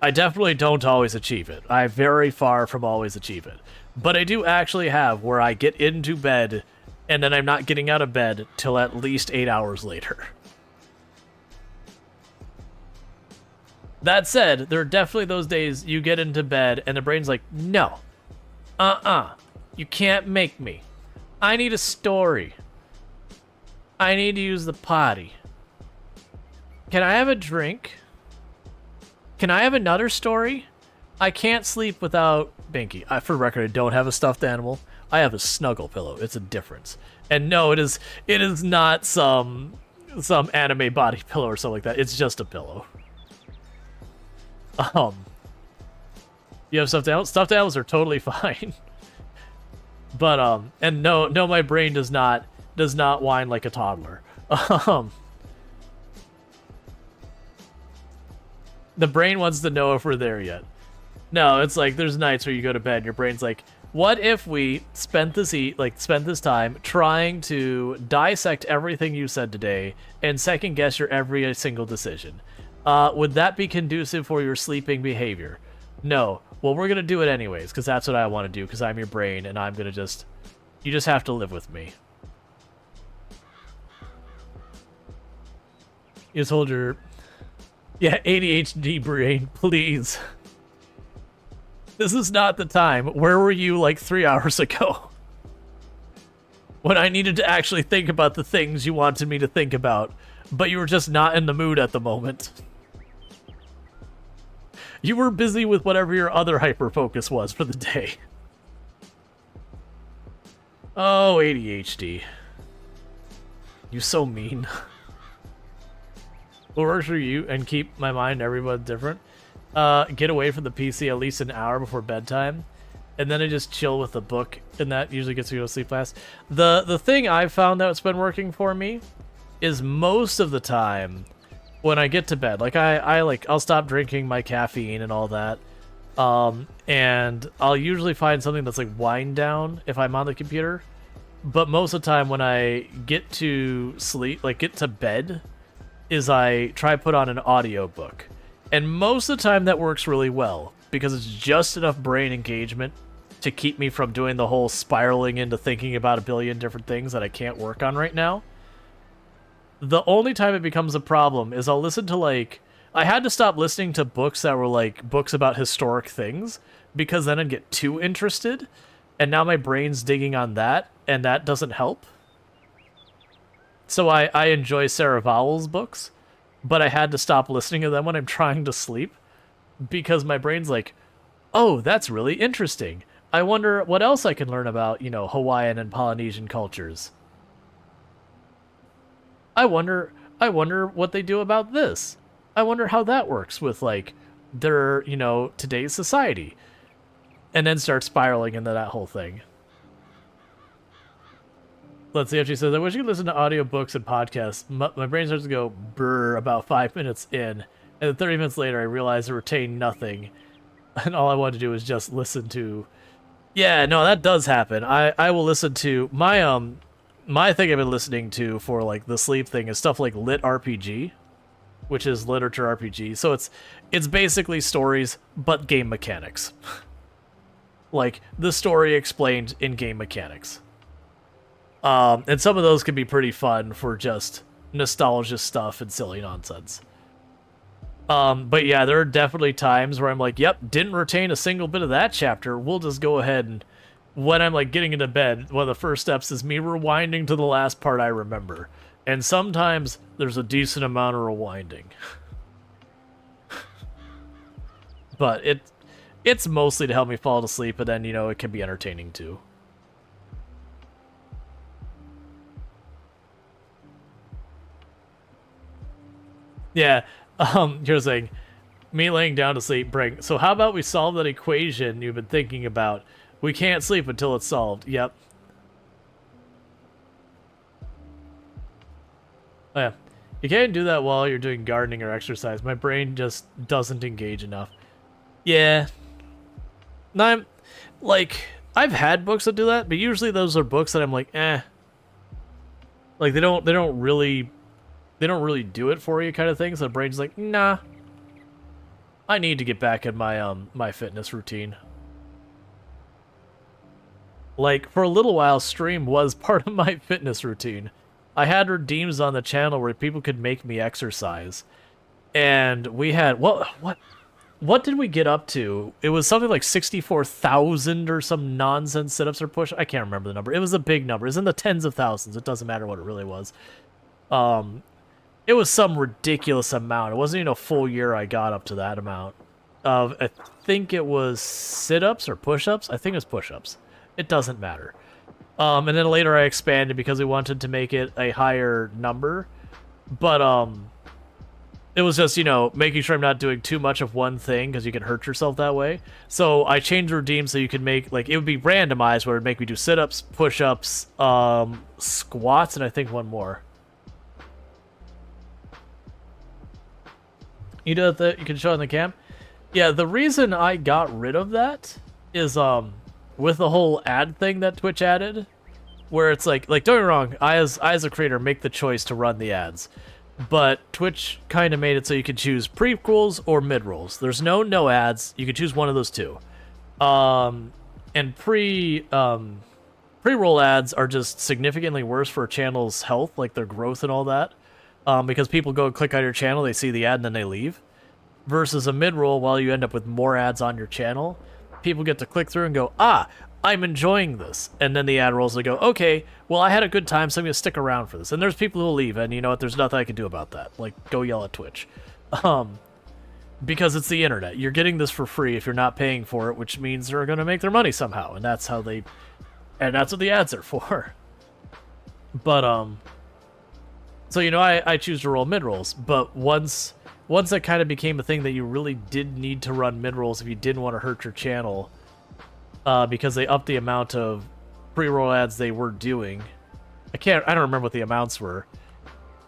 I definitely don't always achieve it. I very far from always achieve it. But I do actually have where I get into bed and then I'm not getting out of bed till at least 8 hours later. That said, there are definitely those days you get into bed and the brain's like, no. You can't make me. I need a story. I need to use the potty. Can I have a drink? Can I have another story? I can't sleep without Binky. For the record, I don't have a stuffed animal. I have a snuggle pillow. It's a difference. And no, it is not some anime body pillow or something like that. It's just a pillow. You have stuffed animals? Stuffed animals are totally fine. But and no, my brain does not whine like a toddler. The brain wants to know if we're there yet. No, it's like there's nights where you go to bed and your brain's like, what if we spent this time trying to dissect everything you said today and second guess your every single decision? Would that be conducive for your sleeping behavior? No. Well, we're going to do it anyways, because that's what I want to do, because I'm your brain, and I'm going to you just have to live with me. You just hold your... Yeah, ADHD brain, please. This is not the time. Where were you like 3 hours ago? When I needed to actually think about the things you wanted me to think about, but you were just not in the mood at the moment. You were busy with whatever your other hyper-focus was for the day. Oh, ADHD. You're so mean. What works for you and keep my mind everyone different? Get away from the PC at least an hour before bedtime. And then I just chill with a book, and that usually gets me to sleep fast. The thing I've found that's been working for me is most of the time... when I get to bed, like I'll stop drinking my caffeine and all that, and I'll usually find something that's like wind down if I'm on the computer. But most of the time when I get to sleep, like get to bed, is I try put on an audiobook. And most of the time that works really well because it's just enough brain engagement to keep me from doing the whole spiraling into thinking about a billion different things that I can't work on right now. The only time it becomes a problem is I'll listen to, like... I had to stop listening to books that were, like, books about historic things, because then I'd get too interested, and now my brain's digging on that, and that doesn't help. So I enjoy Sarah Vowell's books, but I had to stop listening to them when I'm trying to sleep, because my brain's like, oh, that's really interesting. I wonder what else I can learn about, you know, Hawaiian and Polynesian cultures. I wonder what they do about this. I wonder how that works with, like, their, you know, today's society. And then start spiraling into that whole thing. Let's see if she says, I wish you could listen to audiobooks and podcasts. My brain starts to go brr about 5 minutes in. And then 30 minutes later, I realize I retain nothing. And all I want to do is just listen to... Yeah, no, that does happen. I will listen to... My thing I've been listening to for, like, the sleep thing is stuff like Lit RPG, which is literature RPG. So it's basically stories, but game mechanics. Like, the story explained in game mechanics. And some of those can be pretty fun for just nostalgia stuff and silly nonsense. But yeah, there are definitely times where I'm like, yep, didn't retain a single bit of that chapter. We'll just go ahead and... When I'm, like, getting into bed, one of the first steps is me rewinding to the last part I remember. And sometimes there's a decent amount of rewinding. But it's mostly to help me fall asleep, and then, you know, it can be entertaining, too. Yeah. You're saying me laying down to sleep. Bring. So how about we solve that equation you've been thinking about? We can't sleep until it's solved. Yep. Oh, yeah. You can't do that while you're doing gardening or exercise. My brain just doesn't engage enough. Yeah. No, I'm like I've had books that do that, but usually those are books that I'm like, eh. Like they don't really do it for you kind of thing. So the brain's like, nah. I need to get back in my my fitness routine. Like for a little while, stream was part of my fitness routine. I had redeems on the channel where people could make me exercise. And we had what did we get up to? It was something like 64,000 or some nonsense sit-ups or push. I can't remember the number. It was a big number. It was in the tens of thousands. It doesn't matter what it really was. It was some ridiculous amount. It wasn't even a full year I got up to that amount. I think it was sit-ups or push-ups. I think it was push-ups. It doesn't matter. And then later I expanded because we wanted to make it a higher number. But, it was just, you know, making sure I'm not doing too much of one thing because you can hurt yourself that way. So I changed the redeem so you could make, like, it would be randomized where it would make me do sit-ups, push-ups, squats, and I think one more. You do that, you can show it in the cam? Yeah, the reason I got rid of that is, with the whole ad thing that Twitch added, where it's like don't get me wrong, I as a creator make the choice to run the ads. But Twitch kind of made it so you could choose prequels or mid-rolls. There's no ads. You could choose one of those two. And pre-roll ads are just significantly worse for a channel's health, like their growth and all that. Because people go and click on your channel, they see the ad, and then they leave. Versus a mid-roll, while you end up with more ads on your channel, people get to click through and go, ah, I'm enjoying this. And then the ad rolls, they go, okay, well, I had a good time, so I'm going to stick around for this. And there's people who will leave, and you know what? There's nothing I can do about that. Like, go yell at Twitch. Because it's the internet. You're getting this for free if you're not paying for it, which means they're going to make their money somehow. And that's how they... And that's what the ads are for. But, so, you know, I choose to roll mid-rolls. But once that kind of became a thing that you really did need to run mid-rolls if you didn't want to hurt your channel... because they upped the amount of pre-roll ads they were doing. I don't remember what the amounts were.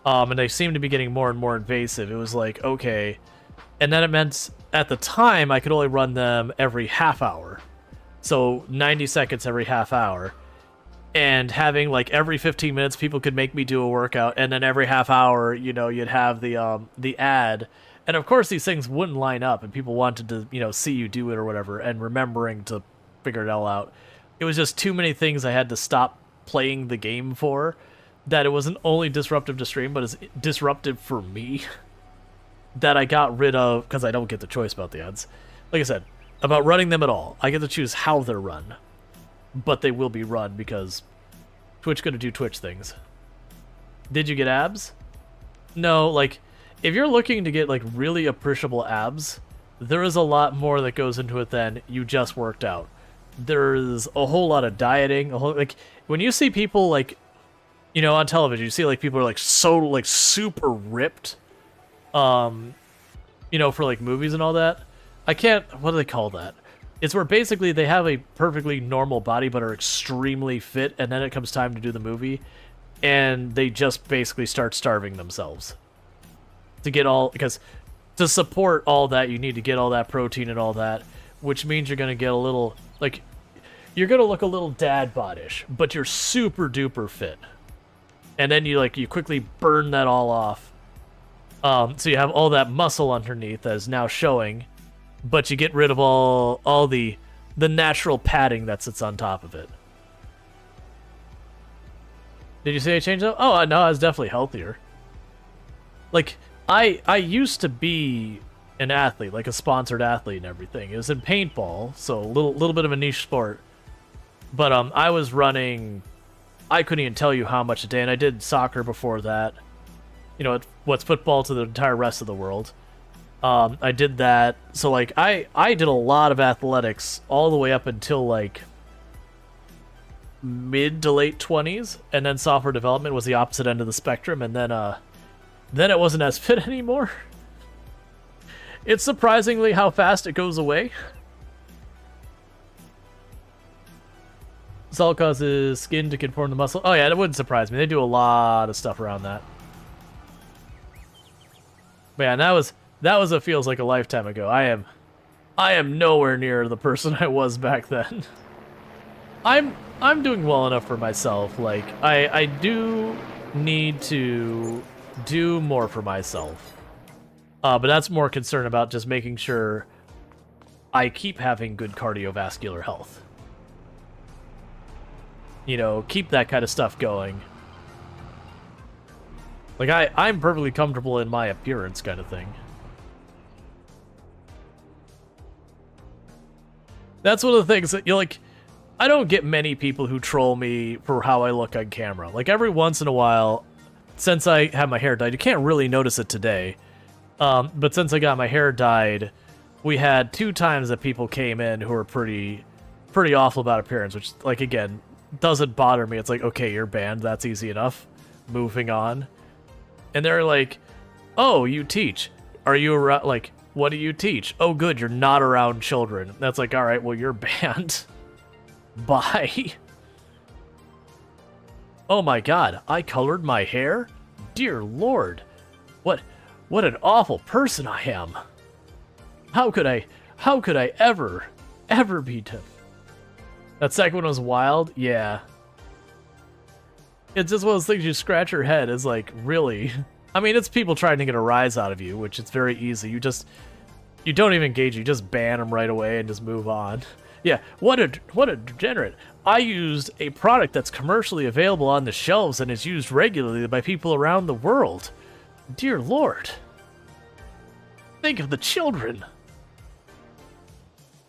And they seemed to be getting more and more invasive. It was like, okay. And then it meant, at the time, I could only run them every half hour. So, 90 seconds every half hour. And having, like, every 15 minutes, people could make me do a workout. And then every half hour, you know, you'd have the ad. And, of course, these things wouldn't line up. And people wanted to, you know, see you do it or whatever. And remembering to figure it all out. It was just too many things I had to stop playing the game for, that it wasn't only disruptive to stream, but it's disruptive for me, that I got rid of because I don't get the choice about the ads. Like I said, about running them at all. I get to choose how they're run, but they will be run because Twitch gonna do Twitch things. Did you get abs? No, like, if you're looking to get, like, really appreciable abs, there is a lot more that goes into it than you just worked out. There's a whole lot of dieting, like, when you see people, like, you know, on television, you see, like, people are, like, so, like, super ripped, you know, for, like, movies and all that. What do they call that? It's where basically they have a perfectly normal body but are extremely fit, and then it comes time to do the movie, and they just basically start starving themselves. Because to support all that, you need to get all that protein and all that, which means you're going to get a little, like, you're going to look a little dad bod-ish, but you're super duper fit. And then you quickly burn that all off. So you have all that muscle underneath that is now showing, but you get rid of all the natural padding that sits on top of it. Did you say I changed up? Oh, no, I was definitely healthier. Like, I used to be an athlete, like a sponsored athlete and everything. It was in paintball, so a little bit of a niche sport. But I was running, I couldn't even tell you how much a day, and I did soccer before that. You know, what's football to the entire rest of the world. I did that, so like I did a lot of athletics all the way up until like mid to late 20s, and then software development was the opposite end of the spectrum, and then then it wasn't as fit anymore. It's surprisingly how fast it goes away. Salt causes skin to conform to muscle. Oh yeah, that wouldn't surprise me. They do a lot of stuff around that. But yeah, that was what feels like a lifetime ago. I am nowhere near the person I was back then. I'm doing well enough for myself. Like I do need to do more for myself. But that's more concerned about just making sure I keep having good cardiovascular health. You know, keep that kind of stuff going. Like, I'm perfectly comfortable in my appearance kind of thing. That's one of the things that, like, I don't get many people who troll me for how I look on camera. Like, every once in a while, since I have my hair dyed, you can't really notice it today. But since I got my hair dyed, we had 2 times that people came in who were pretty awful about appearance, which, like, again, doesn't bother me. It's like, okay, you're banned. That's easy enough. Moving on. And they're like, oh, you teach. Are you around, like, what do you teach? Oh, good, you're not around children. That's like, all right, well, you're banned. Bye. Oh my god, I colored my hair? Dear Lord. What an awful person I am. How could I ever be done? That second one was wild? Yeah. It's just one of those things you scratch your head is like, really? I mean, it's people trying to get a rise out of you, which is very easy. You don't even engage, you just ban them right away and just move on. Yeah, what a degenerate. I used a product that's commercially available on the shelves and is used regularly by people around the world. Dear Lord. Think of the children.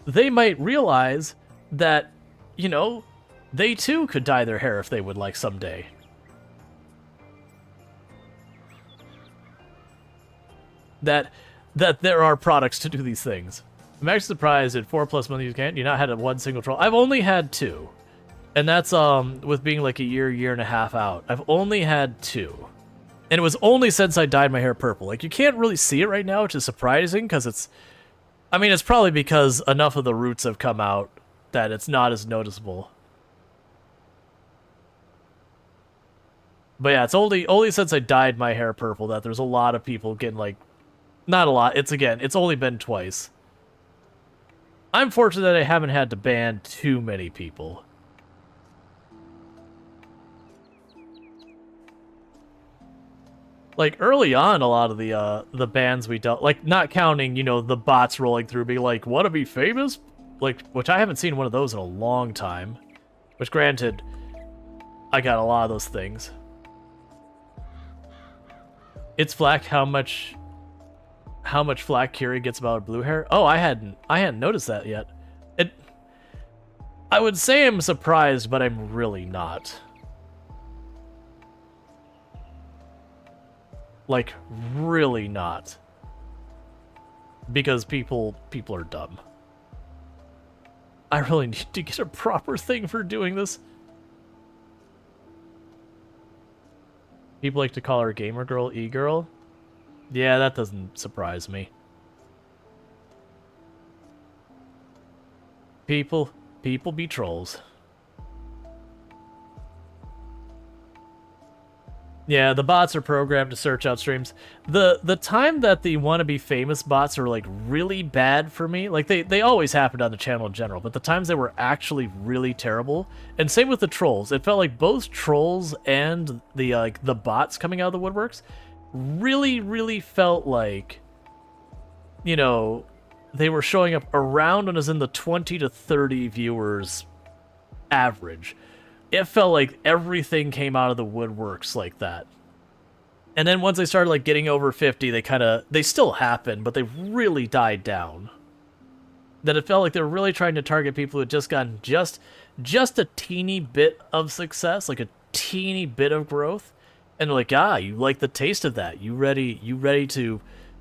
They might realize that, you know, they too could dye their hair if they would like someday. That there are products to do these things. I'm actually surprised at 4+ months you can't. You not had one single troll. I've only had 2. And that's with being like a year and a half out. I've only had 2. And it was only since I dyed my hair purple. Like, you can't really see it right now, which is surprising, because it's... I mean, it's probably because enough of the roots have come out that it's not as noticeable. But yeah, it's only since I dyed my hair purple that there's a lot of people getting, like... Not a lot. It's only been twice. I'm fortunate that I haven't had to ban too many people. Like, early on, a lot of the bans we dealt... Like, not counting, you know, the bots rolling through, being like, wanna be famous? Like, which I haven't seen one of those in a long time. Which, granted, I got a lot of those things. It's flack how much flack Kiri gets about her blue hair. Oh, I hadn't noticed that yet. I would say I'm surprised, but I'm really not. Like, really not. Because people are dumb. I really need to get a proper thing for doing this. People like to call her gamer girl e-girl. Yeah, that doesn't surprise me. People be trolls. Yeah, the bots are programmed to search out streams. The time that the wannabe famous bots are like really bad for me, like they always happened on the channel in general, but the times they were actually really terrible, and same with the trolls. It felt like both trolls and the bots coming out of the woodworks really felt like, you know, they were showing up around when it was in the 20 to 30 viewers average. It felt like everything came out of the woodworks like that. And then once they started like getting over 50, they still happened, but they really died down. That it felt like they were really trying to target people who had just gotten just a teeny bit of success, like a teeny bit of growth. And they're like, you like the taste of that. You ready to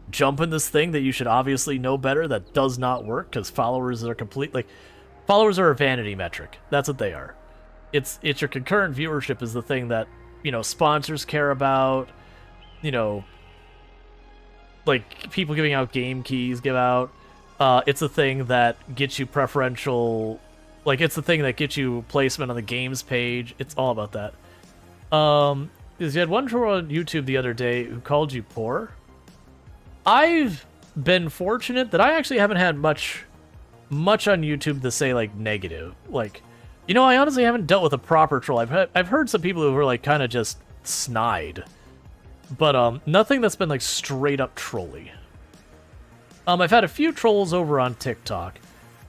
jump in this thing that you should obviously know better that does not work because followers are followers are a vanity metric. That's what they are. It's your concurrent viewership is the thing that, you know, sponsors care about, you know, like people giving out game keys give out. It's a thing that gets you preferential, like it's the thing that gets you placement on the games page. It's all about that. Because you had one troll on YouTube the other day who called you poor. I've been fortunate that I actually haven't had much on YouTube to say like negative. Like, you know, I honestly haven't dealt with a proper troll. I've heard some people who were like kind of just snide, but nothing that's been like straight up trolly. I've had a few trolls over on TikTok.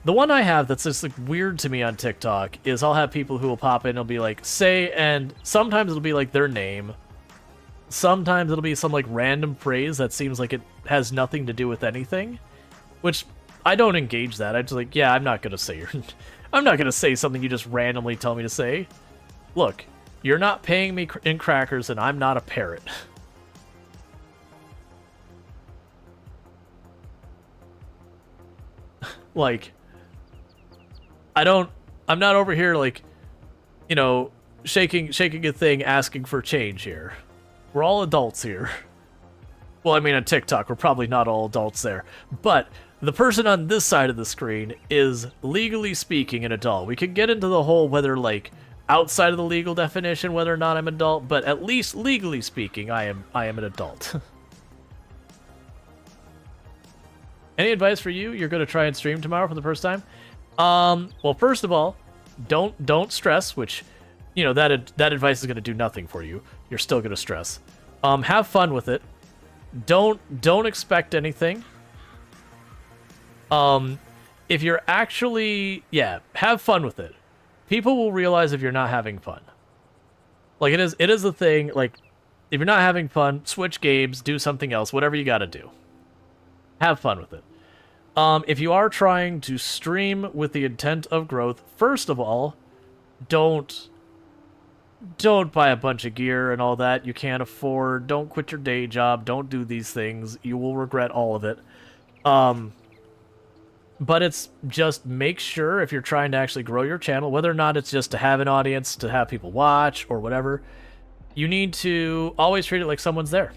The one I have that's just like weird to me on TikTok is I'll have people who will pop in and it'll be like, say, and sometimes it'll be like their name. Sometimes it'll be some like random phrase that seems like it has nothing to do with anything, which I don't engage that. I just like, yeah, I'm not gonna say I'm not gonna say something you just randomly tell me to say. Look, you're not paying me in crackers and I'm not a parrot. Like, I'm not over here like, you know, shaking a thing asking for change here. We're all adults here. Well, I mean, on TikTok, we're probably not all adults there. But the person on this side of the screen is, legally speaking, an adult. We can get into the whole whether, like, outside of the legal definition, whether or not I'm an adult, but at least legally speaking, I am an adult. Any advice for you? You're going to try and stream tomorrow for the first time? Well, first of all, don't stress, which, you know, that advice is going to do nothing for you. You're still going to stress. Have fun with it. Don't expect anything. If you're actually, yeah, have fun with it. People will realize if you're not having fun. Like, it is a thing, like, if you're not having fun, switch games, do something else, whatever you gotta do. Have fun with it. If you are trying to stream with the intent of growth, first of all, don't buy a bunch of gear and all that you can't afford. Don't quit your day job. Don't do these things. You will regret all of it. But it's just make sure if you're trying to actually grow your channel, whether or not it's just to have an audience, to have people watch, or whatever, you need to always treat it like someone's there,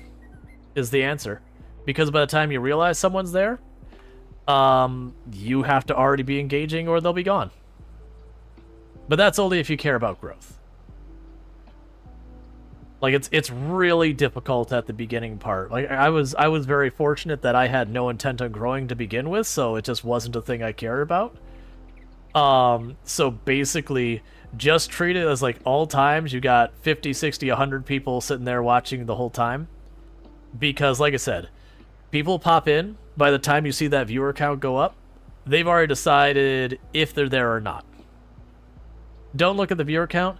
is the answer. Because by the time you realize someone's there, you have to already be engaging or they'll be gone. But that's only if you care about growth. Like, it's really difficult at the beginning part. Like, I was very fortunate that I had no intent on growing to begin with, so it just wasn't a thing I cared about. So basically, just treat it as, like, all times you got 50, 60, 100 people sitting there watching the whole time. Because, like I said, people pop in, by the time you see that viewer count go up, they've already decided if they're there or not. Don't look at the viewer count.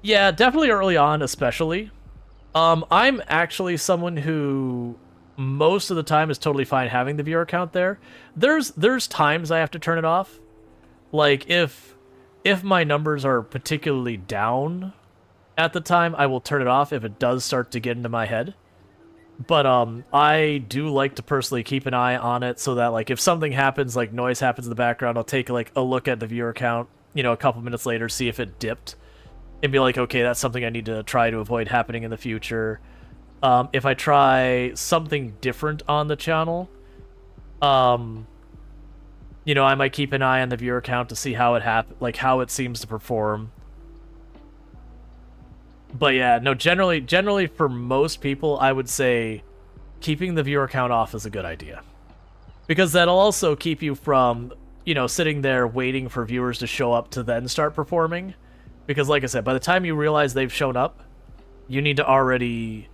Yeah, definitely early on, especially. I'm actually someone who most of the time is totally fine having the viewer count there. There's times I have to turn it off. Like, if my numbers are particularly down at the time, I will turn it off if it does start to get into my head. But I do like to personally keep an eye on it so that, like, if something happens, like noise happens in the background, I'll take like a look at the viewer count, you know, a couple minutes later, see if it dipped. And be like, okay, that's something I need to try to avoid happening in the future. If I try something different on the channel, you know, I might keep an eye on the viewer count to see how it how it seems to perform. But yeah, no, generally for most people, I would say keeping the viewer count off is a good idea. Because that'll also keep you from, you know, sitting there waiting for viewers to show up to then start performing. Because, like I said, by the time you realize they've shown up, you need to already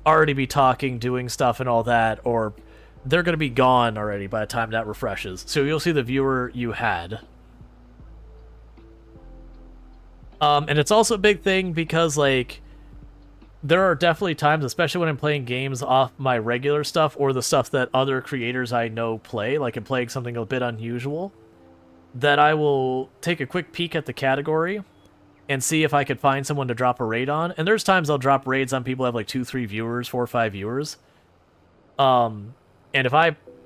be talking, doing stuff and all that, or they're going to be gone already by the time that refreshes. So you'll see the viewer you had. And it's also a big thing because, like, there are definitely times, especially when I'm playing games off my regular stuff or the stuff that other creators I know play, like I'm playing something a bit unusual, that I will take a quick peek at the category and see if I could find someone to drop a raid on. And there's times I'll drop raids on people who have like 2, 3 viewers, 4 or 5 viewers. And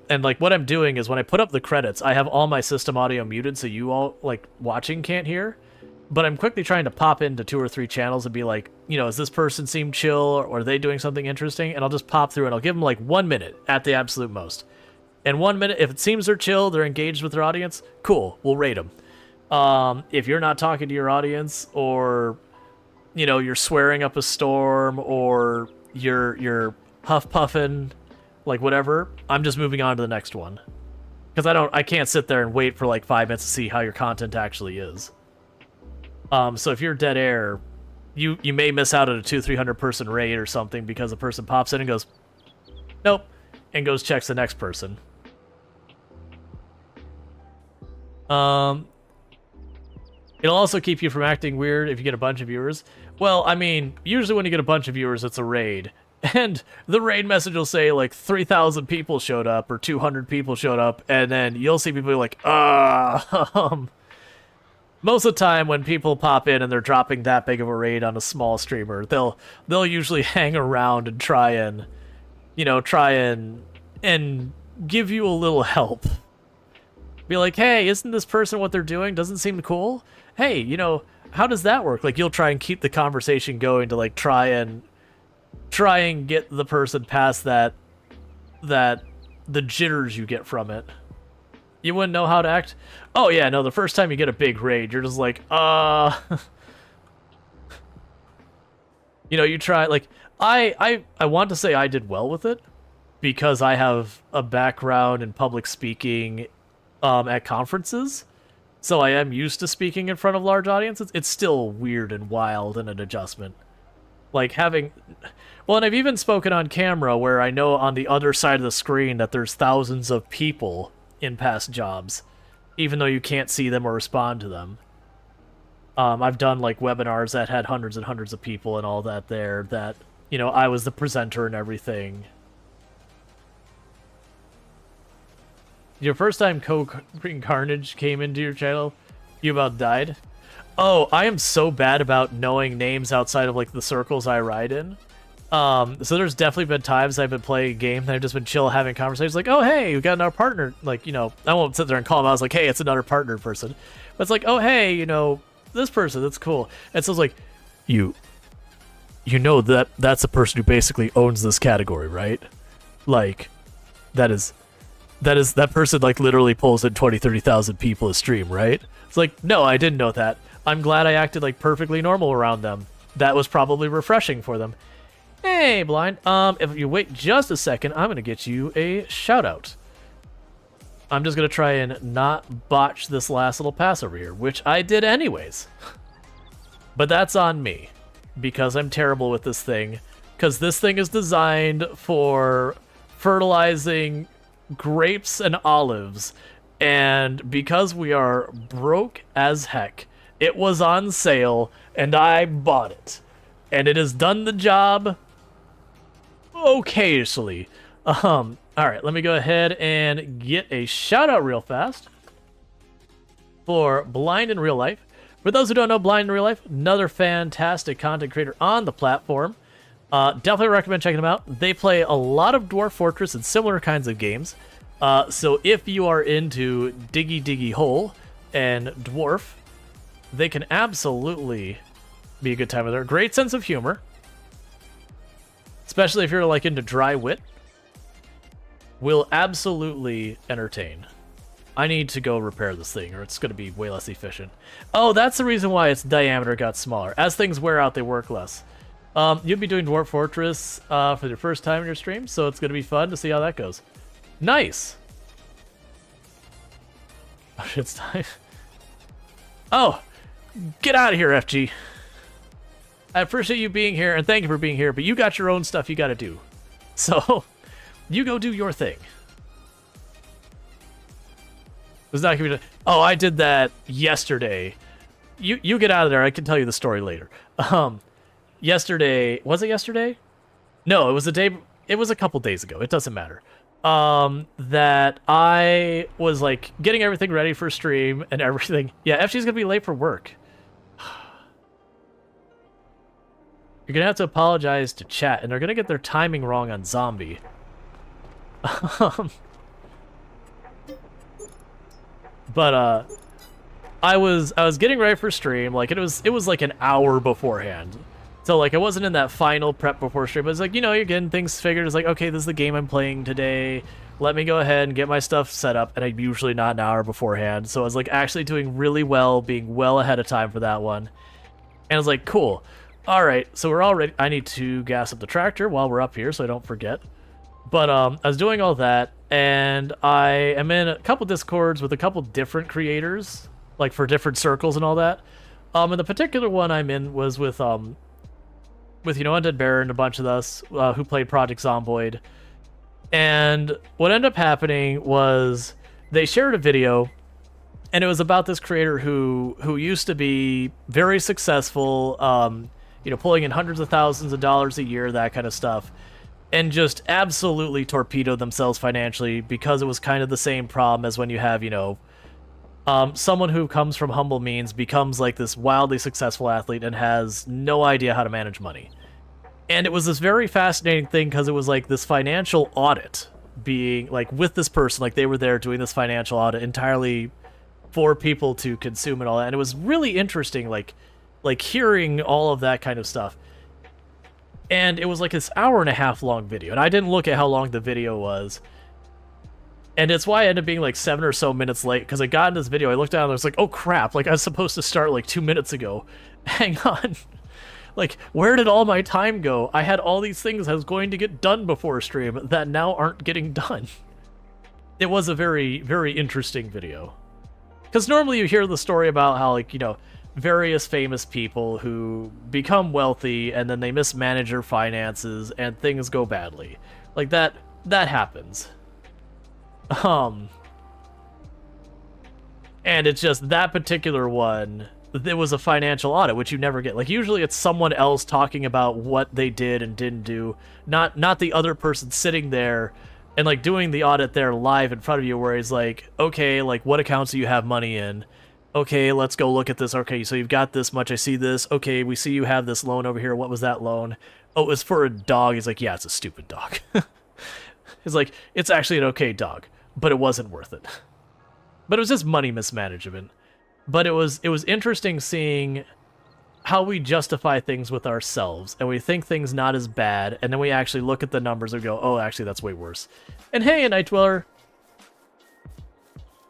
like what I'm doing is when I put up the credits, I have all my system audio muted so you all like watching can't hear. but I'm quickly trying to pop into 2 or 3 channels and be like, you know, does this person seem chill, or are they doing something interesting? And I'll just pop through and I'll give them like 1 minute at the absolute most. And 1 minute, if it seems they're chill, they're engaged with their audience, cool, we'll rate them. If you're not talking to your audience, or, you know, you're swearing up a storm, or you're huff puffing, like whatever, I'm just moving on to the next one. Because I can't sit there and wait for like 5 minutes to see how your content actually is. So if you're dead air, you may miss out on a 200-300 person raid or something because a person pops in and goes, nope, and goes checks the next person. It'll also keep you from acting weird if you get a bunch of viewers. Well, I mean, usually when you get a bunch of viewers, it's a raid. And the raid message will say, like, 3,000 people showed up, or 200 people showed up, and then you'll see people like, most of the time when people pop in and they're dropping that big of a raid on a small streamer, they'll usually hang around and try and give you a little help. Be like, hey, isn't this person what they're doing? Doesn't seem cool? Hey, you know, how does that work? Like, you'll try and keep the conversation going to, like, try and get the person past the jitters you get from it. You wouldn't know how to act? Oh, yeah, no, the first time you get a big raid, you're just like, You know, you try, like, I want to say I did well with it, because I have a background in public speaking at conferences, so I am used to speaking in front of large audiences. It's still weird and wild and an adjustment. Like having... Well, and I've even spoken on camera where I know on the other side of the screen that there's thousands of people in past jobs, even though you can't see them or respond to them. I've done, like, webinars that had hundreds and hundreds of people and all that there, that, you know, I was the presenter and everything. Your first time Green Carnage came into your channel, you about died? Oh, I am so bad about knowing names outside of, like, the circles I ride in. So there's definitely been times I've been playing a game and I've just been chill having conversations like, oh, hey, we got another partner. Like, you know, I won't sit there and call him. I was like, hey, it's another partner person. But it's like, oh, hey, you know, this person, that's cool. And so it's like, you know that's the person who basically owns this category, right? Like, that person, like, literally pulls in 20-30,000 people a stream, right? It's like, no, I didn't know that. I'm glad I acted, like, perfectly normal around them. That was probably refreshing for them. Hey, Blind. If you wait just a second, I'm gonna get you a shout-out. I'm just gonna try and not botch this last little pass over here, which I did anyways. But that's on me, because I'm terrible with this thing, because this thing is designed for fertilizing grapes and olives, and because we are broke as heck, it was on sale, and I bought it. And it has done the job occasionally. Alright, let me go ahead and get a shout out real fast for Blind in Real Life. For those who don't know, Blind in Real Life, another fantastic content creator on the platform. Definitely recommend checking them out. They play a lot of Dwarf Fortress and similar kinds of games. So if you are into Diggy Diggy Hole and Dwarf, they can absolutely be a good time with her. Great sense of humor. Especially if you're, like, into dry wit. Will absolutely entertain. I need to go repair this thing, or it's going to be way less efficient. Oh, that's the reason why its diameter got smaller. As things wear out, they work less. You'll be doing Dwarf Fortress for your first time in your stream, so it's going to be fun to see how that goes. Nice! Oh, shit, it's time. Oh! Get out of here, FG! I appreciate you being here, and thank you for being here, but you got your own stuff you gotta do. So, you go do your thing. It's not gonna be... Oh, I did that yesterday. You get out of there, I can tell you the story later. Yesterday... Was it yesterday? No, it was the day... It was a couple days ago, it doesn't matter. That I was, like, getting everything ready for stream and everything. Yeah, FG's gonna be late for work. You're gonna have to apologize to chat, and they're gonna get their timing wrong on Zombie. But, I was getting ready for stream, like it was like an hour beforehand. So like I wasn't in that final prep before stream. But it's like, you're getting things figured. It's like, okay, this is the game I'm playing today. Let me go ahead and get my stuff set up, and I'm usually not an hour beforehand. So I was like actually doing really well, being well ahead of time for that one. And I was like, cool. All right, so we're all ready. I need to gas up the tractor while we're up here so I don't forget. But I was doing all that, and I am in a couple Discords with a couple different creators, like for different circles and all that. And the particular one I'm in was with Undead Bear and a bunch of us who played Project Zomboid. And what ended up happening was they shared a video, and it was about this creator who used to be very successful, pulling in hundreds of thousands of dollars a year, that kind of stuff, and just absolutely torpedoed themselves financially because it was kind of the same problem as when you have, someone who comes from humble means becomes like this wildly successful athlete and has no idea how to manage money. And it was this very fascinating thing because it was like this financial audit being like with this person, like they were there doing this financial audit entirely for people to consume and all that. And it was really interesting, like hearing all of that kind of stuff. And it was like this hour-and-a-half long video. And I didn't look at how long the video was. And it's why I ended up being like 7 or so minutes late, because I got in this video, I looked down and I was like, oh crap, like I was supposed to start like 2 minutes ago. Hang on. Like, where did all my time go? I had all these things I was going to get done before stream that now aren't getting done. It was a very, very interesting video. Because normally you hear the story about how, like, various famous people who become wealthy and then they mismanage their finances and things go badly. Like, that happens. And it's just that particular one, there was a financial audit, which you never get. Like, usually it's someone else talking about what they did and didn't do, not the other person sitting there and, like, doing the audit there live in front of you, where he's like, okay, like, what accounts do you have money in? Okay, let's go look at this. Okay, so you've got this much. I see this. Okay, we see you have this loan over here. What was that loan? Oh, it was for a dog. He's like, yeah, it's a stupid dog. He's like, it's actually an okay dog, but it wasn't worth it. But it was just money mismanagement. But it was interesting seeing how we justify things with ourselves, and we think things not as bad, and then we actually look at the numbers and go, oh, actually, that's way worse. And hey, a Night Dweller,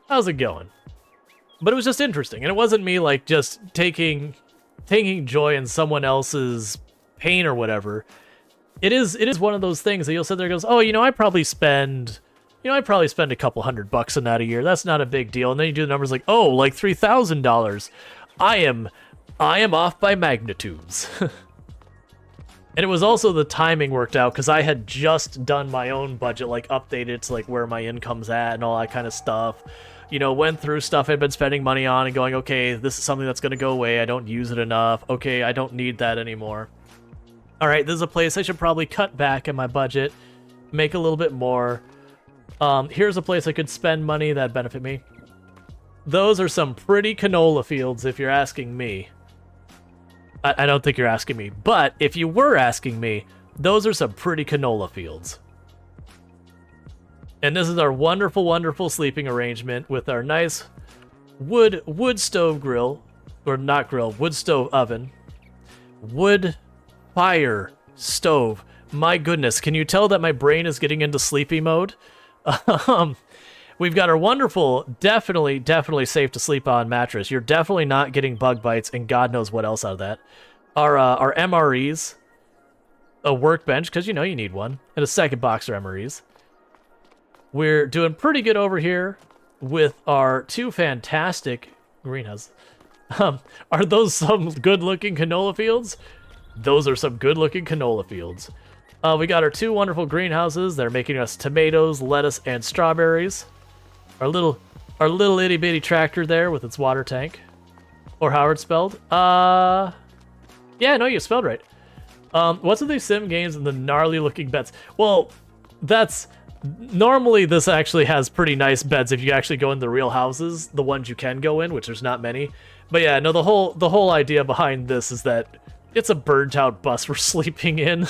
how's it going? But it was just interesting, and it wasn't me like just taking joy in someone else's pain or whatever. It is one of those things that you'll sit there and goes, oh, I probably spend a couple $100 on that a year. That's not a big deal. And then you do the numbers like, oh, like $3,000. I am off by magnitudes. And it was also the timing worked out because I had just done my own budget, like updated to like where my income's at and all that kind of stuff. Went through stuff I'd been spending money on and going, okay, this is something that's going to go away. I don't use it enough. Okay, I don't need that anymore. All right, this is a place I should probably cut back in my budget, make a little bit more. Here's a place I could spend money that'd benefit me. Those are some pretty canola fields, if you're asking me. I don't think you're asking me, but if you were asking me, those are some pretty canola fields. And this is our wonderful, wonderful sleeping arrangement with our nice wood stove grill, or not grill, wood stove oven, wood fire stove. My goodness, can you tell that my brain is getting into sleepy mode? We've got our wonderful, definitely safe to sleep on mattress. You're definitely not getting bug bites and God knows what else out of that. Our MREs, a workbench, because you need one, and a second box of MREs. We're doing pretty good over here with our two fantastic greenhouses. Are those some good-looking canola fields? Those are some good-looking canola fields. We got our two wonderful greenhouses that are making us tomatoes, lettuce, and strawberries. Our little itty bitty tractor there with its water tank, or how it's spelled. Yeah, no, you spelled right. What's with these sim games and the gnarly looking beds? Well, that's normally this actually has pretty nice beds if you actually go in the real houses, the ones you can go in, which there's not many. But yeah, no, the whole idea behind this is that it's a burnt out bus we're sleeping in.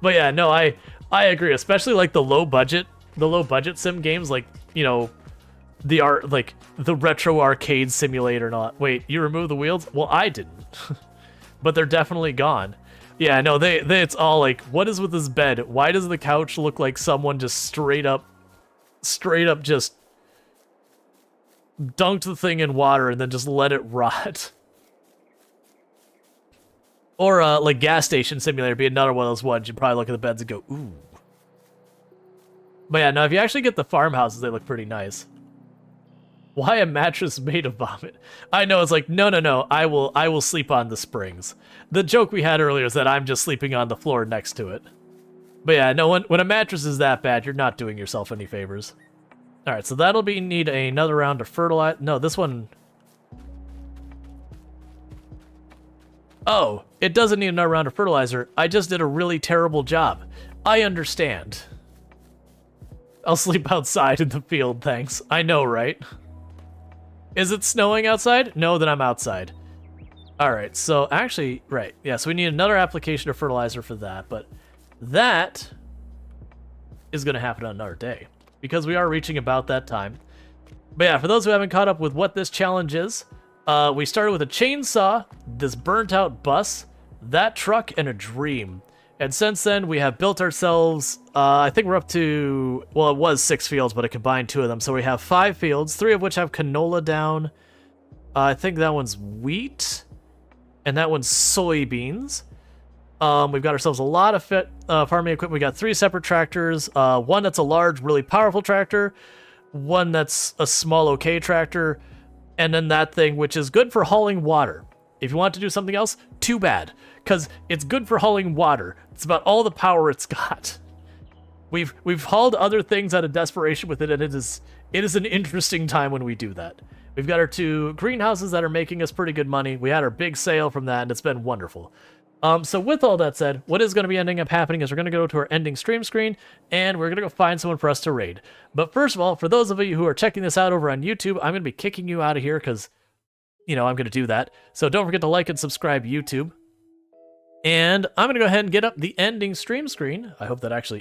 But yeah, no, I agree, especially like the low budget sim games, like, the art, like the retro arcade simulator. Not wait, you remove the wheels? Well, I didn't, but they're definitely gone. Yeah, no, they it's all like, what is with this bed? Why does the couch look like someone just straight up just dunked the thing in water and then just let it rot? Or like gas station simulator be another one of those ones. You probably look at the beds and go, ooh. But yeah, no, if you actually get the farmhouses, they look pretty nice. Why a mattress made of vomit? I know, it's like, no, I will sleep on the springs. The joke we had earlier is that I'm just sleeping on the floor next to it. But yeah, no, when a mattress is that bad, you're not doing yourself any favors. Alright, so that'll need another round of fertilize. No, this one... Oh, it doesn't need another round of fertilizer. I just did a really terrible job. I understand. I'll sleep outside in the field, thanks. I know, right? Is it snowing outside? No, then I'm outside. Alright, so actually, right. Yeah, so we need another application of fertilizer for that, but that is going to happen on another day, because we are reaching about that time. But yeah, for those who haven't caught up with what this challenge is, we started with a chainsaw, this burnt-out bus, that truck, and a dream. And since then, we have built ourselves, I think we're up to, well, it was 6 fields, but I combined 2 of them. So we have 5 fields, 3 of which have canola down. I think that one's wheat, and that one's soybeans. We've got ourselves a lot of farming equipment. We got 3 separate tractors, one that's a large, really powerful tractor, one that's a small, okay tractor, and then that thing, which is good for hauling water. If you want to do something else, too bad, because it's good for hauling water. It's about all the power it's got. We've hauled other things out of desperation with it, and it is an interesting time when we do that. We've got our 2 greenhouses that are making us pretty good money. We had our big sale from that, and it's been wonderful. So with all that said, what is going to be ending up happening is we're going to go to our ending stream screen, and we're going to go find someone for us to raid. But first of all, for those of you who are checking this out over on YouTube, I'm going to be kicking you out of here because, you know, I'm going to do that. So don't forget to like and subscribe YouTube. And I'm going to go ahead and get up the ending stream screen. I hope that actually